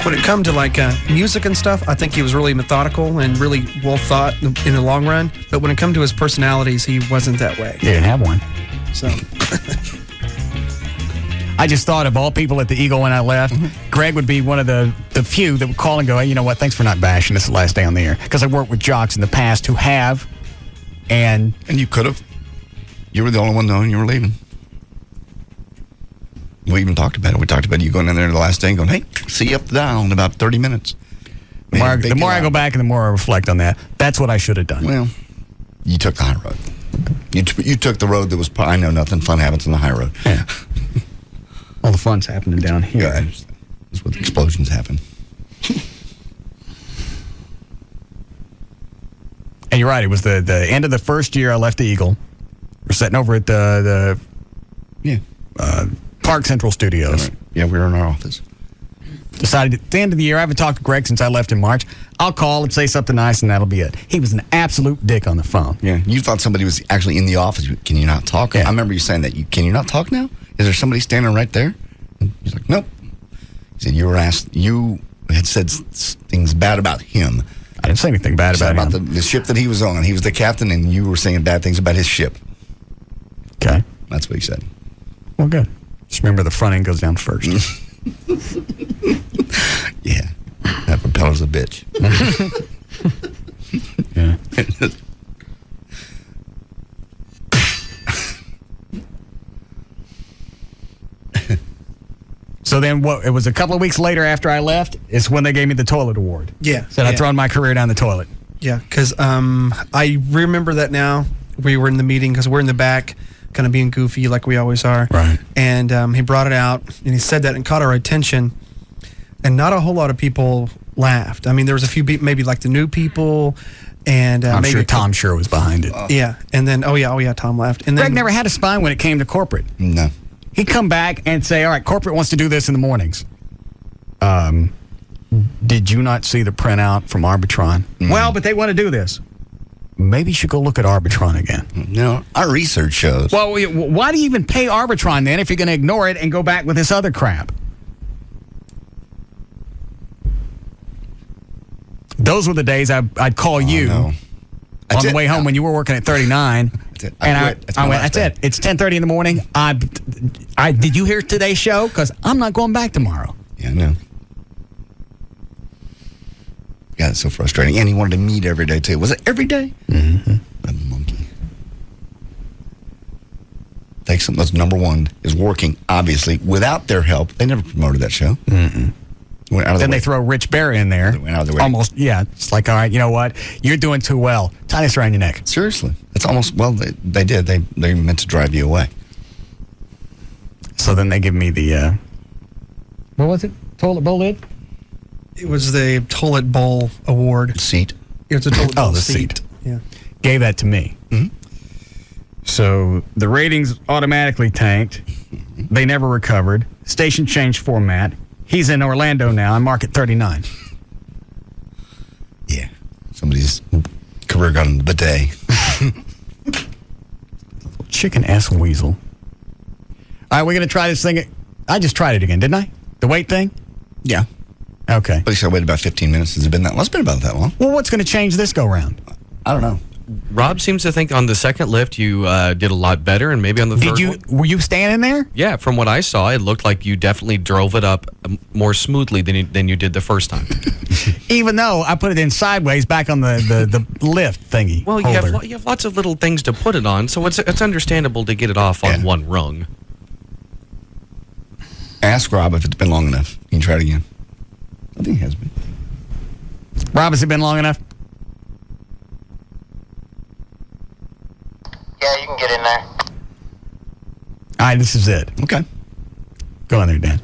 When it come to music and stuff, I think he was really methodical and really well thought in the long run. But when it come to his personalities, he wasn't that way. He didn't have one. So I just thought of all people at the Eagle when I left, Greg would be one of the few that would call and go, hey, you know what, thanks for not bashing. This is the last day on the air. Because I worked with jocks in the past who have, and you could have. You were the only one knowing you were leaving. We even talked about it. We talked about you going in there the last day and going, hey, see you up the dial in about 30 minutes. Man, the more I go back and the more I reflect on that, that's what I should have done. Well, you took the high road. You took the road that was, I know nothing fun happens on the high road. Yeah. All the fun's happening down here. Yeah, that's where the explosions happen. And you're right. It was the end of the first year I left the Eagle. We're sitting over at the Park Central Studios. Right. Yeah, we were in our office. Decided at the end of the year, I haven't talked to Greg since I left in March. I'll call and say something nice, and that'll be it. He was an absolute dick on the phone. Yeah, you thought somebody was actually in the office. Can you not talk? Yeah. I remember you saying that. Can you not talk now? Is there somebody standing right there? And he's like, nope. He said, you had said things bad about him. I didn't say anything bad about him. The ship that he was on. He was the captain, and you were saying bad things about his ship. Okay. That's what he said. Well, good. Just remember the front end goes down first. Yeah. That propeller's a bitch. Yeah. So then it was a couple of weeks later after I left is when they gave me the toilet award. Yeah. Said I'd thrown my career down the toilet. Yeah, because I remember that now. We were in the meeting because we're in the back, kind of being goofy like we always are. Right. And he brought it out, and he said that and caught our attention. And not a whole lot of people laughed. I mean, there was a few, maybe like the new people, and I'm maybe sure Tom sure was behind it. Yeah, and then oh yeah, Tom laughed. And then Greg never had a spine when it came to corporate. No. He'd come back and say, all right, corporate wants to do this in the mornings. Did you not see the printout from Arbitron? Mm. Well, but they want to do this. Maybe you should go look at Arbitron again. No, our research shows. Well, why do you even pay Arbitron then if you're going to ignore it and go back with this other crap? Those were the days I'd call you on the way home when you were working at 39. And I went, that's it. It's 10:30 in the morning. Did you hear today's show? Because I'm not going back tomorrow. Yeah, I know. Yeah, it's so frustrating. And he wanted to meet every day, too. Was it every day? Mm-hmm. That monkey. Takes them. That's number one, is working, obviously. Without their help, they never promoted that show. Mm-mm. Then they throw Rich Berry in there. They went out of their way. Almost, yeah. It's like, all right, you know what? You're doing too well. Tie this around your neck. Seriously. It's almost, well, they did. They meant to drive you away. So then they give me the, what was it? Toilet bowl lid? It was the Toilet Bowl Award. Seat. It's a toilet bowl the seat. Yeah. Gave that to me. Mm-hmm. So the ratings automatically tanked. They never recovered. Station changed format. He's in Orlando now. I mark at 39. Yeah. Somebody's career got in the bidet. Chicken ass weasel. All right, we're going to try this thing. I just tried it again, didn't I? The weight thing? Yeah. Okay. But you said I waited about 15 minutes. Has it been that long? It's been about that long. Well, what's going to change this go round? I don't know. Rob seems to think on the second lift you did a lot better, and maybe on the third one. Were you standing there? Yeah, from what I saw, it looked like you definitely drove it up more smoothly than you did the first time. Even though I put it in sideways back on the lift thingy. Well, you have lots of little things to put it on, so it's understandable to get it off on one rung. Ask Rob if it's been long enough. You can try it again. I think it has been. Rob, has it been long enough? Yeah, you can get in there. All right, this is it. Okay. Go in there, Dan.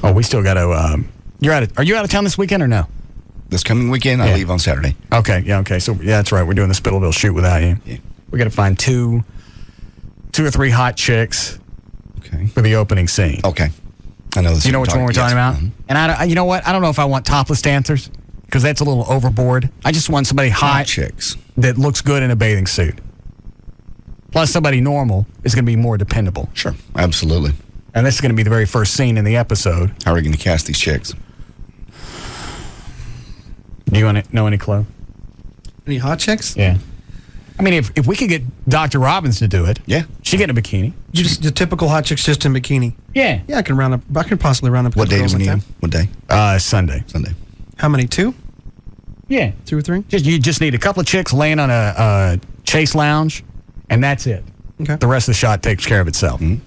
Oh, we still got to. Are you out of town this weekend or no? This coming weekend, I leave on Saturday. Okay, yeah, okay. So, yeah, that's right. We're doing the Spittleville shoot without you. Yeah. We got to find two or three hot chicks for the opening scene. Okay. I know this. You know which one we're talking about? And you know what? I don't know if I want topless dancers because that's a little overboard. I just want somebody hot chicks that looks good in a bathing suit. Plus, somebody normal is going to be more dependable. Sure, absolutely. And this is going to be the very first scene in the episode. How are we going to cast these chicks? Do you know any clue? Any hot chicks? Yeah. I mean, if we could get Dr. Robbins to do it, she get in a bikini. Just the typical hot chicks just in bikini. Yeah. Yeah, I can possibly round up. What day do we need them? What day? Sunday. Sunday. How many? 2? Yeah. 2 or 3? You just need a couple of chicks laying on a chase lounge, and that's it. Okay. The rest of the shot takes care of itself. Mm-hmm.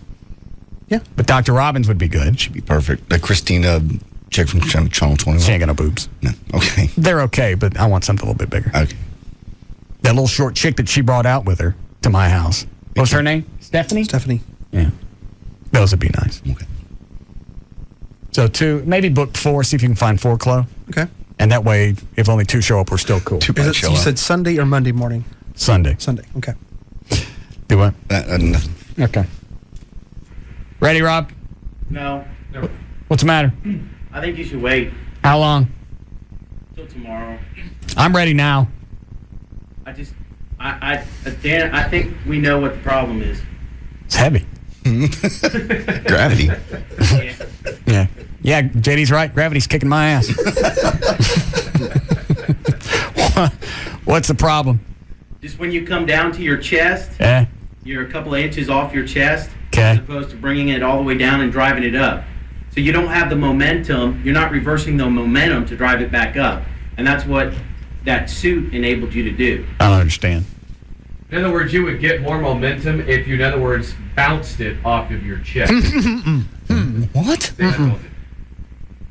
Yeah. But Dr. Robbins would be good. She'd be perfect. The Christina chick from Channel 21. She ain't got no boobs. No. Okay. They're okay, but I want something a little bit bigger. Okay. That little short chick that she brought out with her to my house. What was her name? Stephanie? Stephanie. Yeah. Those would be nice. Okay. So 2, maybe book 4, see if you can find 4, Chloe. Okay. And that way, if only 2 show up, we're still cool. You said Sunday or Monday morning? Sunday. Sunday, okay. Do what? Nothing. Okay. Ready, Rob? No. What's the matter? I think you should wait How long? till tomorrow. I'm ready now. Dan, I think we know what the problem is. It's heavy. Gravity. Yeah. Yeah, JD's right. Gravity's kicking my ass. What's the problem? Just when you come down to your chest, Yeah. you're a couple of inches off your chest, Okay. as opposed to bringing it all the way down and driving it up. So you don't have the momentum. You're not reversing the momentum to drive it back up. And that's what that suit enabled you to do. I don't understand. In other words, you would get more momentum if you, in other words, bounced it off of your chest. What?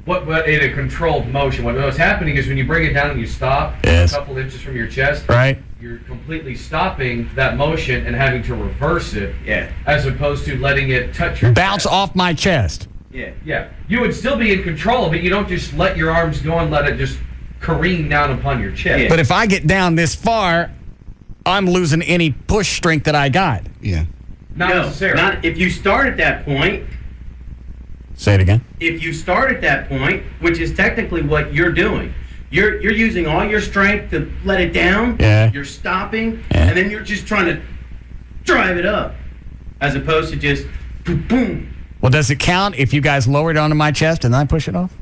But in a controlled motion. What's happening is when you bring it down and you stop Yes. a couple inches from your chest, Right. you're completely stopping that motion and having to reverse it, as opposed to letting it touch your Bounce off my chest. Yeah. You would still be in control of it. You don't just let your arms go and let it just careen down upon your chest. But if I get down this far, I'm losing any push strength that I got. Yeah. Not necessarily. Not if you start at that point. Say it again. If you start at that point, which is technically what you're doing, you're using all your strength to let it down. Yeah. You're stopping, and then you're just trying to drive it up, as opposed to just boom, boom. Well, does it count if you guys lower it onto my chest and I push it off?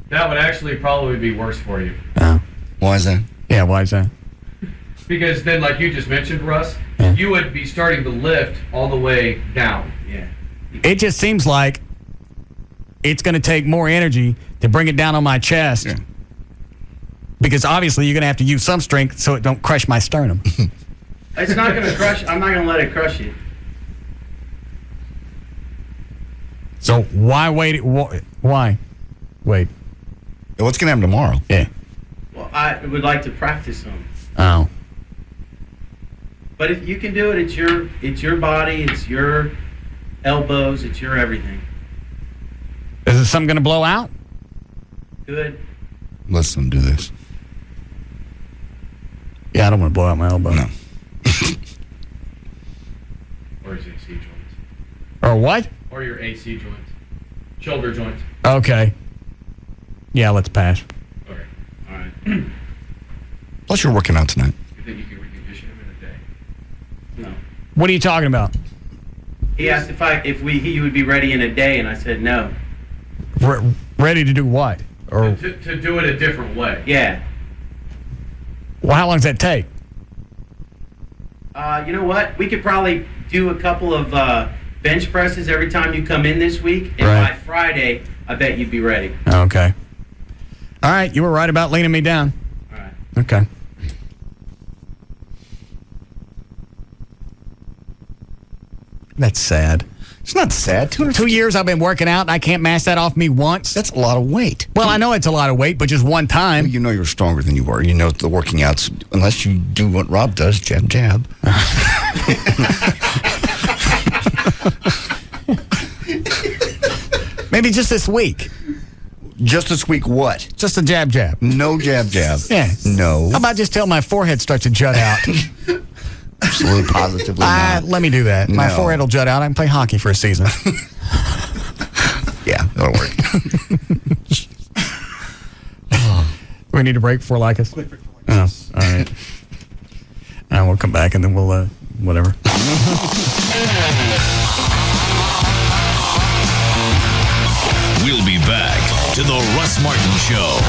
That would actually probably be worse for you. Oh. Why is that? Yeah, why is that? Because then, like you just mentioned, Russ, you would be starting to lift all the way down. Yeah. It just seems like it's going to take more energy to bring it down on my chest. Yeah. Because obviously you're going to have to use some strength so it don't crush my sternum. It's not going to crush. I'm not going to let it crush you. So why wait? Why? Wait. What's going to happen tomorrow? Yeah. Well, I would like to practice some. Oh. But if you can do it, it's your body, it's your elbows, it's your everything. Is this something going to blow out? Good. Let's do this. Yeah, I don't want to blow out my elbow. No. Or his AC joints. Or what? Or your AC joints. Shoulder joints. Okay. Yeah, let's pass. Okay. All right. Plus, you're working out tonight. You think you can recondition him in a day? No. What are you talking about? He asked if he would be ready in a day, and I said no. Ready to do what? Or To do it a different way. Yeah. Well, how long does that take? You know what? We could probably do a couple of bench presses every time you come in this week, and Right. by Friday, I bet you'd be ready. Okay. All right, you were right about leaning me down. All right. Okay. That's sad. It's not sad. 2 years I've been working out, and I can't mash that off me once. That's a lot of weight. Well, I know it's a lot of weight, but just one time. You know you're stronger than you were. You know the working outs, unless you do what Rob does, jab, jab. Maybe just this week. Just this week, what? Just a jab, jab. No jab, jab. Yeah. No. How about just till my forehead starts to jut out? Absolutely, positively not. Let me do that. My No. forehead will jut out. I can play hockey for a season. Yeah, that'll work. We need a break before Lycus? Oh, all right. We'll come back and then we'll, whatever. We'll be back to the Russ Martin Show.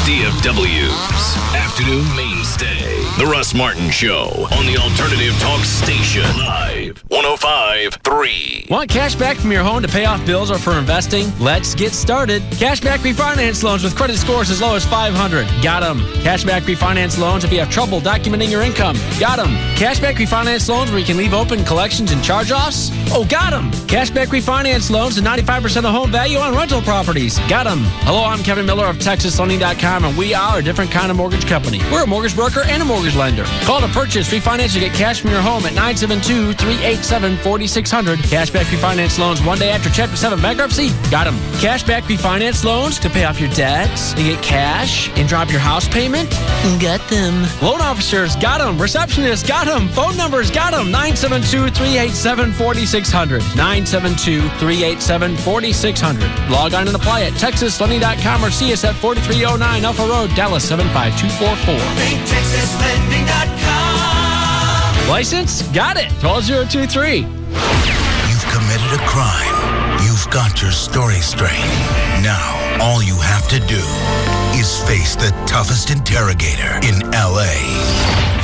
DFW's afternoon mainstay. The Russ Martin Show on the Alternative Talk Station. Live 105.3. Want cash back from your home to pay off bills or for investing? Let's get started. Cashback refinance loans with credit scores as low as 500. Got them. Cashback refinance loans if you have trouble documenting your income. Got them. Cashback refinance loans where you can leave open collections and charge-offs. Oh, got them. Cashback refinance loans to 95% of home value on rental properties. Got them. Hello, I'm Kevin Miller of TexasLending.com, and we are a different kind of mortgage company. We're a mortgage broker and a mortgage lender. Call to purchase, refinance, or get cash from your home at 972-387-4600. Cashback refinance loans one day after Chapter 7 bankruptcy. Got them. Cashback refinance loans to pay off your debts and get cash and drop your house payment. Got them. Loan officers, got them. Receptionists, got them. Phone numbers, got them. 972-387-4600. 972-387-4600. Log on and apply at TexasLending.com or see us at 4309 Alpha Road, Dallas 75244. TexasLending.com. License? Got it. 12023. You've committed a crime. You've got your story straight. Now, all you have to do is face the toughest interrogator in L.A.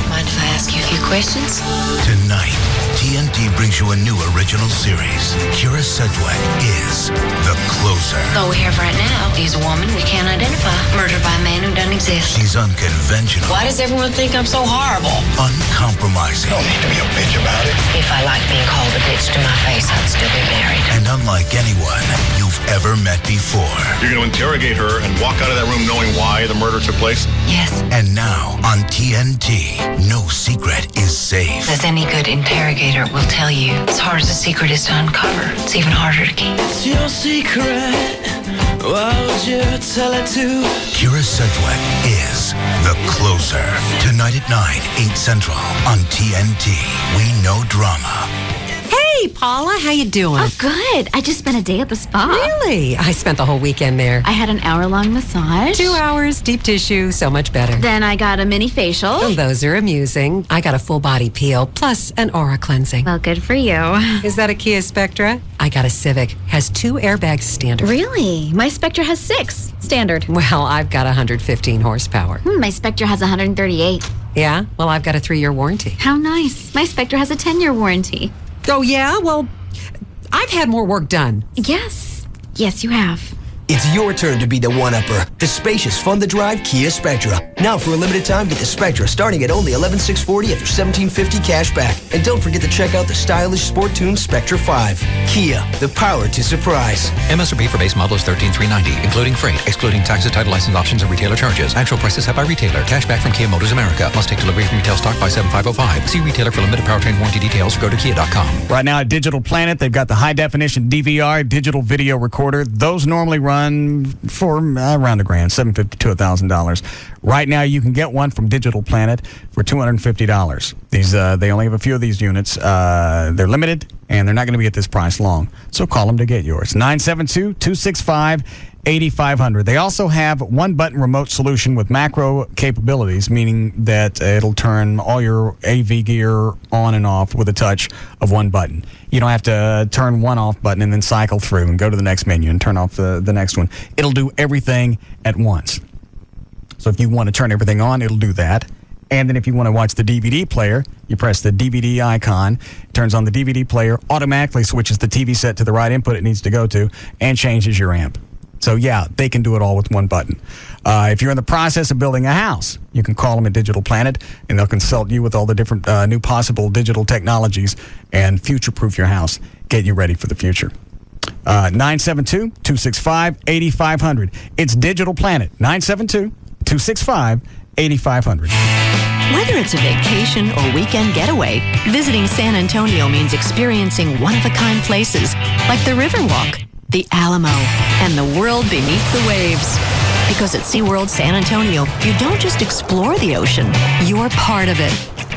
Mind if I ask you a few questions? Tonight, TNT brings you a new original series. Kira Sedgwick is the closer. All we have right now is a woman we can't identify, murdered by a man who doesn't exist. She's unconventional. Why does everyone think I'm so horrible? Uncompromising. Don't need to be a bitch about it. If I like being called a bitch to my face, I'd still be married. And unlike anyone you've ever met before. You're going to interrogate her and walk out of that room knowing why the murder took place? Yes. And now on TNT, no secret is safe. As any good interrogator will tell you, as hard as a secret is to uncover, it's even harder to keep. It's your secret. Why would you tell it to? Kira Sedgwick is the closer. Tonight at 9, 8 Central on TNT. We know drama. Hey, Paula, how you doing? Oh, good. I just spent a day at the spa. Really? I spent the whole weekend there. I had an hour-long massage. 2 hours, deep tissue, so much better. Then I got a mini facial. Oh, those are amusing. I got a full body peel, plus an aura cleansing. Well, good for you. Is that a Kia Spectra? I got a Civic. Has 2 airbags standard. Really? My Spectra has 6 standard. Well, I've got 115 horsepower. My Spectra has 138. Yeah? Well, I've got a 3-year warranty. How nice. My Spectra has a 10-year warranty. Oh, yeah? Well, I've had more work done. Yes. Yes, you have. It's your turn to be the one-upper. The spacious, fun-to-drive Kia Spectra. Now for a limited time, get the Spectra starting at only $11,640 after $1,750 cash back. And don't forget to check out the stylish sport-tuned Spectra 5. Kia, the power to surprise. MSRP for base model is $13,390, including freight, excluding taxes, title, license options, and retailer charges. Actual prices set by retailer. Cash back from Kia Motors America. Must take delivery from retail stock by 7505. See retailer for limited powertrain warranty details or go to kia.com. Right now at Digital Planet, they've got the high-definition DVR, digital video recorder. Those normally run for around $1,000, $750 to $1,000. Right now, you can get one from Digital Planet for $250. These they only have a few of these units. They're limited, and they're not going to be at this price long. So call them to get yours. 972-265-8500. They also have one-button remote solution with macro capabilities, meaning that it'll turn all your AV gear on and off with a touch of one button. You don't have to turn one off button and then cycle through and go to the next menu and turn off the next one. It'll do everything at once. So if you want to turn everything on, it'll do that. And then if you want to watch the DVD player, you press the DVD icon, it turns on the DVD player, automatically switches the TV set to the right input it needs to go to, and changes your amp. So yeah, they can do it all with one button. If you're in the process of building a house, you can call them at Digital Planet, and they'll consult you with all the different new possible digital technologies and future-proof your house, get you ready for the future. 972-265-8500. It's Digital Planet, 972-265-8500. Whether it's a vacation or weekend getaway, visiting San Antonio means experiencing one-of-a-kind places like the Riverwalk, the Alamo, and the world beneath the waves. Because at SeaWorld San Antonio, you don't just explore the ocean, you're part of it.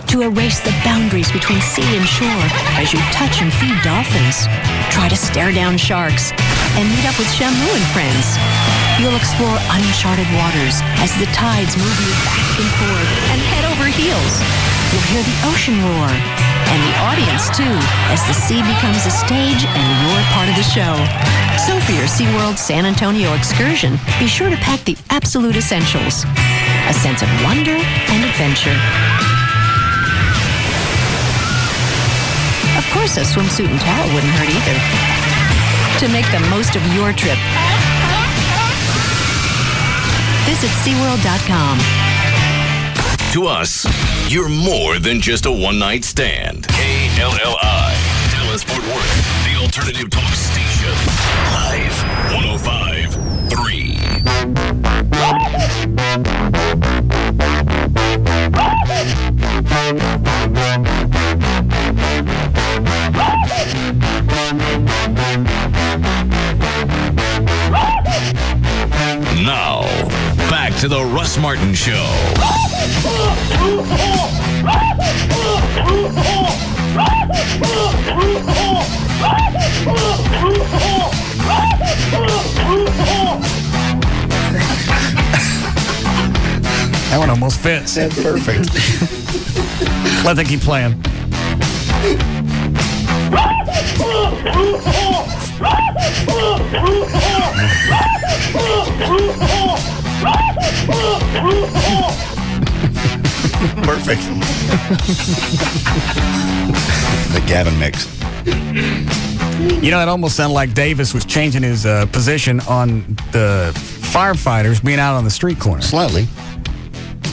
To erase the boundaries between sea and shore as you touch and feed dolphins, try to stare down sharks, and meet up with Shamu and friends. You'll explore uncharted waters as the tides move you back and forth and head over heels. You'll hear the ocean roar, and the audience too, as the sea becomes a stage and you're part of the show. So for your SeaWorld San Antonio excursion, be sure to pack the absolute essentials. A sense of wonder and adventure. Of course, a swimsuit and towel wouldn't hurt either. To make the most of your trip, visit SeaWorld.com. To us, you're more than just a one-night stand. KLLI, Dallas Fort Worth, the alternative talk station. Live 105.3. Now, back to the Russ Martin Show. That one almost fits. That's perfect. Let them keep playing. Perfect. The Gavin mix. You know, it almost sounded like Davis was changing his position on the firefighters being out on the street corner. Slightly.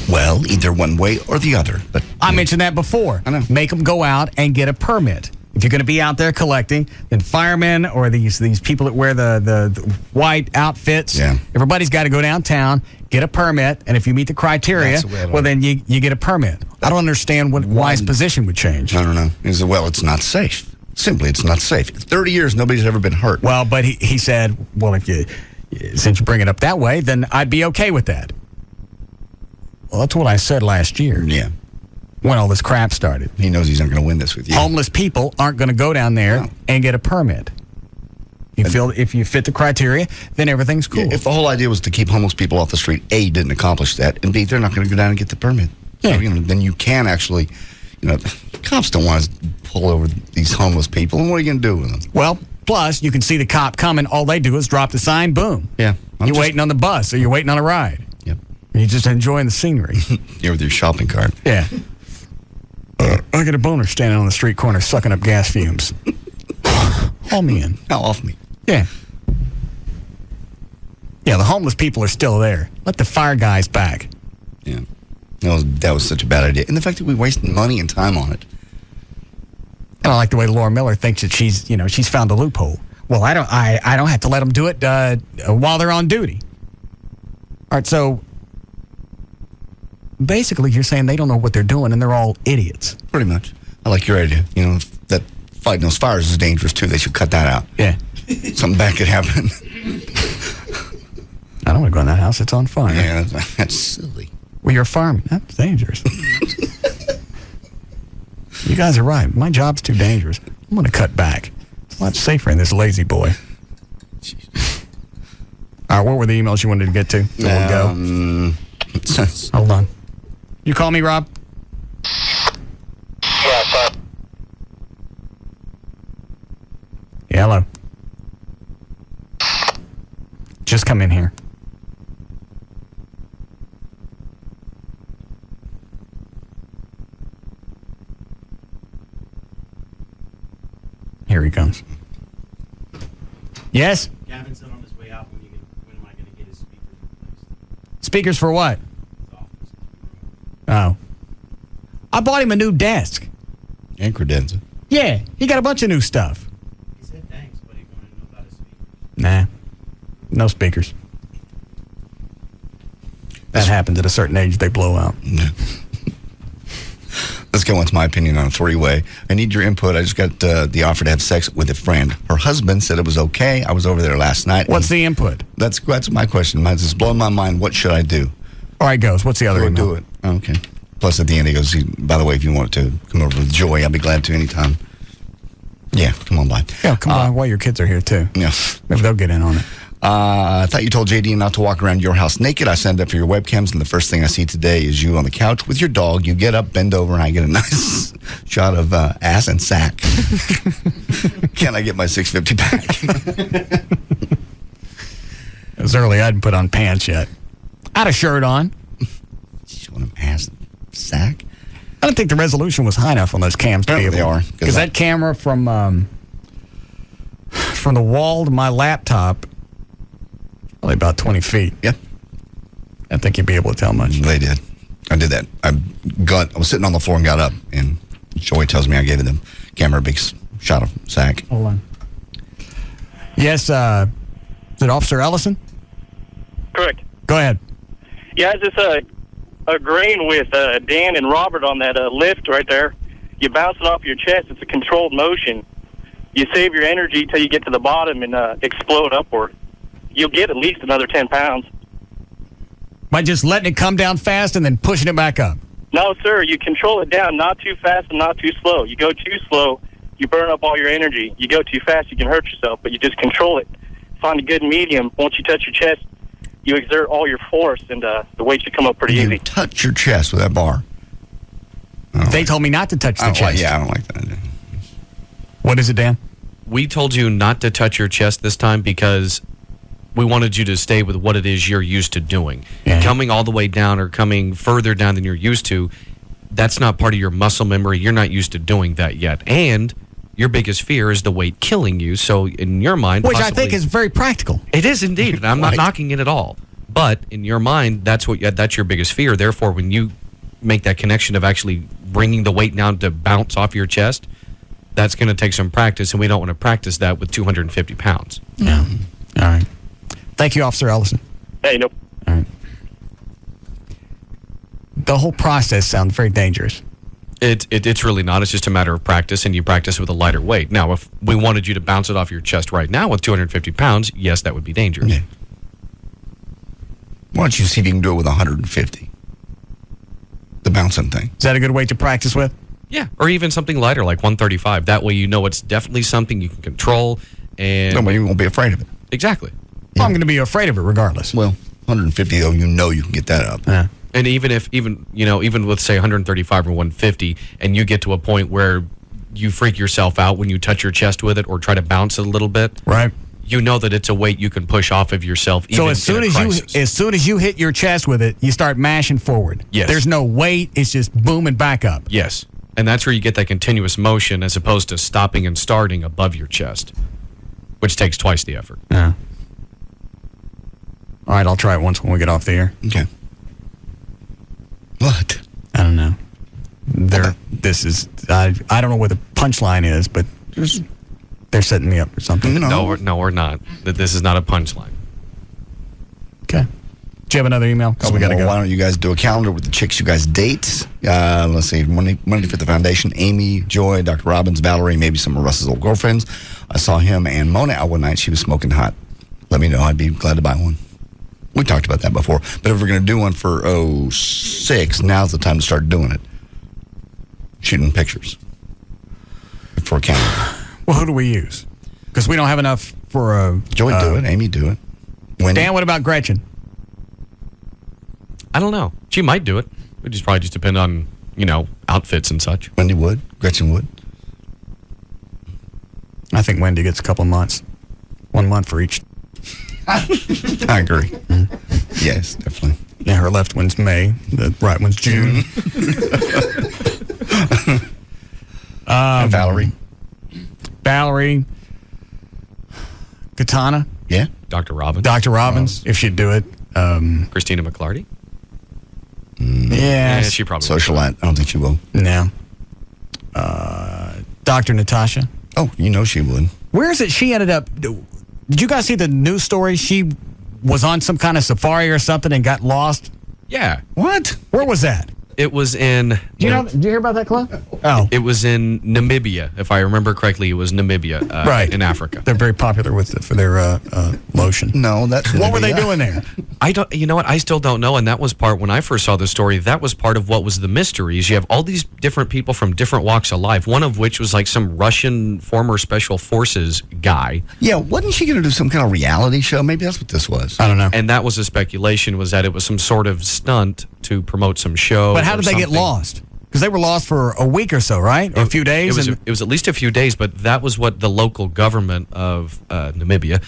Well, either one way or the other. But I mentioned that before. I know. Make them go out and get a permit. If you're going to be out there collecting, then firemen or these people that wear the white outfits, everybody's got to go downtown, get a permit, and if you meet the criteria, well, then you get a permit. I don't understand why his position would change. I don't know. He said, well, it's not safe. Simply, it's not safe. 30 years, nobody's ever been hurt. Well, but he said, well, since you bring it up that way, then I'd be okay with that. Well, that's what I said last year. Yeah. When all this crap started. He knows he's not going to win this with you. Homeless people aren't going to go down there and get a permit. If you fit the criteria, then everything's cool. Yeah, if the whole idea was to keep homeless people off the street, A, didn't accomplish that, and B, they're not going to go down and get the permit. Yeah. So, then you can actually, cops don't want to pull over these homeless people, and what are you going to do with them? Well, plus, you can see the cop coming. All they do is drop the sign, boom. Yeah. You're waiting on the bus, or you're waiting on a ride. Yep. You're just enjoying the scenery. You're with your shopping cart. Yeah. I got a boner standing on the street corner sucking up gas fumes. Haul me in. Off me. Yeah. Yeah, the homeless people are still there. Let the fire guys back. Yeah. That was such a bad idea. And the fact that we wasted money and time on it. And I like the way Laura Miller thinks that she's found a loophole. Well, I don't have to let them do it while they're on duty. All right, so basically you're saying they don't know what they're doing and they're all idiots. Pretty much. I like your idea. That fighting those fires is dangerous too. They should cut that out. Yeah. Something bad could happen. I don't want to go in that house. It's on fire. Yeah, that's silly. Well, you're a fireman. That's dangerous. You guys are right. My job's too dangerous. I'm going to cut back. It's a lot safer in this lazy boy. All right, what were the emails you wanted to get to? So we'll go. Hold on. You call me, Rob? Yeah, Yeah, hello. Just come in here. Here he comes. Yes? Gavin said on his way out, when am I going to get his speakers replaced? Speakers for what? Oh. I bought him a new desk. And credenza. Yeah, he got a bunch of new stuff. He said thanks, but he wanted to know about his speakers. Nah. No speakers. That happens at a certain age, they blow out. Yeah. Let's go into my opinion on a three-way. I need your input. I just got the offer to have sex with a friend. Her husband said it was okay. I was over there last night. What's the input? That's my question. It's just blowing my mind. What should I do? All right, goes. What's the other email? Do it. Okay. Plus, at the end, he goes, by the way, if you want to come over with Joy, I'll be glad to anytime. Yeah, come on by. Yeah, come on while your kids are here, too. Yeah. Maybe they'll get in on it. I thought you told JD not to walk around your house naked. I signed up for your webcams, and the first thing I see today is you on the couch with your dog. You get up, bend over, and I get a nice shot of ass and sack. Can I get my $6.50 back? It was early. I hadn't put on pants yet. I had a shirt on. Showing him ass and sack? I don't think the resolution was high enough on those cams to be able. They are. Because that camera from the wall to my laptop, probably about 20 feet. Yeah. I think you'd be able to tell much. They did. I did that. I was sitting on the floor and got up, and Joey tells me I gave the camera a big shot of sack. Hold on. Yes, is it Officer Ellison? Correct. Go ahead. Yeah, I was just agreeing with Dan and Robert on that lift right there. You bounce it off your chest. It's a controlled motion. You save your energy till you get to the bottom and explode upward. You'll get at least another 10 pounds. By just letting it come down fast and then pushing it back up? No, sir. You control it down, not too fast and not too slow. You go too slow, you burn up all your energy. You go too fast, you can hurt yourself, but you just control it. Find a good medium. Once you touch your chest, you exert all your force, and the weight should come up pretty easy. Touch your chest with that bar. They told me not to touch the chest. Yeah, I don't like that idea. What is it, Dan? We told you not to touch your chest this time because we wanted you to stay with what it is you're used to doing. Yeah. Coming all the way down or coming further down than you're used to, that's not part of your muscle memory. You're not used to doing that yet. And your biggest fear is the weight killing you. So in your mind... Which I think is very practical. It is indeed. And I'm not knocking it at all. But in your mind, that's your biggest fear. Therefore, when you make that connection of actually bringing the weight down to bounce off your chest, that's going to take some practice, and we don't want to practice that with 250 pounds. Yeah. All right. Thank you, Officer Ellison. Hey, nope. All right. The whole process sounds very dangerous. It's really not. It's just a matter of practice, and you practice with a lighter weight. Now, if we wanted you to bounce it off your chest right now with 250 pounds, yes, that would be dangerous. Yeah. Why don't you see if you can do it with 150? The bouncing thing. Is that a good weight to practice with? Yeah, or even something lighter like 135. That way you know it's definitely something you can control, and nobody won't be afraid of it. Exactly. Well, I'm going to be afraid of it regardless. Well, 150 though, you can get that up. Yeah. And even with say 135 or 150, and you get to a point where you freak yourself out when you touch your chest with it or try to bounce it a little bit, right? You know that it's a weight you can push off of yourself. Even so as soon as you hit your chest with it, you start mashing forward. Yes. There's no weight; it's just booming back up. Yes, and that's where you get that continuous motion as opposed to stopping and starting above your chest, which takes twice the effort. Yeah. All right, I'll try it once when we get off the air. Okay. What? I don't know. This is, I don't know what the punchline is, but they're setting me up for something. No, we're not. This is not a punchline. Okay. Do you have another email? So we got to go. Why don't you guys do a calendar with the chicks you guys date? Let's see. Monday for the Foundation. Amy, Joy, Dr. Robbins, Valerie, maybe some of Russ's old girlfriends. I saw him and Mona out one night. She was smoking hot. Let me know. I'd be glad to buy one. We talked about that before. But if we're going to do one for 06, now's the time to start doing it. Shooting pictures. For a calendar. Well, who do we use? Because we don't have enough for a... Joy do it. Amy do it. Wendy. Dan, what about Gretchen? I don't know. She might do it. It would just probably depend on, outfits and such. Wendy would. Gretchen would. I think Wendy gets a couple months. 1 month for each. I agree. Yes, definitely. Yeah, her left one's May. The right one's June. And Valerie. Valerie. Katana. Yeah. Dr. Robbins. Dr. Robbins, if she'd do it. Christina McClarty. Yeah, she probably Socialite. I don't think she will. No. Dr. Natasha. Oh, she would. Where is it? She ended up. Did you guys see the news story? She was on some kind of safari or something and got lost. Yeah. What? Where was that? It was in... Did you hear about that, Cliff? Oh. It was in Namibia. If I remember correctly, it was Namibia right. in Africa. They're very popular with it for their lotion. No, that's... What were they doing there? I don't... You know what? I still don't know, and that was part... When I first saw the story, that was part of what was the mysteries. You have all these different people from different walks of life, one of which was like some Russian former special forces guy. Yeah, wasn't she going to do some kind of reality show? Maybe that's what this was. I don't know. And that was a speculation, was that it was some sort of stunt to promote some show. But how did they get lost? Because they were lost for a week or so, right? Or a few days? It was at least a few days, but that was what the local government of Namibia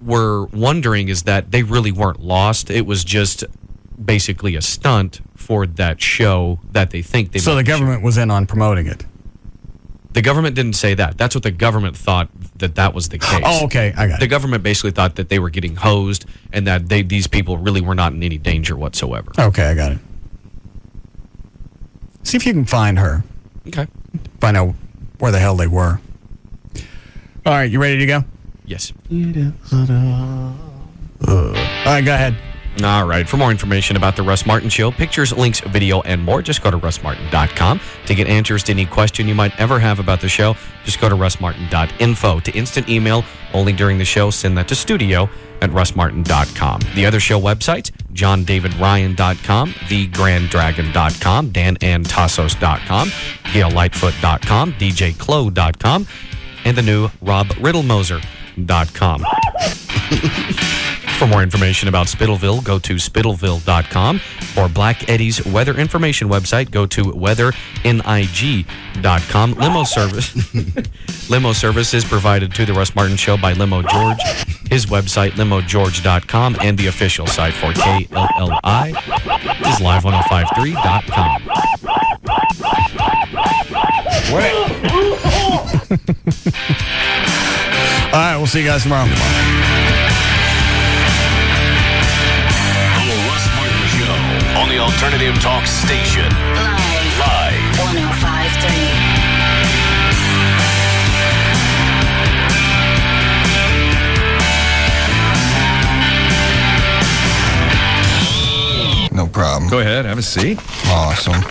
were wondering, is that they really weren't lost. It was just basically a stunt for that show that they think they So the government was in on promoting it? The government didn't say that. That's what the government thought, that was the case. Oh, okay. I got it. The government basically thought that they were getting hosed and that these people really were not in any danger whatsoever. Okay, I got it. See if you can find her. Okay. Find out where the hell they were. All right, you ready to go? Yes. All right, go ahead. All right. For more information about the Russ Martin Show, pictures, links, video, and more, just go to russmartin.com. To get answers to any question you might ever have about the show, just go to russmartin.info. To instant email only during the show, send that to studio@russmartin.com. The other show websites, johndavidryan.com, thegranddragon.com, danandtassos.com, gaillightfoot.com, djclo.com, and the new robriddlemoser.com. For more information about Spittleville, go to spittleville.com. For Black Eddie's weather information website, go to weathering.ig.com. Limo service is provided to the Russ Martin Show by Limo George. His website, limogeorge.com, and the official site for KLLI is live1053.com. All right, we'll see you guys tomorrow. On the Alternative Talk Station. Live. 105.3. No problem. Go ahead, have a seat. Awesome.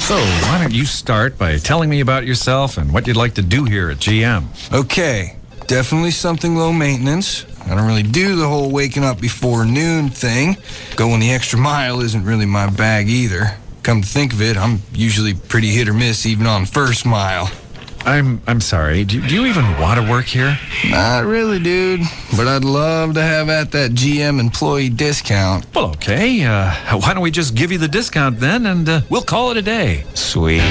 So, why don't you start by telling me about yourself and what you'd like to do here at GM? Okay, definitely something low maintenance. I don't really do the whole waking up before noon thing. Going the extra mile isn't really my bag either. Come to think of it, I'm usually pretty hit or miss even on first mile. I'm sorry, do you even want to work here? Not really, dude. But I'd love to have at that GM employee discount. Well, okay. Why don't we just give you the discount then, and we'll call it a day. Sweet.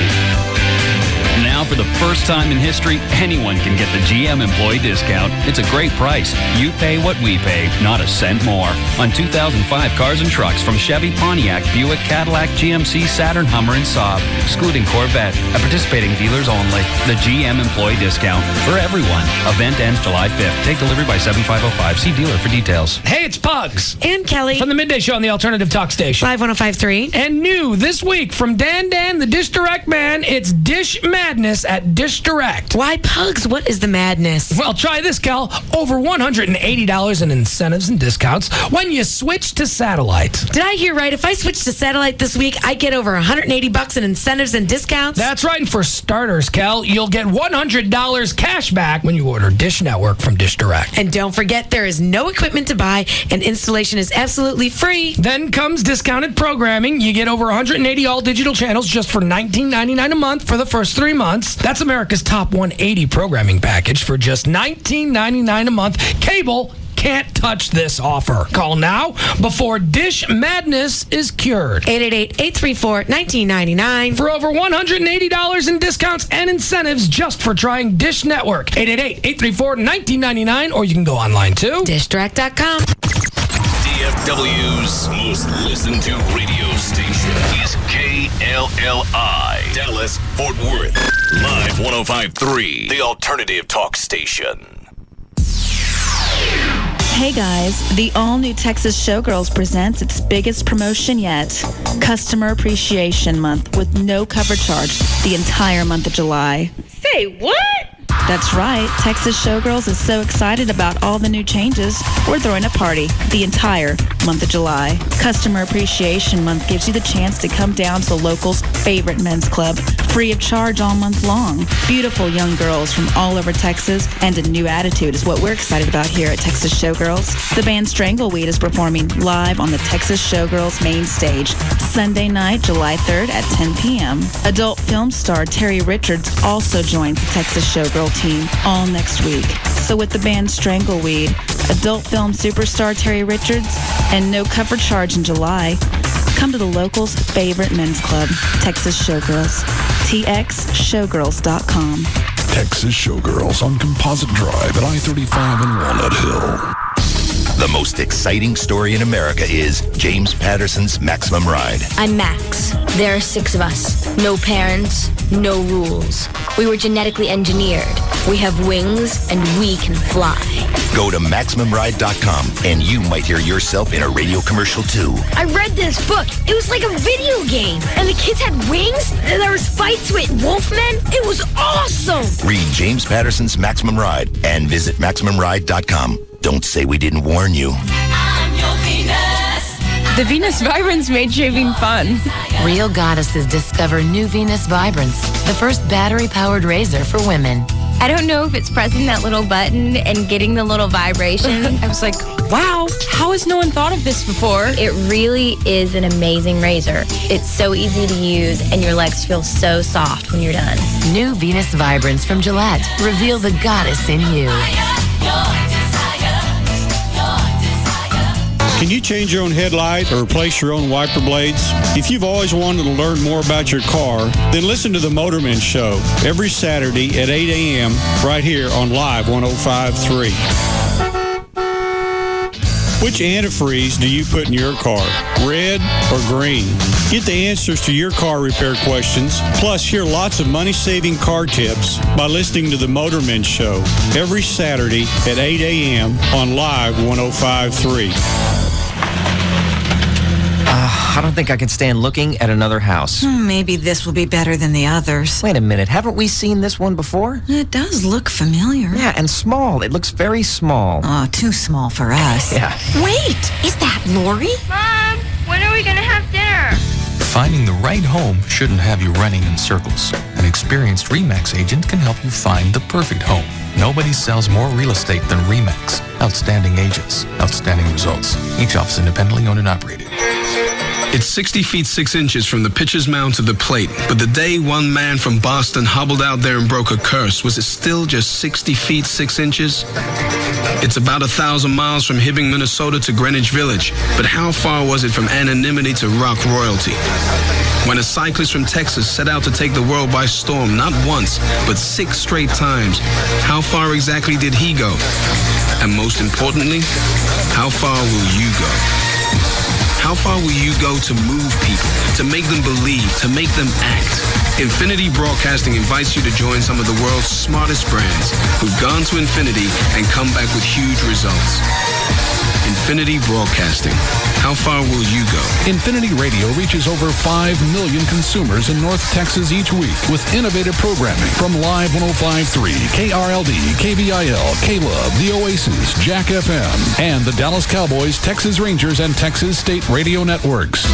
Now Now, for the first time in history, anyone can get the GM employee discount. It's a great price. You pay what we pay, not a cent more. On 2005 cars and trucks from Chevy, Pontiac, Buick, Cadillac, GMC, Saturn, Hummer, and Saab, excluding Corvette. At participating dealers only. The GM employee discount for everyone. Event ends July 5th. Take delivery by 7505. See dealer for details. Hey, it's Pugs. And Kelly. From the Midday Show on the Alternative Talk Station. 51053. And new this week from Dan, the Dish Direct Man, it's Dish Madness at Dish Direct. Why Pugs? What is the madness? Well, try this, Cal. Over $180 in incentives and discounts when you switch to satellite. Did I hear right? If I switch to satellite this week, I get over $180 in incentives and discounts? That's right. And for starters, Cal, you'll get $100 cash back when you order Dish Network from Dish Direct. And don't forget, there is no equipment to buy, and installation is absolutely free. Then comes discounted programming. You get over 180 all-digital channels just for $19.99 a month for the first 3 months. That's America's top 180 programming package for just $19.99 a month. Cable can't touch this offer. Call now before Dish Madness is cured. 888-834-1999 for over $180 in discounts and incentives just for trying Dish Network. 888-834-1999, or you can go online too. DishDirect.com. DFW's most listened to radio station is KLLI, Dallas, Fort Worth. Live 105.3, the alternative talk station. Hey guys, the all-new Texas Showgirls presents its biggest promotion yet, Customer Appreciation Month with no cover charge the entire month of July. Say what? That's right. Texas Showgirls is so excited about all the new changes, we're throwing a party the entire month of July. Customer Appreciation Month gives you the chance to come down to the local's favorite men's club, free of charge all month long. Beautiful young girls from all over Texas and a new attitude is what we're excited about here at Texas Showgirls. The band Strangleweed is performing live on the Texas Showgirls main stage, Sunday night, July 3rd at 10 p.m. Adult film star Terry Richards also joins the Texas Showgirl team all next week. So with the band Strangleweed, adult film superstar Terry Richards, and no cover charge in July, come to the local's favorite men's club, Texas Showgirls. TXShowgirls.com. Texas Showgirls on Composite Drive at I-35 in Walnut Hill. The most exciting story in America is James Patterson's Maximum Ride. I'm Max. There are 6 of us. No parents, no rules. We were genetically engineered. We have wings and we can fly. Go to MaximumRide.com and you might hear yourself in a radio commercial too. I read this book. It was like a video game. And the kids had wings. And there was fights with wolfmen. It was awesome. Read James Patterson's Maximum Ride and visit MaximumRide.com. Don't say we didn't warn you. I'm your Venus. The Venus Vibrance made shaving fun. Real goddesses discover new Venus Vibrance, the first battery-powered razor for women. I don't know if it's pressing that little button and getting the little vibration. I was like, wow, how has no one thought of this before? It really is an amazing razor. It's so easy to use and your legs feel so soft when you're done. New Venus Vibrance from Gillette. Reveal the goddess in you. Can you change your own headlight or replace your own wiper blades? If you've always wanted to learn more about your car, then listen to the Motorman Show every Saturday at 8 a.m. right here on Live 105.3. Which antifreeze do you put in your car, red or green? Get the answers to your car repair questions, plus hear lots of money-saving car tips by listening to the Motorman Show every Saturday at 8 a.m. on Live 105.3. I don't think I can stand looking at another house. Maybe this will be better than the others. Wait a minute, haven't we seen this one before? It does look familiar. Yeah, and small. It looks very small. Oh, too small for us. Yeah. Wait, is that Lori? Mom, when are we going to have dinner? Finding the right home shouldn't have you running in circles. An experienced RE/MAX agent can help you find the perfect home. Nobody sells more real estate than RE/MAX. Outstanding agents, outstanding results. Each office independently owned and operated. It's 60 feet 6 inches from the pitcher's mound to the plate, but the day one man from Boston hobbled out there and broke a curse, was it still just 60 feet 6 inches? It's about 1,000 miles from Hibbing, Minnesota to Greenwich Village, but how far was it from anonymity to rock royalty? When a cyclist from Texas set out to take the world by storm, not once, but 6 straight times, how far exactly did he go? And most importantly, how far will you go? How far will you go to move people, to make them believe, to make them act? Infinity Broadcasting invites you to join some of the world's smartest brands who've gone to infinity and come back with huge results. Infinity Broadcasting. How far will you go? Infinity Radio reaches over 5 million consumers in North Texas each week with innovative programming from Live 105.3, KRLD, KBIL, K-Love, The Oasis, Jack FM, and the Dallas Cowboys, Texas Rangers, and Texas State Radio Networks.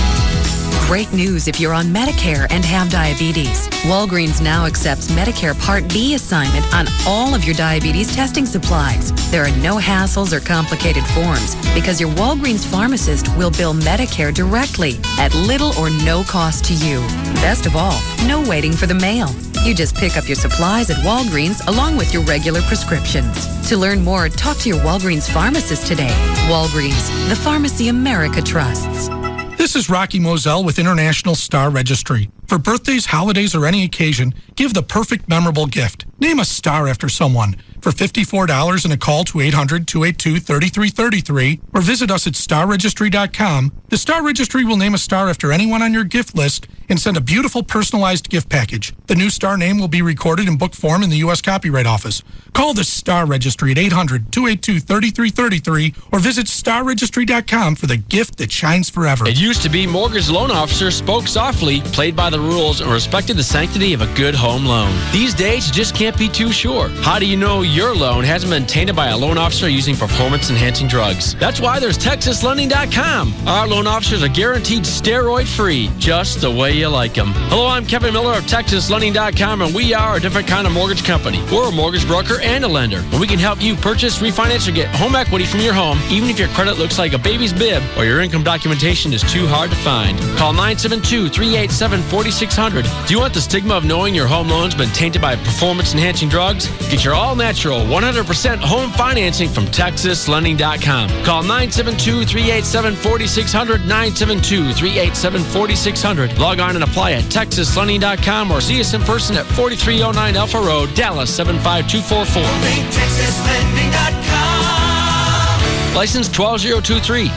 Great news if you're on Medicare and have diabetes. Walgreens now accepts Medicare Part B assignment on all of your diabetes testing supplies. There are no hassles or complicated forms because your Walgreens pharmacist will bill Medicare directly at little or no cost to you. Best of all, no waiting for the mail. You just pick up your supplies at Walgreens along with your regular prescriptions. To learn more, talk to your Walgreens pharmacist today. Walgreens, the pharmacy America trusts. This is Rocky Moselle with International Star Registry. For birthdays, holidays, or any occasion, give the perfect memorable gift. Name a star after someone. For $54 and a call to 800-282-3333 or visit us at starregistry.com, the Star Registry will name a star after anyone on your gift list and send a beautiful personalized gift package. The new star name will be recorded in book form in the U.S. Copyright Office. Call the Star Registry at 800-282-3333 or visit starregistry.com for the gift that shines forever. It used to be mortgage loan officers spoke softly, played by the rules, and respected the sanctity of a good home loan. These days, you just can't be too sure. How do you know your loan hasn't been tainted by a loan officer using performance-enhancing drugs? That's why there's TexasLending.com. Our loan officers are guaranteed steroid-free, just the way you like them. Hello, I'm Kevin Miller of TexasLending.com, and we are a different kind of mortgage company. We're a mortgage broker and a lender, and we can help you purchase, refinance, or get home equity from your home, even if your credit looks like a baby's bib or your income documentation is too hard to find. Call 972-387-4600. Do you want the stigma of knowing your home loan's been tainted by performance-enhancing drugs? Get your all-natural, 100% home financing from TexasLending.com. Call 972-387-4600, 972-387-4600. Log on and apply at TexasLending.com or see us in person at 4309 Alpha Road, Dallas 75244. TexasLending.com. License 12023.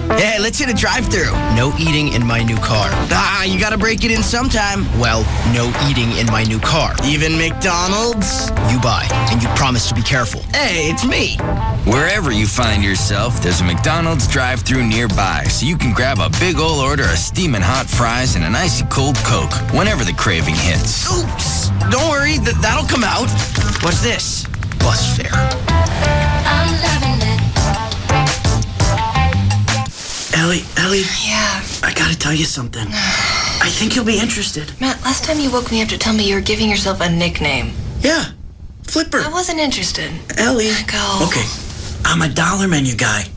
Hey, let's hit a drive-thru. No eating in my new car. You gotta break it in sometime. Well, no eating in my new car. Even McDonald's? You buy, and you promise to be careful. Hey, it's me. Wherever you find yourself, there's a McDonald's drive-thru nearby, so you can grab a big ol' order of steaming hot fries and an icy cold Coke whenever the craving hits. Oops! Don't worry, that'll come out. What's this? Bus fare. I'm loving it. Ellie? Yeah? I gotta tell you something. I think you'll be interested. Matt, last time you woke me up to tell me you were giving yourself a nickname. Yeah, Flipper. I wasn't interested. Ellie. Go. Okay, I'm a dollar menu guy.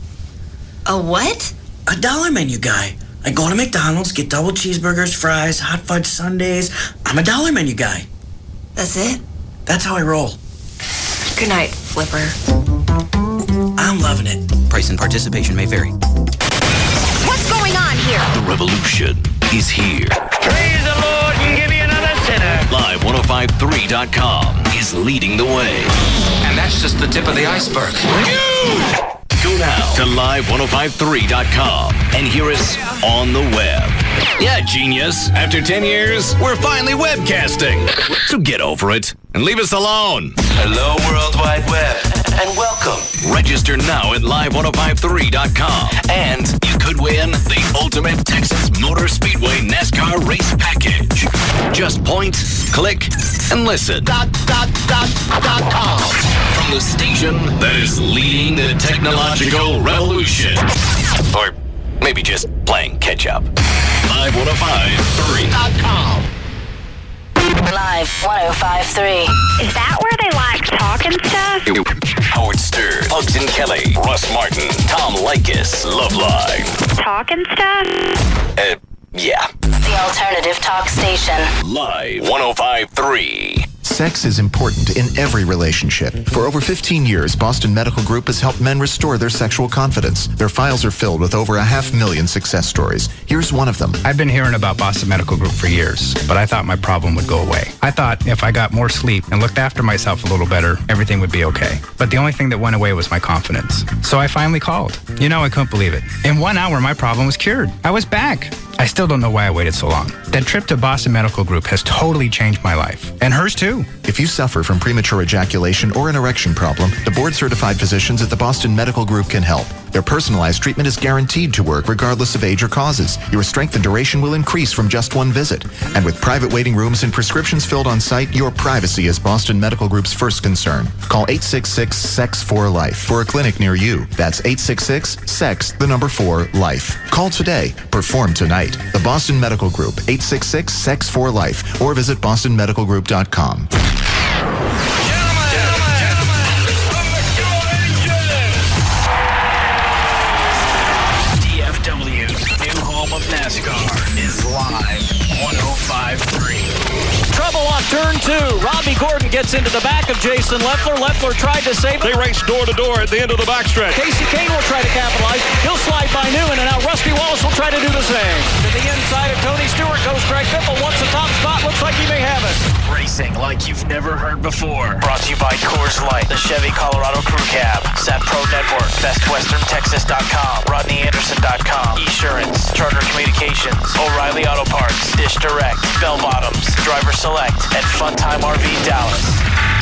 A what? A dollar menu guy. I go to McDonald's, get double cheeseburgers, fries, hot fudge sundaes. I'm a dollar menu guy. That's it? That's how I roll. Good night, Flipper. I'm loving it. Price and participation may vary. What's going on here? The revolution is here. Praise the Lord and give me another sinner. Live1053.com is leading the way. And that's just the tip of the iceberg. Go now to live1053.com and hear us on the web. Yeah, genius. After 10 years, we're finally webcasting. So get over it and leave us alone. Hello, World Wide Web, and welcome. Register now at live1053.com. And you could win the Ultimate Texas Motor Speedway NASCAR Race Package. Just point, click, and listen. .com. From the station that is leading the technological revolution. Or maybe just playing catch-up. Live1053.com. Live 105.3. Is that where they like talking stuff? Howard Stern, Bugs and Kelly, Russ Martin, Tom Leykis, Love Line. Talking stuff? Yeah. The alternative talk station. Live 105.3. Sex is important in every relationship. For over 15 years, Boston Medical Group has helped men restore their sexual confidence. Their files are filled with over 500,000 success stories. Here's one of them. I've been hearing about Boston Medical Group for years, but I thought my problem would go away. I thought if I got more sleep and looked after myself a little better, everything would be okay. But the only thing that went away was my confidence. So I finally called. You know, I couldn't believe it. In 1 hour, my problem was cured. I was back. I still don't know why I waited so long. That trip to Boston Medical Group has totally changed my life. And hers too. If you suffer from premature ejaculation or an erection problem, the board-certified physicians at the Boston Medical Group can help. Their personalized treatment is guaranteed to work regardless of age or causes. Your strength and duration will increase from just one visit. And with private waiting rooms and prescriptions filled on site, your privacy is Boston Medical Group's first concern. Call 866-SEX4-LIFE for a clinic near you. That's 866-SEX4-LIFE. Call today. Perform tonight. The Boston Medical Group, 866-SEX4-LIFE, or visit bostonmedicalgroup.com. NASCAR is live 105.3. Trouble on turn 2. Robbie Gordon gets into the back of Jason Leffler. Leffler tried to save him. They race door to door at the end of the backstretch. Casey Kane will try to capitalize. He'll slide by Newman, and now Rusty Wallace will try to do the same. To the inside of Tony Stewart goes Greg Biffle. Once the top spot, looks like he may have it. Racing like you've never heard before. Brought to you by Coors Light, the Chevy Colorado Crew Cab, Sat Pro Network, BestWesternTexas.com, RodneyAnderson.com, Esurance, Charter Communications, O'Reilly Auto Parts, Dish Direct, Bell Bottoms, Driver Select, and Funtime RV Dallas.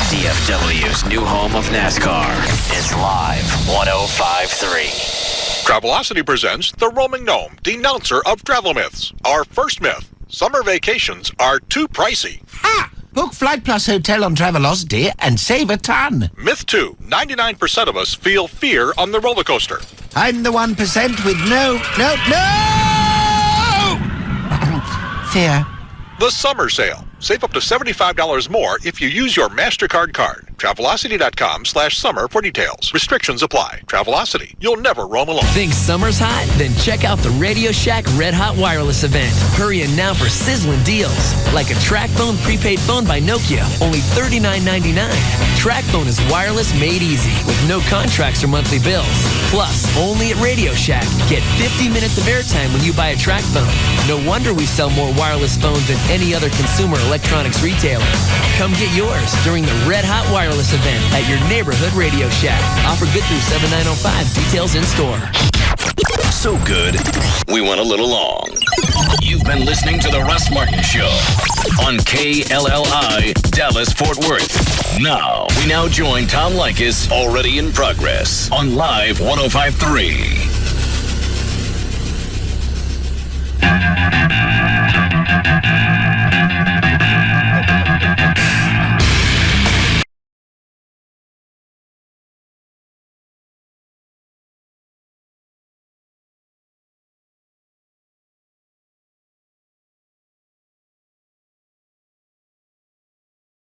DFW's new home of NASCAR is live 105.3. Travelocity presents The Roaming Gnome, denouncer of travel myths. Our first myth: summer vacations are too pricey. Ha! Book Flight Plus Hotel on Travelocity and save a ton. Myth 2, 99% of us feel fear on the roller coaster. I'm the 1% with no fear. The summer sale. Save up to $75 more if you use your MasterCard card. Travelocity.com/summer for details. Restrictions apply. Travelocity. You'll never roam alone. Think summer's hot? Then check out the Radio Shack Red Hot Wireless event. Hurry in now for sizzling deals. Like a TracFone prepaid phone by Nokia, only $39.99. TracFone is wireless made easy with no contracts or monthly bills. Plus, only at Radio Shack, get 50 minutes of airtime when you buy a TracFone. No wonder we sell more wireless phones than any other consumer electronics retailer. Come get yours during the Red Hot Wireless event at your neighborhood Radio Shack. Offer good through 7905. Details in store. So good, we went a little long. You've been listening to The Russ Martin Show on KLLI, Dallas-Fort Worth. Now, we now join Tom Leykis, already in progress, on Live 105.3.